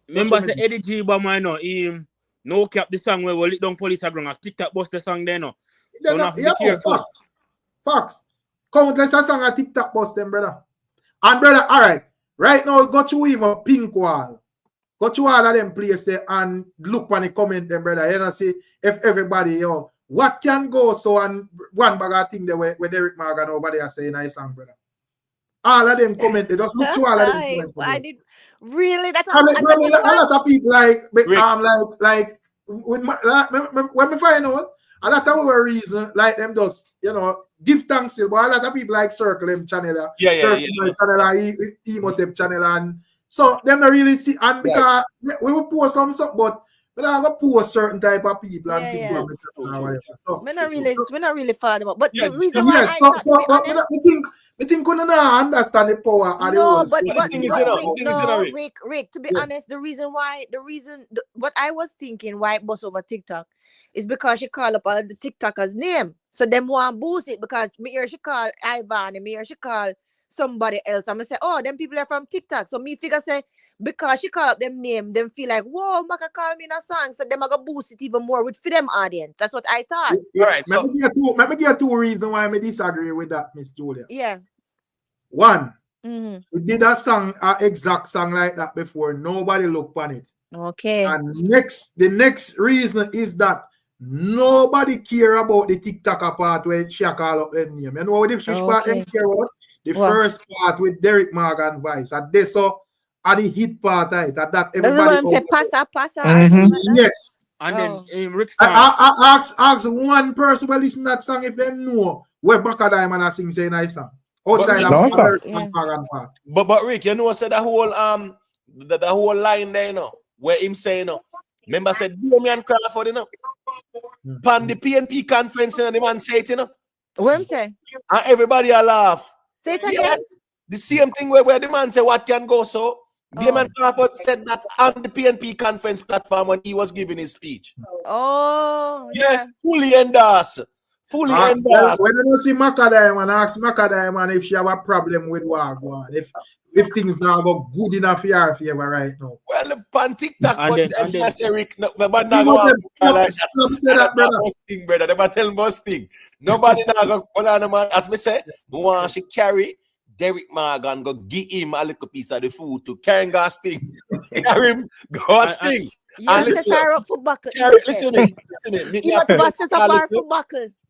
L: Remember say Eddie G Bama, no, him no cap the song where we lit down police are going to TikTok bust the song there, no. So now be careful.
A: Facts. Countless a song a TikTok bust them, brother. And brother, all right. Right now, got you even pink wall. Got you all of them place there and look on the comment them, brother. You know, see if everybody, yo, what can go so and one bag of thing there where Derek Morgan over there say nice song, brother. All of them comment, they just look to all of them comment.
G: I did really that's
A: a lot of people like when we find out a lot of our reason like them just, you know, give thanks still, but a lot of people like circle them channel, channel, emotive channel, and so them not really see, and because we will post some stuff, but we're not gonna post certain type of people and people. So
G: we're not really far them up. But the reason
A: why
G: I
A: think we don't understand the power of
G: the Rick, to be honest, what I was thinking why it bust over TikTok is because she called up all of the TikTokers' name. So them want boost it because me here she call Ivan and me here she call somebody else. I'm gonna say, oh, them people are from TikTok. So me figure say because she call up them name, them feel like, whoa, Macka call me in a song. So them are gonna boost it even more with for them audience. That's what I thought.
A: Yeah, right. So let me give two reasons why I disagree with that, Miss Julia.
G: Yeah.
A: One, we did a song, an exact song like that before. Nobody looked on it.
G: Okay.
A: And the next reason is that nobody care about the TikTok part where she call up them name. You know what the part them care about? The first part with Derek Morgan voice. And this so at the hit part that everybody
G: say passa.
A: Yes.
L: And then Rick
A: I ask one person will listen to that song if they know where Macka Diamond sing say nice song. Outside of Derek Morgan part.
C: But Rick, you know, said the whole the whole line there, you know, where him say, you know, remember said Damian Crawford, you know, pan the PNP conference, you know, the man say it, you know.
G: What him say?
C: And everybody a laugh.
G: Say it again.
C: The same thing where the man say what can go so. Damian Crawford said that on the PNP conference platform when he was giving his speech.
G: Oh,
C: yeah. Fully endorsed. Fully endorsed.
A: When you see Macka Diamond, ask Macka Diamond if she have a problem with Wagwan. If things not go good enough for her favor right now.
C: Well, on TikTok, but that's Rick. Nobody brother. They tell busting. Nobody not as me say, one she carry Derek Morgan go give him a little piece of the food to carry him gasting. Carry him gasting. Listen to me.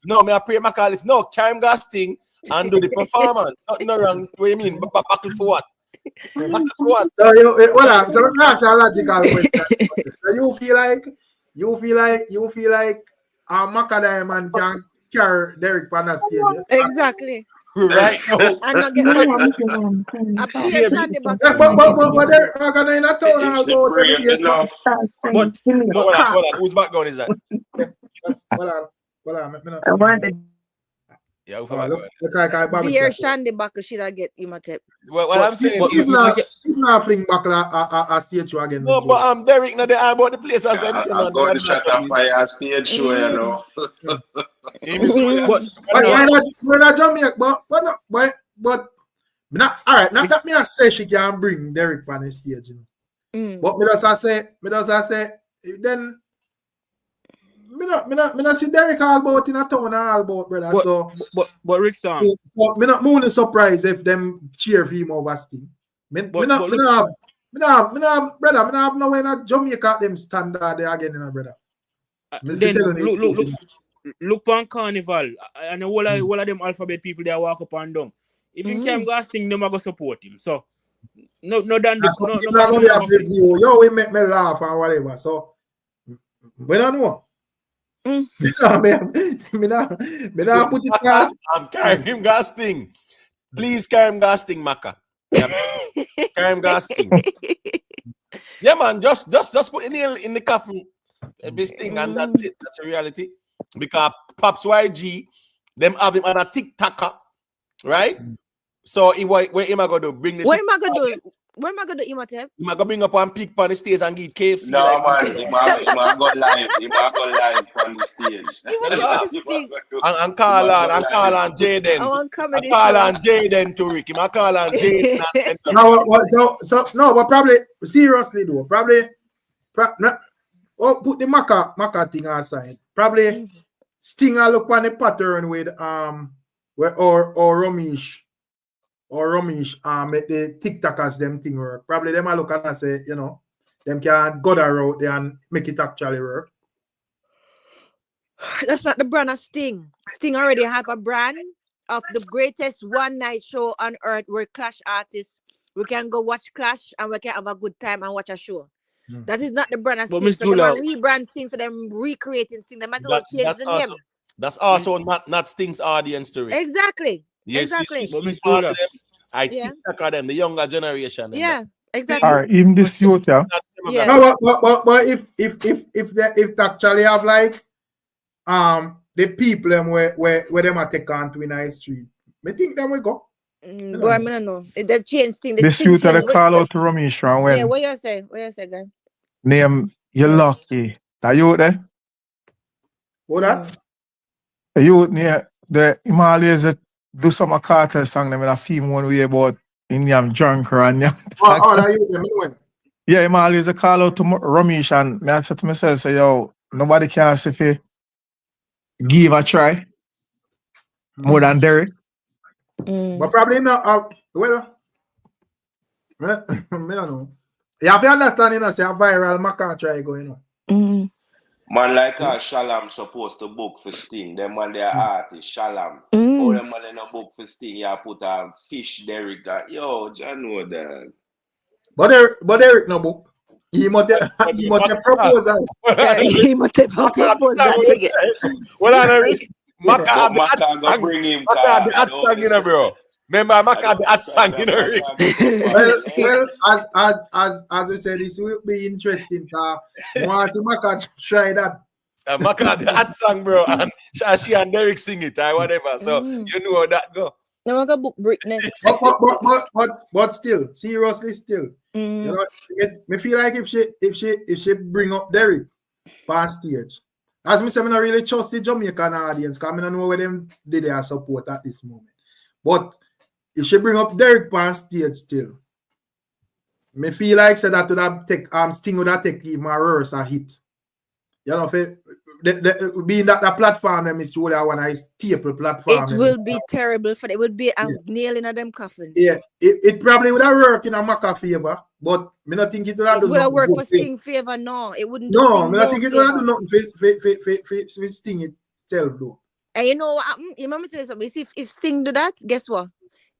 C: No, me I pray Macka. No, carry him gasting and do the performance. Nothing wrong. What do you mean? Buckle for what? Buckle for what?
A: So that's a logical question. So you feel like Macka Diamond can carry Derek on the stage.
G: Exactly.
C: Right.
G: And not get money. But
C: whose background is that? Yeah,
G: Beer Shandy Buckle should I get him a tip?
C: Well, what I'm saying is
A: he's not fling back a stage show again.
C: No, but Derek, now they are about the place as them saying.
M: I'm going to shut up my stage show, you know.
A: We're not Jamaica, but all right, not that me I say she can bring Derek on the stage, you know. But me does say then me not see Derek all about in a town all about, brother.
L: But Ricstorm.
A: Me not more surprised if them cheer for him over Sting. Me not have no way in Jamaica them standard there again, you know, brother.
L: Then look on Carnival and all of them alphabet people they walk up and down. If you can't go Sting, them are gonna support him. So no done the
A: yo, we make me laugh and whatever. So we don't know. Me not put it past.
C: I'm carrying him gasting. Please carry him gasting, Macka. Yeah, carry him gasting. Yeah, man, just put a nail in the coffin. This thing, and that's it. That's a reality. Because Pops YG, them have him on a TikToker, right? So where am I going to bring the?
G: What am I going to do? When am I going to do Imhotep?
C: You might go bring up one pig on the stage and get KFC.
M: No,
C: like
M: man, he might go live. He might go live on the stage.
G: Imhotep is pig.
C: And call on Jaden.
G: I want comedy
C: Call
G: show.
C: on Jaden to Rick. He might call on Jaden.
A: No, but probably seriously though, probably put the Macka thing aside. Probably Sting a look on the pattern with where or Ramesh make the TikTokers them thing work. Probably them a look and say, you know, them can go that route there and make it actually work.
G: That's not the brand of Sting. Sting already have a brand of the greatest one night show on earth where Clash artists. We can go watch Clash and we can have a good time and watch a show. That is not the brand of Sting. So them rebrand Sting, so them recreating Sting. They might as well change the name.
C: That's also not Sting's audience to Rick.
G: Exactly.
C: Yes,
G: exactly.
C: I TikTok them, the younger generation.
G: Yeah, exactly.
B: All right, even this youth, yeah.
A: No, but if actually have like the people them where them are take on to in high street, I think them will go.
G: Boy, I don't know. They've changed things.
B: This youth are the call out to Ramesh and when.
G: Yeah, what you say? What you say, guy?
B: Name you lucky. That you there?
A: What that?
B: The youth near the him always do some Kartel song them in a theme one way about Indian drunk and yeah.
A: That youth them when?
B: Yeah, him always a call out to Ramesh and I said to myself, say yo, nobody can say if you give a try more than Derek.
A: But probably not. Well, I don't know. You have to understand, you know, say a viral Macka try going on.
M: Man like Shalom supposed to book for Sting. Them when they are artists, Shalom. All them when they no book for Sting, you put a fish Derek. Yo, John know that. But
A: Derek no book. He must propose that.
G: He must propose that.
C: Well, Eric.
M: Macka go bring him.
C: Macka had the hot song in bro. Remember, Macka had the hot song in Rick.
A: Well, as we said, this will be interesting because once Macka try that.
C: Macka had the hot song, bro, and she and Derek sing it or whatever. So you know how that go.
G: Now I'm gonna book Brick next.
A: But still, seriously, still, you know, me feel like if she bring up Derek on stage. As me say, I don't really trust the Jamaican audience because I don't know where them did their support at this moment. But if she bring up Derek on stage still, me feel like say that would have take Sting would have take even a worse a hit. You know, being that the platform them is truly one of staple platform.
G: It will be terrible for them. It would be a nail in them coffin.
A: Yeah, it probably would have worked in a Macka favor, but me not think it would have
G: would have worked for Sting favor. No, it wouldn't.
A: No, me not think it would have do nothing for Sting itself though.
G: And you know what happened? You remember tell you something? See, if Sting do that, guess what?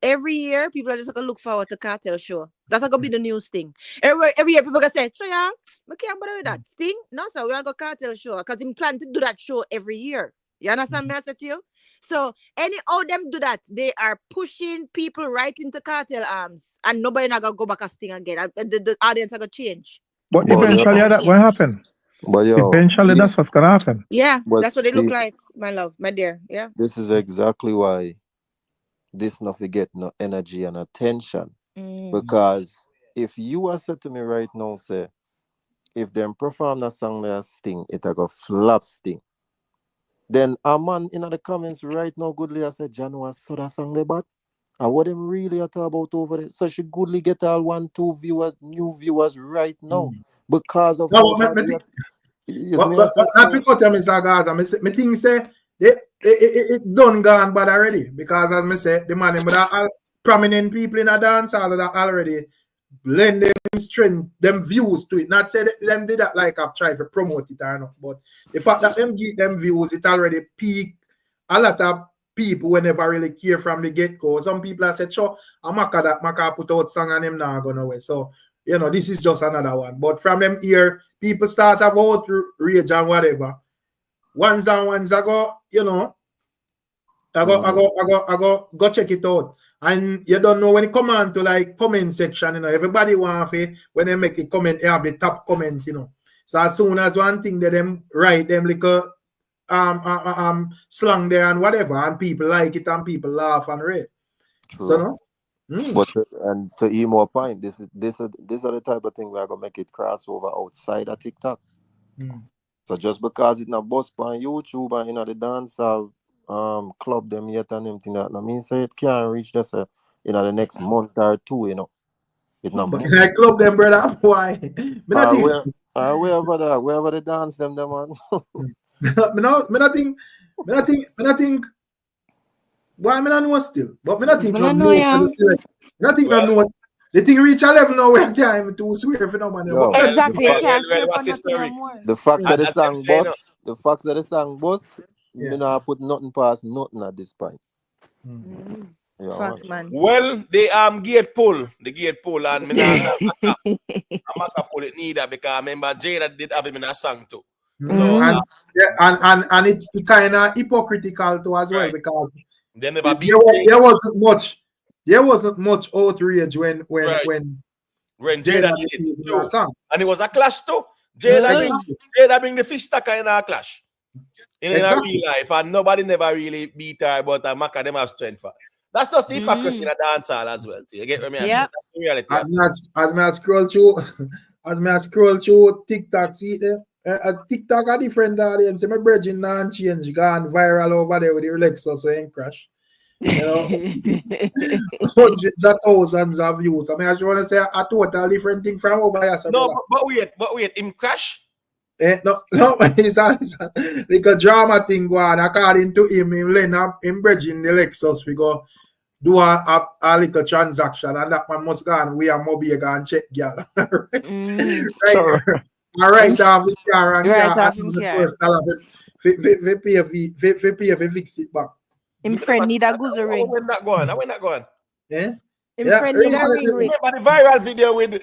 G: Every year, people are just gonna look forward to Kartel show. That's gonna be the new Sting. Every year, people gonna say, "So yeah, we can't bother with that Sting." No, sir, we are gonna Kartel show because he plan to do that show every year. You understand me? I said to you. So any of them do that, they are pushing people right into Kartel arms, and nobody not gonna go back a Sting again. The audience are gonna change.
B: But eventually, that will happen.
J: But yo,
B: eventually, that's what's gonna happen.
G: Yeah, that's what they look like, my love, my dear. Yeah.
J: This is exactly why this not get no energy and attention. Because if you are said to me right now, say, if them perform that song like Sting, it a go flop Sting. Then a man in the comments right now, goodly, I said, John was so that song about. And what them really are talking about over there? So she goodly get all 1-2 viewers, new viewers right now. Because of
A: not because me think say it done gone bad already because as me say the man with all prominent people in a dance hall that already blend them strength, them views to it. Not say that them did that like I've tried to promote it or not, but the fact that them give them views, it already peak a lot of people will never really care from the get-go. Some people have said, sure, Macka put out song and them now go nowhere. So you know, this is just another one. But from them here, people start about rage and whatever. Once ago, you know, I go check it out. And you don't know when it come on to like comment section, you know, everybody want to, when they make a comment, they have the top comment, you know. So as soon as one thing that them write them like a slang there and whatever, and people like it and people laugh and read. So no?
J: But and to e more point, this are the type of thing we are gonna make it crossover outside of TikTok. So just because it's not bust on YouTube and the dancehall club them yet and everything that I mean say it can't reach just the next month or two, It not
A: but can I club them, brother? Why?
J: Wherever they dance them man.
A: I think why I don't know still. But I think
G: I know, yeah.
A: I think I know the thing reach a level now where I can't even to swear for no man.
G: Exactly, you can't swear for nothing no more.
J: The facts that the song boss, me not put nothing past nothing at this point.
G: Facts, man.
C: Well, the gate pull, and me not say Macka pull it neither because I remember Jada did have him in a song too. So
A: and it kind of hypocritical too as well because
C: they never
A: there wasn't much outrage when
C: Jada did it too. Song. And it was a clash too. Jada bring the fish stacker in our clash. In real life, and nobody never really beat her, but Macka them have strength for. That's just the hypocrisy in a dancehall as well. You get what I mean? That's the reality.
A: As I scroll through TikTok, see TikTok a different audience. My brethren non change, gone viral over there with the Lexus so ain't crash. Hundreds of thousands of views. I mean, I just want to say a total different thing from over here.
C: No, but wait, him crash?
A: No, it's like a drama thing going. According to him bridging the Lexus, we go do a little transaction, and that man must go and we are mobile and check girl. Right off the car and pay fix it back.
G: Him friend need a goose ring.
C: We're not going.
A: Yeah.
G: Him friend need a ring.
C: Remember the viral video with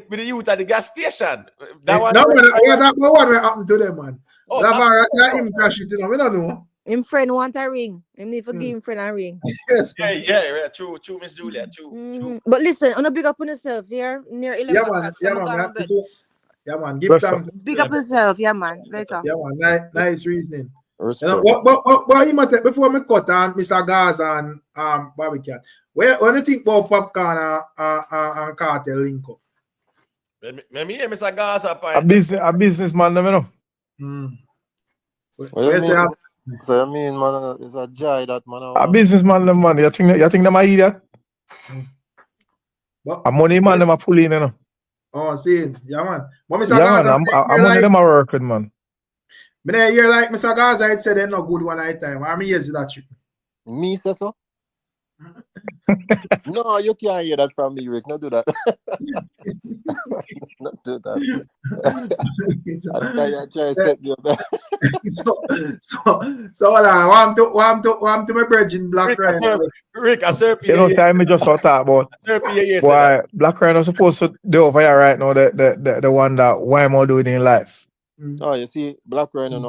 C: the youth at the gas station? That one.
A: No, that one happened to them, man. That viral him crash it, we don't know.
G: Him friend want a ring. Him need to give him friend a ring.
A: Yes.
C: Yeah, true, Miss Julia, true.
G: But listen, I'm gonna big up on yourself here near 11 o'clock.
A: Yeah, man. Give thanks.
G: Big up yourself, yeah, man. Later.
A: Yeah, man. Nice reasoning. But before me cut on Mr. Gaza and Barbecue, when you think about Popcaan and Kartel link up?
C: Me hear Mr. Gaza
B: a businessman, you know.
J: So I mean, man, it's a joy that man.
B: A businessman, man. You think them are idiot? A money man, them are fully in, you know.
A: Oh, see, yeah, man. But Mr.
B: Yeah,
A: Gaza,
B: man, I'm one of them are working, man.
A: But I hear like Mr. Gaza, it said they're not good one night time. I mean, yes, that trick.
J: Me say so? No, you can't hear that from me, Rick. Not do that. Not do that. I try to set you back.
A: So I want to my bridging Black Ryno.
C: Rick, I serve
B: you know, time me just talk about why Black Ryno supposed to do over here right now. The one that why am I doing in life?
J: Oh, you see, Black Ryno,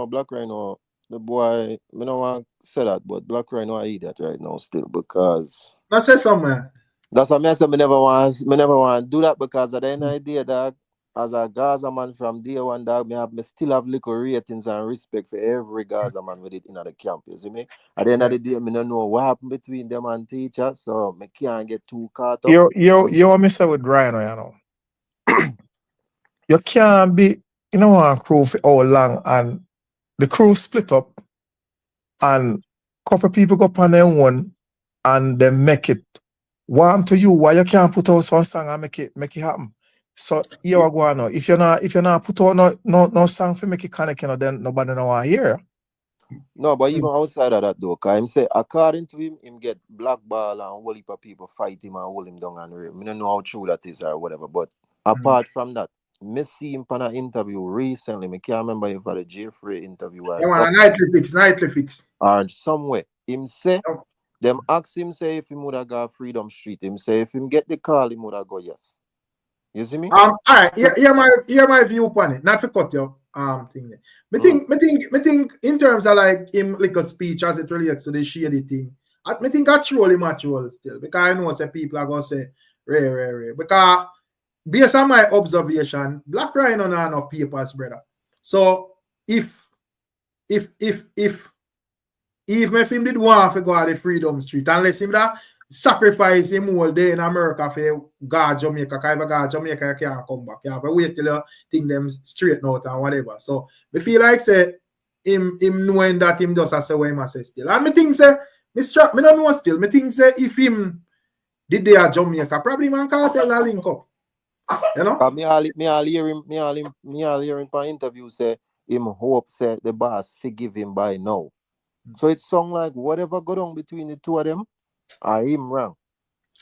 J: the boy, I don't want to say that, but Black Ryno I idiot right now still because.
A: Let's say something.
J: That's what I said. Me never want to do that because at the end of the day, dog, as a Gaza man from day one, dog, me still have little ratings and respect for every Gaza man with it in the camp. You see me? At the end of the day, me don't know what happened between them and teachers, so me can't get too caught up.
B: You want me say with Ryno, you know. You can't be, one crew for how long and the crew split up and a couple of people go up on their own and they make it warm to you. Why you can't put out some song and make it happen? So here we go now. If you're not put out no song for make it connect, then nobody know want to hear.
J: No, but even outside of that though, cause him say according to him get blackball and whole heap of people fight him and hold him down and rape. I don't know how true that is or whatever. But apart from that, me see him on an interview recently. I can't remember if for the Jeffrey interview or
A: nightly fix.
J: Or somewhere. Him say them ask him say if he would have got Freedom Street. Him say if him get the call, he would have go yes. You see me?
A: All right, hear my view upon it. Not to cut your thing. Me think in terms of like him like a speech as it relates to the shady thing. I think that's really natural still because I know some people are gonna say rare. Because based on my observation, Black Ryno not no papers, brother. So if me film did want to go out the Freedom Street and let him that sacrifice him all day in America for God Jamaica. Because if God Jamaica can't come back. You have to wait till you think them straighten out and whatever. So I feel like say him knowing that him just has to say what him has say still. And me think say me don't know still. Me think say if him did they at Jamaica, probably man Kartel a link up. You know?
J: Me all hear him for interview say him hope say the boss forgive him by now. So it sound like whatever go on between the two of them, are him wrong.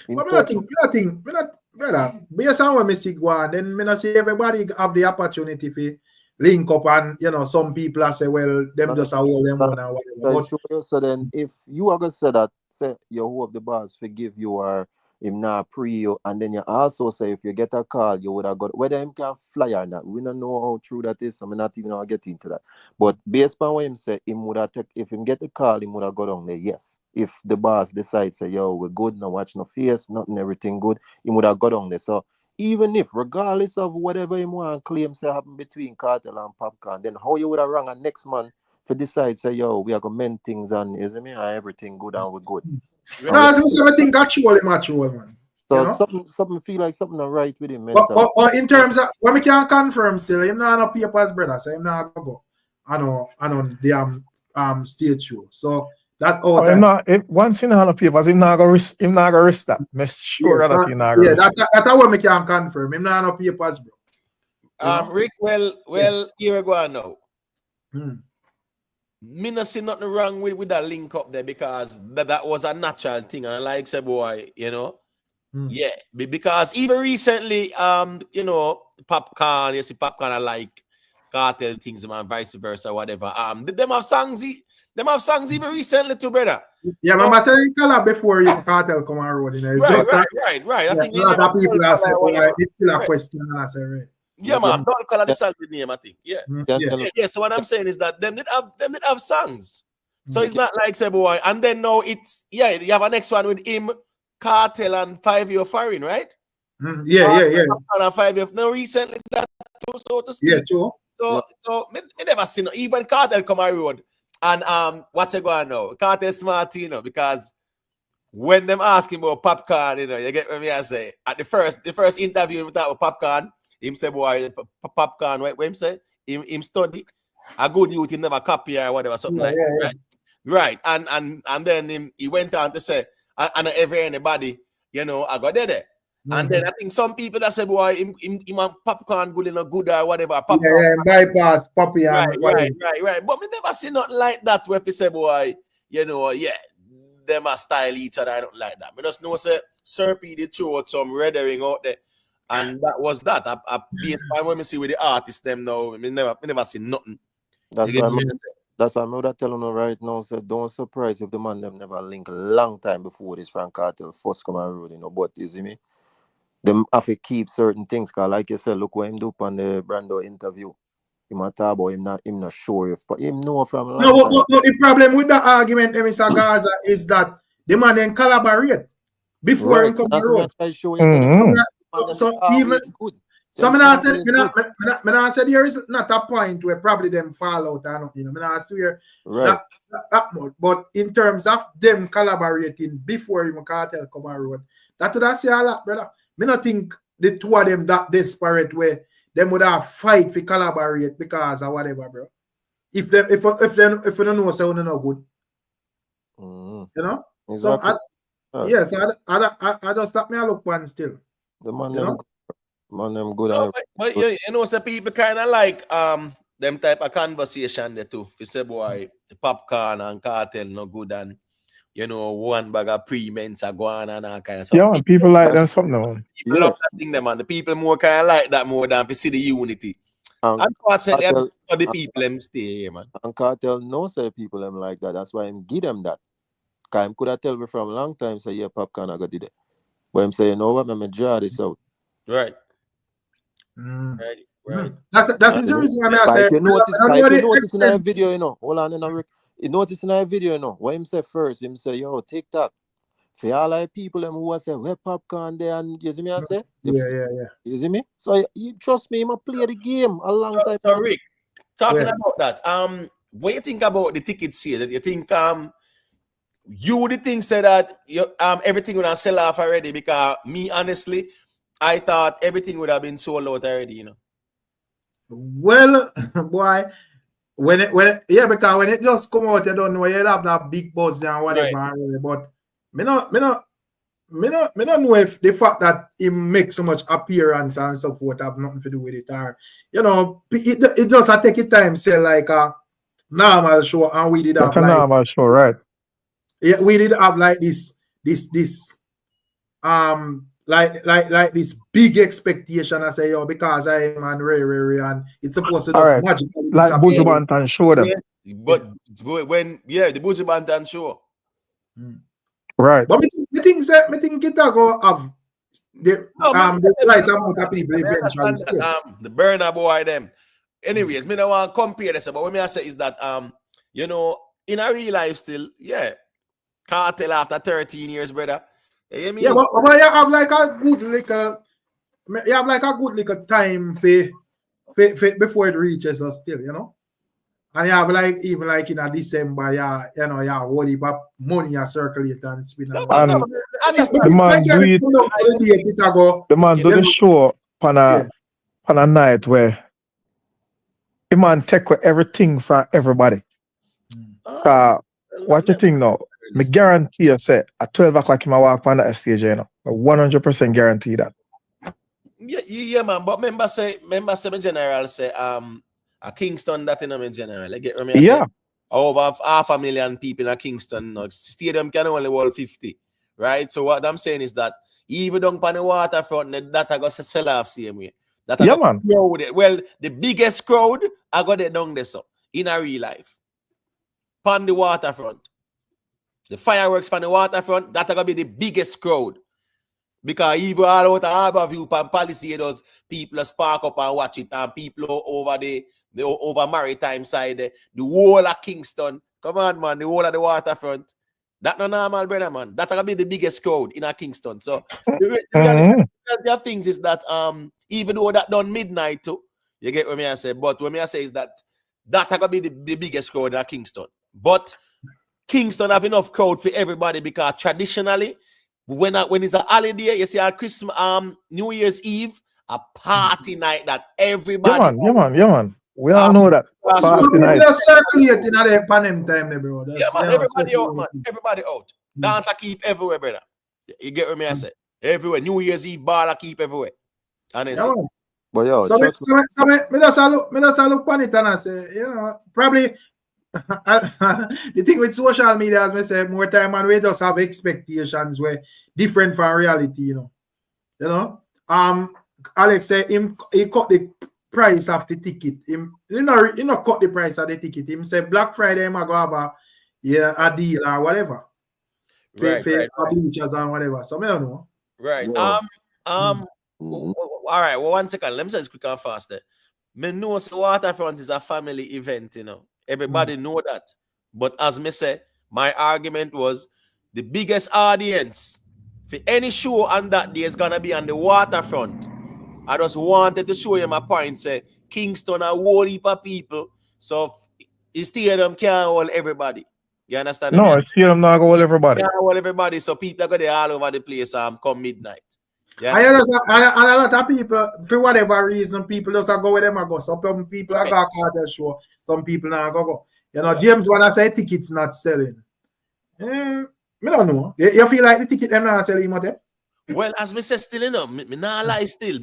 A: But I think, brother, based on what me see go on, then me not see everybody have the opportunity to link up and, you know, some people are say, well, them just hold them on and whatever.
J: So then if you are going to say that, say you hope the boss forgive you or him not pre you, and then you also say if you get a call, you would have got, whether him can fly or not, we don't know how true that is, so I'm not even going to get into that. But based on what him say, him would have if him get a call, him would have got on there, yes. If the boss decides, say, yo, we're good, no watch no face, nothing, everything good, he would have got on there. So even if, regardless of whatever him want to claim say happen between Kartel and Popcaan, then how you would have rang a next man to decide, say, yo, we are going to mend things and, isn't me, and everything good and we're good.
A: No, I think actually mature, man.
J: So
A: you know?
J: something feel like something not right with him
A: mentally. But in terms of what we can confirm still, him not no papers, brother. So him not go. I know the stage show. So that's all.
B: Once in no papers, him not go risk that. I'm sure that he not go risk.
A: That's what we can confirm. Him not no papers, bro.
C: Rick, well, here we go now. Me not see nothing wrong with that link up there because that was a natural thing, and I like say boy, you know, yeah, because even recently, you know, Popcaan, you see Popcaan are like Kartel things, man, vice versa, whatever. Them have songs even recently too, brother.
A: Yeah, man, I said in color before you Kartel come on road, you know. It's
C: right. I think
A: a lot of people are saying, well, it's still a question, and I say, right.
C: Yeah, man, don't call it the song with name, I think. Yeah. So what I'm saying is that them did have songs. So it's not like say boy, and then now it's you have a next one with him, Kartel and 5 Year Foreign, right?
A: Yeah.
C: And 5 Year. Now recently that too, so to speak.
A: Yeah, true.
C: So me never seen even Kartel come on road. And what's it going now? Kartel smart, you know, because when them ask him about Popcaan, you know, you get what I say. At the first interview we talk about Popcaan. Him say, boy, Popcaan, what him say? Him study. A good youth, him never copy or whatever, something like that. Right. And then he went on to say, I know anybody, you know, I got there. And then I think some people that say, boy, him Popcaan good in a good or whatever.
A: Popcaan, bypass, Poppy.
C: Right. But me never see nothing like that where people say, boy, you know, them a style each other. I don't like that. Me just know say, Sir P, they throw some rhetoric out there. And that was that. I based on when we see with the artists them now, we never see nothing.
J: That's why I'm not telling you right now. So don't surprise if the man them never link a long time before this Frank Kartel first come on road, you know. But you see me, them have to keep certain things. Cause like you said, look what him do on the Brando interview. Him talk about him not sure if, but him know from.
A: No, but the problem with the argument, Mr. Gaza, is that the man then collaborate before him come on road. So even so, I said there is not a point where probably them fall out or nothing. You know, I swear that much. But in terms of them collaborating before even Kartel come on road, that would say a lot, brother. Me not think the two of them that desperate where them would have fight to collaborate because of whatever, bro. If they don't know, so they're not good. You know. Exactly. So I just stop me a look one still.
J: The man them good.
C: But you know, some people kind of like them type of conversation there too. If you say boy, the Popcaan and Kartel no good and you know one bag of pre-ments are going and all kind of stuff.
B: Yeah, people like them something.
C: People love that thing, them and the people more kind of like that more than to see the unity. Unfortunately, for the people them stay here, man.
J: And Kartel knows the people them like that. That's why him give them that. Cause him could have tell me from a long time say Popcaan I got did it. But I'm saying, you know what, I'm going to draw this out.
C: Right.
A: That's the reason why I say.
J: You notice in that video, you know, hold on, Rick. You notice in that video, you know, what him say first, him say, yo, TikTok. For all the people who say, where Popcaan there, and you see me, I say?
A: Yeah.
J: You see me? So you trust me, I'm play the game a long time.
C: So Rick, talking about that, what you think about the ticket sale? You think you would think say that you, everything would have sell off already, because me honestly, I thought everything would have been sold out already, you know.
A: Well, boy, because when it just come out, you don't know, you have that big buzz and whatever, right. But me not know if the fact that he makes so much appearance and so forth have nothing to do with it, or you know, it just take it time, say like a normal show, and we did have
B: a
A: like
B: normal show, right?
A: Yeah, we did have like this like this big expectation. I say, yo, because I am and Ray, and it's supposed to just magically
B: like Buju Banton show them.
C: Yes, but when the Buju Banton show.
B: Right.
A: But me think it go have the right amount of people eventually.
C: The burner boy them. Anyways, me don't want to compare this, but what me I say is that you know, in a real life still, yeah. Kartel after 13 years, brother. You hear me?
A: Yeah, but you have like a good little time before it reaches us still, you know. And you have like even like in a December, you know, you have whole heap of money you circulate and spin around.
B: The man do the show on a night where the man take everything from everybody. What you think now? Me guarantee you say at 12 o'clock he walk on that stage, you know. I 100% guarantee that.
C: Yeah, man. But remember say my general say a Kingston that in my general. Like, get me say, over 500,000 people in Kingston now. Stadium can only hold 50. Right? So what I'm saying is that even down on the waterfront, that I got to sell off same way. That I
B: man.
C: Well, the biggest crowd I got it down there so in a real life. On the waterfront. The fireworks on the waterfront, that's gonna be the biggest crowd. Because even all out of Harbour View and Palisades, people spark up and watch it, and people over the over Maritime side, the whole of Kingston. Come on, man, the whole of the waterfront. That's not normal, brother, man. That's gonna be the biggest crowd in a Kingston. So the reality of things is that even though that done midnight too, you get what me I say. But what me I say is that gonna be the biggest crowd in a Kingston. But Kingston have enough crowd for everybody, because traditionally, when it's a holiday, you see our Christmas, New Year's Eve, a party night that everybody.
B: Yeah, man. We all know that. Party night.
A: Just circulate in the Panem time, bro.
C: Everybody out, man. Everybody out. Dancer keep everywhere, brother. You get what me I say? Everywhere. New Year's Eve bar keep everywhere. Honestly.
J: But yo,
A: so me just look on it and I say, you know, probably. The thing with social media, as I say, more time and we just have expectations where different from reality, you know. Alex said he cut the price of the ticket. You know, cut the price of the ticket. Him say Black Friday he go have a deal or whatever.
C: Right.
A: Bleachers and whatever. So I don't know.
C: Right. All right. Well, 1 second. Let me say this quick and fast there. Me know the waterfront is a family event, you know. Everybody know that. But as me say, my argument was the biggest audience for any show on that day is gonna be on the waterfront. I just wanted to show you my point. Say Kingston a whole heap of people, so the stadium can't hold everybody. You understand?
B: No, the stadium not hold everybody.
C: Can't hold everybody, so people are gonna be all over the place. Come midnight.
A: And a lot of people, for whatever reason, people just go where them go. Some people are going to Kartel show, some people not go. You know, James wanna say tickets not selling. I don't know. You feel like the ticket them not selling much?
C: Well, as me say still, you know, me not lie still.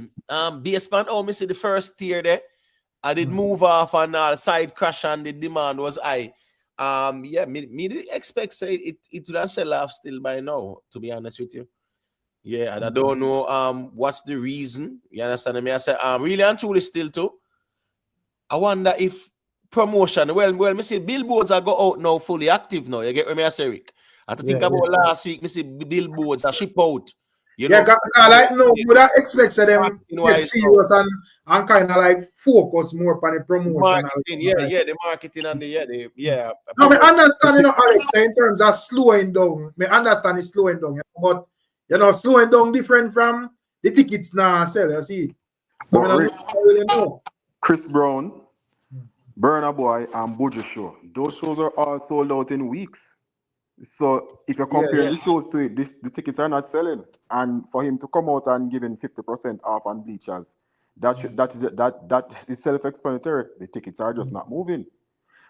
C: Based on how me see the first tier there, I did move off and side crash and the demand was high. Yeah, me did expect say it would sell off still by now, to be honest with you. Yeah, and I don't know what's the reason. You understand me? I say really and truly still too. I wonder if promotion. Well, me see billboards are go out now fully active now. You get what me I say, Rick? I think about last week, me see billboards are ship out. You know,
A: like no, would I expect them get serious and kind of like focus more on the promotion.
C: Marketing, the marketing and the
A: No, I understand, you know, Alex, in terms of slowing down. I understand it's slowing down, but you know, slowing down different from the tickets now sell, you see. So I don't really know.
N: Chris Brown, Burna Boy, and Buju Show. Those shows are all sold out in weeks. So if you're comparing the shows to it, the tickets are not selling. And for him to come out and give him 50% off on bleachers, that is self-explanatory. The tickets are just not moving.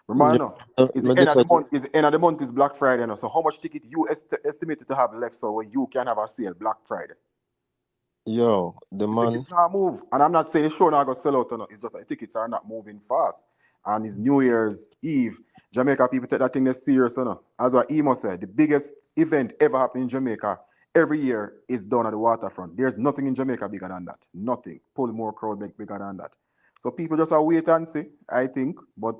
N: Remember, is the end of the month? Is the end of the month is Black Friday, no? So how much ticket you estimated to have left so when you can have a sale Black Friday?
J: Yo, the man.
N: Tickets not move, and I'm not saying the show not gonna sell out or not. It's just like tickets are not moving fast. And it's New Year's Eve. Jamaica people take that thing serious, or not? As what Emo said, the biggest event ever happening in Jamaica every year is done at the waterfront. There's nothing in Jamaica bigger than that. Nothing. Pull more crowd bigger than that. So people just wait and see, I think. But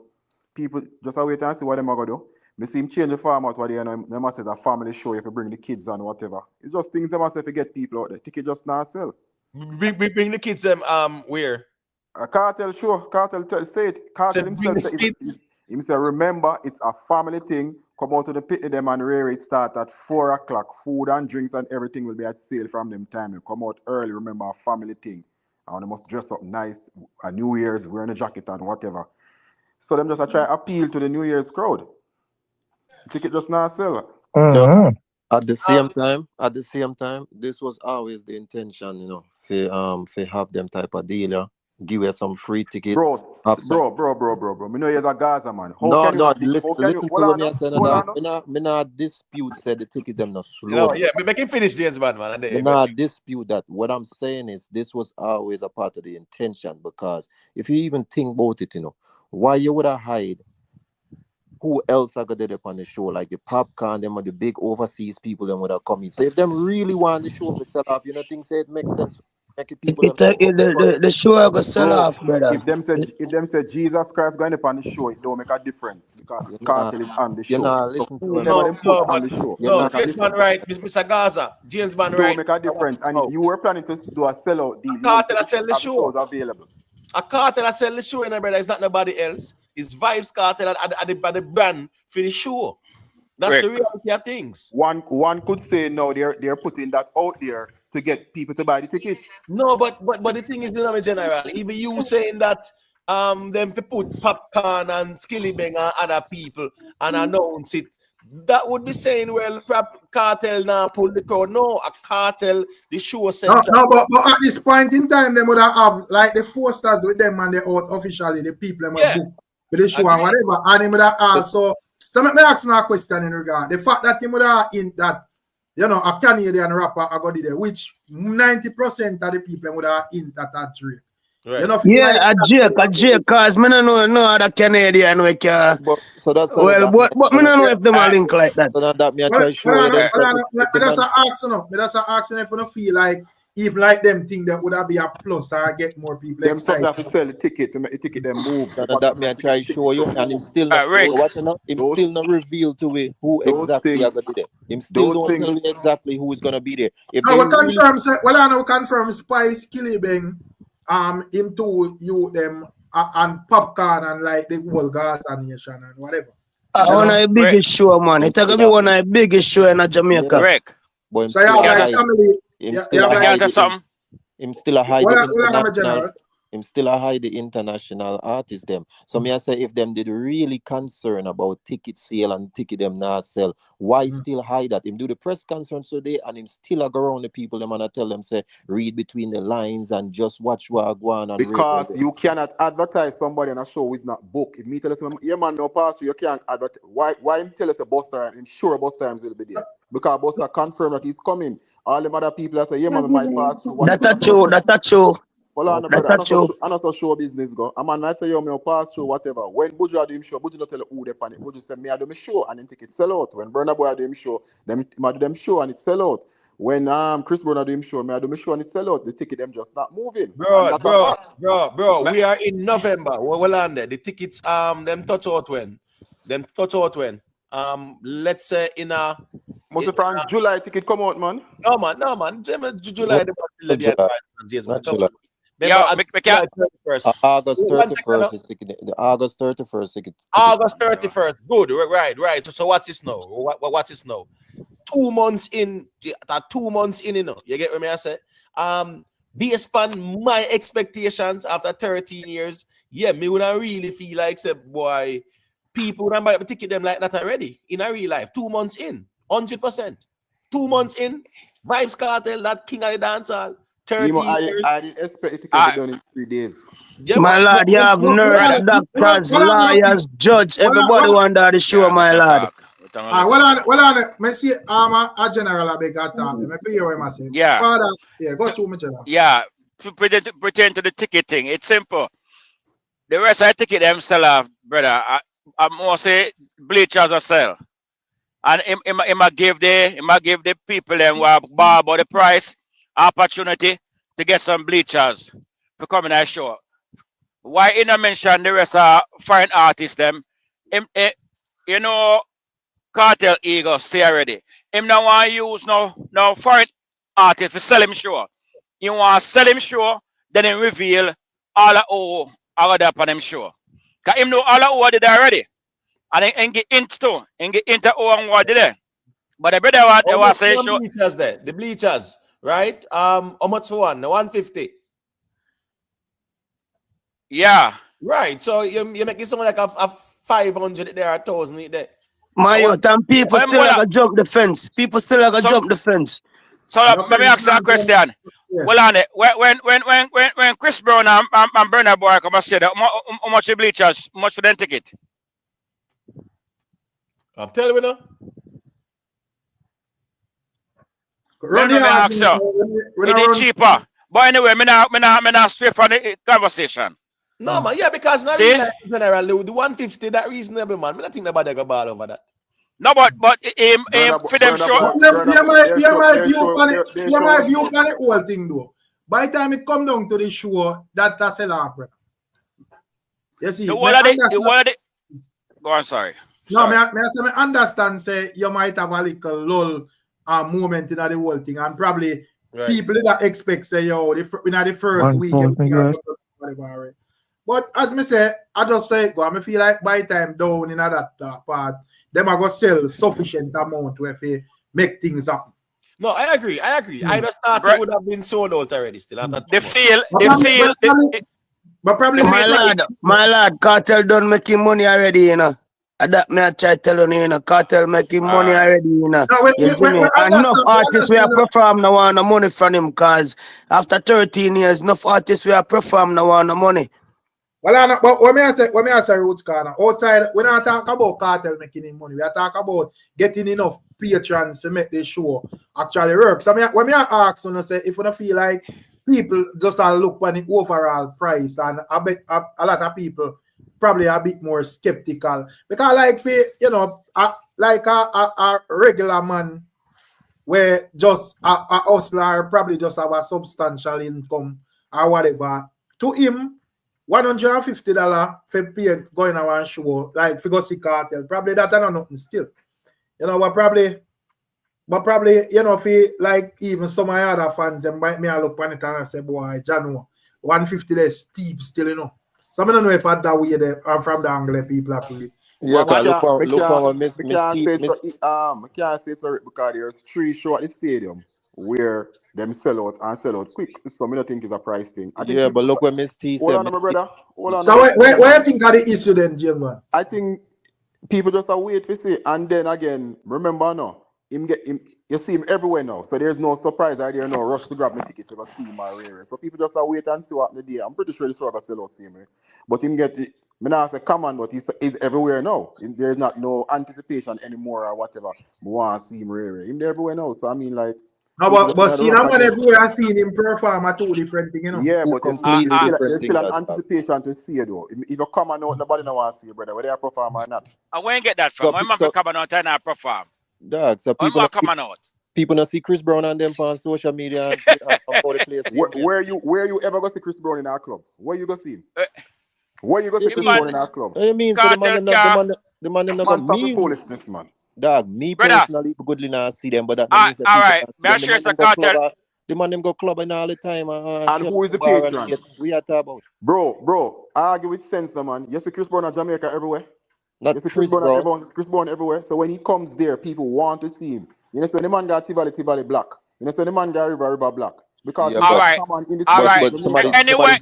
N: people just wait and see what they're going to do. Me see him change the format what they must say a family show if you bring the kids on whatever. It's just things they must say if you get people out there. Ticket just not sell.
C: Bring the kids where?
N: A Kartel show. Kartel say it. Kartel himself say remember it's a family thing. Come out to the pit them and rare it start at 4 o'clock. Food and drinks and everything will be at sale from them time. You come out early, remember a family thing. And they must dress up nice. A New Year's wearing a jacket and whatever. So them just try appeal to the New Year's crowd. Ticket just not sell.
J: Yeah. At the same time, this was always the intention, you know, for have them type of deal, yeah. Give you some free tickets.
N: Bro. Me know you're a Gaza man.
J: Listen to what me say. Me not dispute said the ticket them not slow.
C: No, yeah, make him finish James man.
J: Me not dispute that. What I'm saying is this was always a part of the intention, because if you even think about it, you know, why you would have hide who else are gonna up on the show, like the Popcaan, them or the big overseas people them would have come in. So if them really want the show to sell off, you know, things say it makes sense.
O: The show are gonna sell off, brother.
N: If them say Jesus Christ going up on the show, it don't make a difference because Kartel is on the show.
J: You know, listen to
C: James man right, Mr. Gaza, James man right.
N: Don't make a difference. And if you were planning to do a sellout deal,
C: Kartel sell the show.
N: Available.
C: A Kartel sell the show, and brother, it's not nobody else. It's Vybz Kartel at the brand for the show. That's the reality of things.
N: One could say no, they're putting that out there to get people to buy the tickets.
C: No, but the thing is, in general, even you saying that them to put Popcaan and Skilly Bang and other people and announce it, that would be saying, well, Kartel now pull the crowd. No, a Kartel, the show center.
A: No, but at this point in time, they would have like the posters with them and they out officially, the people them book for the show and whatever. And they would have also. So let me ask you a question in regard. The fact that they would have hint that, you know, a Canadian rapper I got there, which 90% of the people would have hint at that Drake.
C: Right.
A: You know,
O: yeah, a Drake, cause me no know other Canadian we can. But me no know if them are link like that.
J: So that me I try to show you that.
A: That's an action if you don't feel like if like them think that would have be a plus or get more people
N: them excited. Them have to sell the ticket to make the ticket them move.
J: That me I try to show you, and him still not still not reveal to me who exactly is gonna be there. Him still don't tell me exactly who is gonna be there. If
A: no, we confirm I know confirm Spice Skilly Bang him to you them and Popcaan and like the whole Gaza Nation and whatever.
O: One of the biggest show, man. It's gonna be one of the biggest show in Jamaica.
J: Rick.
A: So you have like family. Him
J: still a hide the him still a hide the international artists them. So me I say if them did really concern about ticket sale and ticket them not sell, why still hide that? Him do the press conference today and him still a go around the people them and I tell them say read between the lines and just watch what I go on and
N: because you cannot advertise somebody on a show who is not booked. If me tell us yeah man no pass you can't advertise. Why him tell us a bus time? I'm sure bus times will be there. Because boss are confirmed that he's coming. All the other people say, yeah, man, might pass through.
O: That's true.
N: Hold on, brother. I'm not so show business go. I'm not say you may pass through whatever. When Buju do him show, Buju not tell who they pan it. Buju say me I do me show and then ticket sell out. When Burna Boy do him show, them do them show and it sell out. When Chris Burna do him show, me I do me show and it sell out. The ticket them just not moving.
C: Bro. We are in November. We're on there. The tickets them touch out when. Let's say in a.
N: Must from July ticket come out, man.
C: No man. July.
P: Yeah,
J: August 31st. August 31st ticket.
C: August 31st. Good. Right. So what's this now? What is now? 2 months in. 2 months in, you know. You get what I say? Based on my expectations after 13 years, yeah, me would not really feel like say boy. people would buy the ticket them like that already in a real life. 2 months in, 100%. 2 months in, Vybz Kartel, that king of the dancehall. 30 years.
N: I didn't expect it to get done in 3 days.
C: Yeah,
O: My lad, you have nurse, doctors, lawyers, judge, everybody under the show, my lad.
A: Well on, me see a general a big attack. Me clear what I say.
P: Yeah.
A: Father, yeah, go through me, general.
P: Yeah. To pretend to the ticket thing. It's simple. The rest of the ticket them sell off, brother. I must say bleachers are sell. And him give the people them who are bar about the price opportunity to get some bleachers to come in that show. Why in a mention the rest are foreign artists them? You know, Kartel ego stay already. Him now want to use no foreign artist to sell him show. You want to sell him show, then him reveal all the who are there upon him show. Because him know all the who did already. And then get into who and what did there. But the brother was saying show.
C: The bleachers, right? How much for one? 150.
P: Yeah.
C: Right. So you make it something like a 500 there, 1,000 there.
O: My youth, and people still like a jump the fence. People still like a jump the fence.
P: So let me ask you a question. Well on it. When Chris Brown and Burna Boy come and say that how much the bleachers, how much for them ticket?
C: I'm telling you now.
P: Let me ask you. It is cheaper. But anyway, me not straight from the conversation.
C: No, man, yeah, because not
P: see?
C: General, the 150, that reasonable, man. I don't think nobody go ball over that.
P: No, but for them sure.
A: You might view on the whole thing though. By the time it come down to the show, that's a sell off. You see,
P: Go on, sorry.
A: No, I understand. Say you might have a little lull moment in the whole thing, and probably people that expect say yo, in the first week. But as me say, I just say go. I feel like by time down in that part, them are gonna sell sufficient amount where they make things happen.
C: No, I agree. I just thought it would have been sold out already. Still,
P: they feel.
A: But probably
O: my lad, Kartel done making money already, you know. That me I try telling you, you know, Kartel making money already, you know. You see me? Enough artists we have performed now want no money from him, cause after 13 years, enough artists we have performed now want no money.
A: Well, but when I say Roots Corner, outside, we don't talk about Kartel making him money. We are talking about getting enough patrons to make this show actually work. So when I ask, you know, say if you don't feel like people just look at the overall price, and I bet a lot of people probably a bit more skeptical because, like, you know, like a regular man where just a hustler probably just have a substantial income or whatever. To him, $150 for pay going on one show, like for go see Kartel, probably that I know nothing still. You know, but probably, you know, for like even some of my other fans, them might me look on it and I say, boy, Jano, 150 is steep still, you know. So I don't know if I that way there from the angle people are feeling.
J: Yeah, look on Miss
N: can't say it's a because there's 3 shows at the stadium where them sell out quick. So I don't think it's a price thing. I think
J: but look what Miss T said.
N: Hold on, my brother. Hold on.
A: So where you think are the issue then, Jim?
N: I think people just wait to see, and then again, remember now, you see him everywhere now. So there's no surprise idea, no rush to grab my ticket to go see him or rare. So people just wait and see what the day. I'm pretty sure this will sell out see me. But him get it. Me now say come on, but he's everywhere now. There's not no anticipation anymore or whatever. I want to see him rare. Him everywhere now. So I mean like.
A: No, but see, I'm everywhere and seeing him perform at 2 different things, you know.
N: Yeah, but there's still an anticipation to see it though. If you come and out, nobody know want to see you, brother, whether you perform or not.
P: I won't get that from. I'm not coming out and I perform.
J: Dog, so people not see Chris Brown and them on social media and all the place.
N: Where you ever go see Chris Brown in our club? Where you go see him? Where you go see Chris Brown in our club?
J: I mean, so the man them not got me.
N: Foolishness, man.
J: Dog, me personally goodly not see them, but that
P: means that all right.
J: The man them go club and all the time.
N: And who is the patron?
J: We are talking about.
N: Bro, I argue with sense, no man. You see Chris Brown in Jamaica everywhere.
J: Not
N: you see
J: Chris Brown.
N: Chris Brown everywhere. So when he comes there, people want to see him. You know, so the man got Tivoli Black. You know, so the man got River Black. Because
P: all right. Anywhere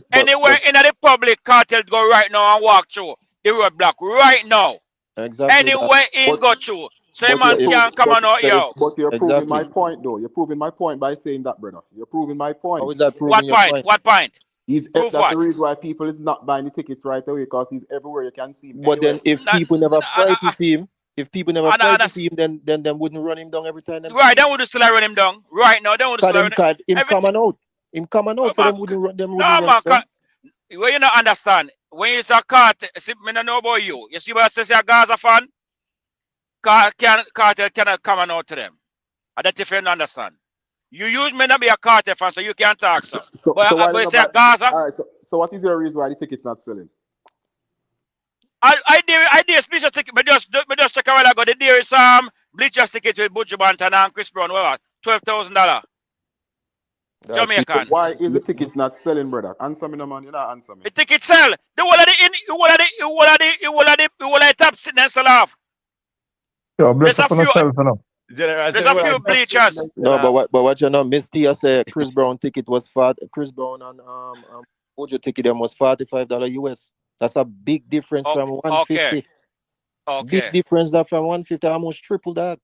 P: in the public, Kartel go right now and walk through the road block right now.
J: Exactly.
P: Anywhere in go through. So man can't come on out, yo.
N: But you're proving
J: Exactly.
N: my point, though. You're proving my point by saying that, brother. You're proving my point.
J: How is that proving
P: What
J: your
P: point?
J: point?
P: What point?
N: That's the reason why people is not buying the tickets right away, because he's everywhere. You can see him.
J: But then if people never fight with him, then them wouldn't run him down every time.
P: Right, then would still run him down. Right now, then would still run him.
J: Him coming out. Him coming out, so them wouldn't run them.
P: No, man, well, you don't understand. When you say Kartel, see, me don't know about you. You see what I say, a Gaza fan? Kartel cannot come out to them. And that if you don't understand. You use me not be a Kartel fan, so you can't talk so. But you say Gaza.
N: All right, so what is your reason why the ticket's not selling?
P: I did Bleachers ticket, but just check a while ago. The deal is Bleachers ticket with Buju Banton and Chris Brown. What? $12,000. Jamaican.
N: Why is the tickets not selling, brother? Answer me, no man. You're not answering me.
P: The ticket sell. The whole of the top sitting and sell off.
B: Yo, bless up on yourself, no.
P: There's a few bleachers.
J: No, but what you know, Miss Tia said Chris Brown ticket was Chris Brown and Buju ticket them was $45 US. That's a big difference from 150.
P: Okay.
J: Big difference that from 150, almost triple that.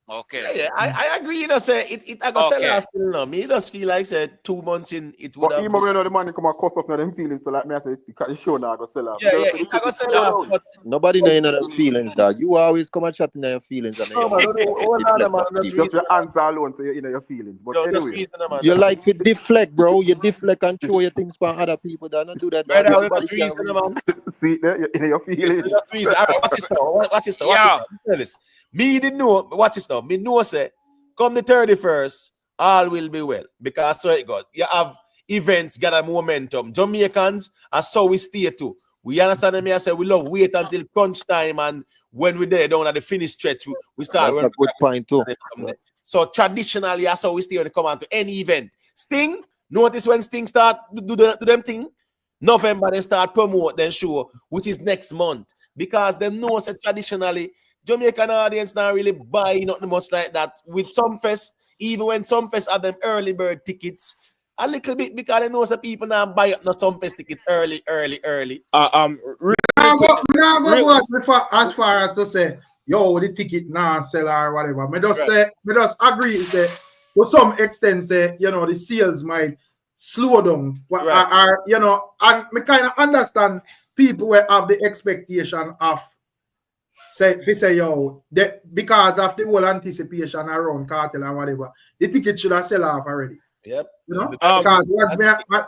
C: Okay. Yeah, I agree. You know, say it I got sell last still now. Me just feel like said 2 months in it would
N: have. But even the money come and cost off them feelings, so like me I say, the show now I go sell out.
C: Yeah, I got sell out. But
J: nobody know them feelings, dog. You always come and chat in your feelings. And
N: just your answer alone, so you're in your feelings. But anyway,
J: you like to deflect, bro. You deflect and throw your things for other people. Don't do that.
N: See, you're in your feelings.
C: Watch this now. Me didn't know, watch this now. Me know say, come the 31st, all will be well. Because so it goes. You have events gather momentum. Jamaicans are so we stay too. We understand me. I say we love wait until crunch time, and when we're there down at the finish stretch, we start.
J: That's a good point too.
C: So traditionally, that's how we stay when they come on to any event. Sting, notice when Sting start do them thing, November they start promote then show, which is next month. Because them know that traditionally Jamaican audience not really buy nothing much like that. With some fest, even when some fest have them early bird tickets, a little bit because they know that people now buy up not some fest ticket early.
A: As far as to say, yo, the ticket now sell or whatever. Me just agree say to some extent say, you know, the sales might slow down. Or you know, and me kind of understand people will have the expectation of say yo, because of the whole anticipation around Kartel and whatever, the ticket should have sell off already.
C: Yep.
A: You know, because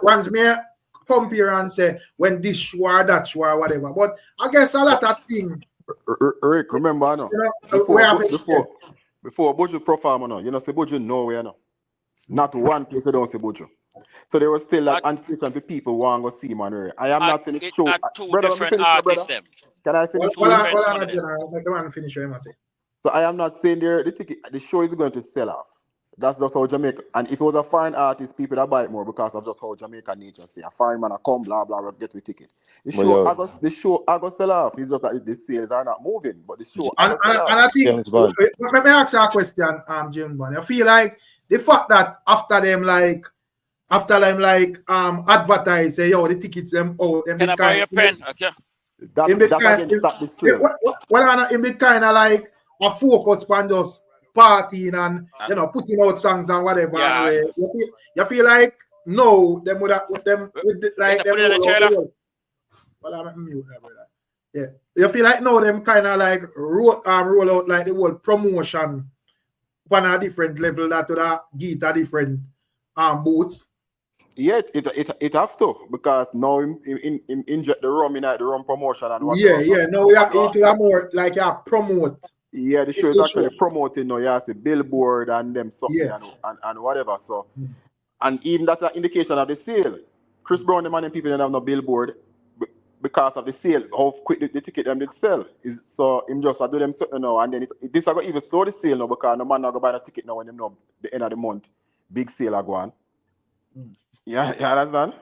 A: once me compare and say when this show or that show or whatever. But I guess a lot of things.
N: Rick, remember, no, before Buju profile, no, you know, say Buju nowhere, no, not one place they don't say Buju. So there was still like anticipation for people who want to see man. I am not in the show. Brother,
P: different artists them.
N: Can I finish?
A: So I am not saying the show is going to sell off. That's just how Jamaica. And if it was a foreign artist, people that buy it more because of just how Jamaica nature say. A foreign man come, blah blah, will get with ticket. The show I go sell off. It's just that the sales are not moving, but the show I go sell off. And I think let me ask you a question, Jim Bunny. I feel like the fact that after them advertise say yo the tickets them out.
P: Can I buy your pen? Okay.
N: That again stop the sale.
A: In bit kind of like a focus on just partying and you know putting out songs and whatever.
P: Yeah.
A: You feel like no them with them like them. Well, I'm mute that, brother. Yeah, you feel like no them kind of like roll out like the whole promotion on a different level that would give a different boots.
N: Yeah, it have to because now in inject the rum in the rum promotion and what.
A: No, we have it more like you promote.
N: Yeah, the show is actually promoting now. You have a billboard and them something and whatever. So and even that's an indication of the sale. Chris Brown, the man and people don't have no billboard because of the sale, how quick the ticket them did sell. So him just do them something now and then this I got even slow the sale now because no man not go buy the ticket now when them know the end of the month. Big sale are going. Yeah, you understand?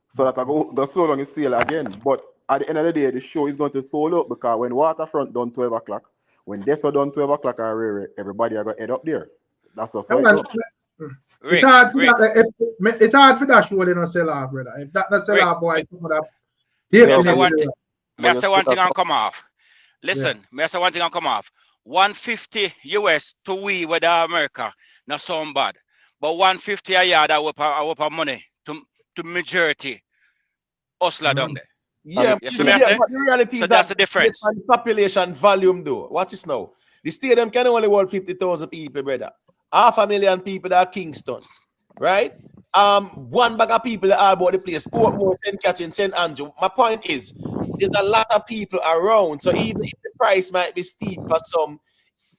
N: So that I go slow down the sale again. But at the end of the day, the show is going to sold out because when Waterfront done 12 o'clock, when this was done 12 o'clock, everybody are going to head up there. That's what's going on.
A: It's hard for that show they not sell off, brother. If that not sell off, boy, some of that.
P: I say one thing and come off. Listen, me say one thing and come off. 150 US to we with America, not so bad. But 150 a yard I whoop money to majority hustler down there.
C: Yeah,
P: you see me I say?
C: but the reality is
P: that's
C: that
P: the difference.
C: the population volume though. Watch this now. The stadium can only hold 50,000 people, brother. 500,000 people at Kingston, right? One bag of people that are about the place. Portmore, St. Catherine, St. Andrew. My point is, there's a lot of people around. So even if the price might be steep for some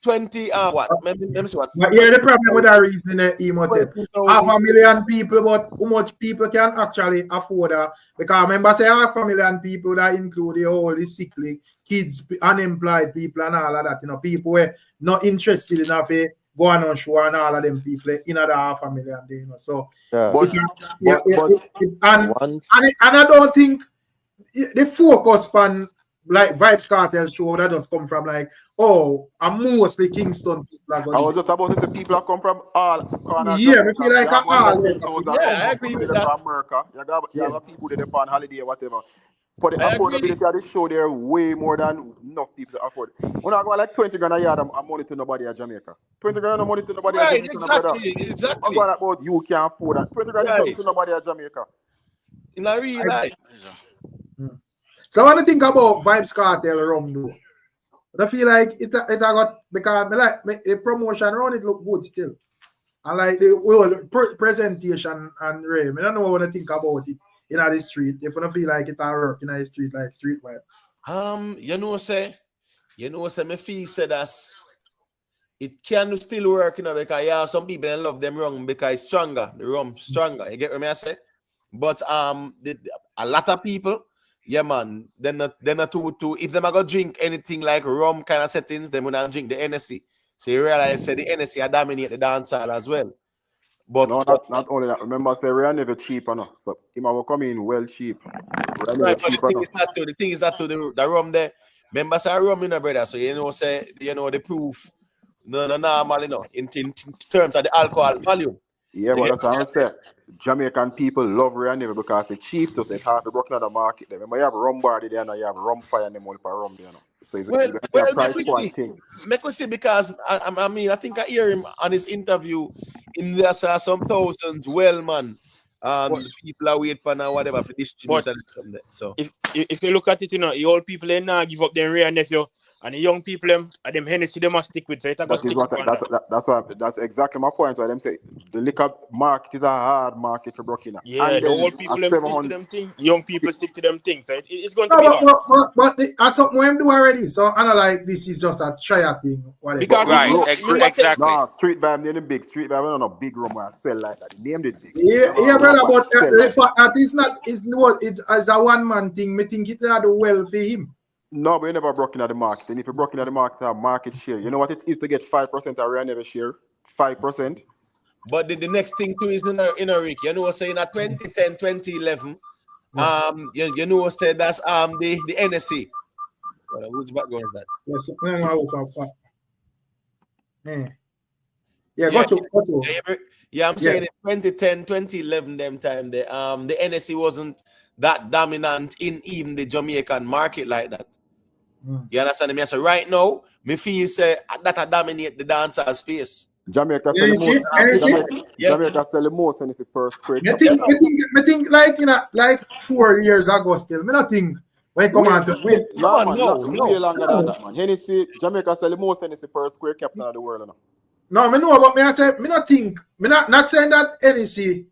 C: 20, what? Let me see what.
A: But yeah, the problem with that reason in Imhotep. 500,000 people, but how much people can actually afford that? Because remember, say 500,000 people that include the whole the sickly, kids, unemployed people, and all of that. You know, people were not interested enough go on show and all of them people in the 500,000. You know, so and I don't think the focus on like Vybz Kartel show that does come from like, oh, I'm mostly Kingston people are going.
N: I was just about to say people that come from all corners.
A: Yeah, I feel like
N: all.
A: Yeah,
N: I agree with that. From America, you have people that on holiday or whatever. For the affordability of the show, there are way more than enough people to afford. When I go like 20 grand a yard, I'm money to nobody at Jamaica. 20 grand no money to nobody at Jamaica. Exactly. I'm going about you can't afford that. 20 grand is nothing to nobody at Jamaica.
C: In a real life.
A: So I want to think about Vybz Kartel rum though. But I feel like it got because like the promotion around it look good still. And like the whole presentation and Ray, I don't know what I think about it in the street. If I don't feel like it work in the street like street vibe.
C: You know, me feel say that's it can still work, you know, because yeah, some people love them rum because it's stronger, the rum stronger. You get what I say? But a lot of people. Yeah, man. They're not too. If them are gonna drink anything like rum kind of settings, they will not drink the NSC. So you realize the NSC are dominate the dance hall as well. But
N: no, not only that. Remember, say we are never cheap enough. So he will come in well cheap.
C: Right, but the thing is that the rum there. Remember, say rum, you know, brother. So you know, say the proof. No, normal, you know, in terms of the alcohol value.
N: Yeah, but that's what I'm saying. Jamaican people love Ryno because it's cheap to say it hard to broke in the market. Remember, you have rum bar there and you have rum fire and them all for rum there. So it's a price point thing.
C: Make us see because I mean I think I hear him on his interview in there some thousands. Well, man, people are waiting for now whatever for distribute and something. So
L: if you look at it, you know, the old people they now give up their real nephew. And the young people, them Hennessy, they must stick with it.
N: That's exactly my point. Why them say the liquor market is a hard market for broking.
L: Yeah, and the old people them stick to them things. Young people stick to them things. So it's going to be
A: hard. But that's something we do already. So I know like this is just a trial thing.
P: Because exactly.
N: No, street vibe, they're the big street vibe. I don't know big room where I sell like that. They named it big.
A: Yeah, brother. But it's not. It's as a one man thing. Me think it not well for him.
N: No, but you never broke into the market. And if you broke into the market, have market share. You know what it is to get 5% of Ryno share? 5%.
C: But the next thing too is in a Rick. You know, saying at 2010, 2011, you know, say that's the NSC. Whose background is that? Yeah, I'm saying in 2010, 2011, them time the NSC wasn't that dominant in even the Jamaican market like that. You understand me? So right now, me feel say that I dominate the dancehall space.
N: Jamaica sell the most. Jamaica sell the most and it's per square.
A: I think like, you know, like 4 years ago still. I don't think when it come on to wait.
N: Way longer than that, man. Hennessy, Jamaica sell the most Hennessy per square capita of the world now.
A: No, I know, but I say, me not think, me not saying that Hennessy.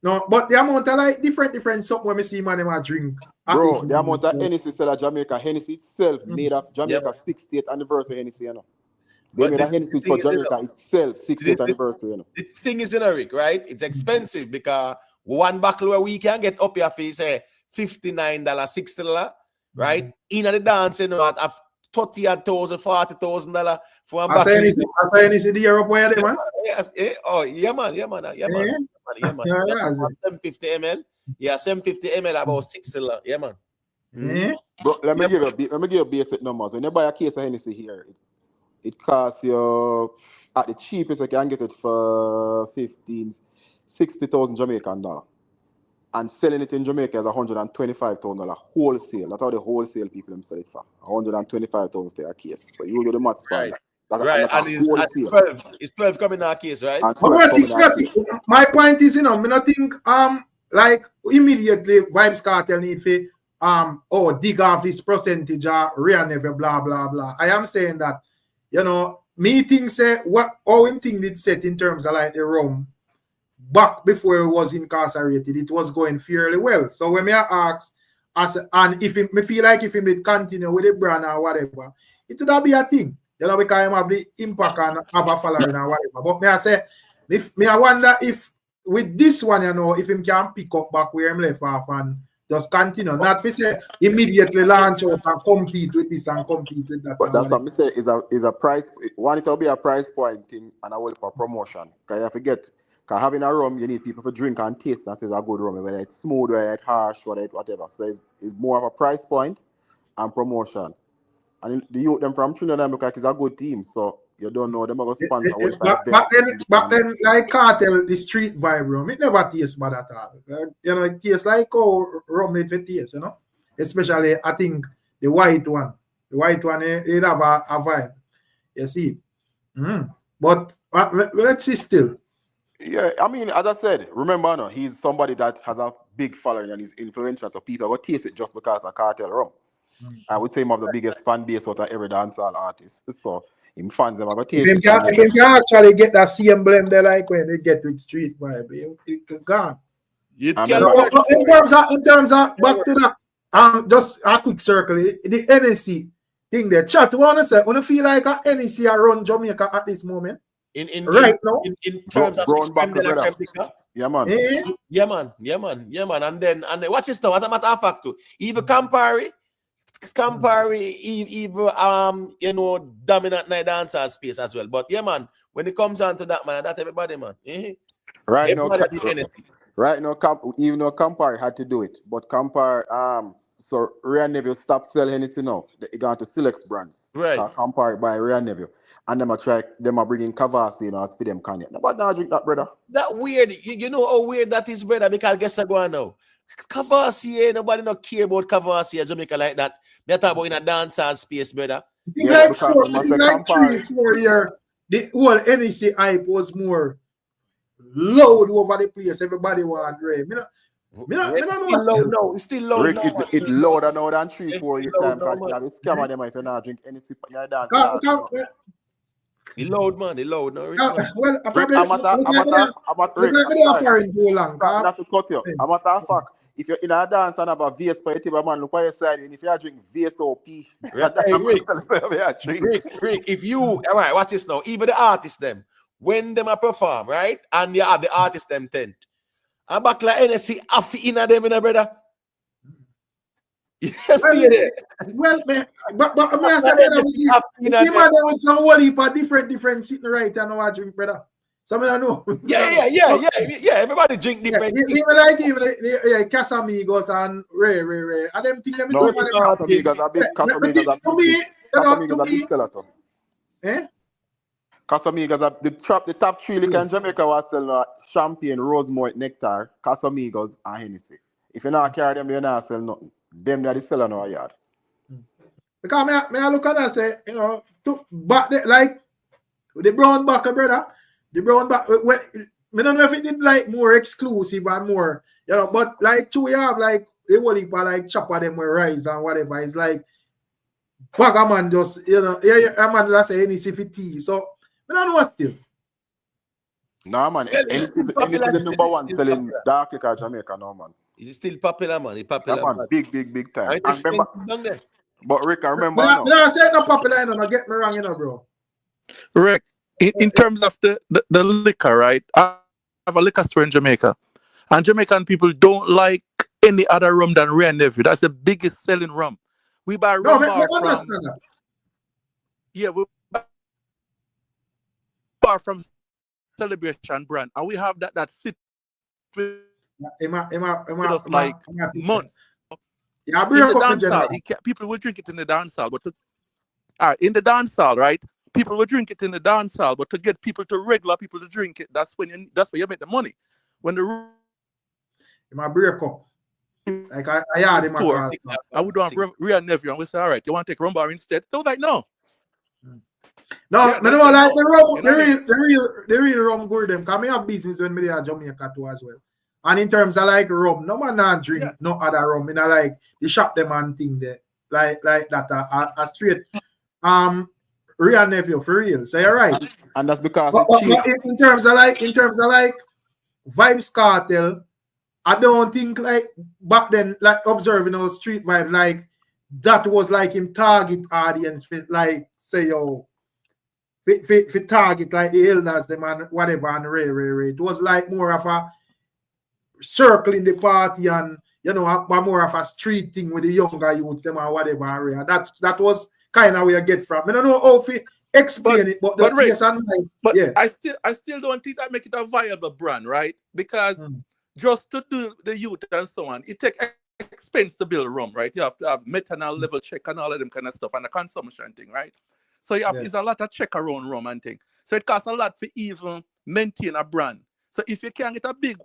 A: No, but the amount of like different something when me see man them drink.
N: Bro, the amount of Hennessy sell at Jamaica, Hennessy itself made of Jamaica 60th anniversary Hennessy, you know. They made a Hennessy for Jamaica itself, 60th anniversary, you know.
C: The thing is, Rick, right? It's expensive because one bottle where we can get up your face, $59, $60, right? In the dance, you know, at $30,000, $40,000 for a bottle.
A: I say Hennessy the Europe where they man.
C: Yes, oh yeah, man. 750 ml. Yeah, 750 ml about $60. Yeah, man.
N: Bro, let me give you basic numbers. When you buy a case of Hennessy here, it costs you at the cheapest you can get it for 60,000 Jamaican dollar. and selling it in Jamaica is $125,000 wholesale. That's how the wholesale people them sell it for. $125,000 per case. So you do the maths for that.
C: Right, and it's 12 coming in our case, right?
N: And 12 coming in our case.
A: My point is, I think like immediately Vybz Kartel need to dig off this percentage or never blah blah blah. I am saying that, me think say how him thing did set in terms of like the rum back before he was incarcerated, it was going fairly well. So when me ask, and if me feel like if he did continue with the brand or whatever, it would be a thing. Because he have the impact and have a following or whatever. But me I say, I wonder if with this one, if him can pick up back where him left off and just continue. Not to say immediately launch out and compete with this and compete with that.
N: But that's what I say is a price. Want it to be a price point thing and a for promotion. Because you forget, because having a rum, you need people to drink and taste. That is a good rum, whether it's smooth, whether it's harsh, whatever. So it's more of a price point and promotion. And the youth them from Trinidad look like it's a good team, so you don't know them are going to sponsor.
A: But then, like Kartel, the street vibe rum, it never tastes bad at all. It tastes like rum it tastes, Especially, I think, the white one. The white one, it have a vibe. You see? But let's see still.
N: Yeah, I mean, as I said, remember, he's somebody that has a big following and is influential, so people will taste it just because of Kartel rum. I would say him have the biggest fan base out of every dancehall artist. So him fans them have a taste.
A: If you can actually get that same blend they like when they get with street vibe, it gone. In terms of back to that, just a quick circle, the NSC thing there. Chat, want to say, when you feel like a NSC around Jamaica at this moment? In terms of
N: brown back brother. Yeah man.
C: Yeah man. And then watch this now, as a matter of fact, even Campari, even dominant night dancer space as well. But yeah, man, when it comes down to that, man, that everybody, man.
N: Right now, even though Campari had to do it, but Campari, so Rhea Neville stopped selling anything now. They got to Silex brands.
C: Right.
N: Campari by Rhea Neville. And them are bringing Cavassier, as for them cognac. But now drink that, brother.
C: That weird, you know how weird that is, brother, because guess I go on now. Cavassier, nobody not care about Cavassier Jamaica like that. They talk about in a dancehall space, brother.
A: I think like 3-4 years, the whole NEC hype was more loud over the place. Everybody want Ray.
C: It's still loud.
N: Rick, it's louder now than 3-4 years time. Because you scam them if you not drink any sip in your dance.
C: It's loud, man. It's loud. No,
N: well, not to cut you. I'm a matter of fact, if you're in a dance and have a VS for your table, man, look where you side. And if you drink VSOP,
C: Rick, if you, all right, watch this now. Even the artists, them, when them a perform, right? And you have the artist, them tent. I'm back like NSC, affi in them, brother. Yes,
A: well, man, but I said that with some whole heap of different sitting right and no drink, brother. Some of them know.
C: Yeah. Everybody drink different.
A: Even Casamigos and Ray. And them think them
N: Casamigos are big seller. Casamigos are the top 3 liquor in Jamaica was selling champagne, Rosemont, Nectar, Casamigos, and Hennessy. If you not carry them, you're not sell nothing. Them that is selling our yard.
A: Because I look at that and say, but like the brown back, brother, the brown back. When I don't know if it did like more exclusive and more, but like two, you have like the whole heap of like chopper them with rice and whatever. It's like Popcaan just a man that say any CPT. So I don't know still.
N: No man, NC is the number 1 selling dark liquor Jamaica now, man.
C: It's still popular, man. It's popular.
N: Man. Big time.
C: Remember,
N: but Rick, I remember.
A: I said no popular, no get me wrong, bro.
K: Rick, in terms of the liquor, right? I have a liquor store in Jamaica, and Jamaican people don't like any other rum than Rhea Neville. That's the biggest selling rum. We buy rum we buy from Celebration brand, and we have that sit with us like months.
A: Yeah,
K: in the dancehall, people will drink it in the dancehall, but in the dancehall, right? People will drink it in the dancehall, but to get people to regular people to drink it, that's where you make the money. When the
A: might break up. Like I had him a call.
K: I would want real nephew, and we say, all right, you want to take rum bar instead? So like, no.
A: No,
K: Yeah,
A: I don't like the rum, the real rum good them. Cause me have business when me there at Jamaica too as well. And in terms of like rum, no man not drink no other rum. You know, like the shop them and thing there. Like that a straight real nephew for real. So you're right.
N: And that's because
A: but in terms of like Vybz Kartel, I don't think like back then, like observing our street vibe, like that was like him target audience with like say for target like the elders, them and whatever and Ray. It was like more of a circle in the party and you know more of a street thing with the younger youths them or whatever. And that was kind of where you get from. I don't know how to explain it, but
K: Rick,
A: yeah.
K: I still don't think that make it a viable brand, right? Because just to do the youth and so on, it takes expense to build rum, right? You have to have methanol level check and all of them kind of stuff and the consumption thing, right? So you have it's a lot of check around rum and thing. So it costs a lot for even maintain a brand. So if you can't get a big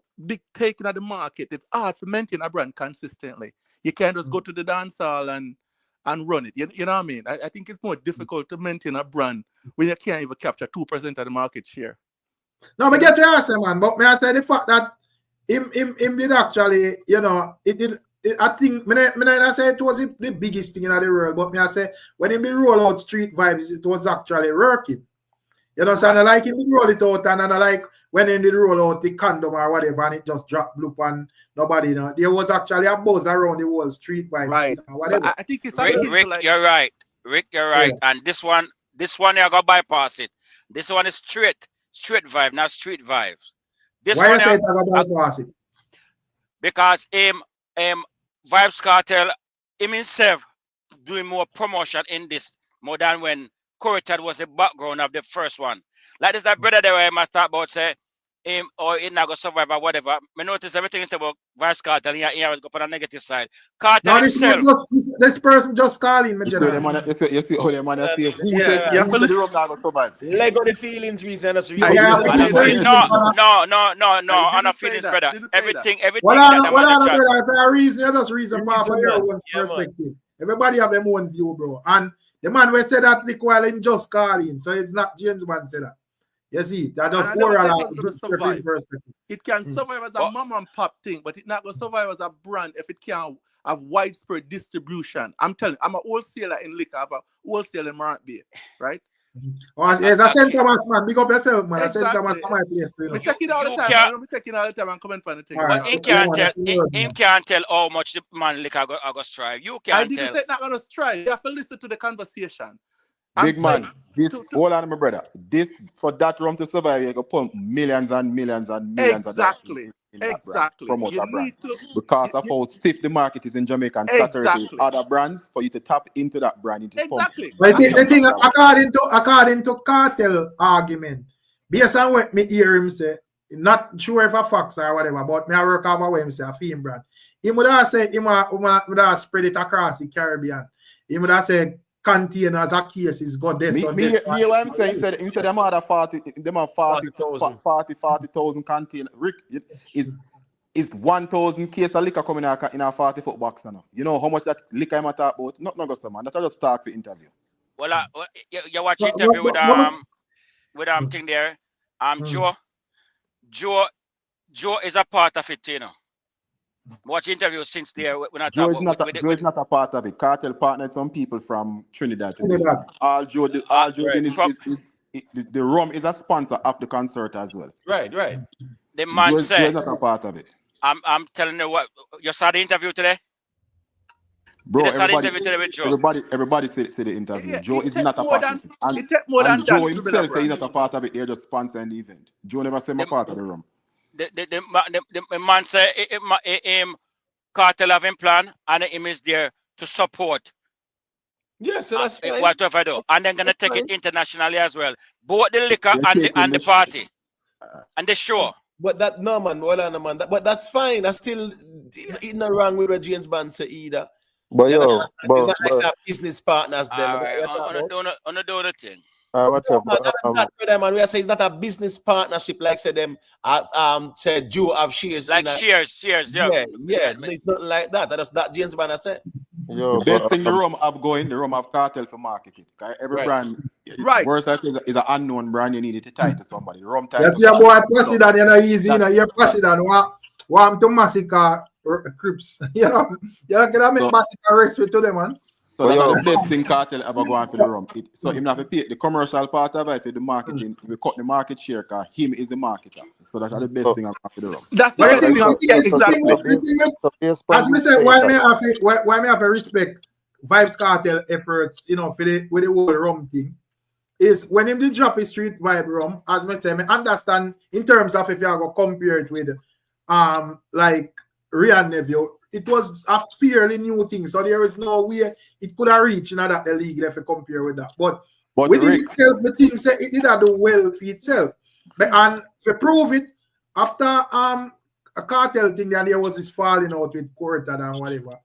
K: take in the market, it's hard to maintain a brand consistently. You can't just go to the dance hall and run it. You know what I mean? I think it's more difficult to maintain a brand when you can't even capture 2% of the market share.
A: No, I get your answer, man. But may I say the fact that him did actually, you know, it did. I think I say it was the biggest thing in the world, but me I say when him did roll out Street Vibes, it was actually working. You know, so I like him roll it out, and I like when him did roll out the condom or whatever, and it just dropped bloop and nobody, you know. There was actually a buzz around the whole Street Vibes.
K: Right.
A: Whatever.
K: I think it's
P: Rick, like... you're right. Rick, you're right. Yeah. And this one you're gonna bypass it. This one is street vibe, not street vibes. This
A: why
P: one
A: you say that about bypass it?
P: Because Vybz Kartel himself doing more promotion in this more than when Kartel was the background of the first one. Like this that brother there where I must talk about say him or it not go survive or whatever. I notice everything is about Vybz Kartel here go on the negative side. Kartel himself.
A: This person just calling me.
N: You see how the man say who said the room not go survive.
C: Lego the feelings reason us
P: no, on a feelings, brother. Everything
A: what I reason, I just reason for everyone's perspective. Everybody have their own view, bro. And the man will say that while him just calling, so it's not James man say that. You see, that does
K: it can survive as a mom and pop thing, but it not gonna survive as a brand if it can't have widespread distribution. I'm telling you, I'm a wholesaler in liquor, I have a wholesaler in Morant Bay, right?
A: Oh, yes, I St. Thomas, man. Big up yourself, man. Exactly. St. Thomas, my place too.
K: We check it all the time. I'm checking all the time and comment on the thing.
P: But him can't tell how much the man liquor I go strive. You can't tell.
K: I didn't say it's not gonna strive. You have to listen to the conversation.
N: Big man, hold on, my brother. This for that rum to survive, you can pump millions and millions and millions.
K: Exactly.
N: Promote a brand. Because of how stiff the market is in Jamaica and saturated other brands, for you to tap into that brand.
K: Exactly.
A: But the thing, according to Kartel argument, based on what me hear him say, not sure if a facts or whatever, but me I work out what him say, a film brand. He would have said, he would have spread it across the Caribbean. He would have said, containers of cases got this.
N: What I'm saying, he said them are 40,000 containers. Rick is 1,000 cases of liquor coming in a 40-foot box now. You know how much that liquor I'm talk about? Not go man. That's just talk for interview.
P: Well, you watch interview with thing there. Joe is a part of it, you know. Watch interviews since there.
N: Joe is not a part of it. Kartel partnered some people from Trinidad. All Joe is the rum is a sponsor of the concert as well.
C: Right.
P: The man said
N: Joe is not a part of it.
P: I'm telling you what. You saw the interview today,
N: bro.
P: Everybody
N: said the interview. Joe is not a part of it. And Joe himself said he's not a part of it. They're just sponsoring the event. Joe never said I'm a part of the rum.
P: The man said Kartel have him plan and him is there to support.
C: Yes, so that's fine.
P: Whatever I do, and they're gonna take it internationally as well. Both the liquor and the party and the show.
C: But that no man, but that's fine. I still not wrong with what James Bond say either.
J: But
C: it's not like business partners. Them.
P: On the thing.
J: Watch out,
C: Man,
J: but
C: man, we are saying it's not a business partnership like say them say Joe have shares
P: Like
C: in a
P: shares, yeah.
C: yeah. It's nothing like that. That's that James Banner said.
J: yo,
N: The best
J: but
N: thing the rum have going, the rum have Kartel for marketing. Every
C: Right.
N: brand,
K: Right.
N: worst is an unknown brand. You need it to tie to somebody. The rum tie
A: Yes,
N: to
A: yeah,
N: somebody.
A: boy, President, you know, easy, you know, you're President, want to massacre Crips. You know, you're not gonna make massacre respect to them, man.
N: So that's the best thing Kartel ever go on for the rum. So him have to pay the commercial part of it for the marketing. We cut the market share because him is the marketer. So that's the best thing for the rum.
K: That's the best thing. Yeah, exactly.
A: As me say, why me have to respect Vybz Kartel efforts, you know, for the with the whole rum thing, is when him did drop his street vibe rum, as me say, me understand in terms of if you are going to compare it with like Rian Neville, it was a fairly new thing, so there is no way it could have reached that the league if you compare with that. But with itself, the team said it did do well for itself. And to prove it, after a Kartel thing, then there was this falling out with Kartel and whatever.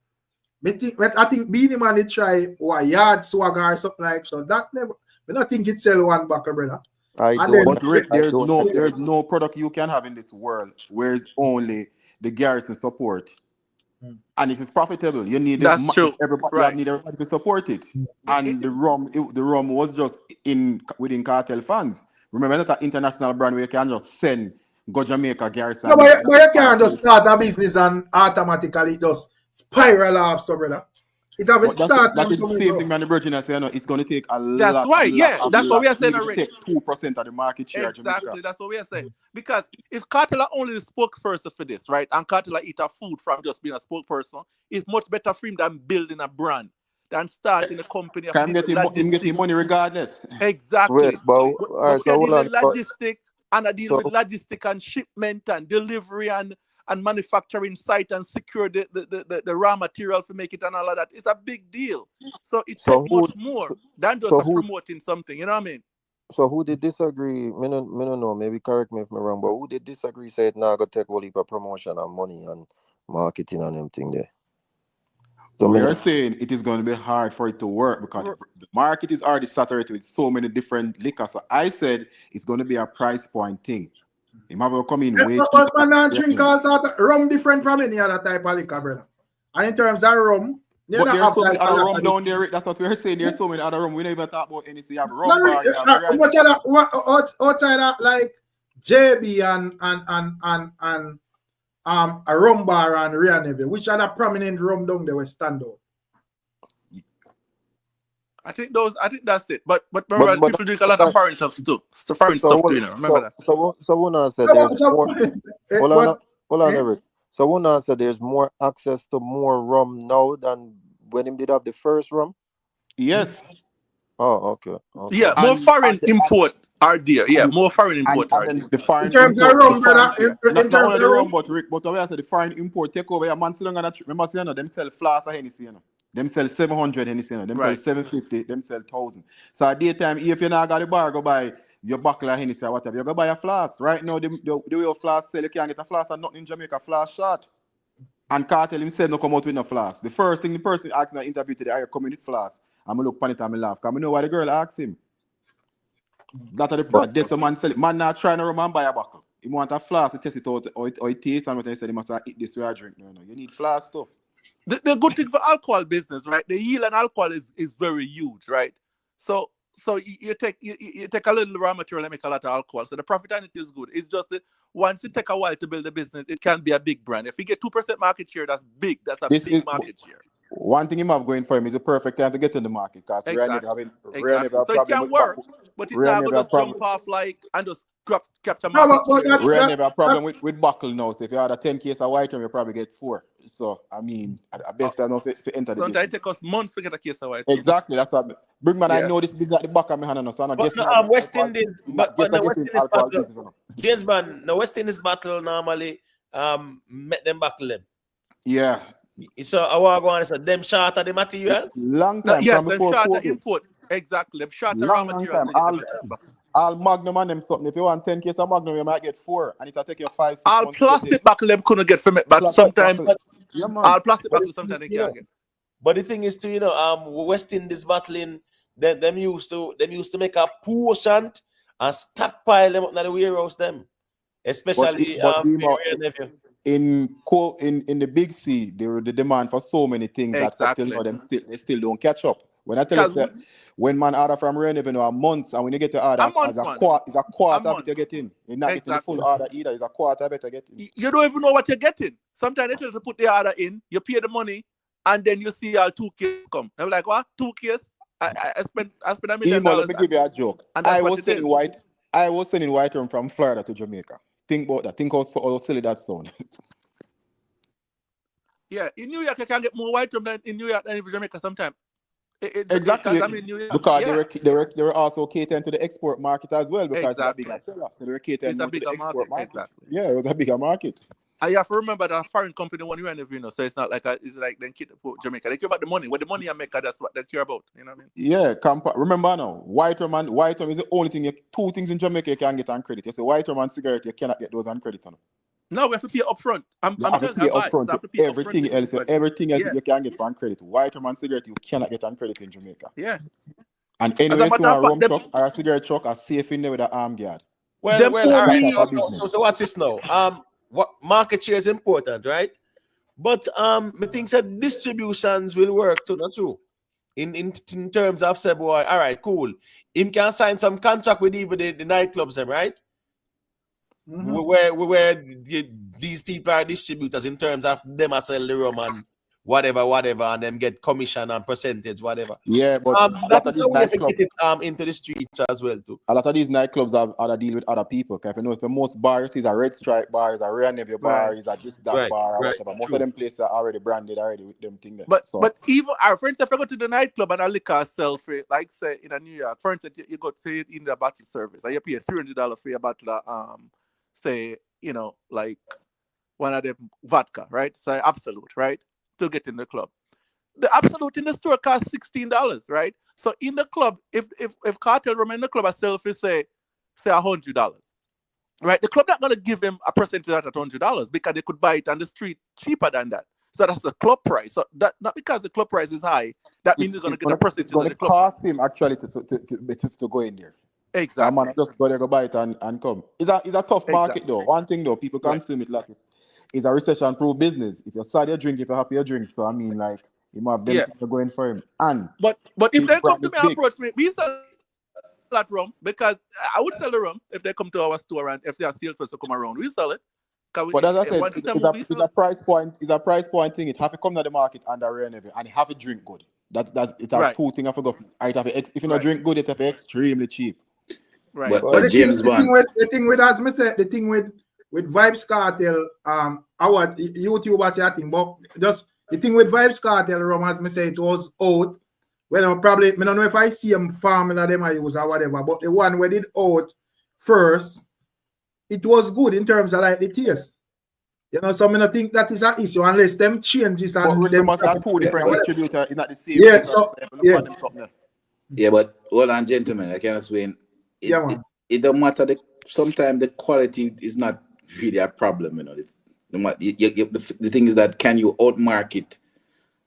A: I think Beanie Man did try yard swagger or something like so. That never, I don't think it sell one back, brother.
N: But Rick, there's no product you can have in this world where it's only the garrison support. And it is profitable. You need everybody need everybody to support it. And the rum was just within Kartel funds. Remember that international brand where you can just send go Jamaica garrison.
A: No, but you can't just start a business and automatically just spiral off, so brother. It have a start.
N: That is the same thing, man. The Virgin I say, you know, it's going to take a lot.
K: That's right. That's what we are saying already.
N: Take 2% of the market share.
K: Exactly. That's what we are saying. Because if Kartel are only the spokesperson for this, right, and Kartel eat a food from just being a spokesperson, it's much better for him than building a brand, than starting a company.
N: I'm getting money regardless.
K: Exactly.
J: Wait, but
K: we are dealing with logistics, and I deal with logistics and shipment and delivery and manufacturing site and secure the raw material to make it and all of that. It's a big deal. So it takes much more than just promoting something. You know what I mean?
J: So who did disagree? Me don't know. Maybe correct me if I'm wrong, but who did disagree? Said now go take all heap of promotion and money and marketing and everything there. So
N: we are saying it is going to be hard for it to work because the market is already saturated with so many different liquors. So I said it's going to be a price point thing. It might come in way cheaper.
A: But man, not drink all sort of rum different from any other type of liquor, brother. And in terms of rum,
N: but there's so many other rum down there. That's what we're saying. There's so many other rum. We never talk about anything. You have rum bar.
A: Outside of like JB and a rum bar and Rian Neville, which are the prominent rum down there will stand out.
K: I think that's it. But remember, people drink a lot of foreign stuff too. It's the foreign stuff too, you know. Remember that.
J: So one answer there's more. Hold on, Eric. So one answer there's more access to more rum now than when him did have the first rum.
N: Yes.
J: Oh, okay.
K: Yeah, more foreign import are there. Yeah, more foreign import are there.
N: The foreign
A: in terms of rum, brother.
N: Not only the rum, but Rick. But I said the foreign import take over. Man, sit down and remember, say them sell flask of Hennessy, you know. Them sell 700 Hennessy, you know. Them sell 750. Them sell 1,000. So at daytime, if you not got the bar, go buy your buckle of Hennessy or whatever. You go buy a flask. Right now, the way your flask sell, you can't get a flask and nothing in Jamaica. Flask shot. And Kartel himself no come out with no flask. The first thing the person asked in the interview today, are you coming with flask? I'm look upon it and I laugh. Because I know why the girl asked him. That's a man sell it. Man not trying to run and buy a buckle. He want a flask to test it out or it tastes and what he said he must eat this way I drink. No. You need flask stuff.
K: The good thing for alcohol business, right? The yield on alcohol is very huge, right? So you take a little raw material and make a lot of alcohol. So the profit on it is good. It's just that once it take a while to build a business, it can be a big brand. If you get 2% market share, that's big. That's a big market share.
N: One thing him have going for him is a perfect time to get in the market because
K: exactly. So it can work, but it's not going to jump off like and just capture market share.
N: We never have a problem with buckle now. So if you had a 10 case of white rum, you probably get 4. So I mean, I best I know to enter the
K: sometimes it takes us months to get a case of white.
N: Exactly, that's what bring man. I know this business at the back of my hand now, so I'm not guessing.
C: But West Indies, but the West Indies battle, James man, the West Indies battle normally make them buckle them.
N: Yeah.
C: So I want to go and say them shorter the material.
N: Long time.
K: Yes, them shorter import. Exactly, them shorter raw material.
N: All Magnum and them something. If you want 10 cases of Magnum, you might get 4, and it'll take you 5, 6
K: all
N: months.
K: All plastic buckle them couldn't get from it, but sometimes all plastic buckle sometimes they can't get.
C: But the thing is, too, West Indies battling them used to make a portion and stockpile them up in the warehouse them. Especially
N: in the big C, there were the demand for so many things that up till now they still don't catch up. When I tell you, when man order from Ryno, a month, and when you get the order, it's a quarter of it you get in. You're not getting the full order either. It's a quarter of it you get in.
K: You don't even know what you're getting. Sometimes they tell you to put the order in, you pay the money, and then you see all 2 cases come. I'm like, what? 2 cases? I spent $1 million.
N: Let me give you a joke. I was sending white rum from Florida to Jamaica. Think about that. Think how silly that sound.
K: Yeah, in New York, you can get more white rum than in New York than in Jamaica sometimes.
N: Exactly.
K: Because I'm in New York.
N: Because they were also catering to the export market as well, because it's a bigger seller. So they were catering to the export market.
K: Exactly.
N: Yeah, it was a bigger market.
K: And you have to remember that a foreign company when you interview, so it's not like it's like then keep Jamaica. They care about the money. When the money I make, that's what they care about. You know what I mean?
N: Yeah, remember now, white rum is the only thing. 2 things in Jamaica you can get on credit. You say white rum and cigarette, you cannot get those on credit.
K: No, we have to pay upfront. I'm telling you,
N: everything else you can get on credit. White rum and cigarette you cannot get on credit in Jamaica.
K: Yeah.
N: And anyway, so a rum truck or a cigarette truck are safe in there with an arm guard.
C: Well, all right. So watch this now. What market share is important, right? But I think that distributions will work too, not true. In terms of say, boy, all right, cool. Him can sign some contract with even the nightclubs, them, right? Mm-hmm. Where these people are distributors in terms of them are sell the rum and whatever, and them get commission and percentage, whatever.
N: Yeah, but
C: that is how we get it into the streets as well too.
N: A lot of these nightclubs have other deal with other people. If you know, for most bars, is a Red Stripe bar, is a Ryno bar, is a this that bar, or whatever. Most of them places are already branded already with them thing there.
K: But even our friends, if I go to the nightclub and a liquor sell for, like say in New York, for instance, you go say in the bottle service, and you pay $300 for your bottle of say, you know, like one of them vodka, right? So Absolute, right? To get in the club. The Absolute in the store costs $16, right? So in the club, if Kartel rum in the club, I sell for say $100, right? The club not gonna give him a percentage of that $100 because they could buy it on the street cheaper than that. So that's the club price. So that not because the club price is high, that means he's gonna get a percentage.
N: It's gonna cost him actually to go in there.
K: Exactly.
N: Man just go buy it and come. It's a tough market though. One thing though, people consume it like it. It's a recession-proof business. If you're sad, you drink. If you're happy, you drink. So I mean, like, you might have them going for him.
K: But if they come to me and approach me, we sell that rum because I would sell the rum if they come to our store and if they are salesperson come around, we sell it.
N: But as I said, it's a price point. It's a price point thing. It have to come to the market under Ryno and have to drink good. It has 2 things I forgot. If you don't drink good, it have extremely cheap.
A: Right. But the thing with as I said, the thing with Vybz Kartel, our YouTubers say I think, but just the thing with Vybz Kartel rum, as I say, it was out. Well, probably I don't know if I see them formula them I use or whatever, but the one where did out first, it was good in terms of like the taste. You know, so I don't think that is an issue unless them changes and
N: them must have 2 different distributors, it's not the same.
Q: Yeah, but hold on, gentlemen, I can explain. It don't matter. Sometimes the quality is not really a problem, you know. The thing is that can you outmarket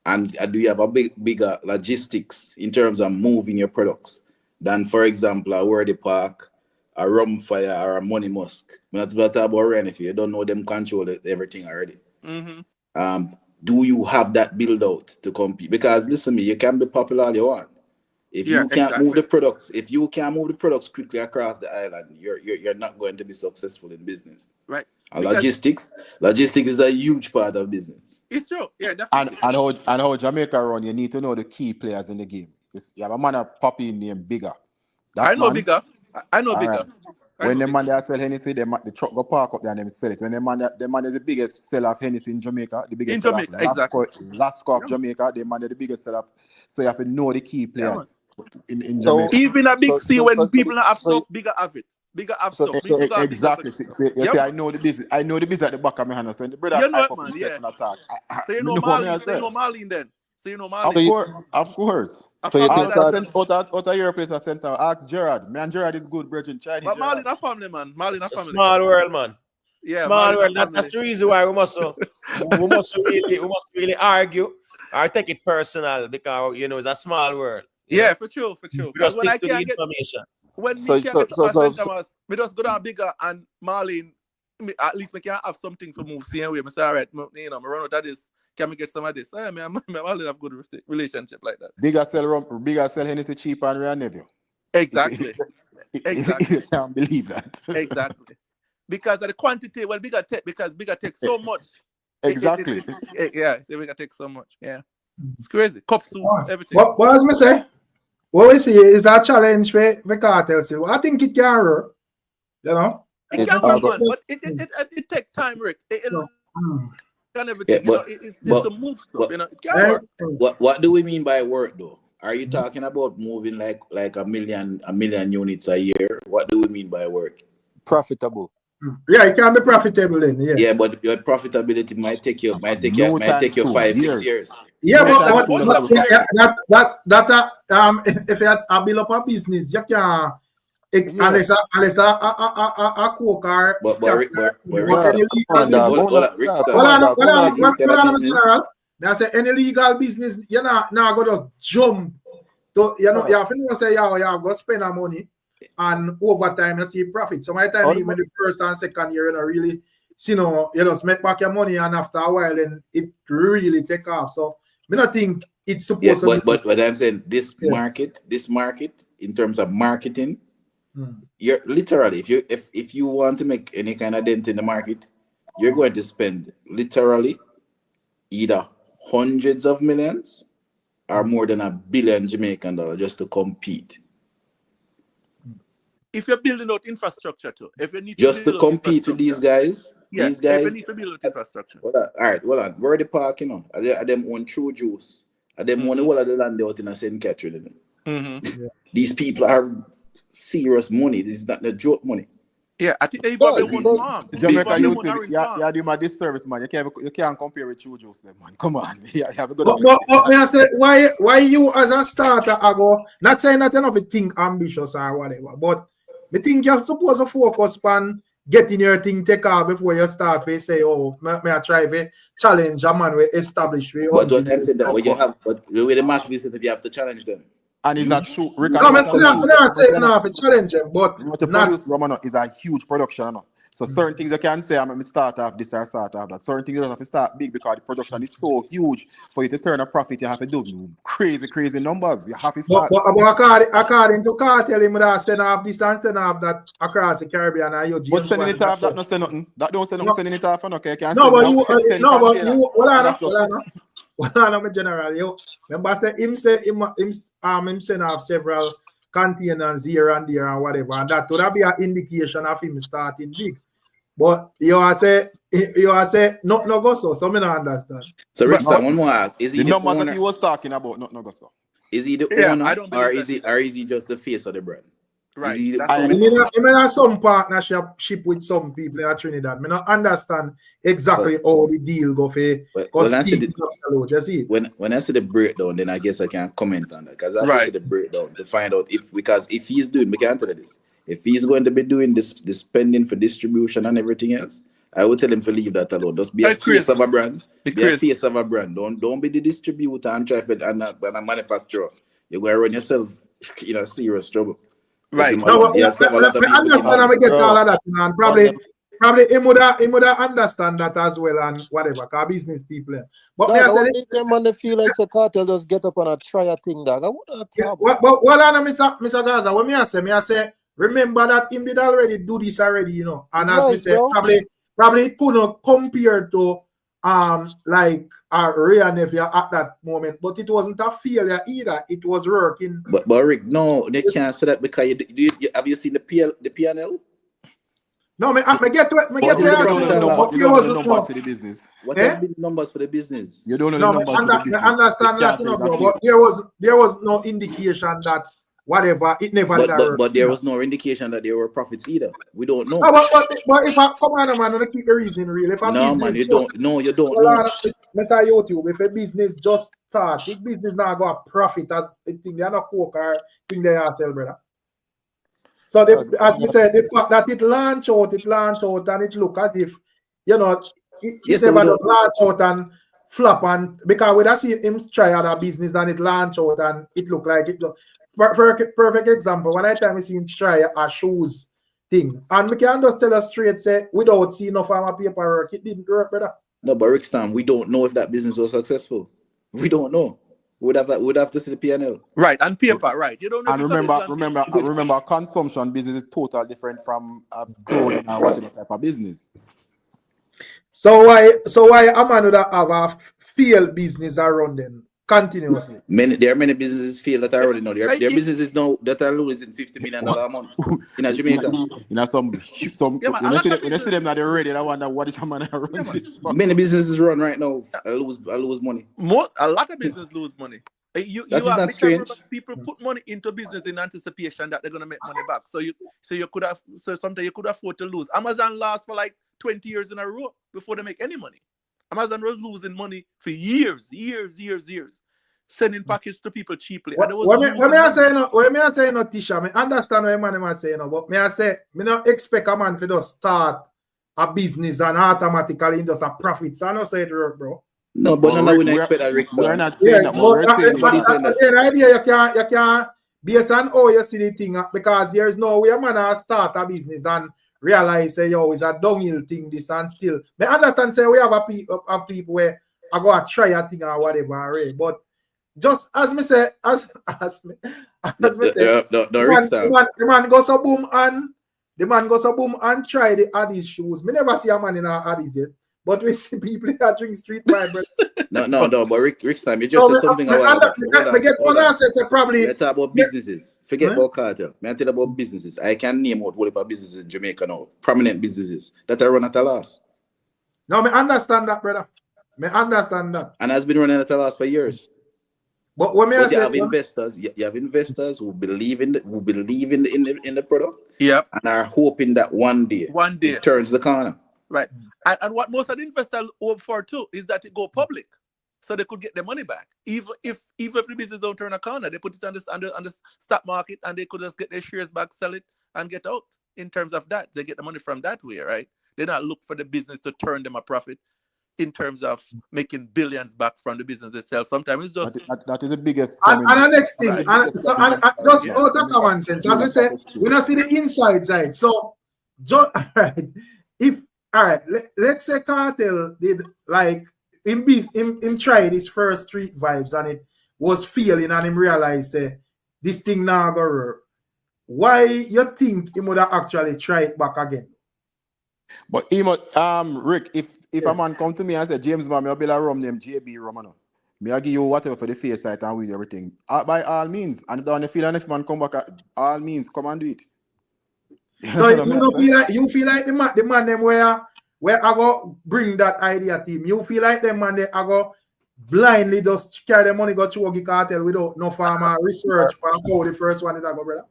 Q: and do you have a bigger logistics in terms of moving your products than, for example, a Worthy Park, a Rumfire, or a Money Musk? I'm not talking about Ryno if you don't know them control everything already. Mm-hmm. Do you have that build out to compete? Because listen to me, you can be popular all you want. If you can't move the products, quickly across the island, you're not going to be successful in business.
K: Right.
Q: And logistics is a huge part of business.
K: It's true. Yeah, definitely.
N: And how Jamaica run, you need to know the key players in the game. You have a man of poppy name Bigger.
K: I know Bigger. Right.
N: When the man that sell Hennessy, the truck go park up there and them sell it. When the man is the biggest seller of Hennessy in Jamaica, the biggest seller of Lasco of Jamaica, the man is the biggest seller. So you have to know the key players in Jamaica.
K: Even a big C when people have stuff, Bigger have it. Bigger have stuff.
N: Exactly. I know the business. I know the business at the back of my hand. So when the brother
K: attack. So you know Marlene then. So you know Marlene.
N: Of course. So you think out of your place at center, ask Gerard. Man, Gerard is good, Virgin Chinese.
K: But Marlene a family, man. Marlene a family.
C: Small world, man.
K: Yeah,
C: small world. That's the reason why we must really argue or take it personal, because you know it's a small world.
K: Yeah, for true.
L: We
K: Because
L: just
K: when I
L: stick to the
K: can't get
L: information.
K: when me can't get to St. Thomas, me just go down bigger and Marlene, at least me can have something to move same way. Me say, all right, me run out of this. Can we get some of this? Me Marlene have good relationship like that.
N: Bigger sell Hennessy cheap and Rare Nephew.
K: Exactly.
N: Exactly. You can't believe that.
K: Exactly. Because of the quantity, well, bigger take so much.
N: Exactly.
K: Bigger take so much. Yeah. It's crazy. Cup soup, everything.
A: What as me say? What we see is a challenge for Kartel. So I think it can work. You know?
K: It can work, man, but it takes time, Rick. And everything, it's to move stuff, it can work.
Q: What do we mean by work though? Are you talking about moving like a million units a year? What do we mean by work?
J: Profitable.
A: Yeah, it can be profitable then. Yeah.
Q: Yeah, but your profitability might take you 5-6 years.
A: Yeah, but if you build up a business, you can unless a coke or that's any legal business. You're not gonna jump. So you have to say you have got spend our money. And over time, you see profit. So my time, even the first and second year, really, you just make back your money, and after a while, then it really take off. So I don't think it's supposed to.
Q: But what I'm saying, this market, in terms of marketing, you're literally if you want to make any kind of dent in the market, you're going to spend literally either hundreds of millions or more than $1 billion Jamaican dollars just to compete.
K: If you're building out infrastructure too, if you need
Q: just to compete with these guys,
K: if you need to build out infrastructure.
Q: All right, where are the park, Are them on True Juice? Are them on the whole of the land out in St. Catherine? These people are serious money. This is not the joke money.
K: Yeah, I think they even one farm.
N: Jamaica, you do my disservice, man. You can't compare with True Juice, man. Come on, you have a good.
A: But me I say, why you as a starter, not saying that you know think ambitious or whatever, but I think you're supposed to focus on getting your thing take off before you start. We say, may I try to challenge a man we establish.
Q: But what I'm saying that but the way the market is that you have to challenge them.
N: And it's not true.
A: I'm not saying to challenge them, but
N: what you produce, Romano, is a huge production. So certain things you can say, I'm going to start off this or start off that. Certain things you have to start big because the production is so huge. For you to turn a profit, you have to do crazy numbers. You have to start.
A: But according to Kartel, he would have send off this and send off that across the Caribbean.
N: But sending it off, that not say nothing. That don't say nothing. Sending it off, okay?
A: Well, I'm general. You remember, say him send off several containers here and there and whatever, and that would be an indication of him starting big. But you are say no go so. So me not understand.
Q: So Rickstorm, one more. Is he
N: the numbers that he was talking about? Not go so.
Q: Is he the owner, or is he just the face of the brand?
A: Right. I mean, some partnership with some people in Trinidad. I don't understand exactly how the deal go for.
Q: When I see the breakdown, then I guess I can comment on that because I see the breakdown to find out if he's doing, we can tell this. If he's going to be doing this spending for distribution and everything else, I would tell him to leave that alone. Just be a face of a brand. Be a face of a brand. Don't be the distributor and try and a manufacturer. You're going to run yourself in serious trouble.
A: Right. No, I understand. I get all of that, and probably him would understand that as well, and whatever. Cause business people. But
J: they feel like the Kartel just get up and try a thing, dog.
A: But Mr. Gaza, when I say, remember that him did already do this already, and as we say, probably it couldn't compare to like a real nephew at that moment, but it wasn't a failure either. It was working.
Q: But Rick, no, they can't say that because have you seen the PNL?
A: No, I get to it.
N: What has been the numbers for the business?
Q: What has been the numbers for the business?
N: You don't know the numbers for the business.
A: I understand that, but there was no indication that whatever, it never
Q: but there was no indication that there were profits either. We don't know.
A: No, but if I come on, man, I keep the reason real. If
Q: you don't know.
A: Let's say YouTube, if a business just start, if business now go a profit, as they think they are not coke or think they are sell, brother. So as we said, the fact that it launch out and it look as if it never does launch out and flop, and because we see him try other business and it launch out and it look like it. Perfect example, when I time we see him try a shoes thing, and we can just tell us straight, say, without seeing no farmer paperwork, it didn't work, brother.
Q: No, but Rickstorm, we don't know if that business was successful. We don't know. We'd have to see the P&L.
K: Right, and paper, right. You don't know.
N: And remember, consumption business is totally different from clothing or whatever type of business.
A: So why a man would have a failed business around them continuously?
Q: There are many businesses fail that are already know. There are businesses now that are losing $50 million a month in Jamaica.
N: You know, when you see them that they're ready, I wonder what is a man around this.
Q: Many businesses run right now. I lose money.
K: A lot of businesses lose money. You
Q: That is not strange.
K: People put money into business in anticipation that they're gonna make money back. So sometimes you could afford to lose. Amazon lasts for like 20 years in a row before they make any money. Amazon was losing money for years, sending packages to people cheaply.
A: When me I say no, Tisha, I understand what man am saying, but me I say, me not expect a man to just start a business and automatically just a profit. So I don't say it work, bro.
Q: No, but no, we don't expect that, Rick.
N: We're not saying that.
A: The idea you can based on how you see the thing, because there is no way a man start a business and realize say yo it's a downhill thing this and still. Me understand say we have people where I go to try a thing or whatever, right? But just as me say, the man goes so boom and try the Addies shoes. Me never see a man in a Addies yet. But we see people that drink street wine, bro.
Q: No, but Rick's time, you just said something about
A: probably.
Q: Let's talk about businesses. Forget about Kartel. I tell about businesses. I can name out what businesses in Jamaica now. Prominent businesses that are run at a loss.
A: No, I understand that, brother. I understand that.
Q: And has been running at a loss for years.
A: But when you
Q: have investors, you have investors who believe in the product.
K: Yep.
Q: And are hoping that one day it turns the corner.
K: Right. And what most of the investors hope for too is that it go public, so they could get their money back. Even if the business don't turn a corner, they put it on the stock market and they could just get their shares back, sell it, and get out. In terms of that, they get the money from that way, right? They not look for the business to turn them a profit in terms of making billions back from the business itself. Sometimes it's just
N: that is the biggest.
A: And the next thing, just out of common sense, as we say, we not see the inside side. So, let's say Kartel did like him tried his first street vibes and it was failing and him realized this thing now go work. Why you think he would have actually tried back again?
N: But Rick, if a man come to me and say James man, I'll be like rum name JB Romano. Me I give you whatever for the face site and with everything. By all means, and if you feel the next man come back, all means come and do it.
A: So you feel like the man them where I go bring that idea to him. You feel like them man they I go blindly just carry the money go to a Kartel without no farmer research for how the first one is I go, brother.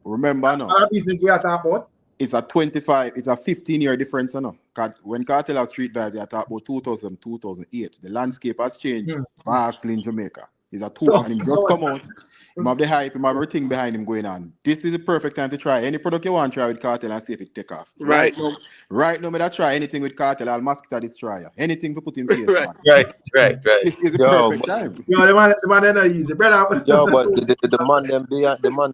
N: Remember now.
A: Our business we are talking about.
N: It's a 15-year difference, no. When Kartel have street vibes, they are talking about 2000, 2008. The landscape has changed vastly in Jamaica. It's a two and him just come out. Him have the hype, him have everything behind him going on. This is the perfect time to try any product you want to try with Kartel and see if it take off. Right now, me that try anything with Kartel, I'll mosquito destroyer. Anything to put in place.
J: Right.
N: This is the perfect time.
A: Yo, the man not easy, brother.
J: Yo, but the man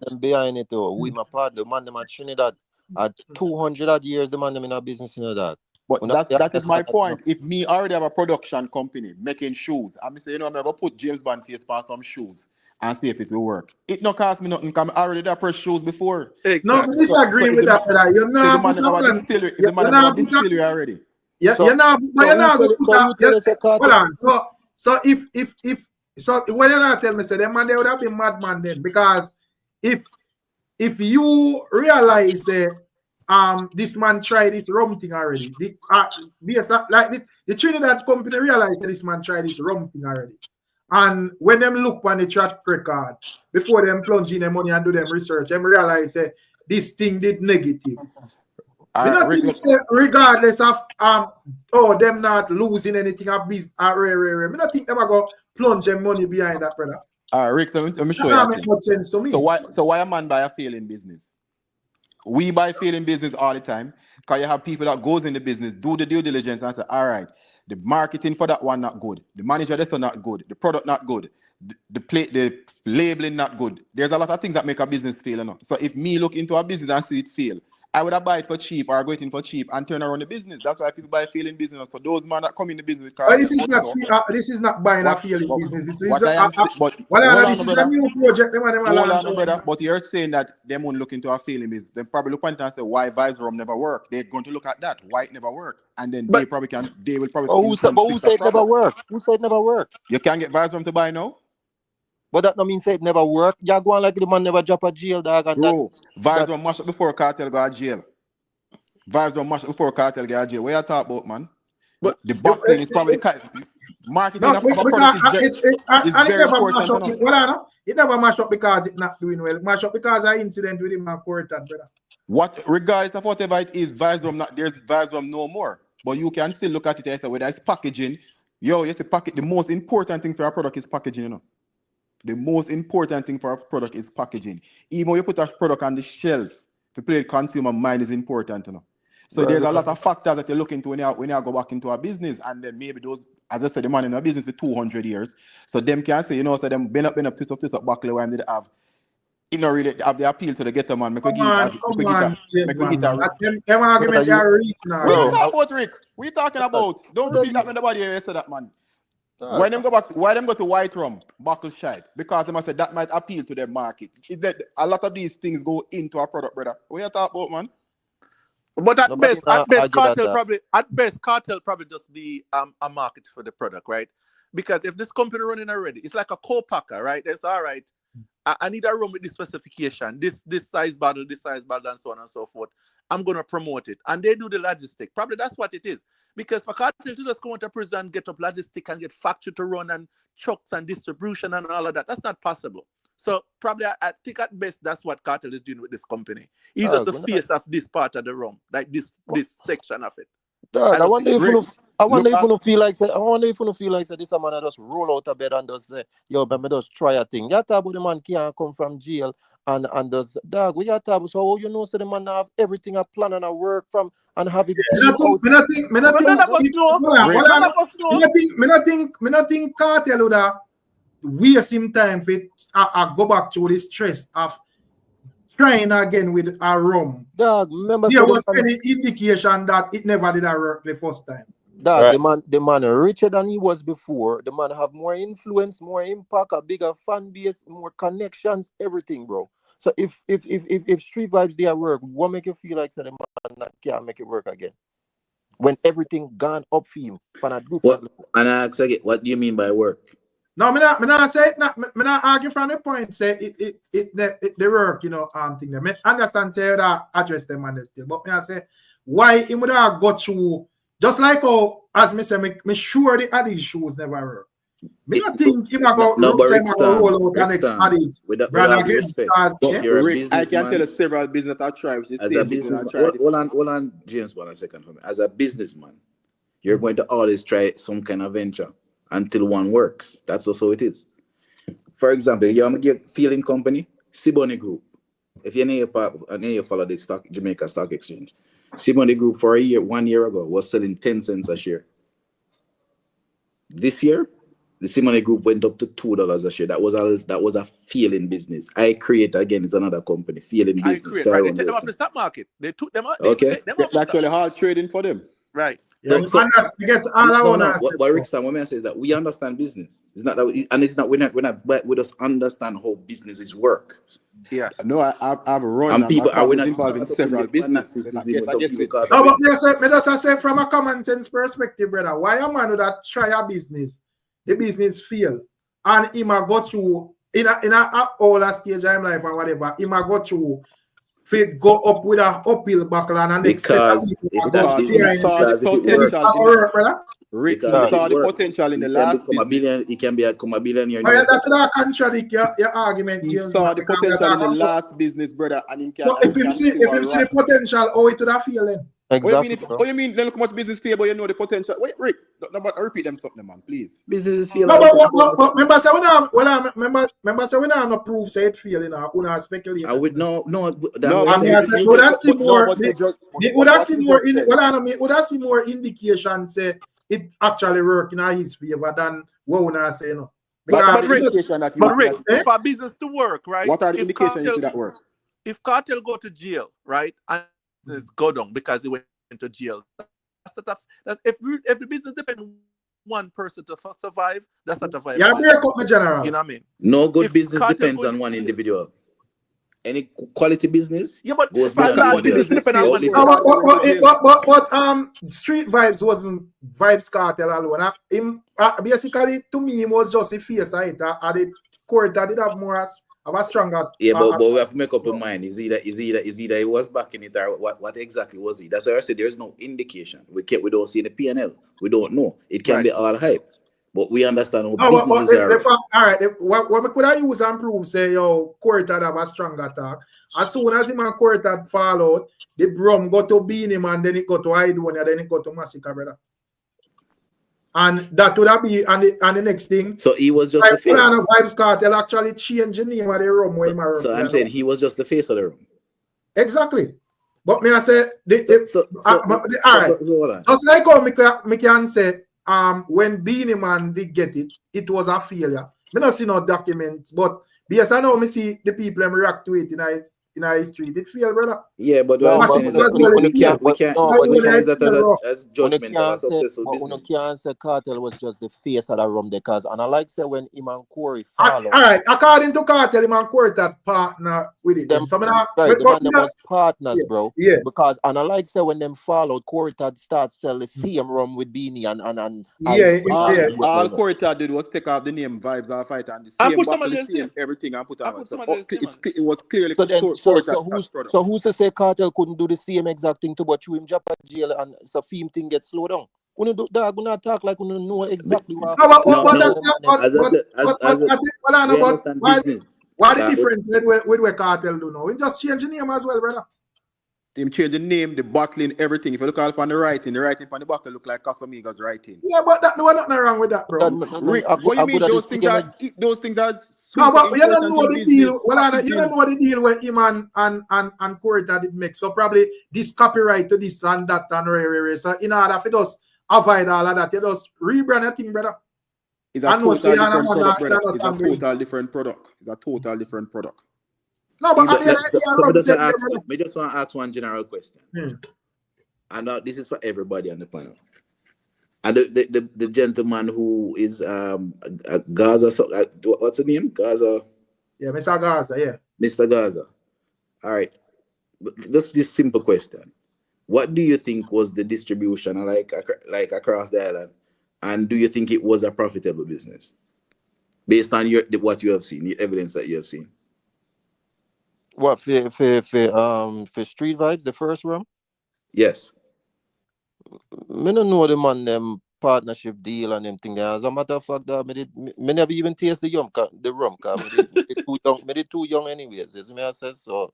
J: them behind it though. We my part, the man them at Trinidad at 200 odd years, the man them in our business in that.
N: But that is my point. If me already have a production company making shoes, I'm say, I'm gonna put James Bond face for some shoes and see if it will work. It no cost me nothing because I already did press shoes before.
A: Exactly. No, I disagree with that. You're not
N: the man have a distillery already.
A: You're not going to put hold on. So if when you're not telling me, say the man they would have been madman then, because if you realize this man tried this rum thing already, the Trinidad company realized this man tried this rum thing already. And when them look on the track record, before them plunge in their money and do them research, them realize this thing did negative. Regardless of them not losing anything at business, I don't think them are going to plunge them money behind that, brother.
N: Rick, let me show you.
A: That makes much sense to me.
N: So why a man buy a failing business? We buy failing business all the time because you have people that goes in the business, do the due diligence and say, all right, The marketing for that one not good. The manager that's not good. The product not good. The labeling not good. There's a lot of things that make a business fail. You know? So if me look into a business and see it fail, I would have buy it for cheap or go it in for cheap and turn around the business. That's why people buy failing business. So those man that come in the business with Kartel,
A: this is not buying a failing business. This is
N: a
A: new project.
N: Hold on, brother. But you're saying that they won't look into a failing business. They probably look at it and say why Vybz never work. They're going to look at that why it never work, and then they will probably.
J: Who said it never work? Who said it never work?
N: You can't get Vybz to buy now.
J: But that no mean say it never work. You go on like the man never drop a jail, dog. And
N: bro, Vybz were mashed up before Kartel got jail. Vybz were mashed up before Kartel got jail. What you talk about, man? But the bottling is probably the marketing of a product is very important.
A: It never mash up because it's not doing well. It mash up because of incident with him and Kartel, brother.
N: What, regardless of whatever it is, there's Vybz no more. But you can still look at it and say whether it's packaging. The most important thing for a product is packaging, you know. The most important thing for a product is packaging. Even when you put a product on the shelf, to play the consumer mind is important, you know. So there's a lot of factors that you look into when you go back into a business, and then maybe those, as I said, the man in a business for 200 years. So them can say, so them been up, twist up, buckle, why they have, really have the appeal to the getter man. Make we hit
A: Them argument are Rick now.
N: We don't talk about Rick. We talking about. Don't repeat that when nobody here said that, man. Why them go to white rum, buckle shite? Because they must say that might appeal to their market. A lot of these things go into our product, brother. What you talk about, man?
K: But at best, Kartel probably just be a market for the product, right? Because if this company running already, it's like a co-packer, right? It's all right. I need a room with this specification, this size bottle, and so on and so forth. I'm gonna promote it, and they do the logistic. Probably that's what it is. Because for Kartel to just go into prison and get up logistic and get factory to run and trucks and distribution and all of that, that's not possible. So probably I think at best that's what Kartel is doing with this company. He's just the face of this part of the room, like this section of it.
J: I wonder if you feel like this a man just roll out of bed and just say, yo, but me just try a thing. You talk about the man can't come from jail and does dog. We talk about so so the man have everything a plan and a work from and have it.
A: I think Kartel would have waste him time for I go back to the stress of trying again with a rum.
J: Dog, remember
A: there was any indication that it never did work the first time.
J: Dog, the man richer than he was before. The man have more influence, more impact, a bigger fan base, more connections, everything, bro. So if Street Vybz there work, what make you feel like the man can't make it work again? When everything gone up for him, and
Q: I ask again, what do you mean by work?
A: No, me not say it. Me not argue from the point. Say it the work, thing. Me understand say that address them and still, but me I say why he would have got through just like how as me say me sure the Addies shoes never work. Me not think him about roll out the next Addies.
N: I can tell you several business that I try.
Q: As a businessman, hold on, James, 1 second for me. As a businessman, you're going to always try some kind of venture until one works. That's also it is. For example, you have a feeling company, Siboney Group. If you follow the Jamaica Stock Exchange, Siboney Group for 1 year ago was selling 10 cents a share. This year, the Siboney Group went up to $2 a share. That was a failing business. I Create again is another company, failing business.
K: They take them off the stock market. They took them out.
Q: Okay.
N: It's actually hard trading for them.
K: Right.
A: Yeah,
Q: what Ricstorm, what I say is that we understand business. It's not that we just understand how businesses work.
K: Yeah.
N: No, I've run
Q: and people are
N: involved in several businesses.
A: No, but me just say from a common sense perspective, brother. Why a man that try a business, the business fail, and he might go through in a older stage of life or whatever, he might go through. Fit go up with a uphill buckle and
Q: because
N: Rick saw the potential in the last business.
Q: He can become a billionaire.
A: That contradict your argument.
N: He saw the potential in the last business, brother, and he can.
A: So if you see the potential, how it would have feel then?
J: Exactly.
N: What you mean? Look how much business fail, but you know the potential. Wait, Rick, repeat them something, man, please.
Q: Business fail.
A: No, but remember, say we don't have proof say it fail, we not speculate.
Q: I would no.
A: Would I see more indication say it actually work in his favor than what we not say, you know.
N: But
A: Because
N: the indication that you
K: Rick, for business to work, right?
N: What are the
K: if
N: indications you see that work?
K: If Kartel go to jail, right, and business go down because he went to jail, that's if the business depends on one person to survive, that's not a viable.
A: Yeah, break up my general.
K: You know what I mean?
Q: No good
K: If
Q: business
K: Kartel
Q: depends on one individual. Any quality business,
K: yeah, but
Q: goes
K: bad business depends on one
Q: individual.
A: Street Vybz wasn't Vybz Kartel alone. Basically, to me, it was just a face of it. The court that did have more of a stronger.
Q: Yeah, but we have to make up our mind. Is either he was backing it or what exactly was he? That's why I said there's no indication. We don't see the P&L. We don't know. It can be all hype. But we understand how businesses are.
A: All right, what we could have used and prove, say, yo, court had have a strong attack. As soon as him and court had fall out, the Brum go to Beanie Man, then it go to Hydonia, then it go to Massacre, brother. And that would have been, and the next thing.
Q: So he was just the face.
A: Vybz Kartel actually changed the name of the room where he
Q: So I'm saying he was just the face of the room.
A: Exactly. But may I say, all right. Just like how me can say, when Beanie Man did get it, it was a failure. Me not see no documents, but because I know me see the people react to it in our street. It failed, brother.
Q: Yeah, but we can't use that as judgment of a successful business.
J: You can't say Kartel was just the face of the rum because, and I like say when him and Corey
A: follow. All right, according to Kartel, him and Corey that partner with it. Them
J: was partners, bro.
A: Yeah.
J: Because, and I like say when them followed, Corey had start sell the same rum with Beanie and
N: all Corey did was take off the name Vybz off it and the same bottle, the same everything and put on. So it was clearly.
J: So who's to say Kartel couldn't do the same exact thing to what you him drop at jail and so film thing get slowed down? We don't talk like we don't know exactly what.
A: What the difference with what Kartel do now? We just change the name as well, brother.
N: Him change the name, the bottling, everything. If you look up on the writing on the bottle look like Casamigos writing.
A: Yeah, but there was nothing wrong with that, bro.
N: What you mean those things are
A: no, but you don't know the deal. Well, you don't know the deal when him and Corey that it makes. So probably this copyright to this and that and so in order for us avoid all of that, you just rebrand a thing, brother.
N: It's a total different product, brother. It's a total different product. It's a total different product.
A: No, but
Q: I just want to ask one general question. And this is for everybody on the panel. And the gentleman who is Gaza, what's the name? Gaza?
A: Yeah, Mr. Gaza, yeah.
Q: Mr. Gaza. All right. Just this simple question. What do you think was the distribution like across the island? And do you think it was a profitable business? Based on what you have seen, the evidence that you have seen.
J: What for Street Vybz, the first room?
Q: Yes.
J: Me don't know the man them partnership deal and them thing. As a matter of fact, me never even taste the rum because me too young anyways. As me I says so.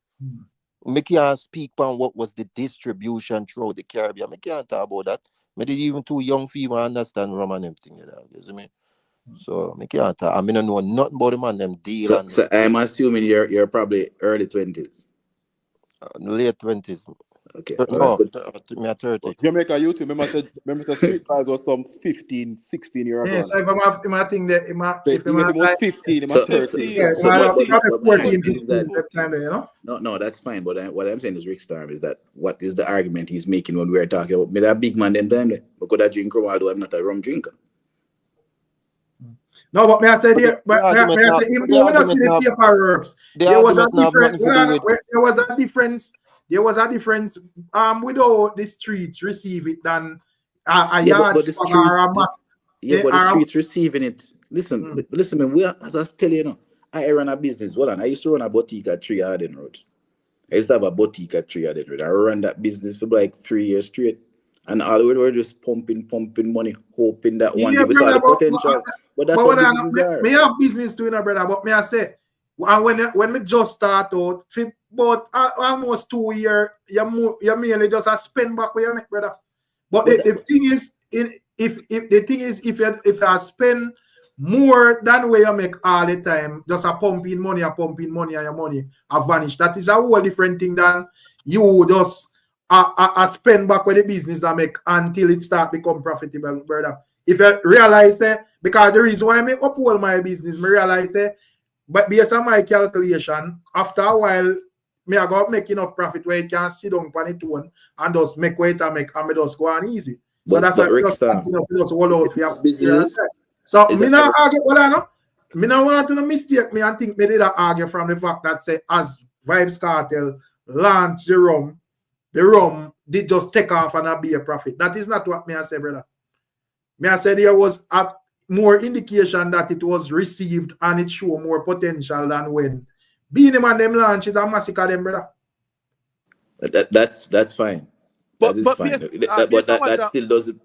J: Me can't speak on what was the distribution throughout the Caribbean. Me can't talk about that. Me did even too young for even understand rum and them thing. You see me? So I can't talk. I mean, I know nothing about them and them deal.
Q: So I'm assuming you're probably early 20s.
J: Late 20s.
Q: Okay.
J: No, me 30.
N: Jamaica youth, remember Street Vybz was some 15, 16 years ago.
A: Yes, if I think that if
N: he was 15, he was
A: 30.
Q: No, that's fine. But what I'm saying is Ricstorm is that what is the argument he's making when we're talking about me that big man them time there? Because I drink rum, although I'm not a rum drinker.
A: No, but may I say there, even though we don't see the paperworks, there was a difference. There was a difference without the streets receive it than a yard or a mass.
Q: Yeah, but the streets receiving it. Listen, man, we are, as I tell you, I run a business. Well, I used to run a boutique at 3 Arden Road. I used to have a boutique at 3 Arden Road. I ran that business for like 3 years straight. And all we were just pumping money, hoping that one day we saw the potential. But that's what businesses are.
A: Me have business too, brother, but me I say, and when me just start out, for about almost 2 years, you merely just spend back where you make, brother. But the thing is, if you spend more than where you make all the time, just pumping money and your money have vanished. That is a whole different thing than you just I spend back with the business I make until it start become profitable, brother. If you realize that, because the reason why I make uphold my business, I realize that, but based on my calculation, after a while, I got make enough profit where it can sit down on it one and just make what I make and just go on easy. So
Q: but,
A: that's why I just continue to just hold out for your
Q: business.
A: So me not argue, well, I know. Me not want to mistake me and think me did argue from the fact that say as Vybz Kartel launched the rum did just take off and be a profit. That is not what me I say, brother. Me I said there was a more indication that it was received and it showed more potential than when Beanie Man them launch it and massacre them, brother.
Q: That's fine.
K: But
Q: that is fine.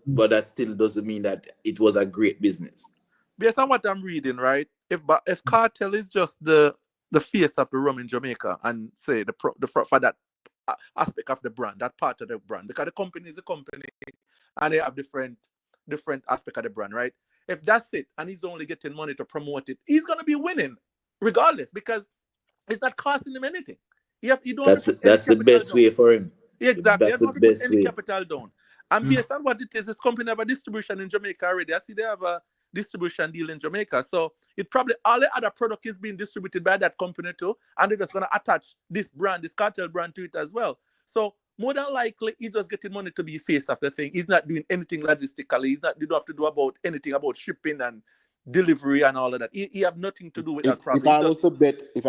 K: But
Q: that still doesn't mean that it was a great business.
K: Based on what I'm reading, right? If Kartel is just the face of the rum in Jamaica and say for that aspect of the brand, that part of the brand, because the company is a company and they have different aspect of the brand, right? If that's it and he's only getting money to promote it, he's gonna be winning regardless because it's not costing him anything.
Q: That's the best way for him.
K: Exactly.
Q: That's
K: You don't have to
Q: best
K: put any
Q: way.
K: capital down. And based on what it is, this company have a distribution in Jamaica already. I see they have a distribution deal in Jamaica. So it probably all the other product is being distributed by that company too. And they're just gonna attach this brand, this Kartel brand to it as well. So more than likely, he's just getting money to be face of the thing. He's not doing anything logistically. You don't have to do about anything about shipping and delivery and all of that. He have nothing to do with that problem.
N: If I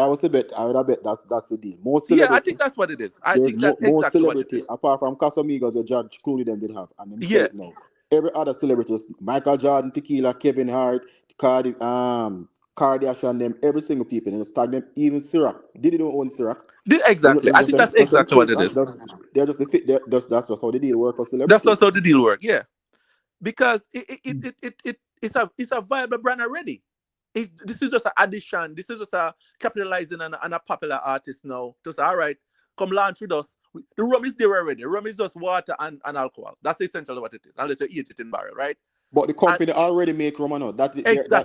N: was to bet, I would have bet that's the deal.
K: Yeah, I think that's what it is. I think that's
N: more
K: exactly
N: celebrity,
K: what it is.
N: apart from Casamigos or Judge Clooney them did have. And
K: Yeah.
N: now. Every other celebrity, Michael Jordan, Tequila, Kevin Hart, Kardashian, them, every single people, and tag them, even Syrup. Did they don't own Syrup?
K: Exactly. I think that's exactly what it is.
N: That's just how the deal work for celebrities.
K: That's also how the deal work, yeah. Because it's a viable brand already. This is just an addition. This is just a capitalizing on a popular artist now. Just all right, come launch with us. The rum is there already. The rum is just water and alcohol. That's essentially what it is, unless you eat it in barrel, right?
N: But the company already make rum now. That's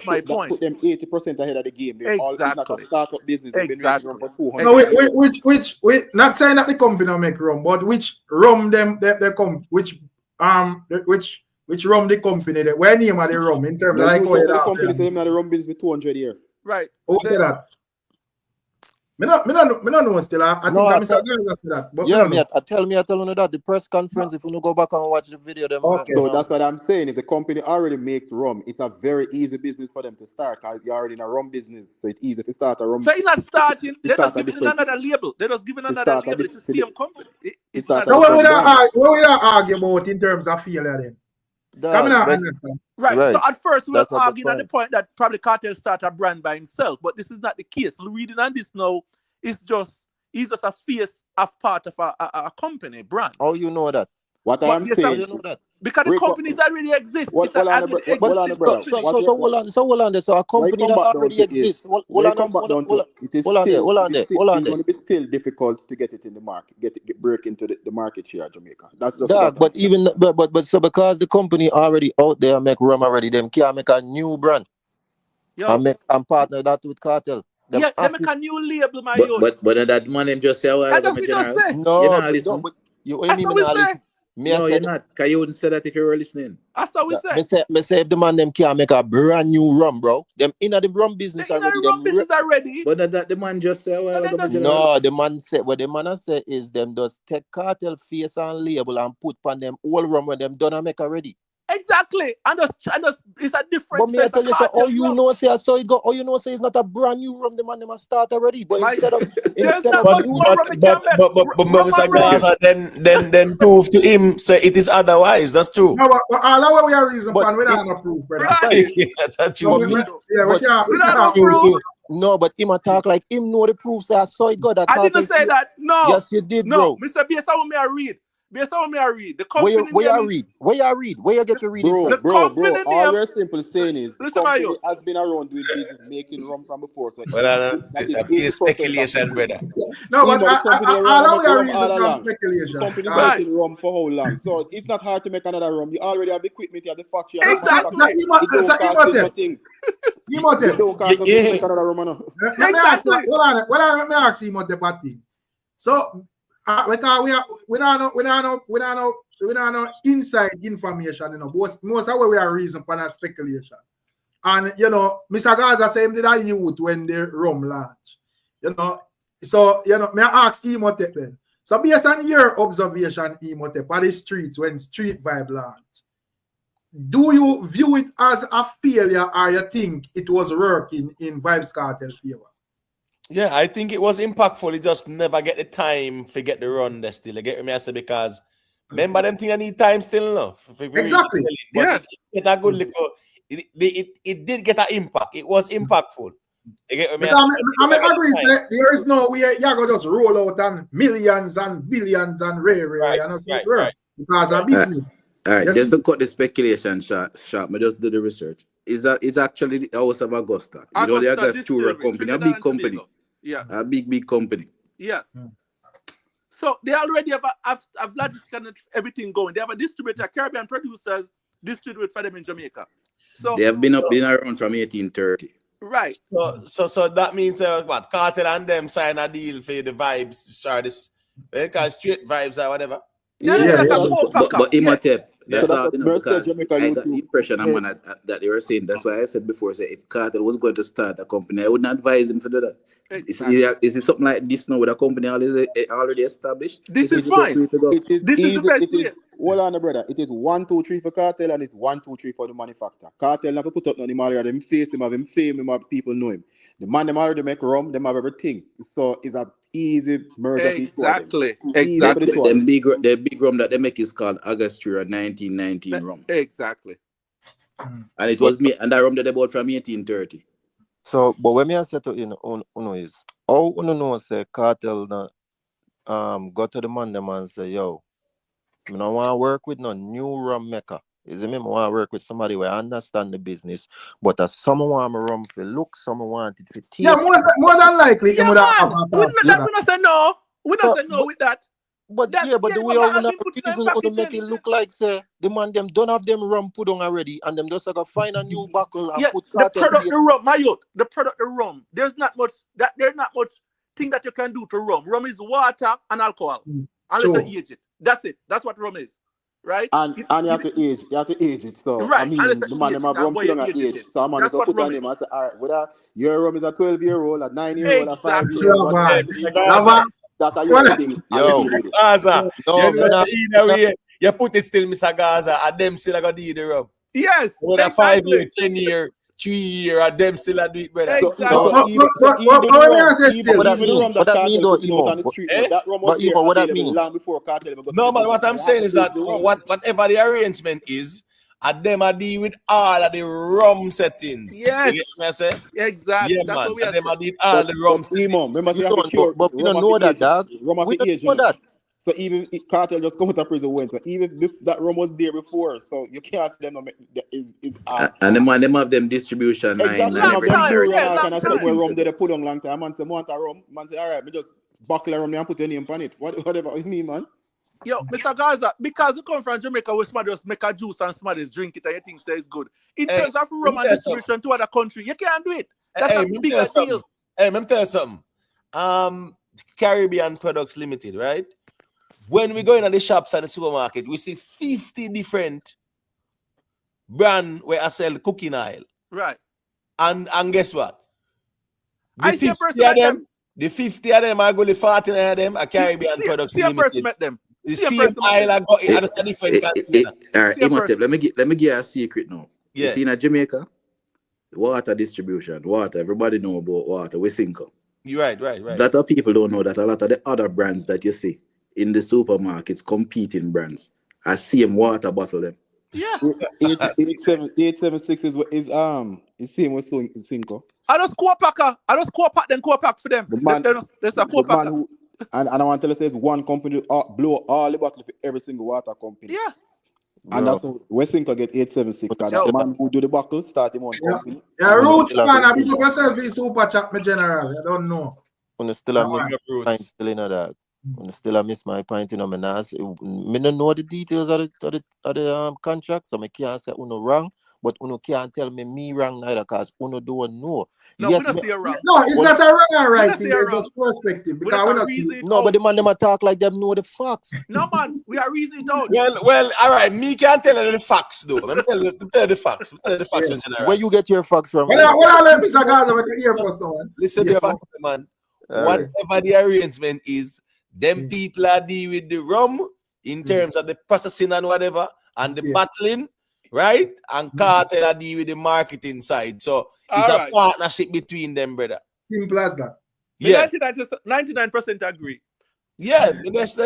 K: my point.
N: That put them 80% ahead of the game. It's not a startup business. They've been making rum for 200
A: no,
N: years.
A: which not saying that the company don't make rum, but which rum which rum the company that where name of the rum in terms of like
N: the company say the rum business for 200 years.
K: Right.
A: Who say that? Me not know still. I think Mr. Guy say that. But
J: yeah, I tell you that the press conference, if you go back and watch the video, them.
N: Okay. So that's what I'm saying. If the company already makes rum, it's a very easy business for them to start. Because you're already in a rum business, so it's easy to start a rum.
K: So it's not starting. They're just giving another label. They're just giving another label. It's the same company. It's not.
A: So what we argue about in terms of failure then?
K: Right. So at first we were arguing on the point that probably Kartel start a brand by himself, but this is not the case. Reading on this now, he's just a face of part of a company brand.
J: Oh, you know that.
N: What I'm saying,
J: you know that.
K: Because the companies that already exist. So
J: hold on there. So a company that already exists. Hold on there.
N: It's going to be still difficult to get it in the market, break into the market share of Jamaica. That's just
J: but because the company already out there make rum already, them can't make a new brand. And partner that with Kartel.
K: They make a new label, my own.
Q: But that man just say,
K: that's what just say.
Q: No, you're not. Because you wouldn't say that if you were listening.
K: That's how we say.
J: Me say if the man them can't make a brand new rum, bro. Them in the rum business
K: already.
Q: But that the man just say,
J: no, the man said what the man say is them just take Kartel face and label and put on them all rum when them done and make already.
K: Exactly. And it's a different.
J: But me I tell you, so you know say so it go. You know say it's not a brand new rum. The man them start already. But instead of
C: Mr. Gaza then prove to him say it is otherwise. That's true.
A: No, but all we are reason for we don't have proof, brother.
C: That's true.
J: No, but him attack like him know the proof. Say I saw it go.
K: I didn't say that. No.
J: Yes, you did, bro.
K: Mr. B, how me I read. Based on what I read, the company
J: where you get to read it
N: bro. All we're simply saying is the company has been around doing business making rum from before. So
C: that is speculation, brother.
A: No, but all we are reason speculation.
N: The company's making rum for how long? So it's not hard to make another rum. You already have the equipment, you have the factory.
K: Exactly.
N: You don't cost to make another rum.
A: Let me ask you, what I ask him about the thing. So because we don't know inside information, you know. Most of we are reason for that speculation. And you know, Mr. Gaza said him did a youth when the rum launch. You know, so you know, may I ask Emotep then. So based on your observation, Emotep, on the streets when Street Vibe launched, do you view it as a failure or you think it was working in Vybz Kartel favor?
C: Yeah, I think it was impactful. It just never get the time to get the run there still. You get me? I say because remember them thing I need time still enough.
A: Exactly.
C: But it get a good little, it did get an impact. It was impactful. You get me?
A: I agree. Say, there is no way you're going to just roll out and millions and billions and rare and so because of business.
Q: All right, just to cut the speculation short, me just do the research. It's actually the House of Augusta. You know the Augusta company, a big company.
K: Yes.
Q: A big company.
K: Yes. So they already have logistics everything going. They have a distributor, Caribbean producers distribute for them in Jamaica. So
Q: they have been around from 1830.
K: Right.
C: So that means what? Kartel and them sign a deal for the Vybz start this. They call Street Vibes or whatever.
Q: But Imhotep, that's how, you know, because I
N: Jamaica
Q: got the impression that you were saying. That's why I said before, say if Kartel was going to start a company, I wouldn't advise him to do that. Exactly. Is it something like this now with a company already established?
K: This is fine.
N: This is the best way. Hold on, brother. It is 1, 2, 3 for Kartel and it's 1, 2, 3 for the manufacturer. Kartel never put up nothing already. Them face him, have him fame, him have people know him. The man them already make rum, them have everything. So it's a easy merger.
K: Exactly.
Q: The big rum that they make is called Augusta 1919 rum.
K: Exactly.
Q: And it was me, and that rum that they bought from 1830.
J: So, but when I say to Uno is, how Uno know say Kartel go to the man them and say, yo, I don't want to work with no new rum maker. Is it me? I want to work with somebody where I understand the business, but as someone want my rum to look, someone want it to taste.
A: Yeah, more than likely.
K: Yeah, man. We don't say no. We don't say no with that.
J: But the way I want to make it look like, say, the man them don't have them rum put on already, and them just like find a new buckle and put
K: the product, the rum, my youth, the product, the rum. There's not much thing that you can do to rum. Rum is water and alcohol, unless you age it. That's it. That's what rum is, right?
N: And you have to age. You have to age it. So
K: right.
N: I mean, the man them have rum put on age. So I'm gonna put on him and say, all right, whether your rum is a 12-year-old, a 9-year-old, a 5-year-old, that are your thing.
C: Gaza. You put it still, Mr. Gaza, and them still are gonna do the rum.
K: Yes.
C: With a 5-year, 10-year, 3-year, and them still are do it better.
N: What that mean though,
J: what that mean?
C: No, man, what I'm saying is that whatever the arrangement is, and them are deal with all of the rum settings.
K: Yes.
C: You get me, I say?
K: Exactly.
C: Yeah,
K: that's
C: man.
K: what we are
C: them are deal all the rum settings.
J: But we don't know that, dog. We don't know that.
N: So even if Kartel just come to prison when, so even if that rum was there before, so you can't ask them
Q: and the man them have them distribution line.
N: Exactly. Can I say where rum they put on long time? Man say want a rum. Man say all right, me just buckle a rum and put your name on it. Whatever you mean, man.
K: Yo, Mr. Gaza, because you come from Jamaica where somebody just make a juice and somebody drink it and you think says good. In terms of rum and distribution to other country, you can't do it. That's a big deal.
C: Hey, let me tell you something. Caribbean Products Limited, right? When we go in the shops and the supermarket, we see 50 different brands where I sell cooking oil.
K: Right.
C: And guess what?
K: I see a person like them.
C: The 50 of them are going to 49 of them are Caribbean Products Limited.
K: See a person met them.
C: The same oil I got it at a different container.
Q: All right, Imhotep, let me give you a secret now.
C: Yeah.
Q: You see in Jamaica, water distribution, everybody know about water, we sink up.
C: You're right.
Q: A lot of people don't know that a lot of the other brands that you see in the supermarkets, competing brands, are same water bottle them.
C: Yeah.
N: 876 is same with Cinco.
K: I just co-pack for them. There's a co-packer.
N: And I want to tell you, there's one company blow all the bottle for every single water company.
K: Yeah.
N: And that's how Cinco get 876. The man who do the buckle start him on company.
A: Yeah, Roots man, I pick up yourself in super chat, my general. I don't know.
J: When still I miss my pint still in that. When still I miss my pint in my ass. Me don't know the details of the contract, so I can't say uno wrong. but uno can't tell me wrong neither, cause uno don't know.
K: No,
J: Yes,
K: we don't see a wrong.
A: No, it's not a wrong or
K: We
A: right
K: don't
A: thing.
K: see a
A: It's
K: wrong.
A: just perspective.
K: We
A: Because
K: just
A: we
K: a
A: don't see
K: reason it
J: no, but
K: out.
J: the man them a talk like them know the facts.
K: No man, we are reasoning it out.
C: Well, all right. Me can't tell you the facts though. Let me tell you the facts. Tell you the facts in general.
J: Where you get your facts from?
A: Well, I let Mr. Gaza with the earpost on.
C: Listen to the facts, man. Whatever the arrangement is, them people are dealing with the rum in terms of the processing and whatever, and the battling, right? And Kartel are dealing with the marketing side. So it's a partnership between them, brother.
A: Simple as that.
C: Yeah.
K: 99% agree.
C: Yeah,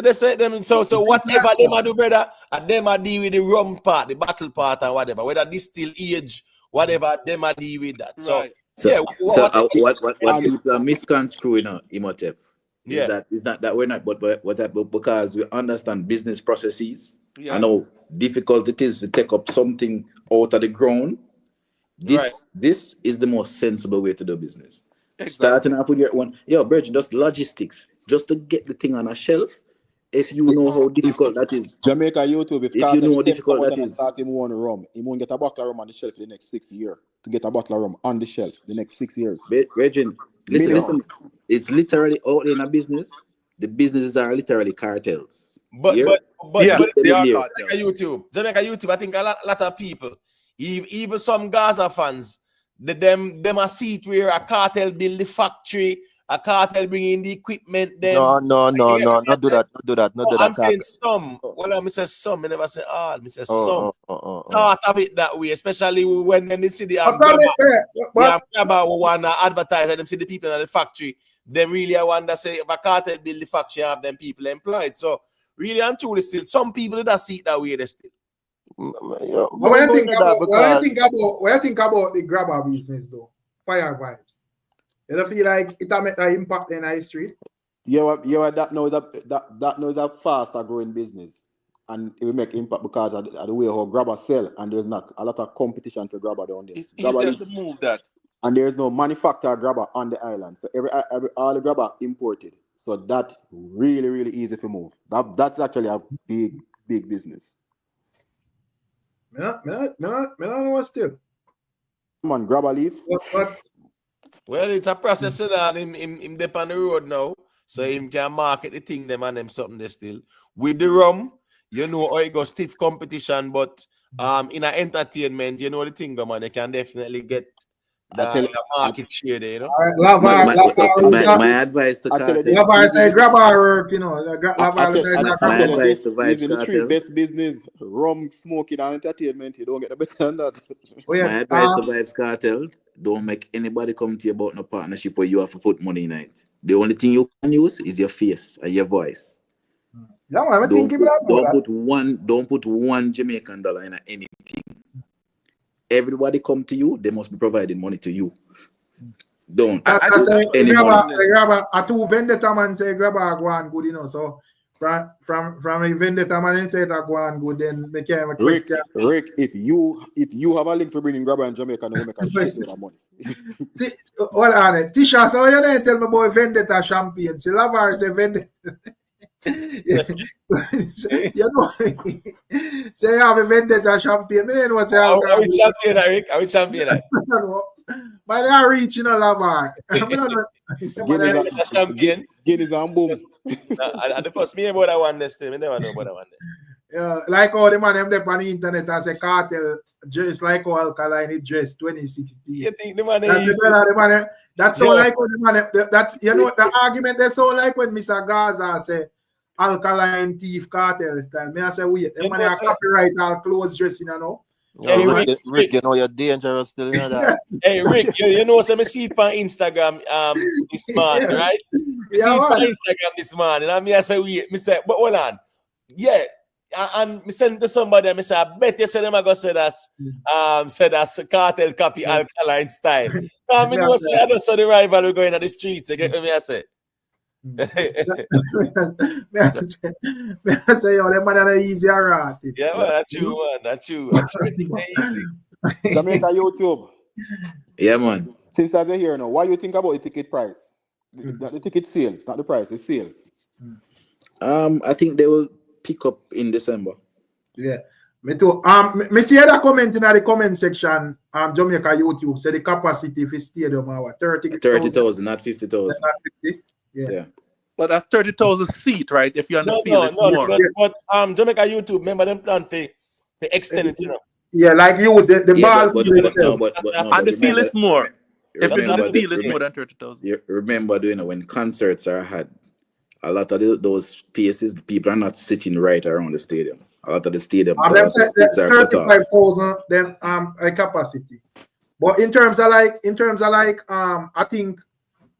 C: they say them. So whatever them are do, brother, and them are deal with the rum part, the battle part, and whatever. Whether this still age, whatever, them are deal with that. So yeah,
Q: what people are misconstruing Imhotep is that we're not, but because we understand business processes and how difficult it is to take up something out of the ground. This is the most sensible way to do business. Exactly. Starting off with your one, Bridget, just logistics, just to get the thing on a shelf. If you know how difficult that is,
N: Jamaica YouTube,
Q: if you know how difficult that is,
N: start him one rum, he won't get a bottle of rum on the shelf for the next 6 years. To get a bottle of rum on the shelf the next 6 years.
Q: Regin, listen, it's literally out in a business. The businesses are literally cartels.
C: But
K: they are
C: cartels. Jamaica YouTube, I think a lot of people, even some Gaza fans, them a see it where a cartel build the factory, a cartel bring in the equipment.
J: No, not do that.
C: I'm saying some. Well, I'm saying some. I never say all. I'm saying some. Thought of it that way, especially when they see the grabber who want to advertise and them see the people in the factory. They really want to say if a cartel build the factory, have them people employed. So really and truly, still some people that see it that way. They still.
A: What do you think about the grabber business though? Fire Vybz. You don't feel like it make an impact in the street?
N: That now is a faster growing business, and it will make impact because of the way how grabber sell, and there's not a lot of competition for grabber down there.
K: It's easier to move that,
N: and there's no manufacturer grabber on the island, so all the grabber imported. So that really easy to move. That's actually a big business.
A: I don't know what still.
N: Come on, grabber leave.
C: Well, it's a process that him dep on the road now, so him can market the thing them and them something they still. With the rum, you know how it goes stiff competition, but in an entertainment, you know the thing, man, they can definitely get the market share there, you know.
Q: My advice to Kartel.
A: Lavar say grabber work, you know.
Q: My advice to Vybz
N: in the street, best business, rum, smoking, and entertainment. You don't get better than that.
Q: My advice to Vybz Kartel: don't make anybody come to you about no partnership where you have to put money in it. The only thing you can use is your face and your voice. Don't put one Jamaican dollar in anything. Everybody come to you, they must be providing money to you. Don't.
A: A two vendetta man say grabber go on good, you know. So from a vendetta man say that go on good, then make him a question.
N: Rick, if you have a link for bringing grabber in Jamaica, no make a shit of money.
A: Hold on, Tisha, so you didn't tell me about vendetta champagne. See, Lavar say vendetta. You know, say you have a vendetta champagne. I know what say.
C: Are we champion, Rick? Are we champion?
A: But they are reaching a Lavar.
N: Guinness and boom.
C: And the first me about that one still. I never know about that one.
A: Like all the man them on the internet as a cartel, just like how Alkaline it dressed 2016.
C: You think the man
A: that's so like when the man that's you know the argument that's so like when Mr. Gaza say Alkaline thief cartel style. Me I say wait, the man have copyright all clothes dressing, you know.
J: Hey, Rick, you know you're dangerous still, you know that.
C: Hey Rick, you know what I see it on Instagram this morning, right? I see it on Instagram this morning. And I say wait, me say, but hold on. Yeah. And me send to somebody and me say, I bet you say them I go say that's cartel copy Alkaline style. I mean, you say I don't saw the rival going on the streets. You get me I say.
A: I say, yo, them man are easy around.
C: Yeah, man, that's you, man. That's you. That's really easy.
N: Jamaica YouTube.
Q: Yeah, man.
N: Since as you're here now, what do you think about the ticket price? The ticket sales, not the price, it's sales.
Q: I think they will pick up in December.
A: Yeah. Me too. Me see that comment in the comment section. Jamaica YouTube say the capacity for stadium are
Q: 30,000, not 50,000.
A: Not 50. Yeah.
K: But that's 30,000 seat, right? If you're on the
C: No,
K: field,
C: no,
K: it's
C: no.
K: more.
C: But Jamaica YouTube, remember them plan to extend it, you know.
A: Yeah, like you was the
Q: Yeah,
A: ball
Q: but
A: field
Q: no,
A: itself.
K: And the field is more. If it's on the field, it's
Q: remember,
K: more than 30,000.
Q: you remember doing when concerts are had, a lot of those places, people are not sitting right around the stadium. A lot of the stadium
A: Them say
Q: seats are cut off.
A: 35,000 them a capacity. But in terms of like I think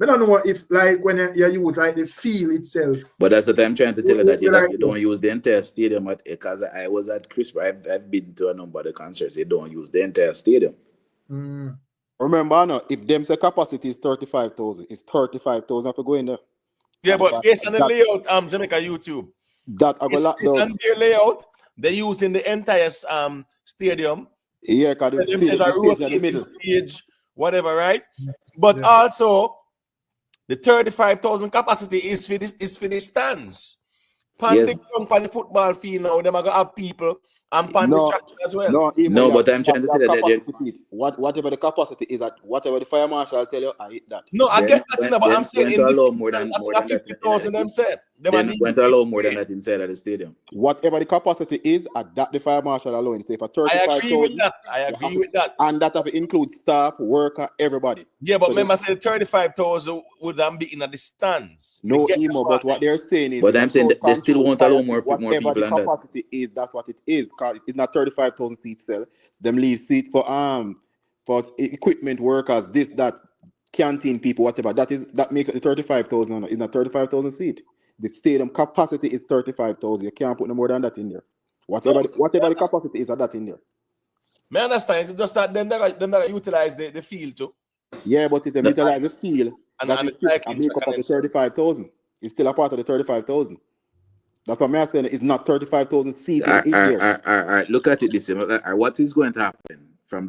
A: I don't know if like when you use like the field itself.
Q: But that's what I'm trying to tell you, that
A: Like,
Q: you don't use the entire stadium because I was at Chris. I've been to a number of the concerts. They don't use the entire stadium.
N: Remember, no, if them say capacity is 35,000, it's 35,000 for going there.
C: Yeah, but based on the layout, Jamaica YouTube,
N: that I got
C: based on their layout, they're using the entire stadium.
N: Yeah, because
C: them says a rotating stage, whatever, right? But also the 35,000 capacity is for the stands. Pan the football field now, them are gonna have people and pan the track as well.
Q: No, but I'm trying to tell you that
N: whatever the capacity is at, whatever the fire marshal tell you, I hit that.
C: No, I get that, but I'm saying in this
Q: allow more than
C: 50,000 them said.
Q: Then going to allow more than that inside of the stadium.
N: Whatever the capacity is at that, the fire marshal alone. Say for 35,000.
C: I agree with that.
N: And that have to include staff, worker, everybody.
C: Yeah, but remember, say 35,000 would then be in the stands.
N: No emo, but what they're saying is,
Q: but I'm saying they still won't allow more people.
N: Whatever the capacity is, that's what it is. Because it's not 35,000 seats sell. Them leave seats for equipment workers, this, that, canteen people, whatever. That makes it 35,000. It's not 35,000 seat. The stadium capacity is 35,000. You can't put no more than that in there. Whatever the capacity is, that in there.
C: I understand. It's just that them that utilize the field too.
N: Yeah, but if they utilize the field, that is still a makeup of the 35,000. It's still a part of the 35,000. That's what I'm saying. It's not 35,000 seats in there.
Q: All right, look at it this way. What is going to happen from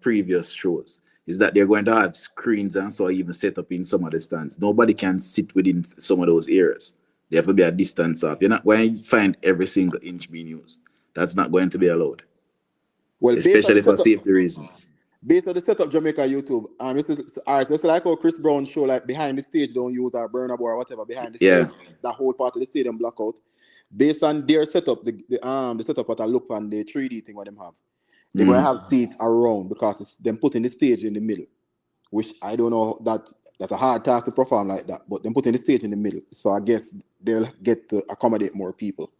Q: previous shows is that they're going to have screens and so even set up in some of the stands. Nobody can sit within some of those areas. They have to be a distance off. You're not going to find every single inch being used. That's not going to be allowed. Well, especially for safety reasons.
N: Based on the setup Jamaica YouTube, it's like how Chris Brown show, like behind the stage don't use our burner bar or whatever behind the stage. That whole part of the stadium block out. Based on their setup, the setup what I look on the 3D thing what them have. They're going to have seats around because it's them putting the stage in the middle, which I don't know that's a hard task to perform like that, but them putting the stage in the middle. So I guess they'll get to accommodate more people.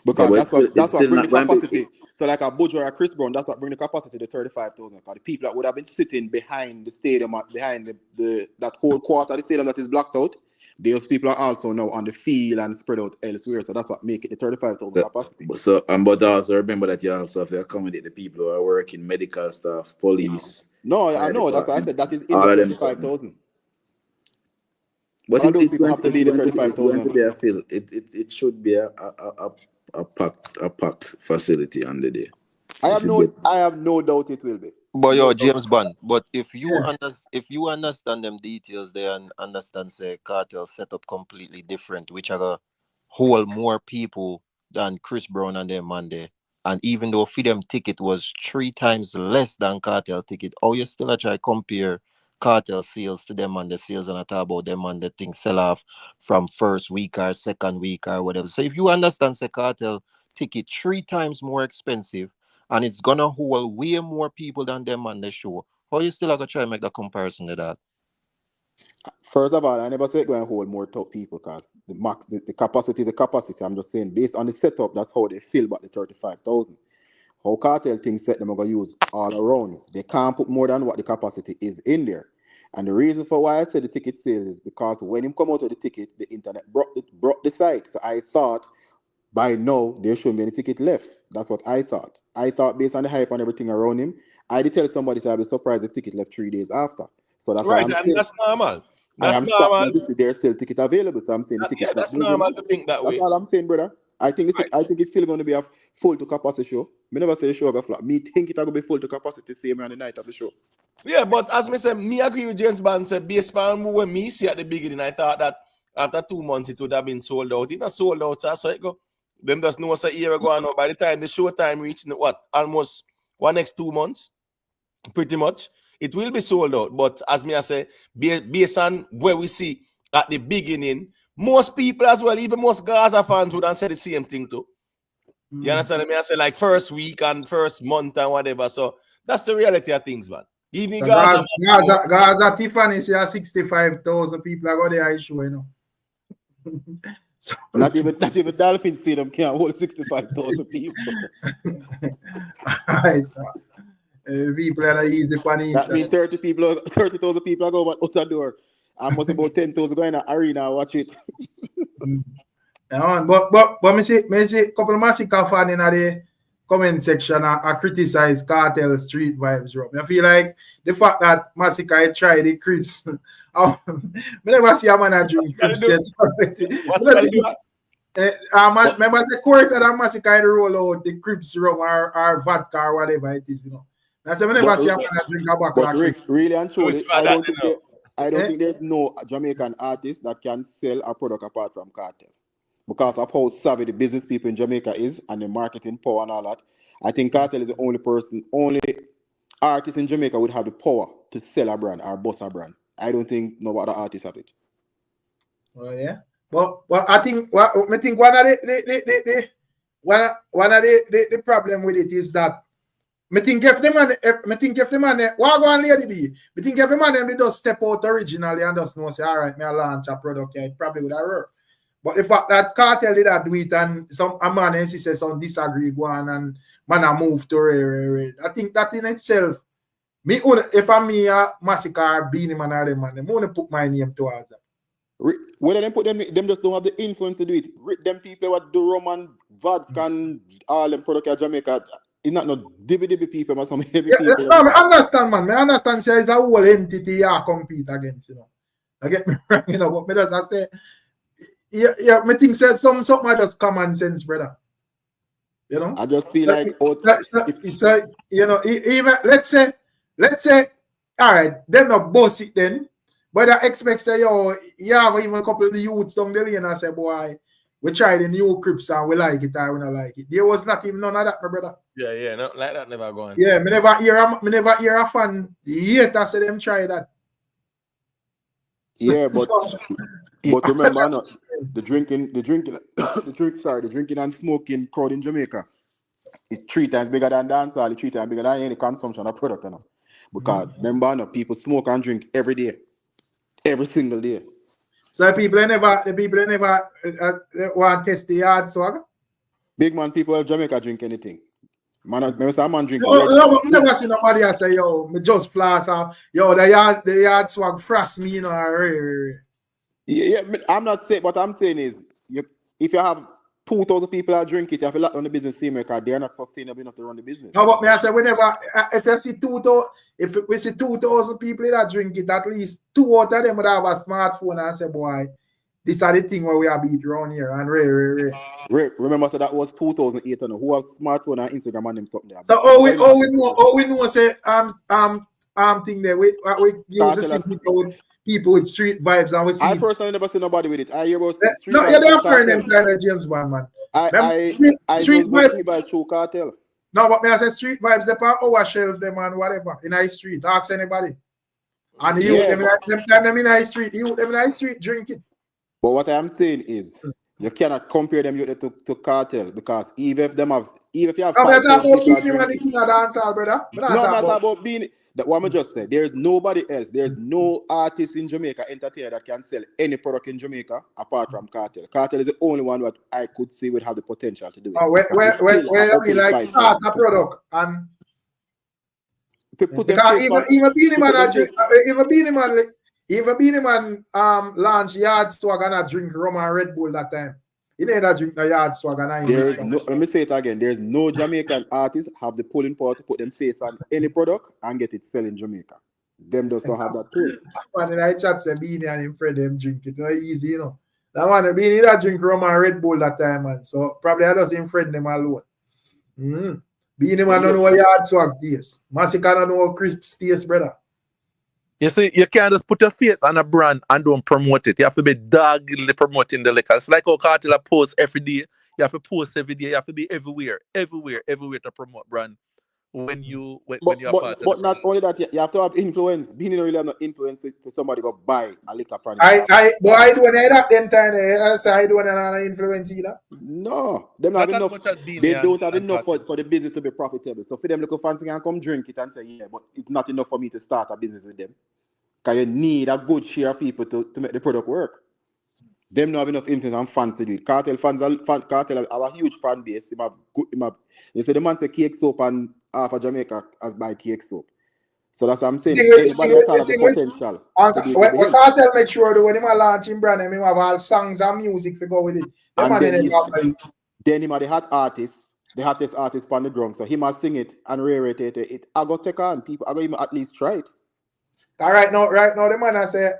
N: Because that's what bring the capacity. So like a Budge or a Chris Brown, that's what bring the capacity to 35,000. Because the people that would have been sitting behind the stadium, behind that whole quarter of the stadium that is blocked out, those people are also now on the field and spread out elsewhere. So that's what make it the 35,000 capacity.
Q: But also remember that you also have to accommodate the people who are working, medical staff, police.
N: No, I know. That's why I said that is in the 35,000.
Q: But it's going to be the 35,000. It should be a packed facility on the day.
N: I have no doubt it will be.
J: But yo, James Bond. But if you understand them details there and understand say Kartel set up completely different, which are gonna hold more people than Chris Brown and them man there. And even though for them ticket was 3 times less than Kartel ticket, how you still try compare Kartel sales to them and the sales and I talk about them and the thing sell off from first week or second week or whatever. So if you understand say Kartel ticket 3 times more expensive and it's gonna hold way more people than them on the show, how you still gonna try and make the comparison to that?
N: First of all, I never said going to hold more top people because the capacity is the capacity. I'm just saying based on the setup, that's how they feel about the 35,000. How Kartel things set them are going to use all around. They can't put more than what the capacity is in there. And the reason for why I said the ticket sales is because when him come out of the ticket, the internet brought the site. So I thought by now there shouldn't be any ticket left. That's what I thought. I thought based on the hype and everything around him, I did tell somebody so I'd be surprised if ticket left 3 days after. So that's why I'm saying
C: that's normal.
N: That's normal. There's still ticket available, so I'm saying the ticket.
C: That's normal to think that way.
N: That's all I'm saying, brother. I think it's still going to be a full to capacity show. Me never say the show go flat. Me think it's going to be full to capacity same on the night of the show.
C: Yeah, but as me say, me agree with James Bond. Said based on when me see at the beginning, I thought that after 2 months it would have been sold out. It's not sold out, so it go. Them just know what's a year ago now. By the time the show time reaching what? Almost next 2 months, pretty much. It will be sold out. But as me I say, based on where we see at the beginning, most people as well, even most Gaza fans would answer the same thing too. You understand me? I say like first week and first month and whatever. So that's the reality of things, man. Even
A: So
C: Gaza,
A: Gaza Tiffany say 65,000 people are going to issue, you know.
N: So, not even Dolphin Stadium can't hold 65,000 people.
A: People are easy funny.
N: That means 30,000 people are going out the door. And must about 10,000 going to arena and watch it.
A: But me see a couple of Massacre fans in the comment section I criticize Kartel Street Vybz, Rob. I feel like the fact that Massacre tried the Crips. I never see a man drink Crips yet. Remember the court that Massacre roll out the Crips rum or vodka or whatever it is, you know. I say I never see a man drink a bottle.
N: But Rick, really and truly, I don't think there's no Jamaican artist that can sell a product apart from Kartel. Because of how savvy the business people in Jamaica is and the marketing power and all that. I think Kartel is the only artist in Jamaica would have the power to sell a brand or bust a brand. I don't think no other artists have it.
A: Well, yeah. But I think one of the problem with it is that I think if the man what go on lady be? I think if the man they just step out originally and just know say all right, me I launch a product, yeah, it probably would have worked. But the fact that Kartel did that do it and a man says some disagree go on and man I move to I think that in itself, if I'm me a Massacre Beanie Man or them man, I'm gonna put my name towards that.
N: Whether them put them just don't have the influence to do it. Them people what do Roman, vodka and all them product in Jamaica, it's not no DB people but some heavy people.
A: No, I understand, man. I understand it's a whole entity you compete against, you know. I get me wrong, you know, but me just I say yeah, me think said something just common sense, brother. You know,
N: I just feel like
A: it's like you know, even let's say, all right, them not boss it then, but I expect say yo, yeah, even a couple of the youths down the lane and say, boy, we tried the new Crips and we like it or we don't like it. There was not even none of that, my brother.
C: Yeah, no, like that never going.
A: Yeah, me never hear a fan yet I say them try that.
N: Yeah, but remember not the drinking and smoking crowd in Jamaica is 3 times bigger than dancehall, 3 times bigger than any consumption of product, you know. Because remember not people smoke and drink every day. Every single day.
A: So the people never want to test the hard swag?
N: Big man people in Jamaica drink anything. Man drink
A: no, never see nobody I say, yo, me just plus yo, the yard swag frost me, you know.
N: Yeah, I'm not saying what I'm saying is if you have 2,000 people that drink it, you have to lock down the business same because they're not sustainable enough to run the business.
A: No, but me I say whenever if you see 2,000, if we see 2,000 people that drink it, at least 2 out of them would have a smartphone and say, boy, this are the thing where we are beat around here and
N: remember, so that was 2008 and who have smartphone and Instagram and them something there.
A: So we know say thing there we use to see people with street vibes and we see.
N: I personally never see nobody with it. I hear about street
A: vibes. No, you don't hear them kind of James Bond, man.
N: I
A: street vibes
N: by through Kartel.
A: No, but me I say street vibes they on our shelf them and whatever in high street. Ask anybody. And you them in high street, drink it.
N: But what I'm saying is you cannot compare them to Kartel because even if you have
A: no, not
N: about being that what I just said. There's nobody else. There's no artist in Jamaica, entertainer that can sell any product in Jamaica apart from Kartel. Kartel is the only one that I could see would have the potential to do it.
A: Where we like start a product and even Beanie Man launched Yard Swag and drink rum and Red Bull that time. He didn't drink the Yard Swag and
N: let me say it again. There's no Jamaican artist have the pulling power to put them face on any product and get it selling in Jamaica. Them does not have that tool.
A: Man, in I chat say Beanie and him friend them drink it. Not easy, you know. That one Beanie that drink rum and Red Bull that time, man. So probably I just him friend them alone. Beanie Man don't know what Yard Swag taste. Massacre don't know what crisp taste, brother.
K: You see, you can't just put your face on a brand and don't promote it. You have to be doggedly promoting the liquor. It's like how Kartel posts every day. You have to post every day. You have to be everywhere to promote brand when you're part of the
N: But not
K: brand.
N: only that, you have to have influence. Being in a really have no influence for somebody to buy a liquor from you.
A: I do that then time. I do an influence either.
N: No, them
K: Not
N: have
K: as
N: enough.
K: much as Beanie
N: They don't have
K: and
N: enough
K: Kartel.
N: for the business to be profitable. So for them little fancy can come drink it and say, yeah, but it's not enough for me to start a business with them. Because you need a good share of people to make the product work. Them don't have enough influence and fans to do it. Kartel fans Kartel have a huge fan base. They say the man say cake soap and half of Jamaica has buy cake soap. So that's what I'm saying. Anybody that has the potential to do it will be helped.
A: Kartel make sure that when him launching brand, him have all songs and music to go with it.
N: And then him have the hot artist, the hottest artist on the ground. So he must sing it and rarity it. I go take on people. I go even at least try it.
A: Right now, the man I say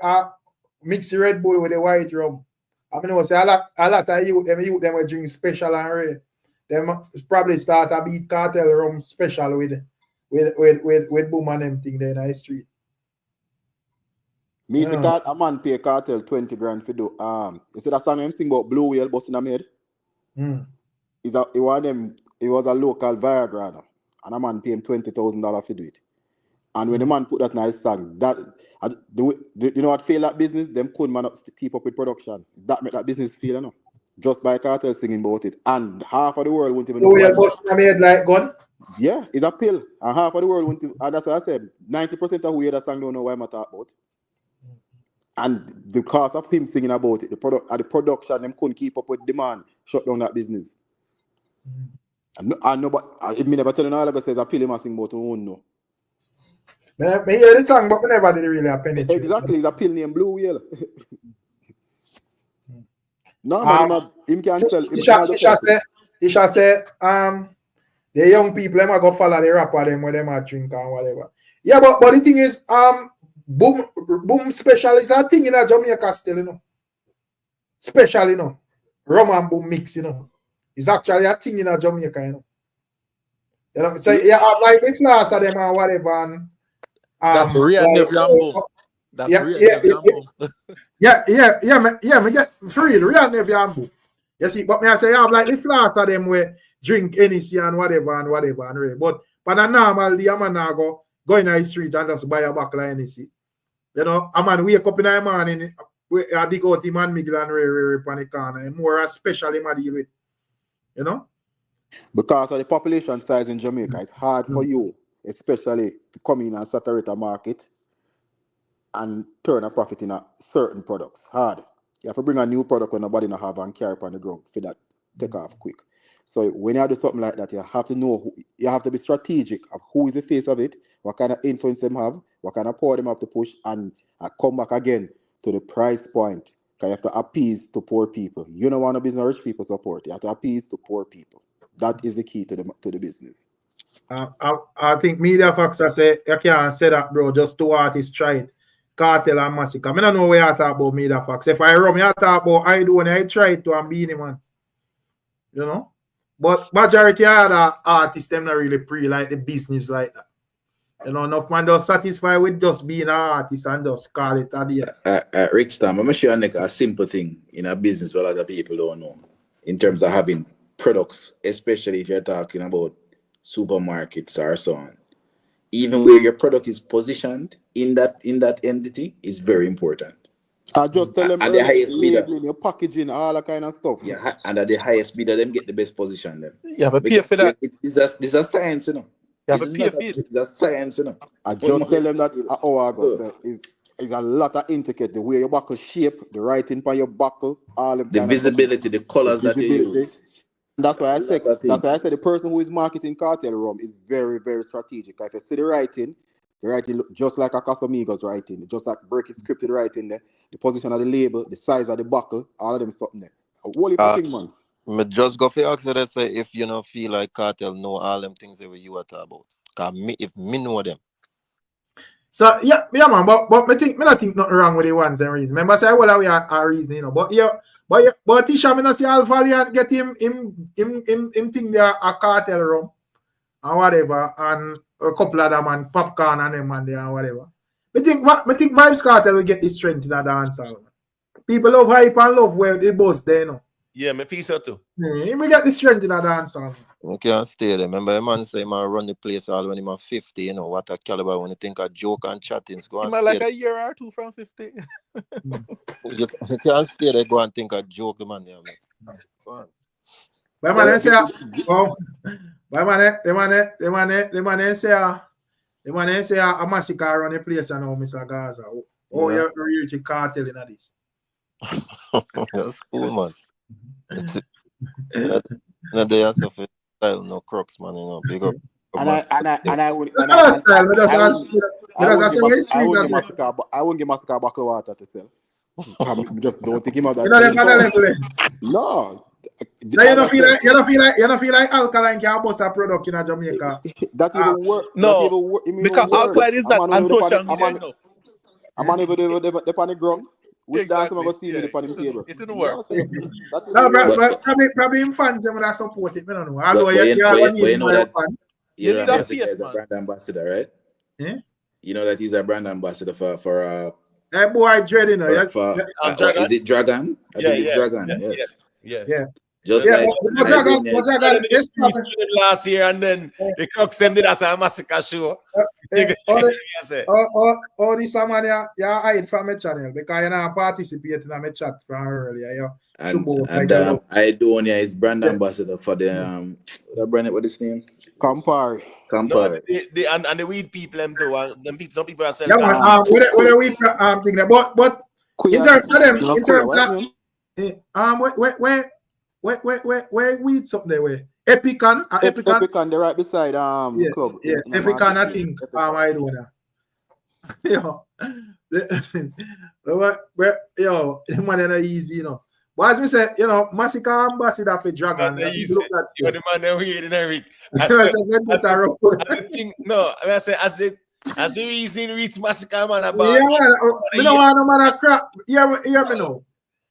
A: mix the Red Bull with the white rum. I mean, say a lot of youth them will drink special and red. Them probably start a beat Kartel rum special with boom and them thing there in the street.
N: Me a man pay Kartel 20 grand for do you see that song him sing about Blue Whale busting a maid? It was a local Viagra now, and a man pay him $20,000 for do it. And when the man put that in his song, you know what fail that business? Them couldn't man keep up with production. That make that business fail, you know. Just by Kartel singing about it. And half of the world won't even know.
A: You're busting a maid like gun?
N: Yeah, it's a pill. And half of the world won't, and that's what I said. 90% of who hear that song don't know what I'm talking about. And the cost of him singing about it, the production, them couldn't keep up with demand, shut down that business. I know, but it me never telling all of us says a pill him sing about who know.
A: I hear the song, but we never did really penetrate.
N: Exactly, it's a pill named Blue Whale. No, man, him can sell.
A: He shall say, the young people, them go follow the rapper, them where them are drink and whatever. Yeah, but the thing is, boom special is a thing in a Jamaica still, you know. Special, you know. Rum and boom mix, you know. It's actually a thing in a Jamaica, you know. You know, so you have like the flask of them or whatever. And,
K: that's real Nevyambo. That's real Nevyambo.
A: Me get for real, real Nevyambo. You see, but me I say you have like the flask of them where drink NEC and whatever and real. But a normal day, a man go in the street and just buy a bottle of NEC. You know, a man wake up in the morning, I dig out him and Miguel and Ray on the corner. More special him a deal with. You know?
N: Because of the population size in Jamaica, it's hard for you, especially to come in and saturate a market and turn a profit in a certain products. Hard. You have to bring a new product when nobody have and carry up on the ground for that take off quick. So when you do something like that, you have to know you have to be strategic of who is the face of it, what kind of influence them have, what kind of power them have to push, and come back again to the price point. Because you have to appease to poor people. You don't want to business rich people support. You have to appease to poor people. That is the key to the business.
A: I think media facts say you can't say that, bro. Just two artists try it. Kartel and Massacre. I don't know where I talk about media facts. If I run, I talk about I do when I try it to and Beanie Man. You know? But majority of the artists, them not really pre like the business like that. You know, enough man just satisfied with just being an artist and just call it a day.
Q: Ricstorm, I'm sure like a simple thing in a business where a lot of people don't know in terms of having products, especially if you're talking about supermarkets or so on. Even where your product is positioned in that entity is very important.
N: I just tell them
Q: at the highest bidder,
N: your packaging, all that kind of stuff.
Q: Yeah, and at the highest bidder, them get the best position. Them.
K: You have a pay for that.
Q: It's a science, you know.
K: You have a pay for it.
Q: It's a science, you know.
N: I just tell them that an hour ago. It's a lot of intricate. The way your buckle shape, the writing for your buckle, all of
Q: the visibility, the colors that you use.
N: That's why I said. That's why I said the person who is marketing Kartel rum is very, very strategic. If you see the writing look just like a Casamigos writing, just like breaking scripted writing there. The position of the label, the size of the buckle, all of them something there. What thing, man?
J: Me just go for ask that say if you don't feel like Kartel know all them things that you are talking about. Cause if me know them.
A: So yeah, man. But me not think nothing wrong with the ones and reasons. Remember, say well we are reason, you know. But Tisha, me not see Al Valiant get him think they are a Kartel rum and whatever, and a couple of them and Popcaan and them and there and whatever. Me think Vybz Kartel will get this strength in the dance hall. People love hype and love where they both there, you know.
C: Yeah, me feel so too.
A: We get the strength in a dance song.
J: You can't stay there. Remember, a man say, man, run the place all when he's 50, you know, what a caliber when you think of joke and chattings. Go and
K: He might
J: stay
K: like
J: there.
K: a year or two from 50.
J: You can't stay there, go and think of joke, the man. Yeah, man. Go on.
A: But man, say, oh, but man, the man say a massacre around the place and now, Mr. Gaza. Oh,
J: Yeah.
A: you're really Kartel in this.
J: That's cool, man. No, they are suffering style, no crooks, man. You know, big up.
N: I wouldn't give Massacre a buckle of water to sell. Just don't think him of that. No.
A: So you don't feel like alkaline can bust a product in Jamaica.
N: That even work.
K: No, because alkaline is not on social media enough.
N: I'm on over the ground. Which dance am I going to see me on the table?
K: It didn't work.
A: No, probably in fans them that support it. I don't know. Although
Q: you know that
K: you need a
Q: face, a brand ambassador, right?
A: Yeah.
Q: You know that he's a brand ambassador for
A: that boy Dread, you know.
Q: Is it Dragon? I think it's Dragon.
A: Yeah.
Q: Just
A: yeah,
Q: like
A: Dragon
C: last year, and then the Cox sent it as a massacre show.
A: All this man, you hide from my channel because you not participate in my chat from earlier.
Q: And I do on his brand ambassador for the brand. What is his name?
N: Campari.
C: No, and the weed people them too. Some people are selling.
A: Yeah, with the weed thing there. But in terms of them, where weeds up there? Where Epicon?
N: Epicon, they're right beside the club.
A: Yeah, Epicon, I think. I do that. Yo, the man is easy, you know. But as me say, you know, Massacre ambassador for Dragon.
C: You're the man that weird in Eric. No, I say as the reason reach Massacre man about.
A: Yeah, me don't want no man to crap. Hear me now.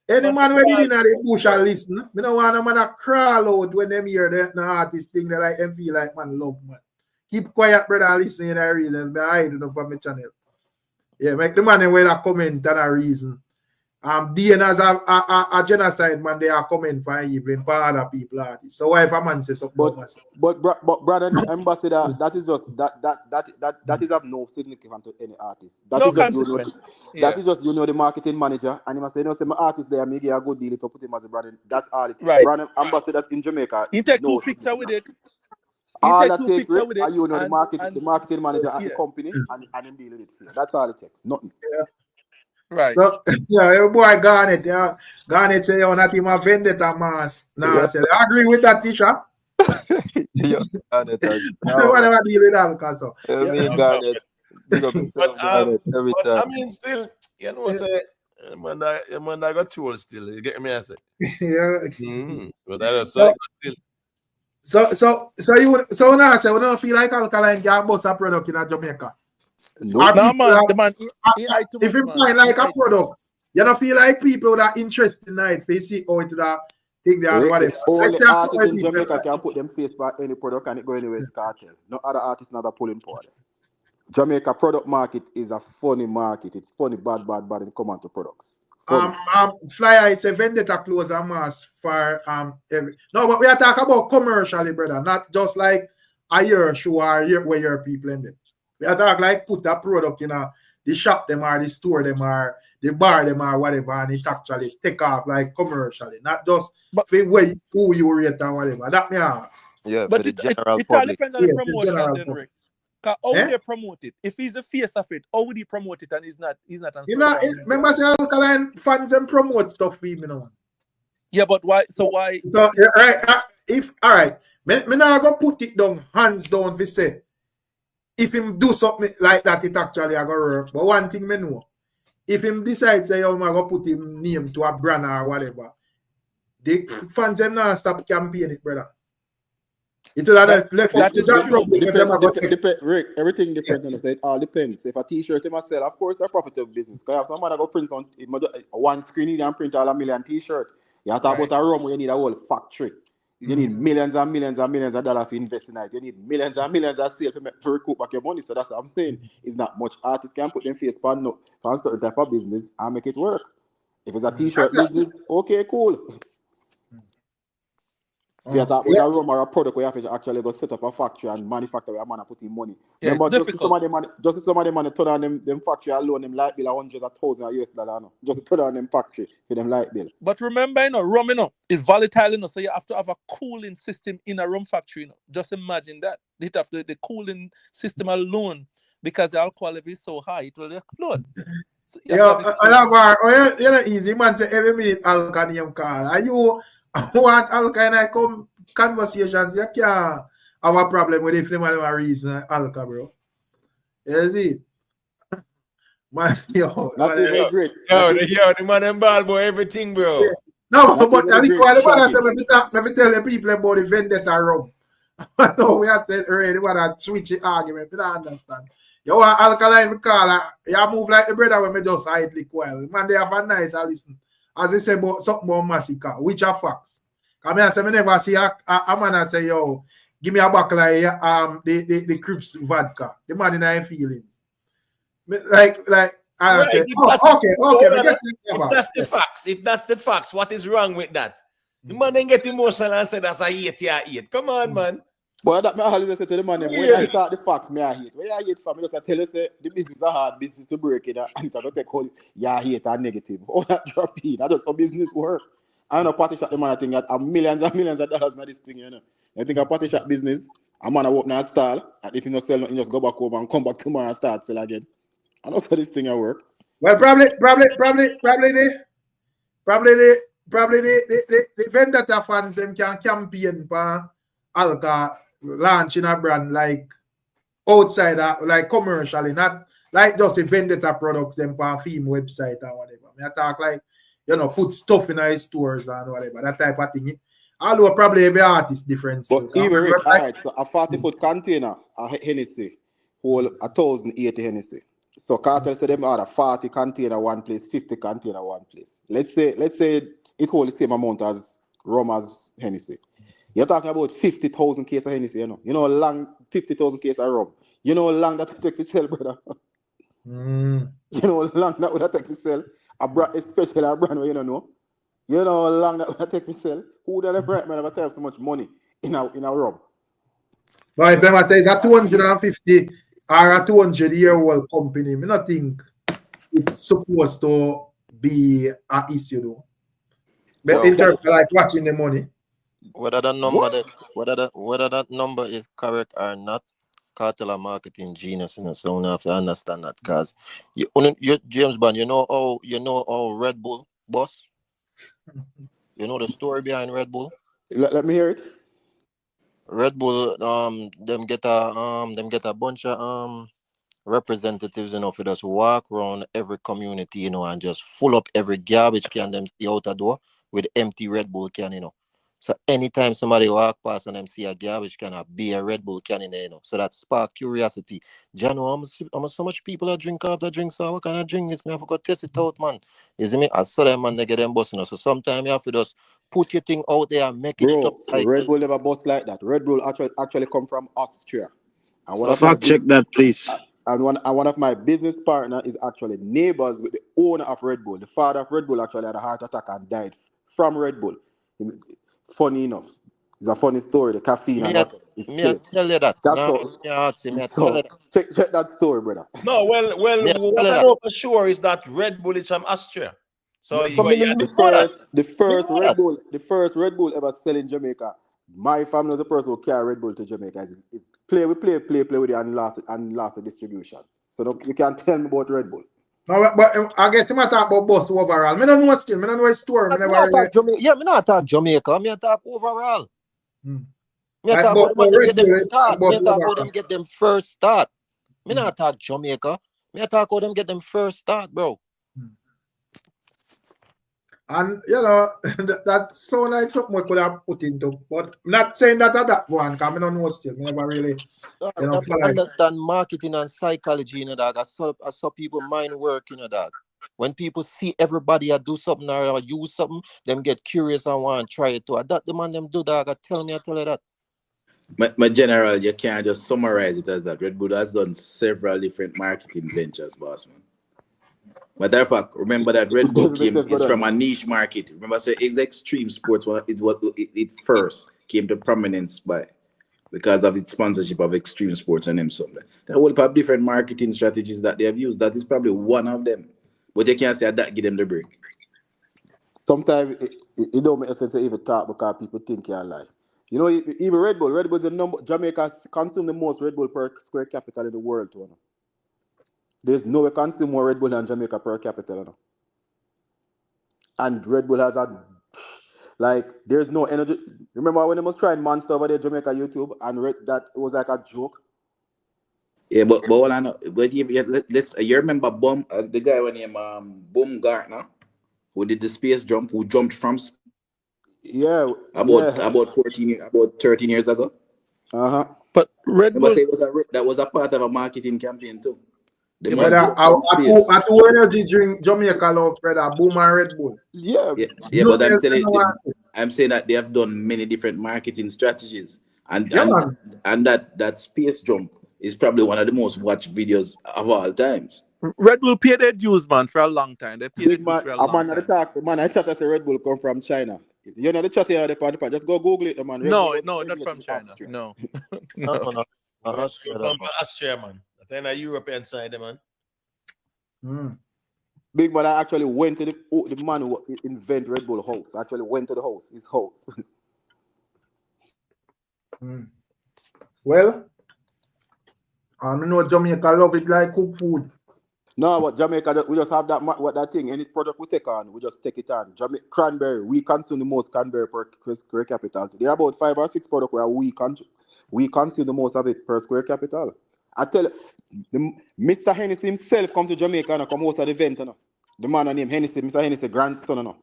A: Any man when in the bush and listen, me don't want no man to crawl out when them hear the artist thing. They like them feel like man love man. Keep quiet, brother, and listen in the reasons. Me hide it from my channel. Yeah, make the man where that comment and a reason. DNA as a genocide man, they are coming for even for other people artists. So why if a man says something?
N: But brother ambassador, that is just that is of no significance to any artist. That is just you know the marketing manager, and he must say, you know, say my artist there, make a good deal to put him as a brand. That's all it is.
K: Right.
N: Brand ambassador in Jamaica.
K: He take two pictures with it.
N: All that takes are you know the marketing manager at the company and him deal with it. That's all it takes. Nothing.
A: Yeah.
K: Right.
A: So, yeah, every boy Garnet, Garnet say you're not even a vendetta mass. Nah, I said I agree with that, Tisha.
J: Garnet.
A: Whatever deal with that, because so.
J: Garnet.
C: I mean, still, you know, say, man, I got troll still. You get me? I say,
A: yeah.
C: But that is so still.
A: So you would now say we don't feel like alkaline can bust a product in Jamaica.
K: No, man, the man.
A: If you find like a product, you don't feel like people that are interested in it, they see how into that thing they are whatever.
N: Only artists in Jamaica can put them face by any product and it go anywhere. It's Kartel. No other artist, not a pulling power. Jamaica product market is a funny market. It's funny, bad, and come on to products.
A: Flyer, it's a vendetta close a mass for no, but we are talking about commercially, brother, not just like a year show or where your people in it. We are talking like put a product in the shop them or the store them or the bar them or whatever, and it actually take off like commercially, not just who you rate and whatever. That me
J: yeah,
K: but
J: it all
K: depends on the promotion, then, Rick. How would they promote it? If he's the face of it, how would he promote it and he's not on
A: remember say alkaline fans and promote stuff for me now.
K: Yeah, but why? So why?
A: So right, if all right, me now go put it down, hands down. We say if him do something like that, it actually a go work. But one thing me know, if him decides say I'm gonna put him name to a brand or whatever, the fans them now stop campaign it, brother. It will left
N: Rick, everything different. It all depends. If a t-shirt in sell, of course, a profitable business. Because if somebody go print on one screen, you can print all a million t-shirt. You have to talk about a room where you need a whole factory. You need millions and millions and millions of dollars to invest in it. You need millions and millions of sales to recoup back your money. So that's what I'm saying. It's not much artists can put them face on certain type of business and make it work. If it's a t-shirt business, okay, cool. If you talk with a rum or a product, we have to actually go set up a factory and manufacture where a man put in money.
K: Yeah,
N: Remember,
K: it's
N: just some of them man turn on them factory alone, them light bill of hundreds of thousands of $. No? Just turn on them factory for them light bill.
K: But remember, rum, is volatile, so you have to have a cooling system in a rum factory. Just imagine that. You have the cooling system alone, because the alcohol level is so high, it will explode. So
A: easy man say every minute alcohol call. Are you want alcohol conversations? You can't have a problem with if them reason alcohol, bro. You see? Man,
N: not even great.
C: The man and ball boy, everything, bro.
A: Yeah. No, but I me tell the people about the vendetta rum. No, we have to already want to switch the argument. You don't understand. You want alkaline call, you move like the brother when me just hide liquid. Man, they have a night to listen. As they say about something about massacre, which are facts. Come here, I never see a man say, yo, give me a buckle like the Crips vodka. The man in their feelings. Like I
C: Right,
A: say, okay.
C: If that's the facts, what is wrong with that? The man then get emotional and say that's a hate. Come on, man.
N: But that me always say to the man, when I start the facts, me I hate. When I hate from me, just tell you say the business is a hard business to break it, and it don't take all hate and negative. All that drop in, that's just how business work. I know party shop the man I think that millions and millions of dollars in this thing, you know. I think a party shop business, a man open a stall, and if you not sell nothing, just go back home and come back tomorrow and start sell again. I know how this thing will work.
A: Well, probably the vendetta fans them can campaign for alcohol launching a brand like outside like commercially, not like just a vendetta products them for theme website or whatever. I talk like put stuff in our stores and whatever, that type of thing. Although probably every artist different.
N: But even Rick, all right, so a 40-foot container of Hennessy hold 1,080 Hennessy. So Kartel said them order 40 container one place, 50 container one place. Let's say it holds the same amount as rum as Hennessy. You're talking about 50,000 cases of Hennessy, you know how long 50,000 cases of rum. You know how long that would take to sell, brother. You know how long that would take to sell especially a brand where you don't know. You know how long that would take to sell. Who would have right man ever have so much money in a rum?
A: But if them say it's a 250 or a 200-year-old company, I don't think it's supposed to be an issue though. But in terms of like watching the money.
J: Whether that number is correct or not, Kartel and marketing genius, so we have to understand that, because you James Bond, you know how Red Bull boss. You know the story behind Red Bull.
N: Let me hear it.
J: Red Bull, them get a bunch of representatives, for just walk around every community, and just full up every garbage can them see out the door with empty Red Bull can, So anytime somebody walk past and them see a garbage can, a Red Bull can in there, So that spark curiosity. Jano, I'm so much people that drink after drink, so what kind of drink is me? I forgot to test it out, man. You see me? I saw them man, they get them busting. So sometimes you have to just put your thing out there and make it stop.
N: Red Bull never bust like that. Red Bull actually come from Austria. And one
O: fact check that, please.
N: And one of my business partner is actually neighbors with the owner of Red Bull. The father of Red Bull actually had a heart attack and died from Red Bull. Funny enough, it's a funny story. The caffeine.
J: I tell you that.
N: Check that story, brother.
C: No, well, what I know for sure is that Red Bull is from Austria. So
N: the first Red Bull ever sell in Jamaica. My family was the person who carried Red Bull to Jamaica. It's play with it and last the distribution. So you can't tell me about Red Bull.
A: No, but I get to talk about bust overall. I don't know what skill. I don't know what story.
J: Me not talk Jamaica. Me talk overall. Me talk about them get them first start. Me not talk Jamaica. Me talk about them get them first start, bro.
A: And that sound like something we could have put into, but I'm not saying that that one, because I don't know still. I never really
J: understand marketing and psychology, dog. I saw people mind work, dog. When people see everybody do something or use something, them get curious and want to try it too. That the man them do, dog. I tell you that.
Q: My general, you can't just summarize it as that. Red Bull has done several different marketing ventures, boss man. Matter of fact, remember that Red Bull is from a niche market. Remember, it's extreme sports. It first came to prominence because of its sponsorship of extreme sports and them something. There are a whole lot of different marketing strategies that they have used. That is probably one of them. But you can't say that give them the break.
N: Sometimes it don't make sense to even talk because people think you're lie. You know, even Red Bull is the number. Jamaica consume the most Red Bull per square capita in the world. You know? There's no way consume more Red Bull than Jamaica per capita. You know? And Red Bull has there's no energy. Remember when they was trying Monster over there, Jamaica YouTube, and that it was like a joke.
Q: Yeah, but all I know, but you remember the guy when named Baumgartner, who did the space jump, who jumped from about 13 years ago.
K: But Red Bull,
Q: that was a part of a marketing campaign too. The
A: I do energy drink Jamaica love, brother. Boom and Red Bull.
N: Yeah,
Q: but I'm saying that they have done many different marketing strategies, and that space jump is probably one of the most watched videos of all times.
K: Red Bull paid their dues, man, for a long time. They paid their dues for a long time.
N: Man, I chat as a Red Bull come from China. You know the chat here, just go Google it, man.
K: No, not from China. No.
C: From Austria, man. Then a European side, man.
N: Big man, I actually went to the man who invented Red Bull house. I actually went to the house, his house.
A: Well, I know Jamaica love it like cook food.
N: No, but Jamaica, we just have that thing. Any product we take on, we just take it on. Cranberry, we consume the most cranberry per square capital. There are about 5 or 6 products where we consume the most of it per square capital. I tell you, Mr. Hennessy himself come to Jamaica and come host at the event. You know? The man named Hennessy, Mr. Hennessy, grandson. You know?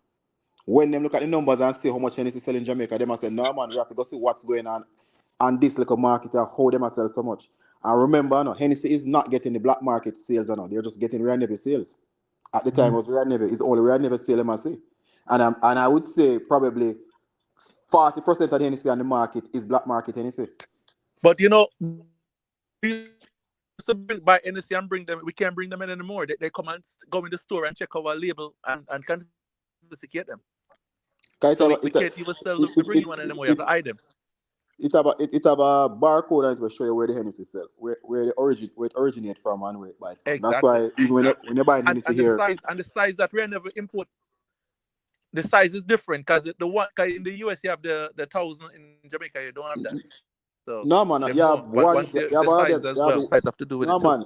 N: When them look at the numbers and see how much Hennessy sell in Jamaica, they must say, no, man, we have to go see what's going on this little market and how they must sell so much. And remember, no, Hennessy is not getting the black market sales. No, they're just getting Royal Navy sales. At the time, it was Royal Navy. It's only Royal Navy sale, I must say. And I would say probably 40% of the Hennessy on the market is black market Hennessy.
K: But you know, to buy Hennessy and bring them, we can't bring them in anymore. They come and go in the store and check our label and confiscate them. So we can't even sell the bring one anymore. You have to hide them.
N: It have a barcode and it will show you where the Hennessy sell, where it originates from and where it buys from.
K: Exactly.
N: That's why even when you're buying Hennessy here,
K: the size that we never import, the size is different because in the US you have the 1,000, in Jamaica you don't have that. So
N: no man, you have one.
K: Size have to do with it.
N: Man,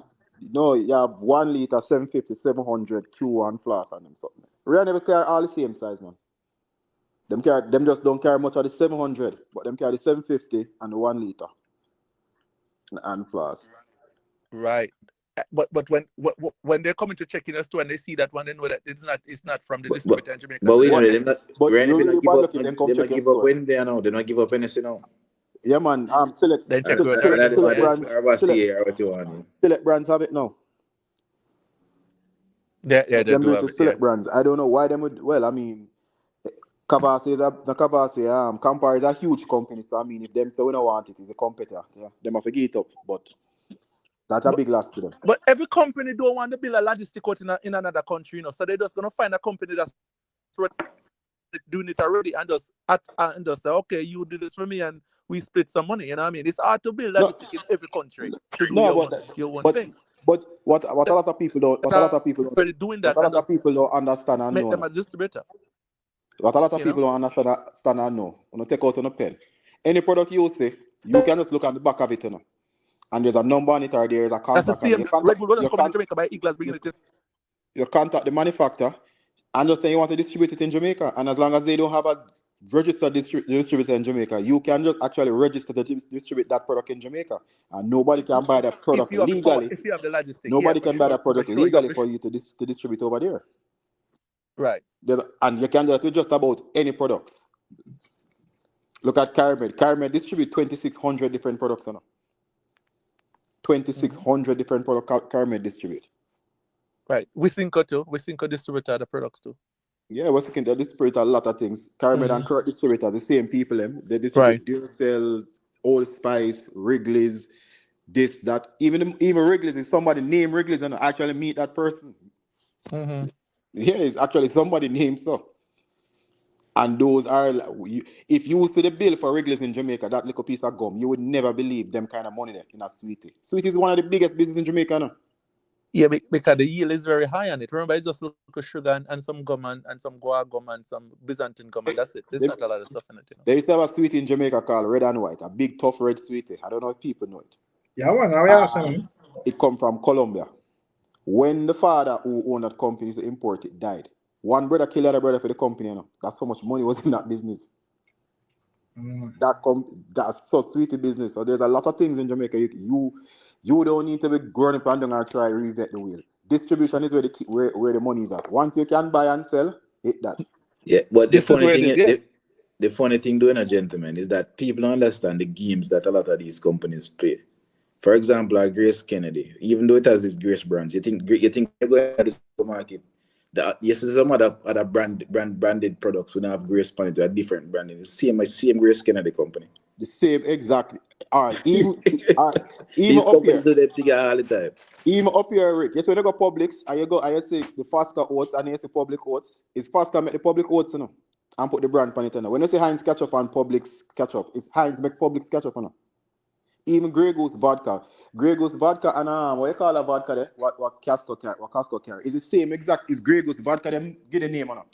N: no, you have 1 liter, 750, 700 Q1 flask and them something. We never carry all the same size, man. Them just don't carry much of the 700, but them carry the 750 and the 1 liter and flask.
K: Right. But when they're coming to check in a store and they see that one, they know that it's not from the distributor in Jamaica.
Q: But we know they're not give up when they are now. They don't give up anything now.
N: Yeah, man. Select brands have it now.
K: Yeah, they do have it.
N: Select brands. I don't know why them would. Well, I mean, Campari is a huge company, so I mean, if them say we don't want it, it's a competitor. Yeah, them have to get it up, but that's a big loss to them.
K: But every company don't want to build a logistic out in another country, you know. So they're just gonna find a company that's doing it already and just say, okay, you do this for me and we split some money. You know what I mean? It's hard to build logistic in every country.
N: But what a lot of people don't understand and
K: make
N: know.
K: Them a distributor.
N: What a lot of people don't understand and know. When you take out on a pen, any product you say, you can just look at the back of it, you know. And there's a number on it or there's a contact.
K: That's the same. Red Bull just come to Jamaica by E-Glass bringing it in.
N: You contact the manufacturer and just say you want to distribute it in Jamaica. And as long as they don't have a registered distributor in Jamaica, you can just actually register to distribute that product in Jamaica. And nobody can buy that product legally.
K: If you have the logistics.
N: Nobody can buy that product legally for you to distribute over there.
K: Right.
N: And you can do that with just about any products. Look at Carmed. Carmed distribute 2,600 different products. 2,600 different products Carmed distribute.
K: Right. Wisynco too. Wisynco distributor the products too.
N: Yeah, Wisynco distribute a lot of things. Carmed and Kurt distributor, the same people. They distribute Duracell, Old Spice, Wrigley's, this, that. Even Wrigley's is somebody named Wrigley's and actually meet that person.
K: Mm-hmm.
N: Yeah, it's actually somebody named so. And those are, if you see the bill for regulars in Jamaica, that little piece of gum, you would never believe them kind of money there in a Sweetie. Sweetie is one of the biggest business in Jamaica now.
K: Yeah, because the yield is very high on it. Remember, it's just local sugar and some gum and some guar gum and some Byzantine gum, and that's it. There's not a lot of stuff in it. You know?
N: They used to have a Sweetie in Jamaica called Red and White, a big tough red Sweetie. I don't know if people know it.
A: Yeah, well, now we have some.
N: It come from Colombia. When the father who owned that company to import it died, one brother killed the other brother for the company. You know? That's how much money was in that business. That's so Sweetie business. So there's a lot of things in Jamaica. You don't need to be growing up and down and try to reinvent the wheel. Distribution is where the money is at. Once you can buy and sell, hit that.
Q: Yeah, but the funny thing doing, gentlemen, is that people don't understand the games that a lot of these companies play. For example, Grace Kennedy, even though it has its Grace brands, you think they're going to the supermarket. Yes, some other branded products will have Grace on it, a different branding. The same Grace Kennedy company.
N: The same, exactly. All right, even
Q: these
N: up here,
Q: do them together all the time.
N: Even up here, Rick. Yes, when you go Publix, and you say the Fosca oats, and you say Public oats. It's Fosca make the Public oats, you know, and put the brand on it. You know. When you say Heinz ketchup and Publix ketchup, it's Heinz make Publix ketchup, you know. Even Grey Goose vodka and what you call a vodka there? What Costco carry? Is the same exact. It's Grey Goose vodka. Them get the name on it.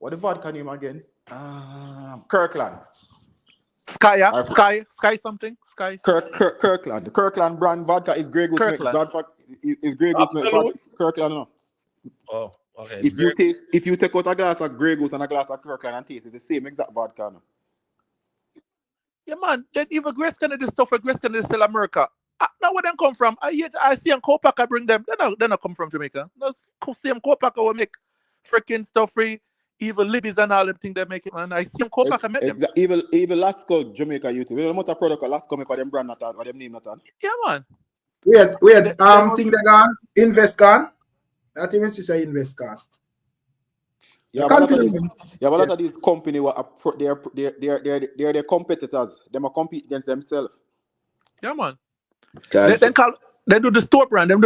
N: What the vodka name again? Kirkland.
K: Sky something.
N: Kirkland. The Kirkland brand vodka is Grey Goose. Is Grey Goose vodka? Kirkland, no.
C: Oh, okay.
N: If you take out a glass of Grey Goose and a glass of Kirkland and taste, it's the same exact vodka, no.
K: Yeah, man. Then even Grace Kennedy stuff for Grace Kennedy still America. Now where them come from? I see a co-packer bring them. They not come from Jamaica. Those same co-packer will make freaking stuff free. Even Libby's and all them things they make it, man. I see them co-packer make them.
N: Even Lasco Jamaica YouTube. You know what a product of Lasco make or them brand not on or them name not on.
K: Yeah, man.
A: Weird. Think they gone. Invest gone. That even say invest gone.
N: Yeah, but a lot of these companies they're their competitors. They are compete against themselves.
K: Yeah, man. They do the store brand. Them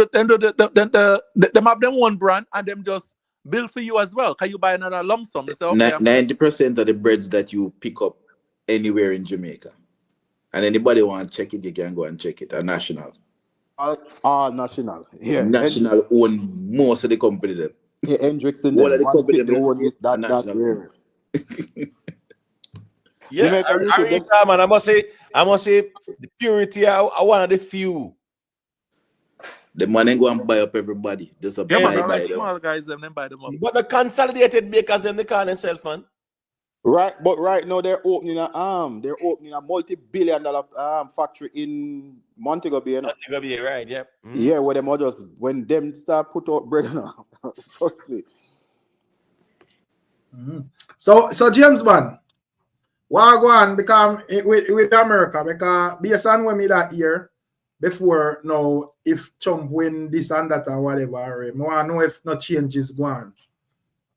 K: have them one brand and them just bill for you as well. Can you buy another lump sum? They say, okay,
Q: 90% of the breads that you pick up anywhere in Jamaica, and anybody want to check it, you can go and check it. National.
N: All national. Yeah.
Q: National own most of the company then.
N: Yeah, Hendrix in
Q: there. One of the company
N: that
Q: national.
C: Yeah, I must say the purity are one of the few.
Q: The man ain't go and buy up everybody. Just a buy
K: small guys them buy them up.
C: But the consolidated bakers them they call themselves, man.
N: Right, but right now they're opening a multi-billion-dollar factory in Montego Bay.
C: Montego Bay, right? Yeah.
N: Yeah, where them just when them start put out bread now. Trust me.
A: So James man, what go on become with America because based on when me that year before now if Trump win this and that or whatever, I want to know if no changes go on.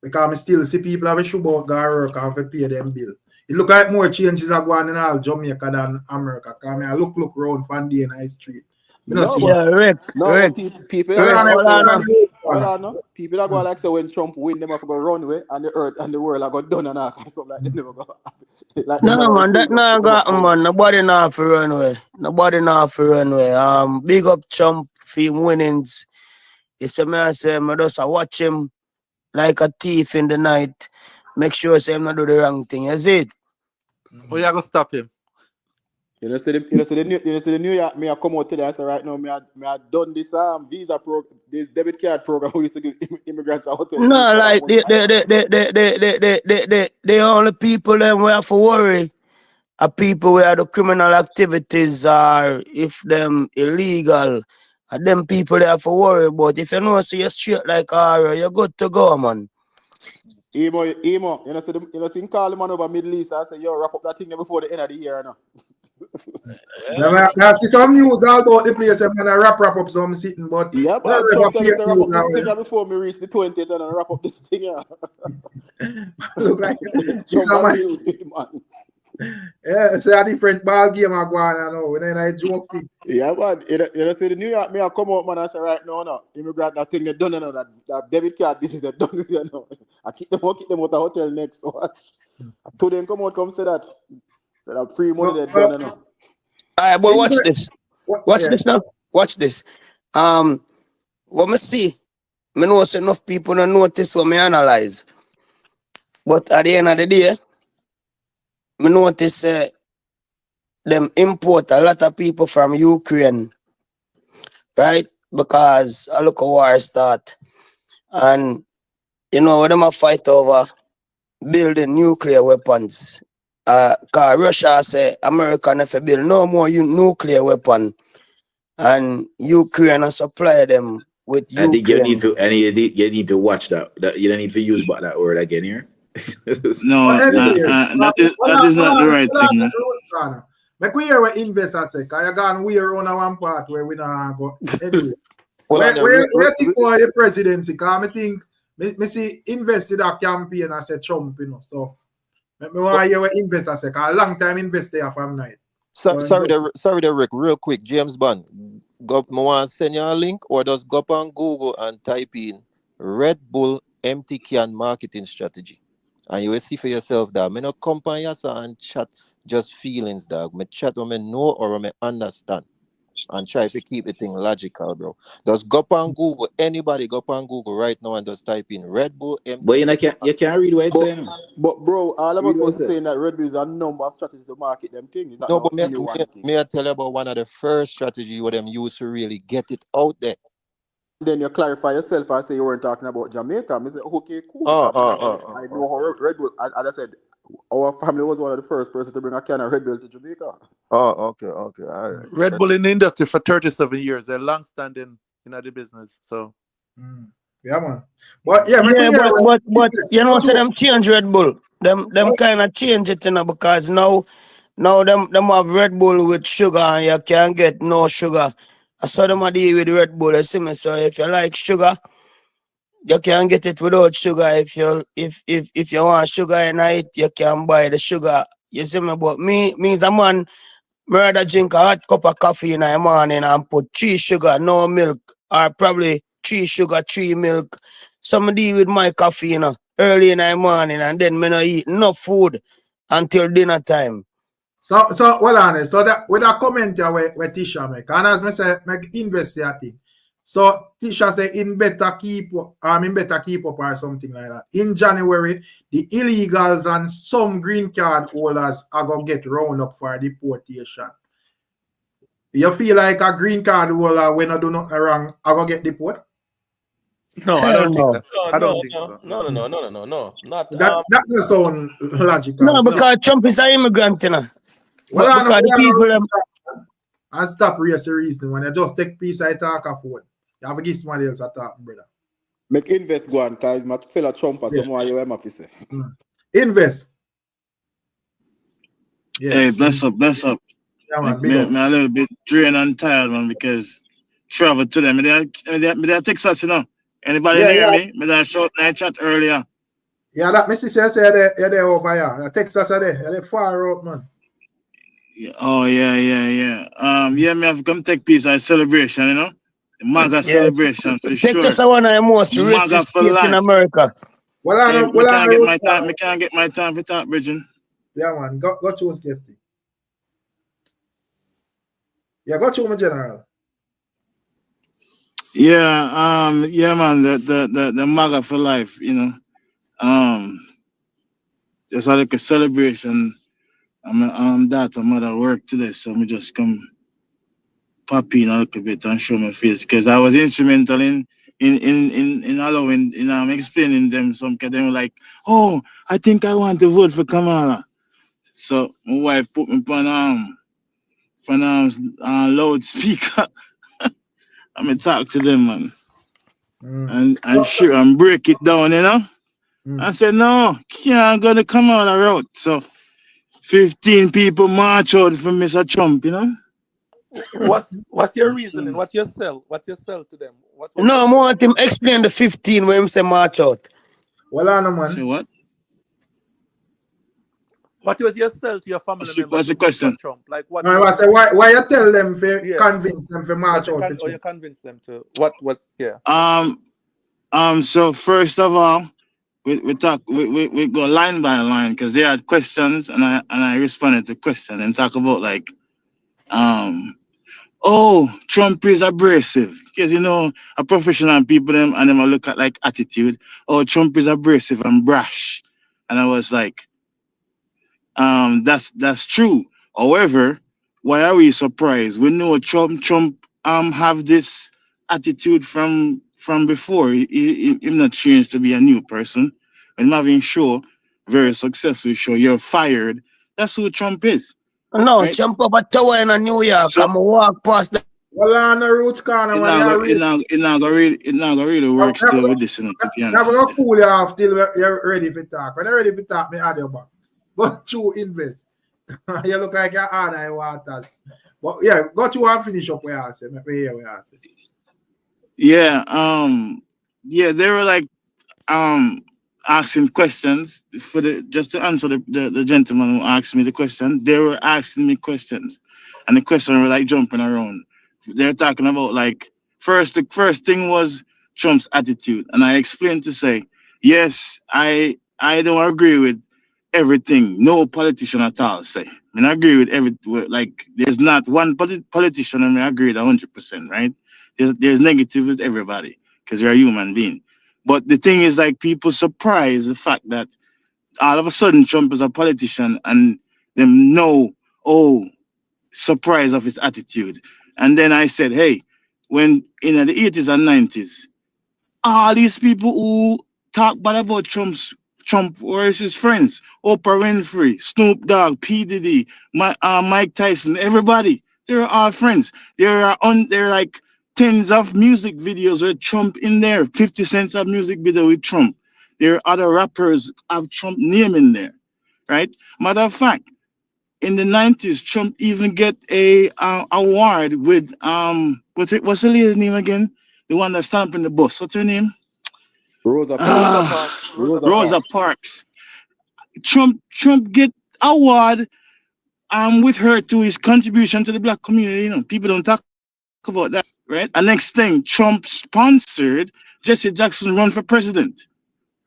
A: Because I still see people have a shoe about work and have to pay them bill. It look like more changes are going in all Jamaica than America. Because I look around from the High Street.
O: Rick.
N: People are going like so when Trump win, them have to go runway and the earth and the world are going done and all. Something like they never go. Like
O: no man, that not got man. Nobody not for runway. Big up Trump for him winnings. It's a man say I just watch him like a thief in the night. Make sure say him not do the wrong thing. Is it?
K: Oh, you gonna stop him.
N: You know, the New York, me I come out today. I say right now, me I done this visa program, this debit card program we used to give immigrants a hotel.
O: No, like the only people them we have to worry are people where the criminal activities are, if them illegal, and them people they have to worry about. If you know see you straight like you're good to go, man.
N: Emo, you know, see call the man over Middle East. I say, yo, wrap up that thing before the end of the year now.
A: I see some news all about the place. I'm gonna wrap up some sitting, but
N: yeah, but I'm wrap up this thing before me reach the 20th and wrap up this thing.
A: Look like yeah, it's a different ball game I go on now. And then I joke.
N: Yeah, man. You know, see the New York me I come out, man. I say right now, no, immigrant that thing they done now. That debit card business they done. You know, I keep them out the hotel next. So Today come out come say that. Say that free money they done enough.
O: Alright, boy, watch this. Watch this now. Watch this. What me see, me know say enough people don't notice what me analyze. But at the end of the day, me notice them import a lot of people from Ukraine, right? Because I look a war start. And you know what them a fight over building nuclear weapons. Cause Russia say America never build no more nuclear weapon. And Ukraine and supply them with
Q: I think you need
O: Ukraine.
Q: to you need to watch that. You don't need to use that word again here.
R: No, that is not the right thing. Man.
A: Make we hear what investors say. Cause you gone we are on one part where we not go anyway. Where think for the presidency? Cause I think me see invest in that campaign and say Trump, you know. So me want to hear what investors say. Cause a long time invest there from night.
J: Sorry, Rick. Real quick, James Bond. Go, I want to send you a link, or just go up on Google and type in Red Bull empty can marketing strategy, and you will see for yourself that me no company and chat just feelings, dog. Me chat when me know or when me understand, and try to keep the thing logical, bro. Just go up on Google. Anybody go up on Google right now and just type in Red Bull empty.
Q: But you can't read what it's saying.
N: But bro, all of us was saying that Red Bull is a number of strategies to market them things.
J: No, but me I tell you about one of the first strategy where them used to really get it out there.
N: Then you clarify yourself and say you weren't talking about Jamaica. I said, okay, cool. I know how Red Bull, as I said, our family was one of the first persons to bring a can of Red Bull to Jamaica.
J: Okay, all right.
K: Red Bull in the industry for 37 years. They're long standing in the business. So
A: yeah, man. But yeah,
O: but you know, so them change Red Bull. Them kind of change it, you know, because now them have Red Bull with sugar and you can't get no sugar. I saw them deal with Red Bull. You see me? So if you like sugar, you can get it without sugar. If you want sugar in it, you can buy the sugar. You see me? But me as a man, I rather drink a hot cup of coffee in the morning and put 3 sugar, no milk, or probably 3 sugar, 3 milk. Some deal with my coffee, you know, early in the morning, and then me not eat no food until dinner time.
A: So well honest. So that with a comment here where Tisha make, and as me say, make invest that thing. So Tisha say in better keep up or something like that. In January, the illegals and some green card holders are gonna get round up for deportation. You feel like a green card holder when I do nothing wrong, I gonna get deported?
K: No, I don't think that. I don't think so.
C: No. Not
A: that doesn't sound logical.
O: No, because Trump is an immigrant, you know.
A: Well,
O: because the people
A: and stop race reason when you just take piece I talk afford. You have to give somebody else a talk, brother.
N: Make invest go on, cause my fellow Trumper, somewhere you have to say.
A: Invest.
R: Yeah. Hey, bless up. Yeah, man, me a little bit drained and tired, man, because travel to them. They Texas, you know. Anybody hear me? Me that short night chat earlier.
A: Yeah, that Missy says they're there over here. Texas are there. They're far out, man.
R: Yeah. Oh yeah. Yeah, me have come take piece of celebration, you know. The Macka celebration for sure.
O: Texas is one of the most racist states in America.
R: I can't get my time for talk, Bridget.
A: Yeah, man. Go to us, Captain. Yeah, go to my general.
R: Yeah, man. The Macka for life, you know. Just like a celebration. I'm at work today, so I'm just come pop in a little bit and show my face because I was instrumental in allowing, I'm explaining them some, cause they were like, oh, I think I want to vote for Kamala. So my wife put me on loudspeaker. I'm gonna talk to them, man. And break it down, you know. I said, no, can't go to Kamala route. So 15 people march out for Mr. Trump, you know.
K: What's your reasoning? What's your sell to them?
O: No, I want him explain the 15 when him say march out.
A: Well, I know, man.
R: Say what?
K: What was your sell to your family members?
R: What's the question?
K: Trump? Like what?
A: No, I say, why you tell them to convince them to march out?
K: Or you convince them to what? Yeah.
R: So first of all, we go line by line because they had questions and I responded to questions and talk about like oh, Trump is abrasive. Because you know, a professional people them and them I look at like attitude. Oh, Trump is abrasive and brash. And I was like, that's true. However, why are we surprised? We know Trump have this attitude from before. He not changed to be a new person. And having show very successful show you're fired. That's who Trump is.
O: No,
R: Right?
O: jump up a tower in New York.
R: So,
O: I'm walk past the.
A: Well, on the roots corner,
R: it
A: man,
R: not gonna really work still with this, to be
A: I'm
R: honest.
A: gonna cool you off till you're ready for talk. When you're ready for talk, me add you back. But you invest. You look like you're hard I want that. But yeah, go to and finish up where I say.
R: Yeah, they were like asking questions for just to answer the gentleman who asked me the question. They were asking me questions, and the questions were like jumping around. They're talking about like the first thing was Trump's attitude, and I explained to say yes, I don't agree with everything no politician at all say. I mean, I agree with like there's not one politician I mean I agree with 100%, right? There's negative with everybody because you're a human being. But the thing is, like, people surprised the fact that all of a sudden Trump is a politician and them know, oh, surprise of his attitude. And then I said, hey, when in the 80s and 90s, all these people who talk bad about Trump or his friends, Oprah Winfrey, Snoop Dogg, P. Diddy, Mike Tyson, everybody, they're all friends. They're like tens of music videos with Trump in there, 50 cents of music video with Trump. There are other rappers have Trump name in there, right? Matter of fact, in the 90s, Trump even get a award with what's the lady's name again? The one that stand up in the bus. What's her name?
N: Rosa Parks.
R: Rosa Parks. Trump get award with her to his contribution to the black community. You know, people don't talk about that, right? And next thing, Trump sponsored Jesse Jackson run for president,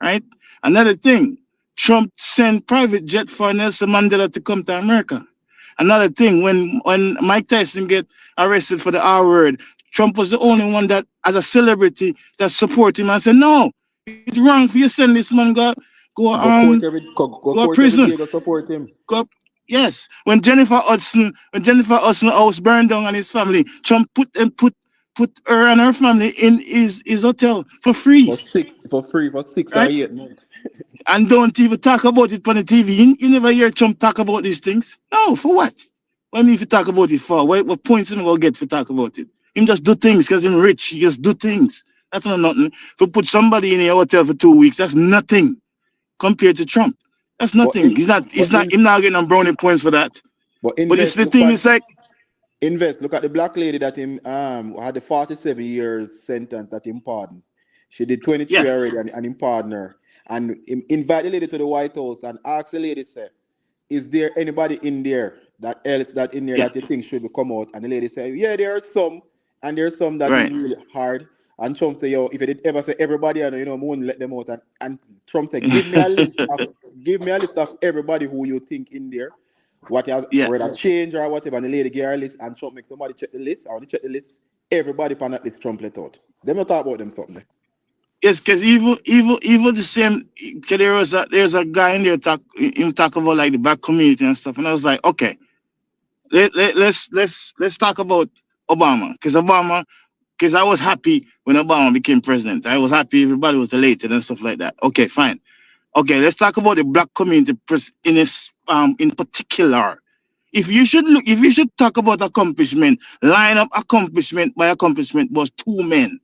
R: right? Another thing, Trump sent private jet for Nelson Mandela to come to America. Another thing, when Mike Tyson get arrested for the R word, Trump was the only one that, as a celebrity, that support him and said, no, it's wrong for you to send this man go
N: court
R: prison.
N: every day, go support him.
R: Yes. When Jennifer Hudson house burned down and his family, Trump put her and her family in his hotel for free.
N: For 6
R: right?
N: or 8 months.
R: And don't even talk about it on the TV. You never hear Trump talk about these things. No, for what? What do you talk about it for? What points him gonna get for talk about it? Him just do things because him rich. He just do things. That's not nothing. To put somebody in a hotel for 2 weeks, that's nothing compared to Trump. That's nothing. He's not getting on brownie points for that. But it's the thing. It's like
N: Look at the black lady that him had the 47 years sentence that him pardoned. She did 23 already and him pardoned her. And him invite the lady to the White House and ask the lady, say, is there anybody in there that you think should come out? And the lady said, yeah, there are some, and there's some that is really hard. And Trump say, yo, if you did ever say everybody, I won't let them out. And Trump said, give me a list of everybody who you think in there. What has whether change or whatever, and the lady get her list, and Trump make somebody check the list. I want to check the list. Everybody on that list Trump let out. Them not talk about them something.
R: Yes, because even the same. There's a guy in there talk about like the black community and stuff, and I was like, okay, let's talk about Obama, because I was happy when Obama became president. I was happy everybody was elated and stuff like that. Okay, fine. Okay, let's talk about the black community in particular. If you should talk about accomplishment, line up accomplishment by accomplishment was 2 men.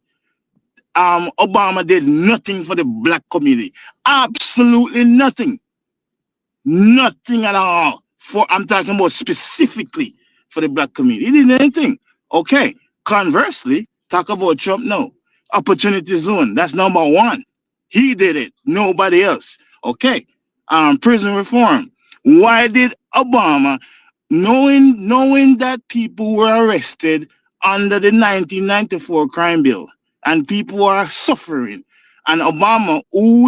R: Obama did nothing for the black community. Absolutely nothing. Nothing at all. I'm talking about specifically for the black community. He didn't anything. Okay. Conversely, talk about Trump. No. Opportunity zone. That's number 1. He did it. Nobody else. Okay. Prison reform. Why did Obama, knowing that people were arrested under the 1994 crime bill and people are suffering And Obama, who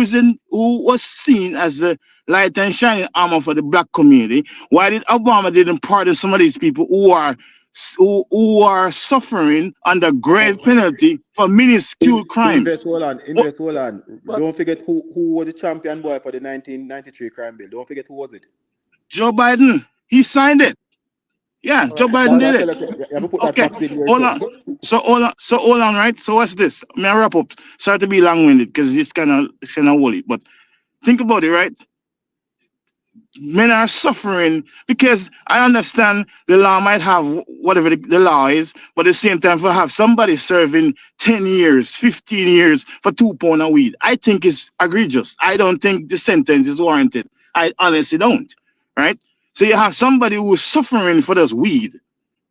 R: was seen as the light and shining armor for the black community, why did Obama didn't pardon some of these people who are suffering under grave penalty for minuscule crimes?
N: Invest, hold on. Don't forget who was the champion boy for the 1993 crime bill. Don't forget who was it.
R: Joe Biden. He signed it. Yeah, Joe Biden did it.
N: You have to put that
R: Okay,
N: fact in there
R: hold on. So hold on, right? So what's this? May I wrap up? Sorry to be long-winded because it's kind of woolly, but think about it, right? Men are suffering because I understand the law might have whatever the law is, but at the same time, for have somebody serving 10 years, 15 years for 2 pounds of weed, I think it's egregious. I don't think the sentence is warranted. I honestly don't, right? So you have somebody who is suffering for this weed.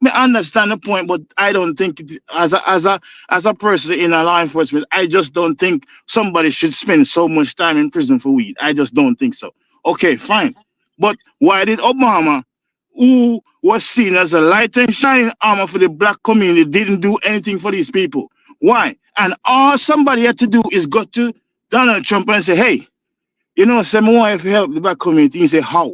R: I understand the point, but I don't think as a person in a law enforcement, I just don't think somebody should spend so much time in prison for weed. I just don't think so. Okay, fine. But why did Obama, who was seen as a light and shining armor for the black community, didn't do anything for these people? Why? And all somebody had to do is go to Donald Trump and say, hey, say, I want to help the black community. He said, how?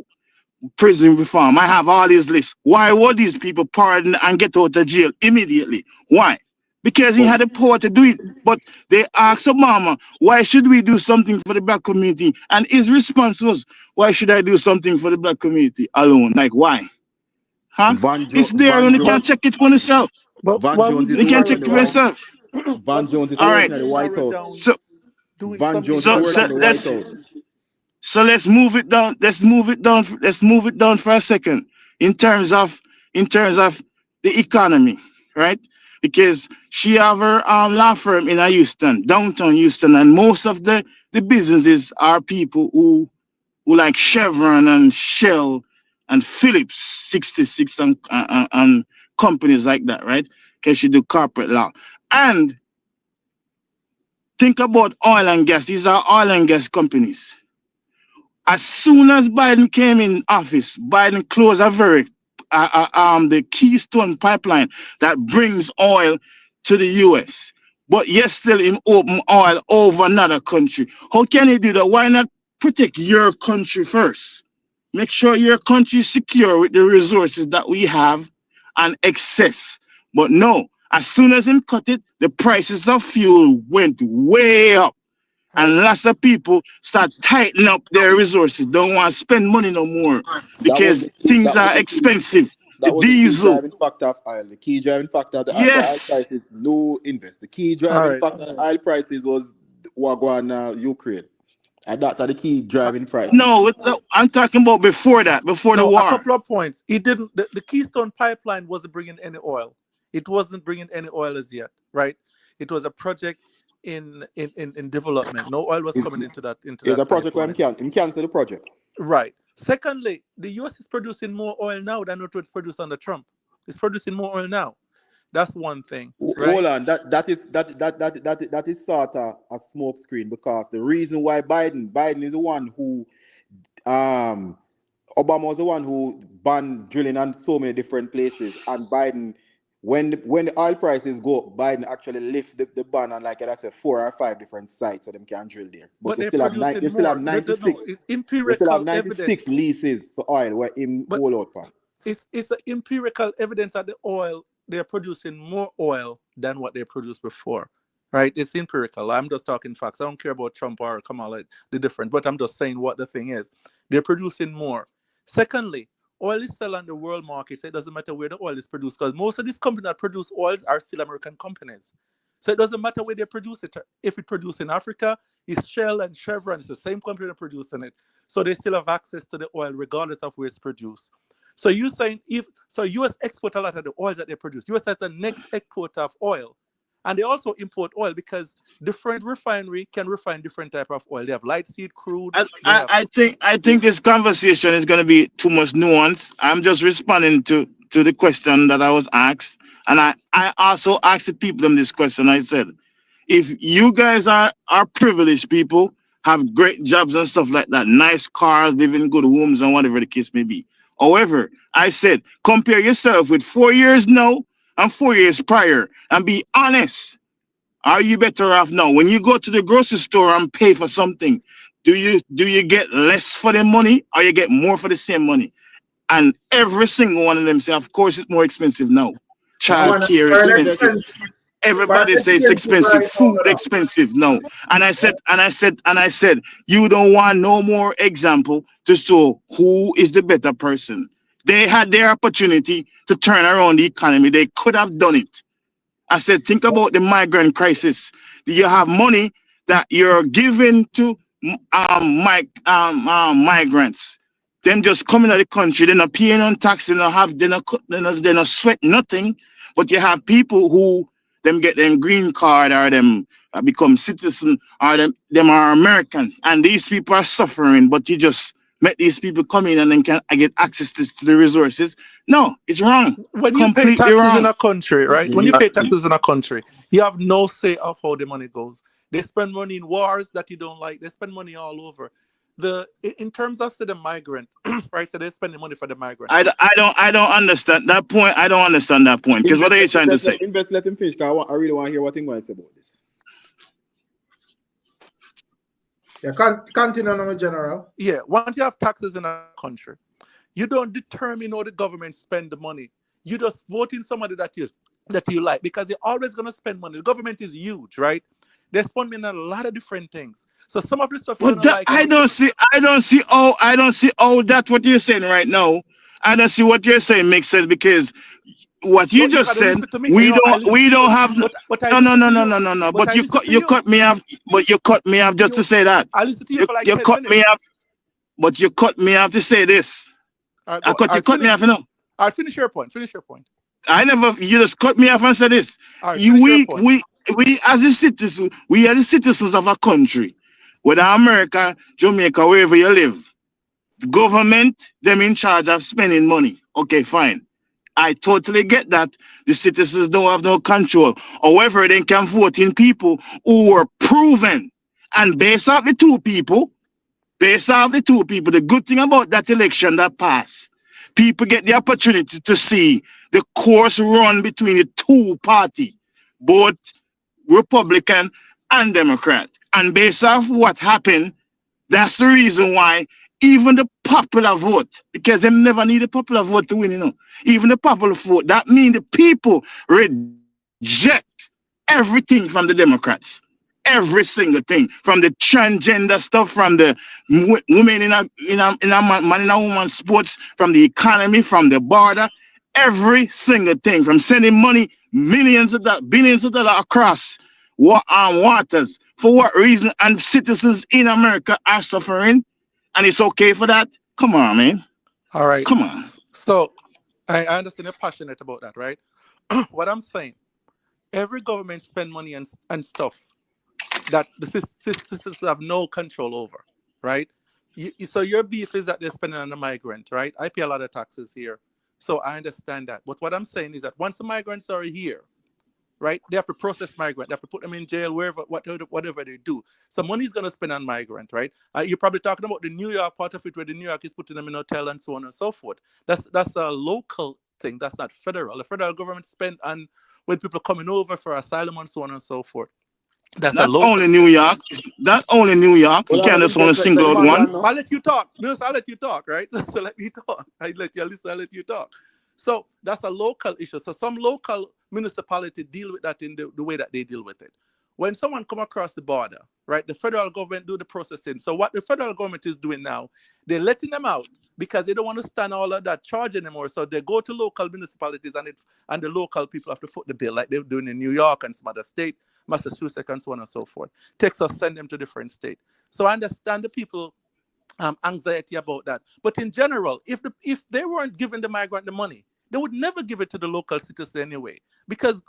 R: Prison reform. I have all these lists. Why were these people pardoned and get out of jail immediately? Why? Because he had the power to do it. But they asked Obama, why should we do something for the black community? And his response was, why should I do something for the black community alone? Like, why? Huh? It's there and they can check it for themselves.
K: Van Jones is
R: they can check
K: working
R: it for themselves.
N: Van Jones is
R: all
N: working
R: right.
N: at the White House.
R: Van Jones is working at the White House. So let's move it down. Let's move it down for a second in terms of the economy, right? Because she have her law firm in Houston, downtown Houston, and most of the businesses are people who like Chevron and Shell and Phillips 66 and companies like that, right? Because she do corporate law. And think about oil and gas. These are oil and gas companies. As soon as Biden came in office, Biden closed the Keystone pipeline that brings oil to the U.S. But yet still in open oil over another country. How can he do that? Why not protect your country first? Make sure your country is secure with the resources that we have and excess. But no, as soon as him cut it, the prices of fuel went way up. And lots of people start tightening up their resources, don't want to spend money no more because things are expensive.
N: That was
R: diesel.
N: the key driving factor of oil. The key driving factor of the oil prices, no invest. The key driving factor of the oil prices was what going on Ukraine. And that's the key driving price.
R: No, I'm talking about before that, before the war.
K: A couple of points. It didn't. The Keystone pipeline wasn't bringing any oil. It wasn't bringing any oil as yet, right? It was a project in development. No oil was coming into that. It
N: was a project where him cancel the project.
K: Right. Secondly, the US is producing more oil now than what was produced under Trump. It's producing more oil now. That's one thing. Right?
N: Hold on, that is sort of a smoke screen because the reason why Biden is the one who Obama was the one who banned drilling on so many different places, and Biden, when the oil prices go up, Biden actually lift the ban on, like I said, 4 or 5 different sites so them can drill there. But they still have 96.
K: No, it's empirical
N: they still have 96
K: evidence.
N: leases for oil where him all out for.
K: It's an empirical evidence that the oil, they're producing more oil than what they produced before. Right? It's empirical. I'm just talking facts. I don't care about Trump or Kamala, the different, but I'm just saying what the thing is. They're producing more. Secondly, oil is sold on the world market, so it doesn't matter where the oil is produced, because most of these companies that produce oils are still American companies. So it doesn't matter where they produce it. If it produced in Africa, it's Shell and Chevron. It's the same company that producing it. So they still have access to the oil regardless of where it's produced. So you're saying US export a lot of the oil that they produce. US is the next exporter of oil. And they also import oil because different refinery can refine different type of oil. They have light seed crude.
R: I think this conversation is going to be too much nuance. I'm just responding to the question that I was asked. And I also asked the people this question. I said, if you guys are privileged people, have great jobs and stuff like that, nice cars, live in good homes and whatever the case may be. However, I said, compare yourself with 4 years now and 4 years prior and be honest. Are you better off now? When you go to the grocery store and pay for something, do you get less for the money or you get more for the same money? And every single one of them say, of course, it's more expensive now. Child care expensive. Everybody says expensive. Food expensive now. And I said, you don't want no more example to show who is the better person. They had their opportunity to turn around the economy. They could have done it. I said, think about the migrant crisis. You have money that you're giving to migrants. Them just coming out of the country, they're not paying on tax, they're not sweat nothing. But you have people who them get them green card or them become citizen or them are American, and these people are suffering. But you just let these people come in and then can get access to the resources. No, it's wrong.
K: When you pay taxes in a country, right? When you pay taxes in a country, you have no say of how the money goes. They spend money in wars that you don't like. They spend money all over. In terms of the migrant, right? So they're spending money for the migrant.
R: I don't understand that point. I don't understand that point. Because what are you trying to say?
N: Let him finish, because I really want to hear what he wants to say about this.
A: Yeah, continue on, General.
K: Yeah, once you have taxes in a country, you don't determine how the government spend the money. You just vote in somebody that you like, because you're always going to spend money. The government is huge, right? They spend money on a lot of different things. So some of the stuff you don't like.
R: I don't see all that what you're saying right now. I don't see what you're saying makes sense, because what you just said, we don't have no. But you cut me off. But you cut me off just to say that.
K: I listen to you for like
R: you
K: 10
R: cut
K: minutes.
R: me off. But you cut me off to say this. You cut me off, you know.
K: I'll finish your point.
R: You just cut me off and said this. We as a citizen, we are the citizens of a country, whether America, Jamaica, wherever you live. The government, them in charge of spending money. Okay, fine. I totally get that. The citizens don't have no control. However, they can vote in people who were proven. And based off the two people, the good thing about that election that passed, people get the opportunity to see the course run between the two parties, both Republican and Democrat. And based off what happened, that's the reason why even the popular vote, because they never need a popular vote to win, you know. Even the popular vote, that means the people reject everything from the Democrats. Every single thing, from the transgender stuff, from the women in a man in a woman sports, from the economy, from the border, every single thing, from sending money, billions of dollars across waters. For what reason? And citizens in America are suffering, and it's okay for that? Come on, man.
K: All right.
R: Come on.
K: So I understand you're passionate about that, right? What I'm saying, every government spend money and stuff that the citizens have no control over, right? So your beef is that they're spending on the migrant, right? I pay a lot of taxes here, so I understand that. But what I'm saying is that once the migrants are here, right, they have to process migrant, they have to put them in jail, whatever they do. So money is going to spend on migrant, right? You're probably talking about the New York part of it, where the New York is putting them in hotel and so on and so forth. That's a local thing. That's not federal. The federal government spend on when people coming over for asylum and so on and so forth. That's
R: only New York. That only New York. You can't just only single out one.
K: I'll let you talk. I'll let you talk, right? So let me talk. I let you talk. So that's a local issue. So some local municipality deal with that in the way that they deal with it. When someone come across the border, right, the federal government do the processing. So what the federal government is doing now, they're letting them out because they don't want to stand all of that charge anymore. So they go to local municipalities and the local people have to foot the bill, like they're doing in New York and some other state, Massachusetts and so on and so forth. Texas send them to different states. So I understand the people anxiety about that. But in general, if they weren't giving the migrant the money, they would never give it to the local citizen anyway. Because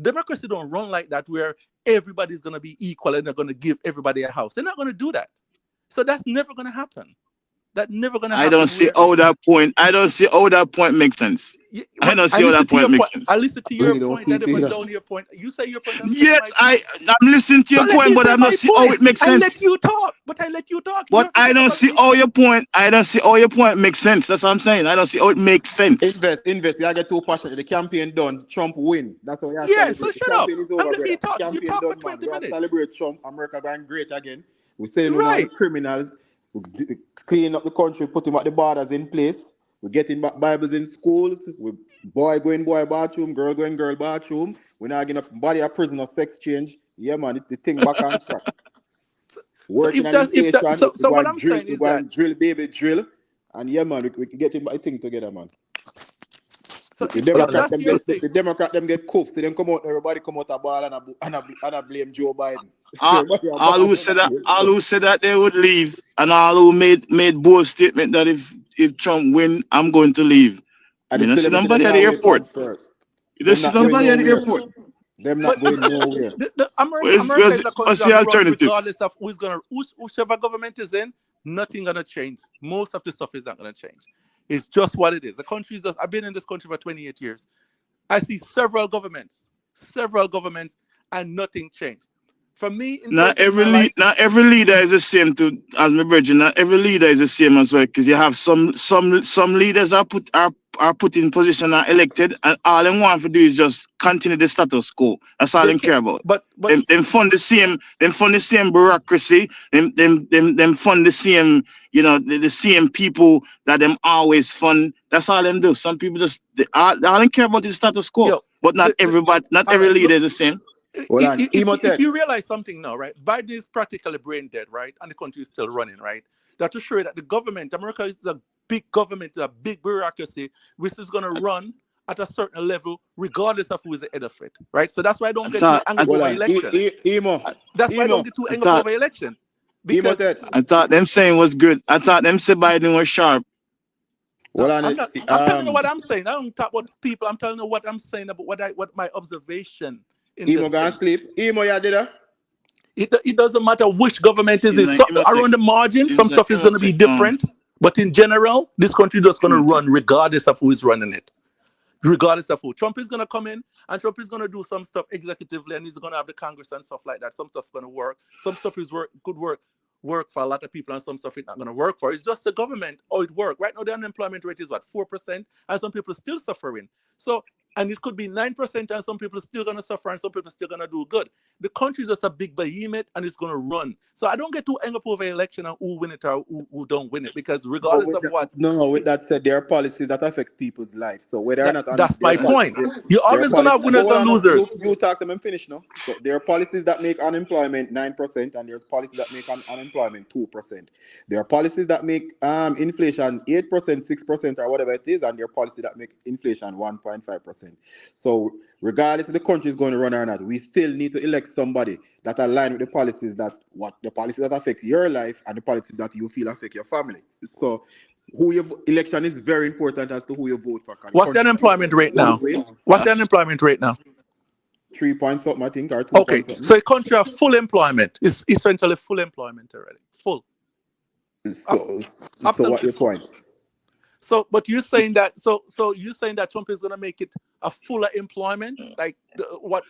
K: democracy don't run like that, where everybody's going to be equal and they're going to give everybody a house. They're not going to do that. So that's never going to happen. That never gonna
R: I
K: happen.
R: don't see how that point. I don't see how that point makes sense.
K: Yeah,
R: I don't see how that point makes sense.
K: I listen to your
Q: Really don't
K: point.
Q: see
K: I
Q: it
K: never
Q: either.
K: down your point. You say your point. I'm saying
R: Yes,
K: my point.
R: I'm listening to
K: So
R: your
K: let
R: point,
K: me
R: but
K: say
R: I'm
K: my
R: not see how
K: point.
R: it makes
K: I
R: sense.
K: let you talk, but I let you talk. You
R: But
K: have to
R: I
K: shut up
R: don't
K: and
R: see
K: let me
R: how
K: talk.
R: your point. I don't see how your point makes sense. That's what I'm saying. I don't see how it makes sense.
N: Invest. I get too passionate. The campaign done. Trump win. That's why I
K: Yeah, so
N: celebrate. The
K: shut up
N: campaign is
K: and
N: over,
K: let me
N: brother.
K: talk. You
N: Campaign
K: talk for
N: done, man.
K: 20
N: We are
K: minutes.
N: celebrate Trump. America going great again. We saying we know all the
K: Right.
N: criminals. We clean up the country, put him at the borders in place. We getting back Bibles in schools. We boy going boy bathroom, girl going girl bathroom. We're not getting up body a prisoner sex change. Yeah, man, the thing back on track.
K: So
N: Working on inflation. We
K: what I'm saying
N: we
K: is
N: go
K: that
N: and drill, baby, drill. And yeah, man, we can get him thing together, man.
K: so
N: The
K: if
N: Democrat
K: that's your thing.
N: the Democrat them get cuffed. Then come out, everybody come out a ball and blame Joe Biden.
R: All who said that they would leave, and all who made bold statement that if Trump win, I'm going to leave.
N: And
R: You
N: the
R: don't see
N: celebrity them
R: nobody at the
N: can't wait
R: airport.
N: first.
R: You don't see nobody at the airport.
N: Them not going nowhere.
K: America is a country
R: What's the
K: that run
R: alternative?
K: regardless of whichever government is in, nothing gonna change. Most of the stuff is not gonna change. It's just what it is. The country is just, I've been in this country for 28 years. I see several governments, and nothing changed. For me, in
R: Not
K: terms of my life,
R: every leader is the same as my virgin. Not every leader is the same as well, because you have some leaders are put in position, are elected, and all they want to do is just continue the status quo. That's all they care about.
K: But
R: them fund the same bureaucracy. Them fund the same, the same people that them always fund. That's all them do. Some people all they care about is status quo. But not everybody, not every leader is the same.
K: If you realize something now, right? Biden is practically brain dead, right? And the country is still running, right? That to show you that the government, America is a big government, a big bureaucracy, which is going to run at a certain level, regardless of who is the head of it, right? So that's why I don't get too angry over election. That's why I don't get too angry over election. Because
R: I thought them saying was good. I thought them say Biden was sharp.
K: I'm telling you what I'm saying. I don't talk about people. I'm telling you what I'm saying about what my observation in
N: Emo gonna sleep. Emo, you did that?
K: It doesn't matter which government is it. So, around the margin, some stuff is going to be different. But in general, this country is just going to run regardless of who is running it. Regardless of who. Trump is going to come in and Trump is going to do some stuff executively and he's going to have the Congress and stuff like that. Some stuff is going to work. Some stuff could work for a lot of people and some stuff it's not going to work for. It's just the government, how it works. Right now, the unemployment rate is what, 4%? And some people are still suffering. So, and it could be 9% and some people are still going to suffer and some people are still going to do good. The country is just a big behemoth and it's going to run. So I don't get too angry over election and who win it or who don't win it, because regardless of what.
N: With that said, there are policies that affect people's life. So whether or not...
K: That's my point. You're always going to have winners and losers.
N: You talk to them and finish now. So there are policies that make unemployment 9% and there's policies that make unemployment 2%. There are policies that make inflation 8%, 6% or whatever it is, and there are policies that make inflation 1.5%. So regardless if the country is going to run or not, we still need to elect somebody that align with the policies that affect your life and the policies that you feel affect your family. So election is very important as to who you vote for.
K: What's the unemployment rate now? What's the unemployment rate now?
N: 3 point something, I think, or 2
K: Okay,
N: point something.
K: so a country of full employment is essentially full employment already. Full.
N: So what's your point?
K: So, but you're saying that you're saying that Trump is going to make it a fuller employment? Like what's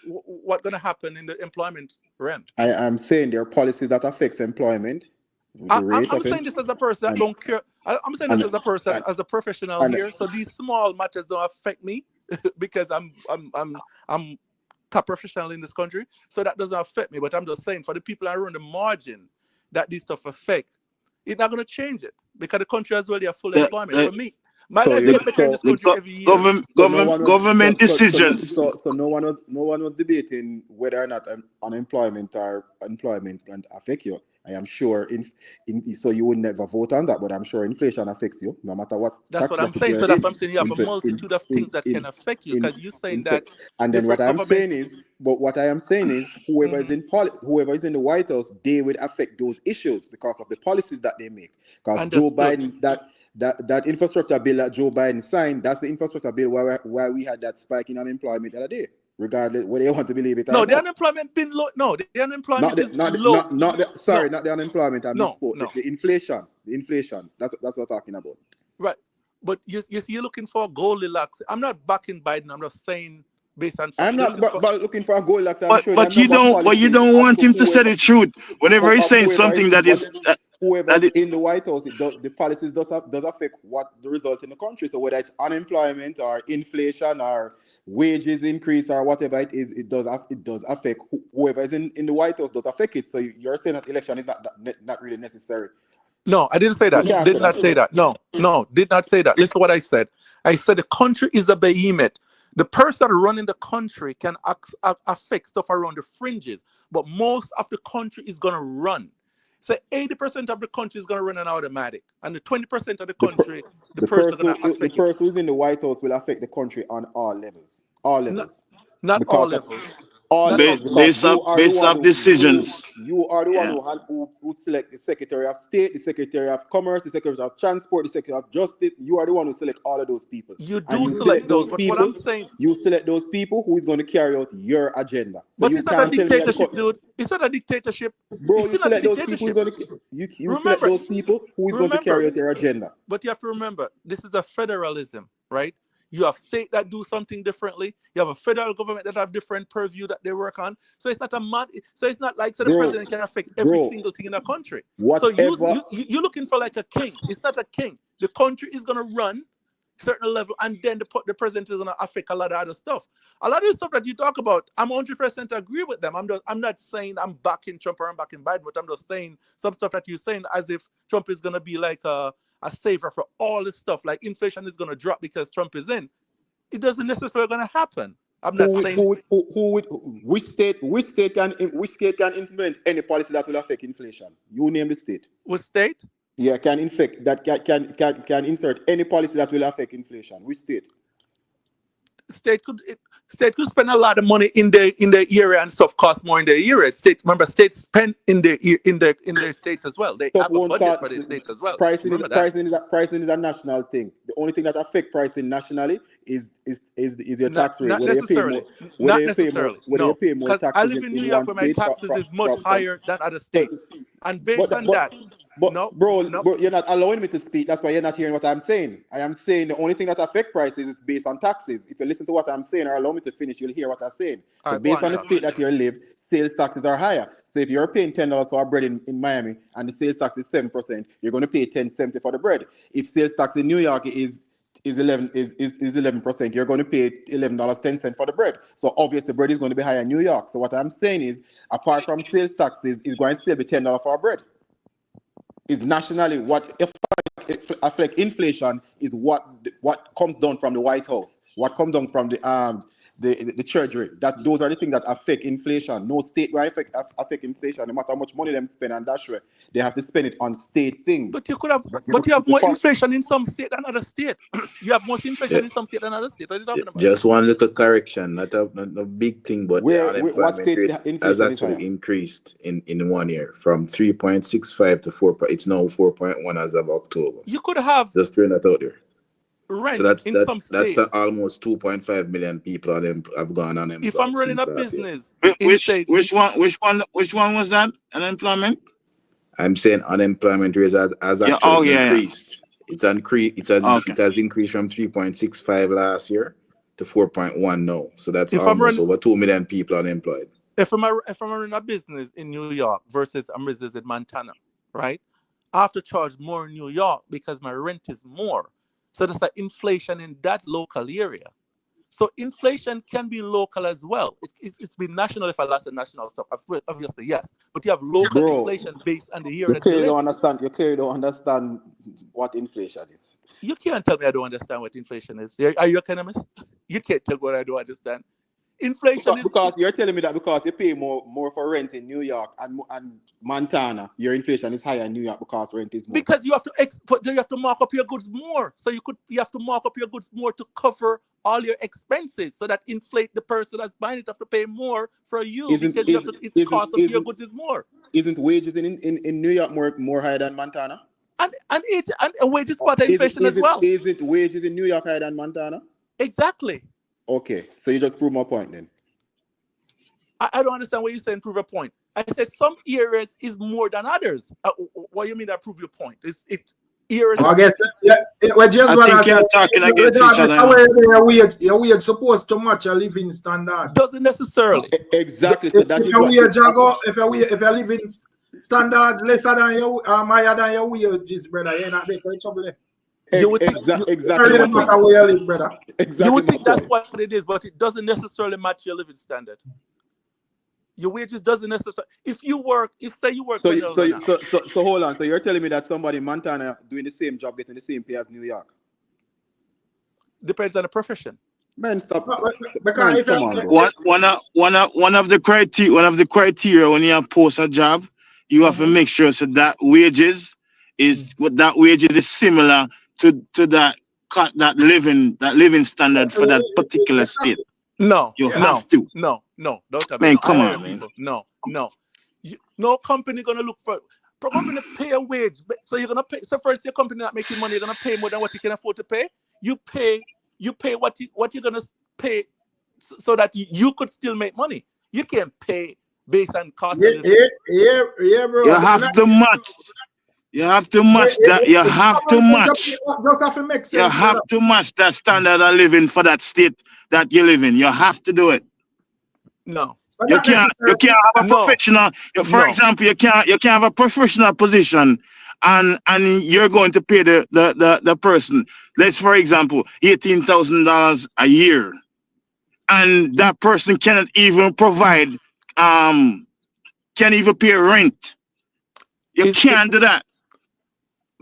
K: going to happen in the employment realm?
N: I am saying there are policies that affects employment.
K: I'm saying this as a person that don't care. I'm saying this as a person, as a professional here. So these small matters don't affect me because I'm top professional in this country. So that doesn't affect me. But I'm just saying for the people around the margin that this stuff affects, it's not going to change it because the country has already a full employment. For me, my life gets better in this country every year.
R: Government decisions.
N: So no one was debating whether or not unemployment or employment can affect you. I am sure so you would never vote on that, but I'm sure inflation affects you no matter what.
K: That's what I'm saying. So that's what I'm saying. You have a multitude of things that can affect you because you're saying that.
N: And then what I am saying is whoever is in the White House, they would affect those issues because of the policies that they make. Because Joe Biden, that infrastructure bill that Joe Biden signed, that's the infrastructure bill where we had that spike in unemployment the other day. Regardless whether you want to believe it or not.
K: The unemployment been low. No, the unemployment is low.
N: Not the unemployment. I misspoke. The inflation. the inflation. That's what I'm talking about.
K: Right. But you're looking for Goldilocks. I'm not backing Biden. I'm just saying based on facts.
N: I'm not looking for a Goldilocks.
R: But you don't want him to say the truth whenever he's saying something that is
N: whoever's in the White House. The policies does affect what the result in the country. So whether it's unemployment or inflation or wages increase or whatever it is, it does affect whoever is in the White House. Does affect it. So you're saying that election is not really necessary.
K: No, I didn't say that. Did not say that. No, did not say that. Listen to what I said. I said the country is a behemoth. The person running the country can affect stuff around the fringes, but most of the country is going to run. So 80% of the country is going to run an automatic, and the 20% of the country, the person
N: who's in the White House will affect the country on all levels. All levels.
K: Not all levels.
R: Based off decisions.
N: You are the one who select the Secretary of State, the Secretary of Commerce, the Secretary of Transport, the Secretary of Justice. You are the one who select all of those people.
K: You select those people. What I'm saying,
N: you select those people who is going to carry out your agenda. So
K: but it's not a dictatorship, dude. It's not a dictatorship.
N: Bro, you select those people who's going to select those people who is going to carry out your agenda.
K: But you have to remember, this is a federalism, right? You have states that do something differently. You have a federal government that have different purview that they work on. So it's not it's not like the president can affect every single thing in the country.
N: Whatever.
K: So you're looking for like a king. It's not a king. The country is gonna run a certain level, and then the president is gonna affect a lot of other stuff. A lot of the stuff that you talk about, I'm 100% agree with them. I'm not saying I'm backing Trump or I'm backing Biden, but I'm just saying some stuff that you're saying as if Trump is gonna be like a savior for all this stuff, like inflation is going to drop because Trump is in. It doesn't necessarily going to happen. I'm not saying
N: which state can implement any policy that will affect inflation. You name the state.
K: What state?
N: Yeah, can insert any policy that will affect inflation. Which state?
K: State could spend a lot of money in the area and stuff cost more in the area. States spend in their state as well. They have a budget for their state as well.
N: Pricing is a national thing. The only thing that affects pricing nationally is your tax rate.
K: Not necessarily. No, because I live in New York where my taxes is much higher than other states. And based on that.
N: Bro, you're not allowing me to speak. That's why you're not hearing what I'm saying. I am saying the only thing that affects prices is based on taxes. If you listen to what I'm saying or allow me to finish, you'll hear what I'm saying. So based on the state that you live, sales taxes are higher. So if you're paying $10 for a bread in Miami and the sales tax is 7%, you're going to pay $10.70 for the bread. If sales tax in New York is 11%, you're going to pay $11.10 for the bread. So obviously bread is going to be higher in New York. So what I'm saying is, apart from sales taxes, it's going to still be $10 for a bread. Is nationally what affect inflation is what comes down from the White House, what comes down from the Treasury. Those are the things that affect inflation. No state will affect inflation. No matter how much money them spend on that way, they have to spend it on state things.
K: But you have more inflation in some state than other state. You have more inflation in some state than other state. What are you talking about?
Q: Just one little correction, not a big thing, but the unemployment rate has actually increased in 1 year from 3.65 to 4. It's now 4.1 as of October.
K: You could have
Q: just throwing that out there.
K: Rent
Q: so that's
K: some state.
Q: That's almost 2.5 million people have gone unemployed.
K: If I'm running a business,
R: which one was that? Unemployment?
Q: I'm saying unemployment rate has actually increased. Yeah. It has increased from 3.65 last year to 4.1 now. So that's almost over 2 million people unemployed.
K: If I'm running a business in New York versus a business in Montana, right? I have to charge more in New York because my rent is more. So there's an inflation in that local area. So inflation can be local as well. It's been national if I lost the national stuff. Obviously, yes. But you have local inflation based on the area.
N: You clearly don't understand what inflation is.
K: You can't tell me I don't understand what inflation is. Are you an economist? You can't tell me what I don't understand. Inflation
N: because you're telling me that because you pay more for rent in New York and Montana, your inflation is higher in New York because rent is more.
K: Because you have to mark up your goods more. So you have to mark up your goods more to cover all your expenses, so that inflate the person that's buying it have to pay more for you because the cost of your goods is more.
N: Isn't wages in New York more higher than Montana?
K: And wages part of inflation as well.
N: Isn't wages in New York higher than Montana?
K: Exactly.
N: Okay, so you just prove my point then.
K: I don't understand what you're saying, prove a point. I said some areas is more than others. What you mean that prove your point? It's areas.
A: I guess what James
R: I think you're talking against each other.
A: Your wage supposed to match your living standard.
K: Doesn't necessarily.
N: Exactly. So that is
A: your
N: what
A: wage if your living standard lesser than your higher than your wages, brother, you're not there, so it's trouble.
K: You would think,
N: exactly.
A: No matter where you live, brother.
N: Exactly.
K: You would think that's what it is, but it doesn't necessarily match your living standard. Your wages doesn't necessarily. If you work, say you work.
N: So hold on. So you're telling me that somebody in Montana doing the same job getting the same pay as New York?
K: Depends on the profession.
N: Man, stop.
A: Because
R: One of the criteria when you post a job, you have to make sure so that wages is similar to that living standard for that particular state.
K: No,
R: you have to.
K: No. Don't have
R: man,
K: no.
R: come on, man.
K: No company gonna look for. Company pay a wage, so you're gonna pay. So first, your company not making money, you're gonna pay more than what you can afford to pay. You pay what you're gonna pay, so that you could still make money. You can't pay based on cost.
A: Yeah, bro.
R: You have to match. You have to match that. You have to match.
A: Just have to make sense.
R: You have to match that standard of living for that state that you live in. You have to do it.
K: No.
R: You can't have a professional. For example, you can't have a professional position and you're going to pay the person, let's for example, $18,000 a year. And that person cannot even provide can't even pay rent. You can't do that.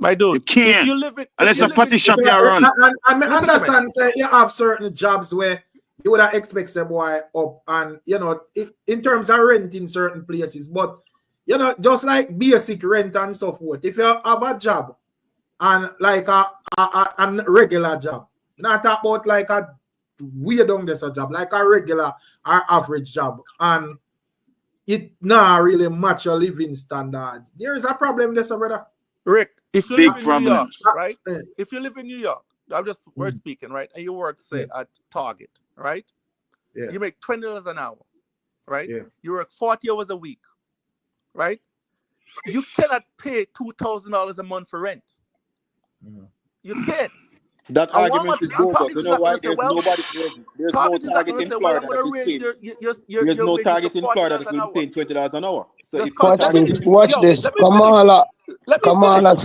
K: My dude,
R: you can't.
K: If you live it,
R: unless a party shop you run.
A: I understand say you have certain jobs where you would have expect a boy up and in terms of rent in certain places, but just like basic rent and so forth. If you have a job and like a regular job, not about like a weird on this job, like a regular or average job, and it not really match your living standards, there is a problem there, brother.
K: Rick, if you live in New York, right? If you live in New York, I'm just word speaking, right? And you work, say, at Target, right?
A: Yeah.
K: You make $20 an hour, right?
A: Yeah.
K: You work 40 hours a week, right? You cannot pay $2,000 a month for rent. You can't.
N: That argument is bogus. You know why? There's no target in Florida that is paying. There's no target in Florida that will be paying $20 an hour. So if
O: watch this. Kamala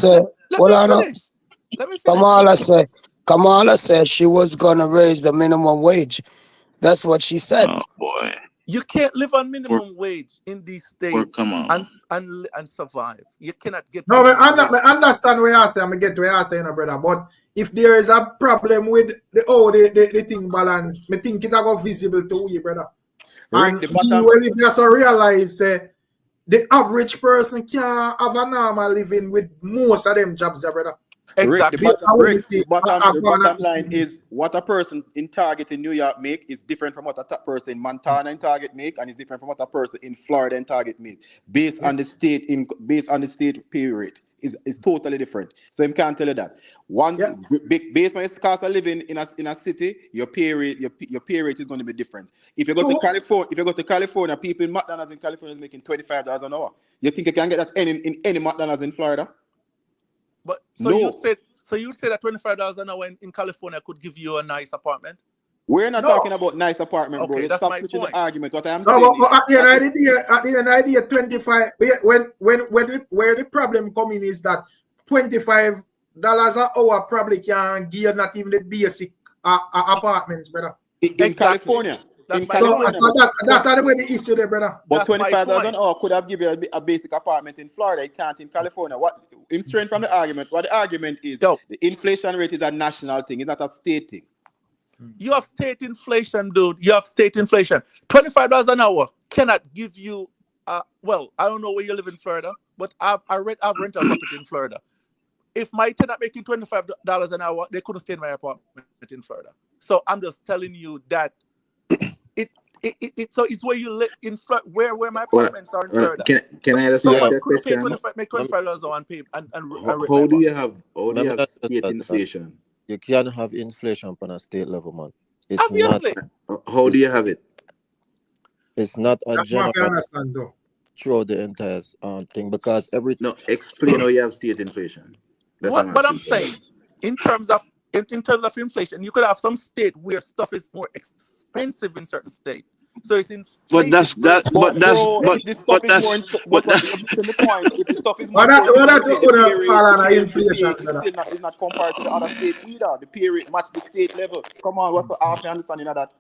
O: said, Kamala said she was gonna raise the minimum wage. That's what she said.
R: Oh boy.
K: You can't live on minimum wage in these states and survive. You cannot get.
A: No, I understand where I say. I'm get where I say, brother. But if there is a problem with the thing balance, me think it go visible to you, brother. And if you also realize the average person can't have a normal living with most of them jobs, brother.
K: Exactly.
N: The bottom line is what a person in Target in New York make is different from what a person in Montana in Target make, and it's different from what a person in Florida in Target make. Based on the state pay rate is totally different. So I can't tell you that. Based on the cost of living in a city, your pay rate is going to be different. If you go to California, people in McDonald's in California is making $25 an hour. You think you can get that in any McDonald's in Florida?
K: But you'd say that $25 an hour in California could give you a nice apartment?
N: We're not talking about nice apartment, bro.
K: Okay,
N: Stop switching the argument. What I'm
A: saying
N: at
A: the end of the day, 25. Where the problem coming is that $25 an hour probably can give you not even the basic apartments, brother.
N: In California.
A: That's the issue there, brother.
N: But $25 an hour could have given you a basic apartment in Florida. It can't in California. What in straight from the argument? What the argument is? The inflation rate is a national thing. It's not a state thing.
K: You have state inflation, dude. You have state inflation. $25 an hour cannot give you. Well, I don't know where you live in Florida, but I've rented a property in Florida. If my tenant making $25 an hour, they couldn't stay in my apartment in Florida. So I'm just telling you that. So it's where you live in Florida, where my apartments are in Florida.
Q: Can I just
K: ask a question? Make $25 and pay and
Q: how do you have state inflation?
J: You can't have inflation on a state level, man. It's
K: obviously.
Q: How do you have it?
J: It's not a general. throughout the entire thing because every
Q: No, explain how you have state inflation. That's
K: What I'm saying, in terms of inflation, you could have some state where stuff is more expensive in certain state. So it's inflated.
N: But that's that. But that's
K: if
N: the stuff is more. But you're missing the point. If the stuff is more
A: That's
N: expensive,
A: what
N: the
A: gonna
N: pay
A: fall
N: rate,
A: on
N: the
A: inflation.
N: pay is not compared to the other state either. The pay rate match the state level. Come on, what's the half understanding of that?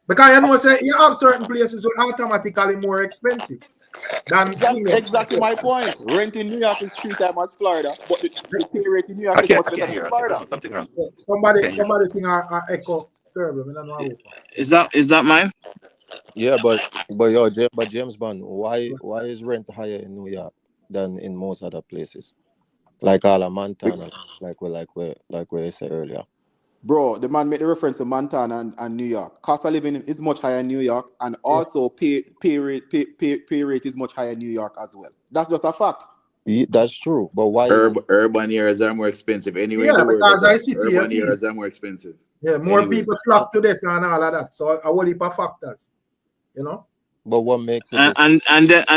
A: Because you know, say you have certain places that are automatically more expensive than
N: exactly my point. Rent in New York is 3 times as Florida, but the pay rate in New York is much better than Florida.
K: Something wrong.
A: Somebody think I echo terrible. I don't know.
R: Is that mine?
J: Yeah, but James Bond, why is rent higher in New York than in most other places? Like Montana, like we said earlier.
N: Bro, the man made the reference to Montana and New York. Cost of living is much higher in New York, and also pay rate is much higher in New York as well. That's just a fact.
J: Yeah, that's true, but why
Q: urban areas are more expensive anyway?
A: Yeah, because I see
Q: urban areas are more expensive.
A: Yeah, more people flock to this and all of that. So a whole heap of factors, you know.
J: But what makes it?
R: And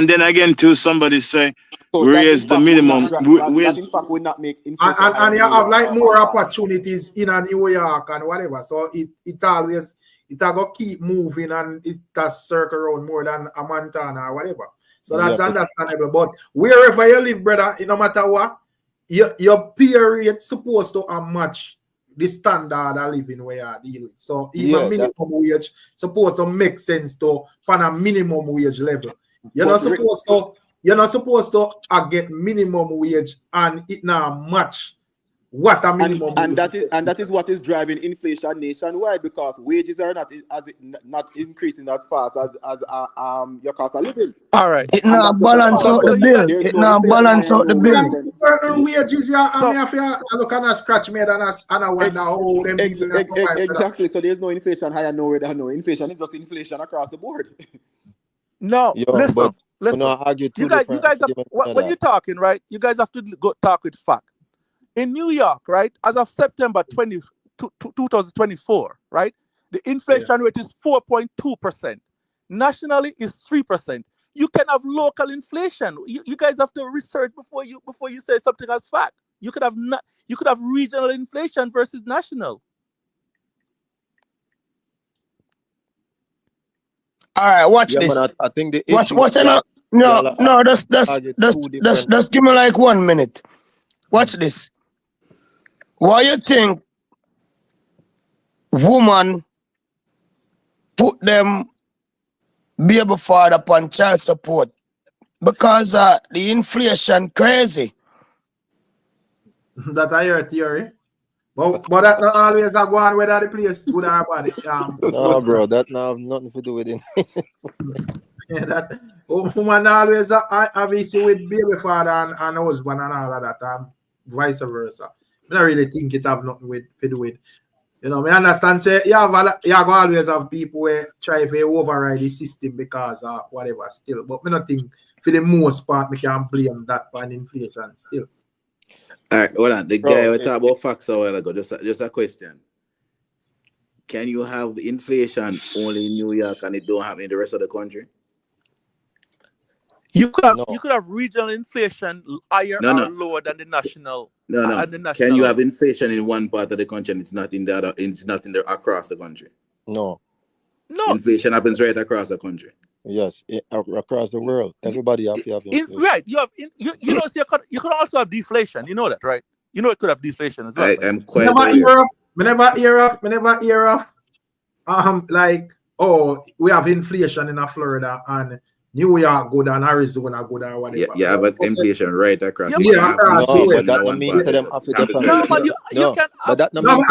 R: then again, too, somebody say raise the minimum.
N: That in fact will not make inflation.
A: And you have like more opportunities in a New York and whatever. So it always go keep moving and it does circle around more than a Montana or whatever. So that's understandable. But wherever you live, brother, no matter what, your pay rate supposed to match the standard of living where you deal with. So even minimum wage supposed to make sense to on a minimum wage level. You're not supposed to get minimum wage and it not match what a minimum
N: and that is what is driving inflation nationwide, because wages are not increasing as fast as your cost of living.
K: All right.
O: It not balance out the bill. It not balance out the bill.
A: Certain wages, I look at a scratch made and I wonder how them people
N: exactly. So there's no inflation higher nowhere. There's no inflation. It's just inflation across the board.
K: No, listen.
J: You
K: guys have, when you're talking, right? You guys have to go talk with fact. In New York, right, as of September 2024, right, the inflation rate is 4.2%. Nationally is 3%. You can have local inflation. You guys have to research before you say something as fact. You could have regional inflation versus national.
O: All right, watch this.
J: Man, I think the
O: watch enough. No, just give me like 1 minute. Watch this. Why you think woman put them baby father upon child support? Because the inflation crazy.
A: That I hear theory. But that not always go on whether the place good or bad.
J: No, bro, that not have nothing to do with it.
A: Yeah, that woman always have issue with baby father and husband and all of that, vice versa. I don't really think it have nothing to do with. You know, I understand. Say you go always have people who try to override the system because of whatever. Still, but I don't think for the most part we can blame that on inflation. Still.
Q: All right, hold on. The guy we talked about facts a while ago. Just a question. Can you have inflation only in New York and it don't happen in the rest of the country?
K: You could have regional inflation higher or lower than the national.
Q: No. Can you have inflation in one part of the country and it's not in the other? It's not in the across the country.
J: No.
Q: Inflation happens right across the country.
J: Yes, across the world, everybody have inflation.
K: Right. You could also have deflation. You know that, right? You know it could have deflation as well.
Q: I'm quite
A: never hear of like, oh, we have inflation in Florida and New York good and Arizona good or whatever.
Q: Yeah, you have inflation right across.
J: But that means them have to depend.
A: I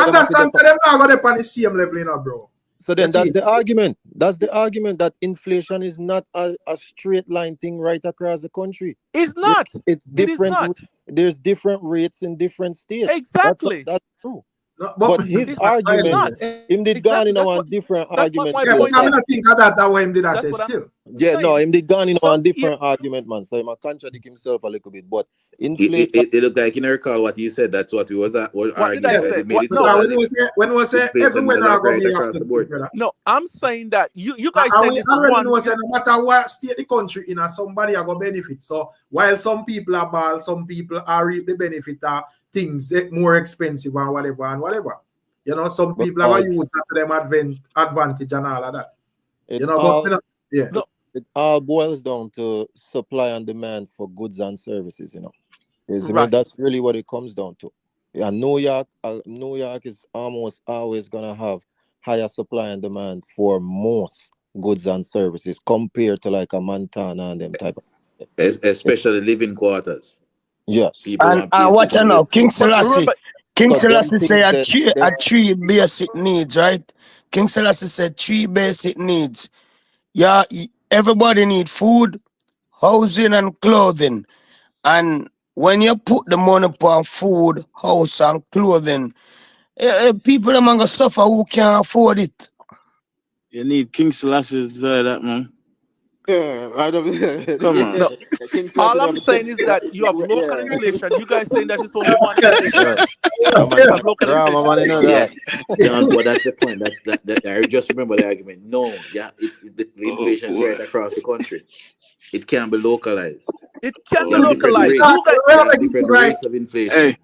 A: understand. So them not going to on the same level, you know, bro.
J: So then that's the argument. That's the argument that inflation is not a straight line thing right across the country.
K: It's not.
J: It's different. There's different rates in different states.
K: Exactly.
J: That's true. No, but his argument, him did gone in on different argument.
A: I don't think that way him did I say still.
J: Yeah, no, him did gone in on different argument, man. So he might contradict himself a little bit. But
Q: It looked like you recall what you said. That's what we was arguing.
L: Did I say?
Q: Made it
L: No,
A: when we say everywhere are going to be
Q: across the board.
L: No, I'm saying that you guys
A: and
L: said
A: we
L: this
A: already
L: one.
A: know say no matter what state the country in, somebody are going to benefit. So while some people are bad, some people are reap the benefit of things more expensive and whatever. You know, some people are going to use that to them advantage and all of that. You know, but yeah.
J: No. It all boils down to supply and demand for goods and services, you know. Right. That's really what it comes down to. Yeah, New York is almost always gonna have higher supply and demand for most goods and services compared to like a Montana and them type of,
Q: especially living quarters.
J: Yes.
O: And watch out now, King Selassie say a three basic needs, right? King Selassie said 3 basic needs. Yeah, everybody need food, housing, and clothing. And when you put the money on food, house, and clothing, people are going to suffer who can't afford it.
R: You need King Selassie's that, man.
N: Yeah, I don't.
R: Come on.
L: No. All I'm saying is that you have local inflation. You guys saying that it's only one inflation.
J: Right.
L: You have local inflation.
Q: Yeah, but that's the point. That I just remember the argument. No, yeah, the inflation is right across the country. It can be localized.
L: It can be localized.
Q: Different rates of inflation.
R: Hey,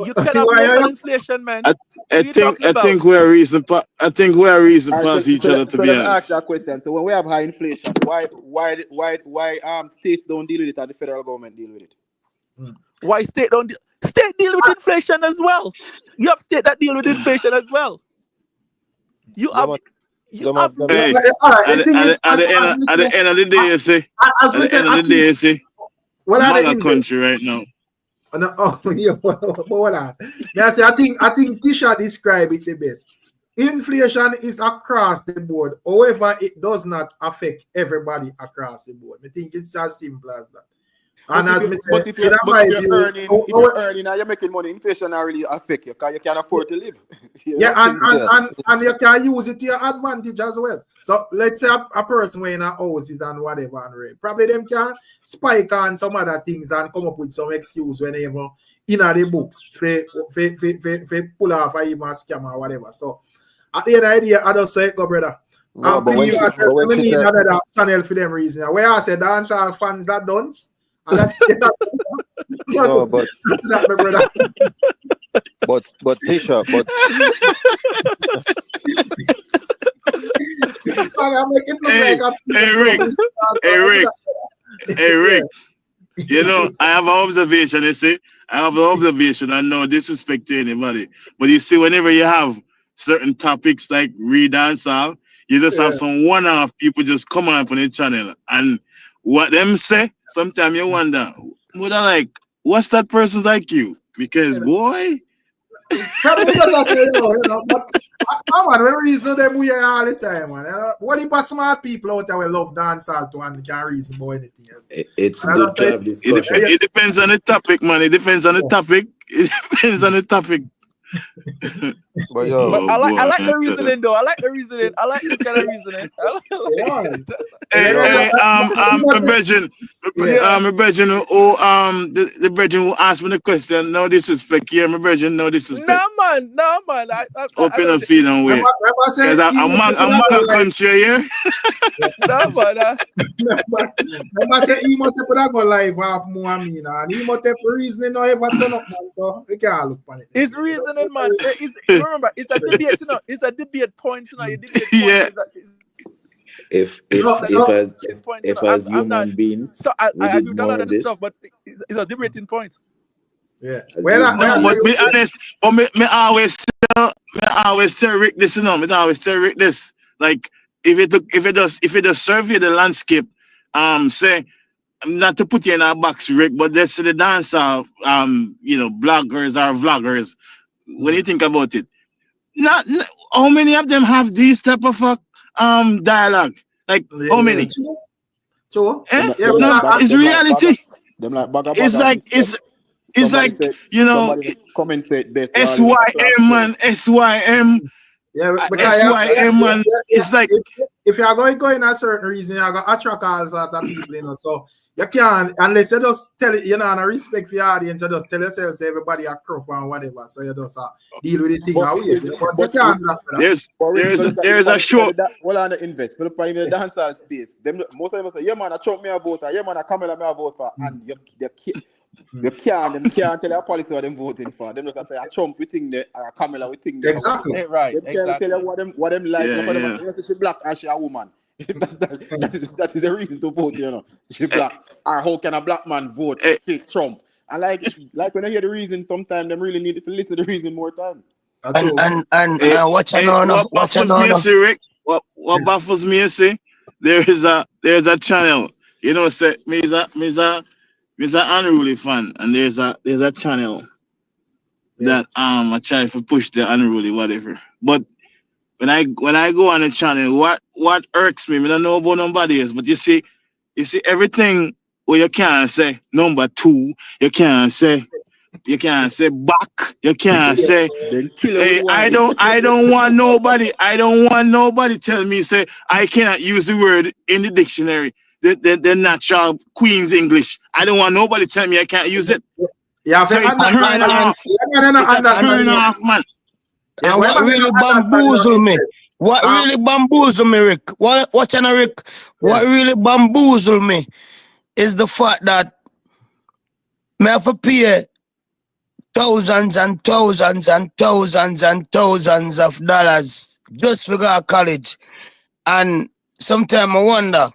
L: you can have local inflation, man.
R: I think we're reason past each other, to be honest.
N: Ask that question. So when we have high inflation, why states don't deal with it and the federal government deal with it?
L: Why state don't state deal with inflation as well? You have state that deal with inflation as well. You have.
R: At the end of the day, you see, Macka country right now.
A: Hold on. I think Tisha described it the best. Inflation is across the board. However, it does not affect everybody across the board. I think it's as simple as that. And
N: if you're earning and you're making money, inflation not really affect you because you can't afford to live.
A: and you can use it to your advantage as well. So let's say a person when a house is and whatever and rate. Probably them can spike on some other things and come up with some excuse whenever in the books for pull off or even a scam or whatever. So at the end of the day, I just say it go, brother.
J: No, but when
A: we need another channel for them reason. Where I say dancehall fans are dunce.
J: No, but Tisha,
R: Hey Rick, you know, I have an observation, you see. I have an observation, and no disrespect to anybody. But you see, whenever you have certain topics like dancehall, you just have some one-off people just come on the channel. And what them say, sometimes you wonder, would I like, what's that person's IQ? Because boy,
A: probably because I say, you know, but man, when reason them we are all the time, man. What if smart people out there will love dancehall to and can't reason about anything else?
Q: It's good to have discussion.
R: It depends on the topic, man. It depends on the topic. It depends on the topic.
J: But
L: I like the reasoning though. I like the reasoning. I like this kind of reasoning.
R: My brethren, the brethren who asked me the question, no disrespect here, my brethren, no disrespect.
L: No man.
R: Open up feet and wait. Because I'm Macka country here.
L: No man.
A: I say he must have go live half more and he must have reasoning no ever turn up, man. So we can't look on it.
L: It's reasoning, man. Remember, it's a debate, you know. It's a debate point, you know.
R: Yeah.
Q: If as human beings,
L: so I do a lot of this stuff, but it's a debating point.
A: Yeah.
R: But be honest, but me always tell Rick this, you know. Me always tell Rick this. Like if it does survey the landscape, say not to put you in a box, Rick, but let's say the dancer, bloggers or vloggers. When you think about it, not how many of them have these type of dialogue? Like how many?
A: Sure.
R: It's reality.
N: Them like
R: it's like you know.
N: Commentate best.
R: SYM man, SYM.
A: Yeah,
R: SYM man. It's like
A: if you are going a certain reason, you are going to attract all sorts of people, you know. So You can't, unless you just tell it, you know, and respect for your audience, you just tell yourself, say everybody a crop and whatever. So you just deal with the thing. But you can't
N: there's a show. Well, on the invest. But in the dancehall space, most of them say, yeah, man, I Trump me a voter. Yeah, man, I Kamala me a voter. And you can't tell your policy what them voting for. Them just say, I Trump, we think that, Kamala, we think that.
A: Exactly.
L: Right.
N: They can't tell you what them like. You know, she black and she a woman. that is the reason to vote, you know. She black. Or how can a black man vote to fit Trump? And like when I hear the reason, sometimes them really need to listen to the reason more time.
R: And what baffles me, see, Rick? What baffles me, see? There's a channel. You know, say me's a unruly fan, and there's a channel that I try to push the unruly whatever. But when I go on the channel, what irks me, I don't know about nobody else, but you see everything where you can't say number 2, you can't say back, you can't say hey, I don't want nobody tell me say I cannot use the word in the dictionary, the natural Queen's English. I don't want nobody tell me I can't use it.
A: Yeah,
R: so it turn off. It's a turn off, man.
O: And what really bamboozle me? What really bamboozle me, Rick? What Rick? What really bamboozle me is the fact that me have to pay thousands and thousands and thousands and thousands of dollars just to go to college. And sometimes I wonder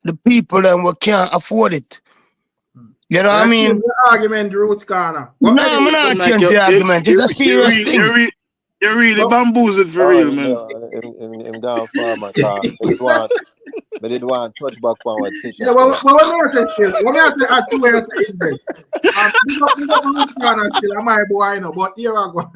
O: the people then we can't afford it. You know what I mean?
A: The argument, Roots Corner.
O: No, I'm not change the argument. It's a serious thing.
R: You're really bamboozled for real, man.
J: I'm down for my car. But they want to touch back on what teacher.
A: Yeah, well, let me say, ask you where you say invest. We got Roots Corner still. I might boy, you know, but here I go.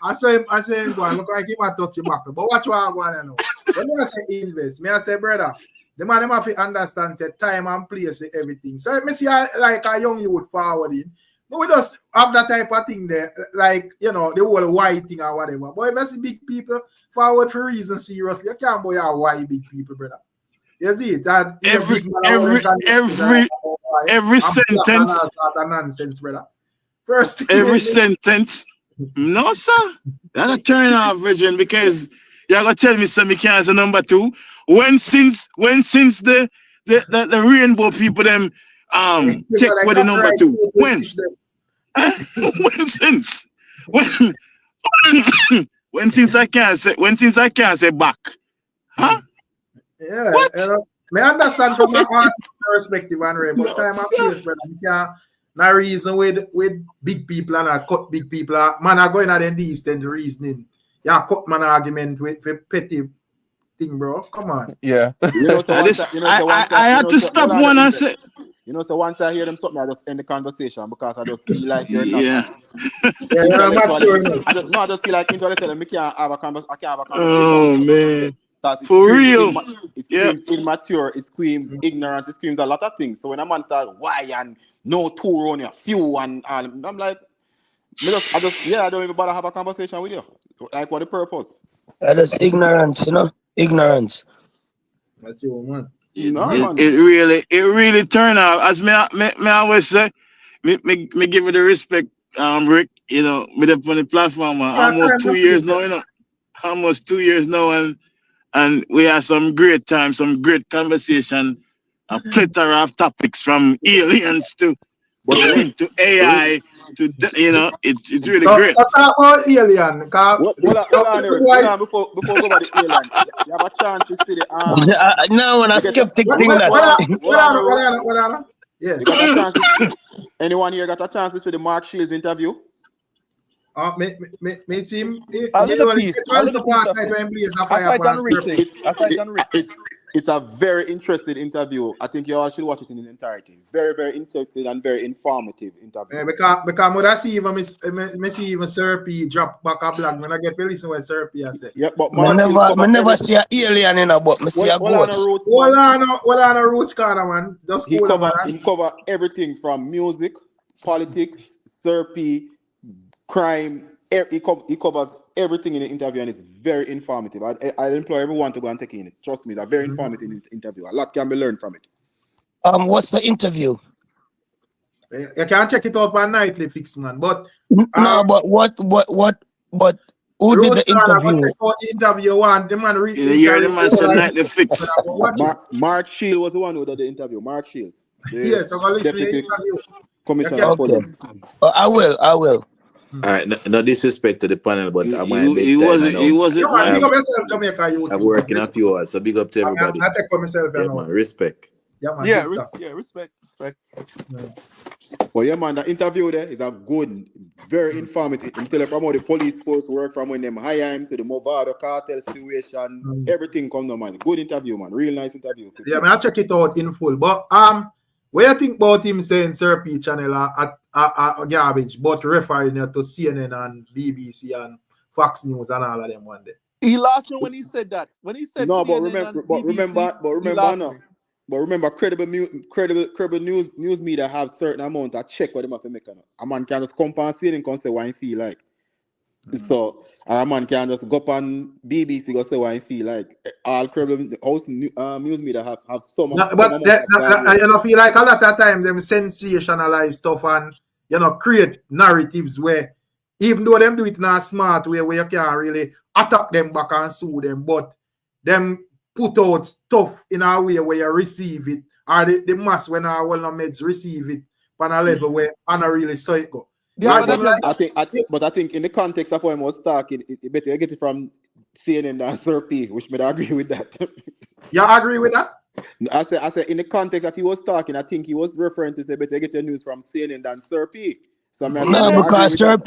A: I say him go. Look like he might touch you back. But watch what I want to know. When I say invest, I say, brother, the man have to understand say time and place with everything. So I see like a young youth forwarding. But we just have that type of thing there, like, you know, the whole white thing or whatever. But if I see big people forward for reasons seriously, you can't buy a white big people, brother. You see that
R: every sentence,
A: nonsense, brother. First,
R: every sentence. No, sir, that's a turn off, Virgin, because you're gonna tell me something can't say number 2. When since the rainbow people them take for the number 2? When? When since I can't say back, huh?
A: Yeah,
R: what?
A: I understand from my perspective, Andre, but time and place, brother. You can't no reason with big people and cut big people. Man are going at the extent reasoning. Yeah, cut man argument with petty thing, bro. Come on.
L: Yeah.
R: I had to stop one and say.
N: You know, so once I hear them something, I just end the conversation because I just feel like you're not.
R: Yeah.
N: I just feel like intellectually, I can't have a conversation.
R: Oh man.
N: For
R: real.
N: It screams immature, it screams ignorance, it screams a lot of things. So when a man starts why and no two on your few and I'm like, I don't even bother have a conversation with you. Like what the purpose?
O: That is ignorance, you know? Ignorance.
A: That's your man.
R: It really turned out. As me always say, me give it the respect, Rick. You know, me up on the platform almost 2 years now. You know, almost 2 years now, and we had some great time, some great conversation, a plethora of topics from aliens to AI to you know, it's really great.
A: So talk about alien.
N: Before we go about the alien, you have a chance to see the
O: no, when a skeptic thing that.
N: Yeah, you got a chance to see, anyone here got a chance to see the Mark Shields interview?
A: Me team.
N: It's a very interesting interview. I think you all should watch it in its entirety. Very, very interesting and very informative interview.
A: Yeah, because when I see even Sir P drop back a blog, when I get to listen what Sir P I say.
N: Yeah, but
O: I never see an alien in a but I see a ghost.
A: Hold on a Roots Corner, man. Just
N: he cover everything from music, politics, Sir P, crime. He covers everything in the interview and it's very informative. I implore everyone to go and take in it. Trust me, it's a very informative interview. A lot can be learned from it.
O: What's the interview?
A: You can check it out on Nightly Fix, man. But
O: no, but but who did the interview?
A: Check out the interview one. The man read the
R: Yeah, the man said Nightly Fix.
N: Mark Shields was the one who did the interview. Mark Shields.
A: Yes, I'm going to listen to the interview.
N: Commissioner of Police.
O: I will.
Q: All right, no disrespect to the panel, but I might be
R: he wasn't.
A: Big up yourself, Jamaica youth.
Q: I'm working a few hours, so big up to everybody.
A: I take for myself,
Q: yeah, man, respect.
A: Yeah, man.
K: Respect.
N: Well, yeah, man, the interview there is a good, very informative. Him tell you from how the police force work, from when them hire him to the Movado cartel situation, everything come down, man. Good interview, man. Real nice interview.
A: Yeah, man, I check it out in full. But what you think about him saying Sir P channel are garbage, but referring to CNN and BBC and Fox News and all of them one day?
K: He lost me when he said that. When he said
N: no,
K: CNN
N: but remember, credible news media have certain amount of check what them have to make. A man can just come on CNN and say what he feel like. So a man can just go up on BBC go say what he feel like. All credible news media have some.
A: I feel like a lot of time them sensationalize stuff and create narratives where even though them do it in a smart way where you can't really attack them back and sue them, but them put out stuff in a way where you receive it, or the mass when our meds receive it on a level where I don't really saw it go.
N: Yeah, but I think in the context of what I was talking, it better get it from CNN than Sir P, which I agree with that.
A: You agree with that?
N: I said in the context that he was talking, I think he was referring to say better get the news from CNN than Sir P. So
O: no, because Sir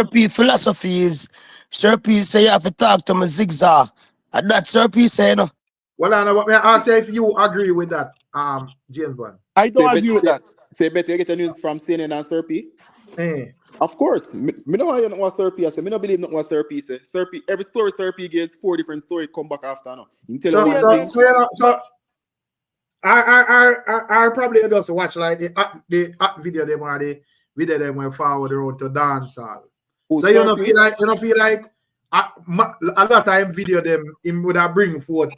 O: P philosophy is Sir P say you have to talk to me zigzag. And that Sir P say no.
A: Well, I'll say if you agree with that, James Bond.
K: I don't agree with that.
N: Say better get the news from CNN and Sir P. Of course. Me know how you know what Sir P say. Me don't believe not what Sir P say. Sir P, every story Sir P gives 4 different stories come back after now.
A: So I probably just watch like the video them or the video them went forward around to dance hall. So you don't feel like a lot of time video them him would have bring forth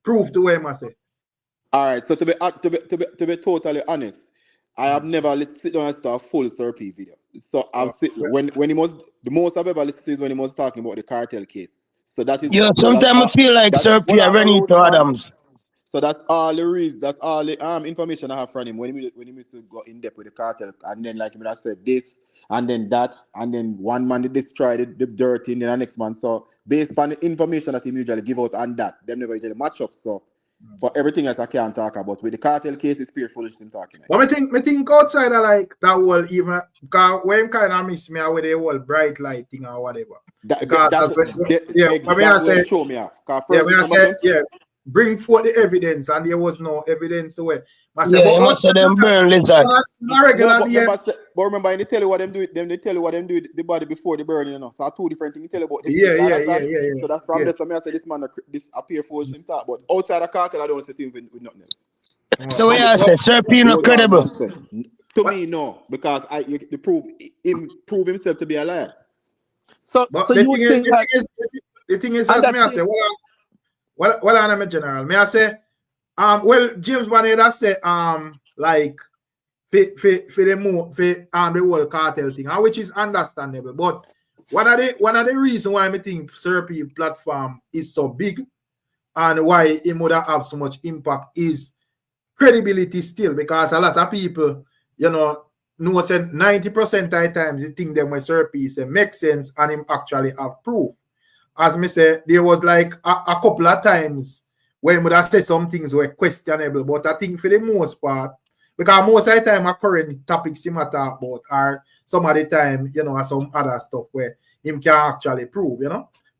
A: proof to what I say.
N: All right, so to be totally honest, I have never sit down and saw a full Sir P video. So I've when he was the most I've ever listened to is when he was talking about the cartel case. So that is
O: sometimes I feel like Sir P and Ryno Adams.
N: So that's all the reason. That's all the information I have from him when he used to go in depth with the cartel, and then like I said this, and then that, and then one man did destroy the dirt in the next man. So based on the information that he usually give out and that, them never usually match up. So for everything else I can't talk about. With the cartel case, it's pure foolish in talking.
A: But I think outside of like that whole even because when kind of miss me with the whole bright light thing or whatever.
N: Show me off.
A: Bring forth the evidence, and there was no evidence to it.
O: Must them burn lizard.
N: But remember, they tell you what them do. They tell you what them do with the body before the burning. So two different things. They tell you about.
A: Yeah.
N: So that's from this. So I say this man, this appear for him talk. But outside the cartel, I don't see him with nothing else.
O: So I say, Sir P not credible.
N: To me, no, because they prove himself to be a liar.
K: So you would think
A: the thing is, as me I say, well, I'm a general. May I say, well, James Bond said, like, for the whole cartel thing, which is understandable. But one of the reasons why I think Sir P platform is so big and why it would have so much impact is credibility still, because a lot of people, know 90% of the times they think them when Sir P say make sense and him actually have proof. As me say, there was like a couple of times when he would have said some things were questionable, but I think for the most part, because most of the time our current topics he might talk about are some of the time, some other stuff where him can actually prove,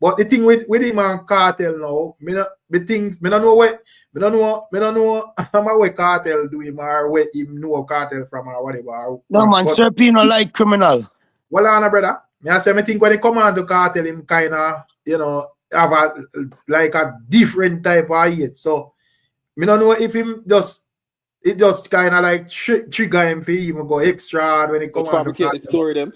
A: But the thing with him and Kartel now, me don't know what Kartel do him or where him know Kartel from or whatever.
O: No man, Sir P no like criminal.
A: Well, Anna brother, I say, I think when he come on to Kartel, him kind of, have a different type of hate. So, I don't know if him it just kind of like trigger him for even go extra when he come on to Kartel.
N: The story them.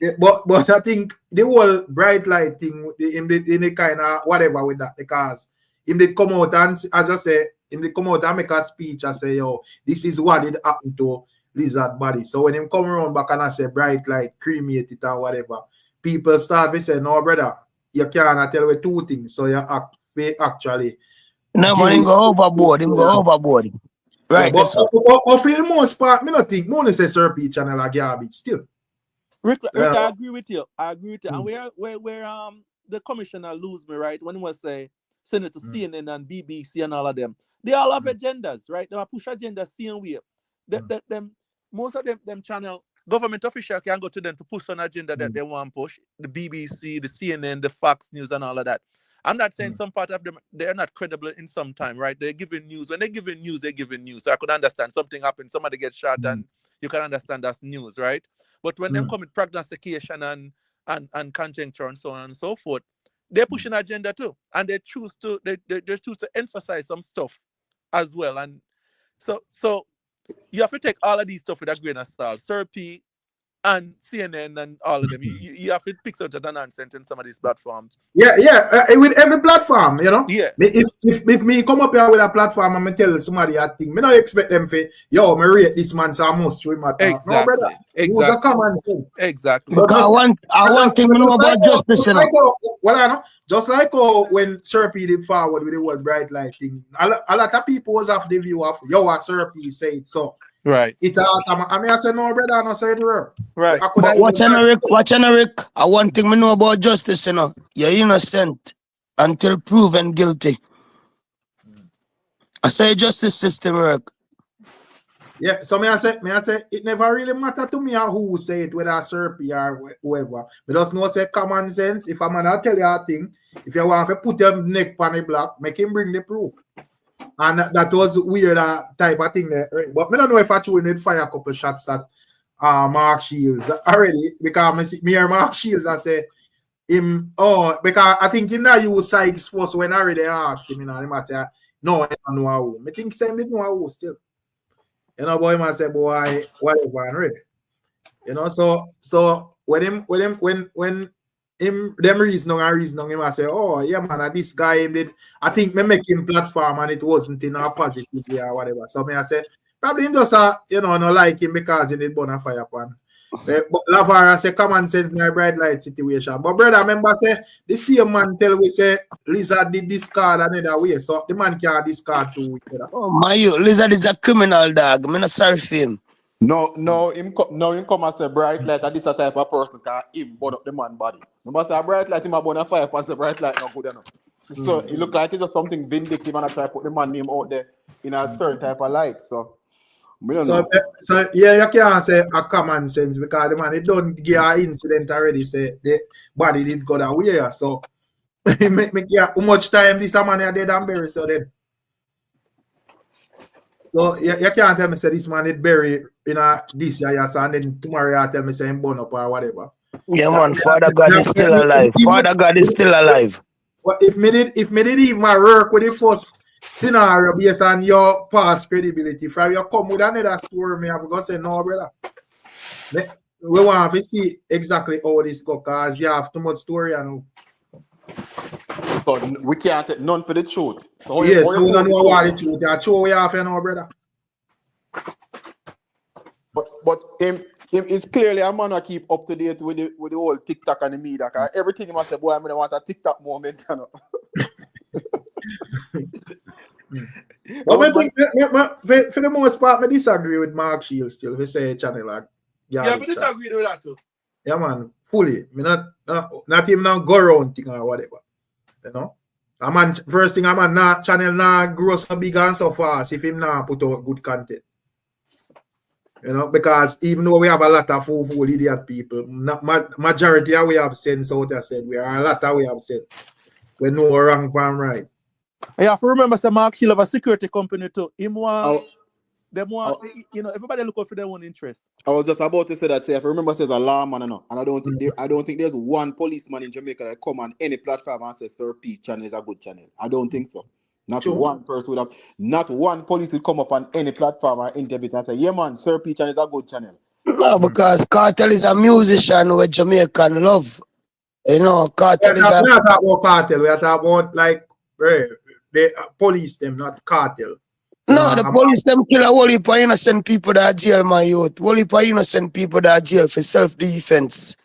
A: Yeah, but I think the whole bright light thing in the kind of whatever with that, because him did come out and, as I say, him come out and make a speech and say, yo, this is what it happened to Lizard body. So when him come around back and I say bright light, cremate it and whatever, people start to say, no, brother, you can't tell me two things. So you actually.
O: No, man, him go overboard. Him go overboard. Right,
A: yeah, but for the most part, me not think no say Serpy channel are garbage still.
L: Rick, I agree with you. And where the commissioner lose me, right? When he was send it to CNN and BBC and all of them, they all have agendas, right? They push agendas same way. Them most of them channel government official can go to them to push an agenda that they want to push. The BBC, the CNN, the Fox News, and all of that. I'm not saying some part of them they're not credible in some time, right? They're giving news. When they're giving news, they're giving news. So I could understand something happened, somebody gets shot, and you can understand that's news, right? But when them come with prognostication and conjecture and so on and so forth, they're pushing agenda too, and they choose to emphasize some stuff as well. And so you have to take all of these stuff with a grain of salt. Serpy and CNN and all of them. You have to pick such a nonsense in some of these platforms.
A: Yeah, with every platform, you know.
L: Yeah.
A: If me come up here with a platform and me tell somebody a thing, me not expect them to, yo, me rate this man so I must show him a talk.
L: Exactly.
A: No, brother. Use a common sense.
L: Exactly.
A: So
O: I want thing to know about justice, you know.
A: Just like when Serpy did forward with the whole bright light thing, a lot of people was off the view of, yo, what Serpy said so.
L: Right.
A: I said, no, brother, I don't say it wrong.
L: Right.
O: But watch on Rick. I want thing to know about justice, you know. You're innocent until proven guilty. I say justice system work.
A: Yeah, so may I say it never really matter to me who say it, whether Serpy or whoever. But just know say common sense. If a man tell you a thing, if you want to put your neck on the block, make him bring the proof. And that was weird type of thing there. But I don't know if I actually need fire a couple shots at Mark Shields already, because me or Mark Shields I say him because I think him not use Sykes first when I already asked him, you know, he must say no, I don't know how. I think same didn't know how still. You know, boy must say boy whatever and ready. You know, so when them reason him I say, oh yeah man, this guy did I think me make him platform and it wasn't in a positive way or whatever. So me I say probably him just you know not like him because he did burn a fire pan. But Lavara say common sense in a bright light situation. But brother, remember say the same man tell we say Lizard did discard another way. So the man can't discard too.
O: Oh my Lizard is a criminal dog. I'm not sorry for him.
N: No, him come and say bright light and this a type of person can him burn up the man body. Remember say bright light him a burn a fire pan say bright light not good enough. So it look like it's just something vindictive and I try to put the man name out there in a certain type of light. So we don't know.
A: So yeah, you can't say a common sense because the man it don't give an incident already say the body did go that way. So how much time this man are dead and buried so then. So you can't tell me say this man is buried in this year, and then tomorrow you tell me say him burn up or whatever.
O: Yeah, man, Father God is still alive. Father God is still alive.
A: Well, if me did even work with the first scenario based on your past credibility, if you come with another story, me I'm gonna say no, brother. We want to see exactly how this go because you have too much story and
N: so we can't take none for the truth. So
A: yes, so we don't know what the truth. That's true we have, you know, brother.
N: But him it's clearly a man who keep up to date with the whole TikTok and the media. Cause everything he must say, boy, I mean, I want a TikTok moment, you know.
A: Well, I think for the most part, I disagree with Mark Shields still. We say channel like
L: yeah, I disagree with that too.
A: Yeah, man, fully. Me not even now go around thing or whatever. You know, a man first thing a man not channel not grow so big and so fast if him not put out good content. You know, because even though we have a lot of fool idiot people, majority of we have sense out there said we are a lot of we have said we know wrong from right.
L: I have to remember say Mark Shield have a security company too. Him want you know, everybody look out for their own interest.
N: I was just about to say that. Say, if I remember, says a lawman, and I don't think there's one policeman in Jamaica that come on any platform and says Sir P channel is a good channel. I don't think so. Not one person would have. Not one police will come up on any platform or interview and say, "Yeah, man, Sir P channel is a good channel."
O: No, because Kartel is a musician with Jamaican love. You know, Kartel is
A: a. We are talking about Kartel. We are talking about like the police them, not cartel.
O: No, the police them kill a whole heap of innocent people that are jail, my youth. Whole heap of innocent people that are jail for self-defense.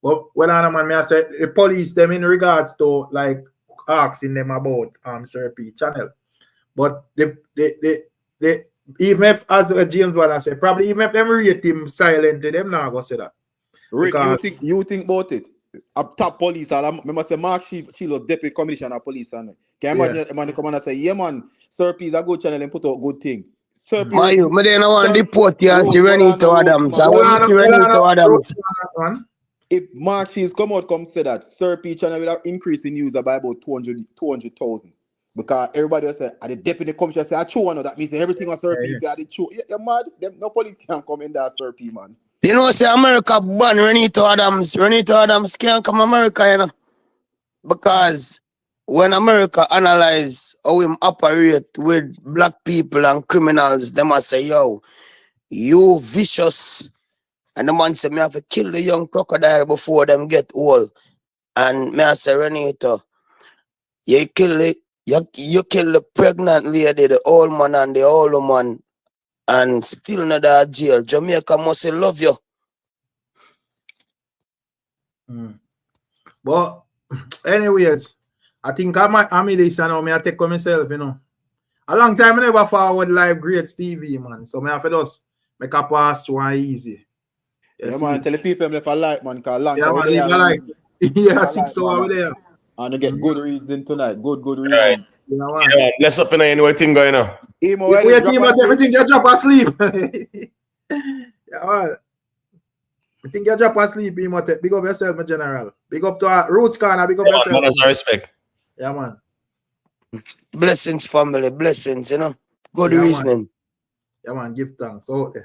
A: But when I say the police them in regards to like asking them about Syrupy channel. But they even if, as James wanna say, probably even if them rate him silently, them not gonna say that.
N: Rick, you think about it? A top police, I remember say Mark Sheila, deputy commissioner of police, and can you imagine a man come and say, yeah man, Syrupy is a good channel and put out good thing.
O: My youth, I don't want to deport you to Renito Adams. I want to see Renito Adams.
N: If Mark Shields come say that Syrupy channel will have increase in user by about 200,000. Because everybody will say, the deputy commissioner say, I true one, that means everything on Syrupy say, I true. You're mad? No police can come in that Syrupy, man.
O: You know, say America ban Renito Adams. Renito Adams can't come America, you know. Because when America analyze how him operate with black people and criminals, they must say, yo, you vicious. And the man say, me have to kill the young crocodile before them get old. And me I say, Renito, you kill the pregnant lady, the old man and the old woman, and still not that jail. Jamaica must love you.
A: But anyways, I think I'm this and I take for myself, you know. A long time I never forward live Ricstormtv, man. So I have to just make a pass to one easy.
N: Yeah, man, tell the people if I like, man, because long
A: time man, I like. Yeah, 6 hours there.
N: And you get good reason tonight. Good reason.
C: Right.
A: Yeah, man.
C: Yeah, let's up in anything going on.
A: Wait, team, everything you drop asleep. Yeah, man. I think you drop asleep, big up yourself, my general. Big up to our Roots Corner, big up yourself.
C: Man, respect.
A: Yeah, man.
O: Blessings, family, blessings, you know. Good
A: yeah,
O: reasoning.
A: Man. Yeah, man, give thanks. Okay.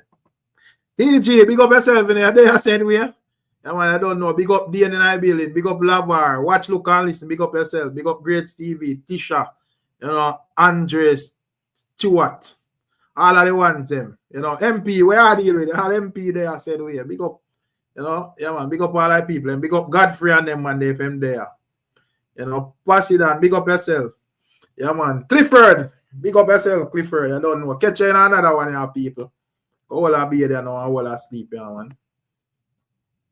A: TG, big up yourself in there. They are saying we. Yeah, man, I don't know. Big up DNI building, big up Lavar, watch, look, and listen. Big up yourself, big up Ricstormtv, Tisha, you know, Andres, Stewart, all of the ones them. You know, MP, where are deal with? All MP there said we. Big up, you know, yeah, man, big up all the people and big up Godfrey and them man, they FM there. You know, pass it on, big up yourself. Yeah, man. Clifford, big up yourself, Clifford. I don't know. Catch you in another one, yeah, people. All I be there now, all I sleep, yeah, man.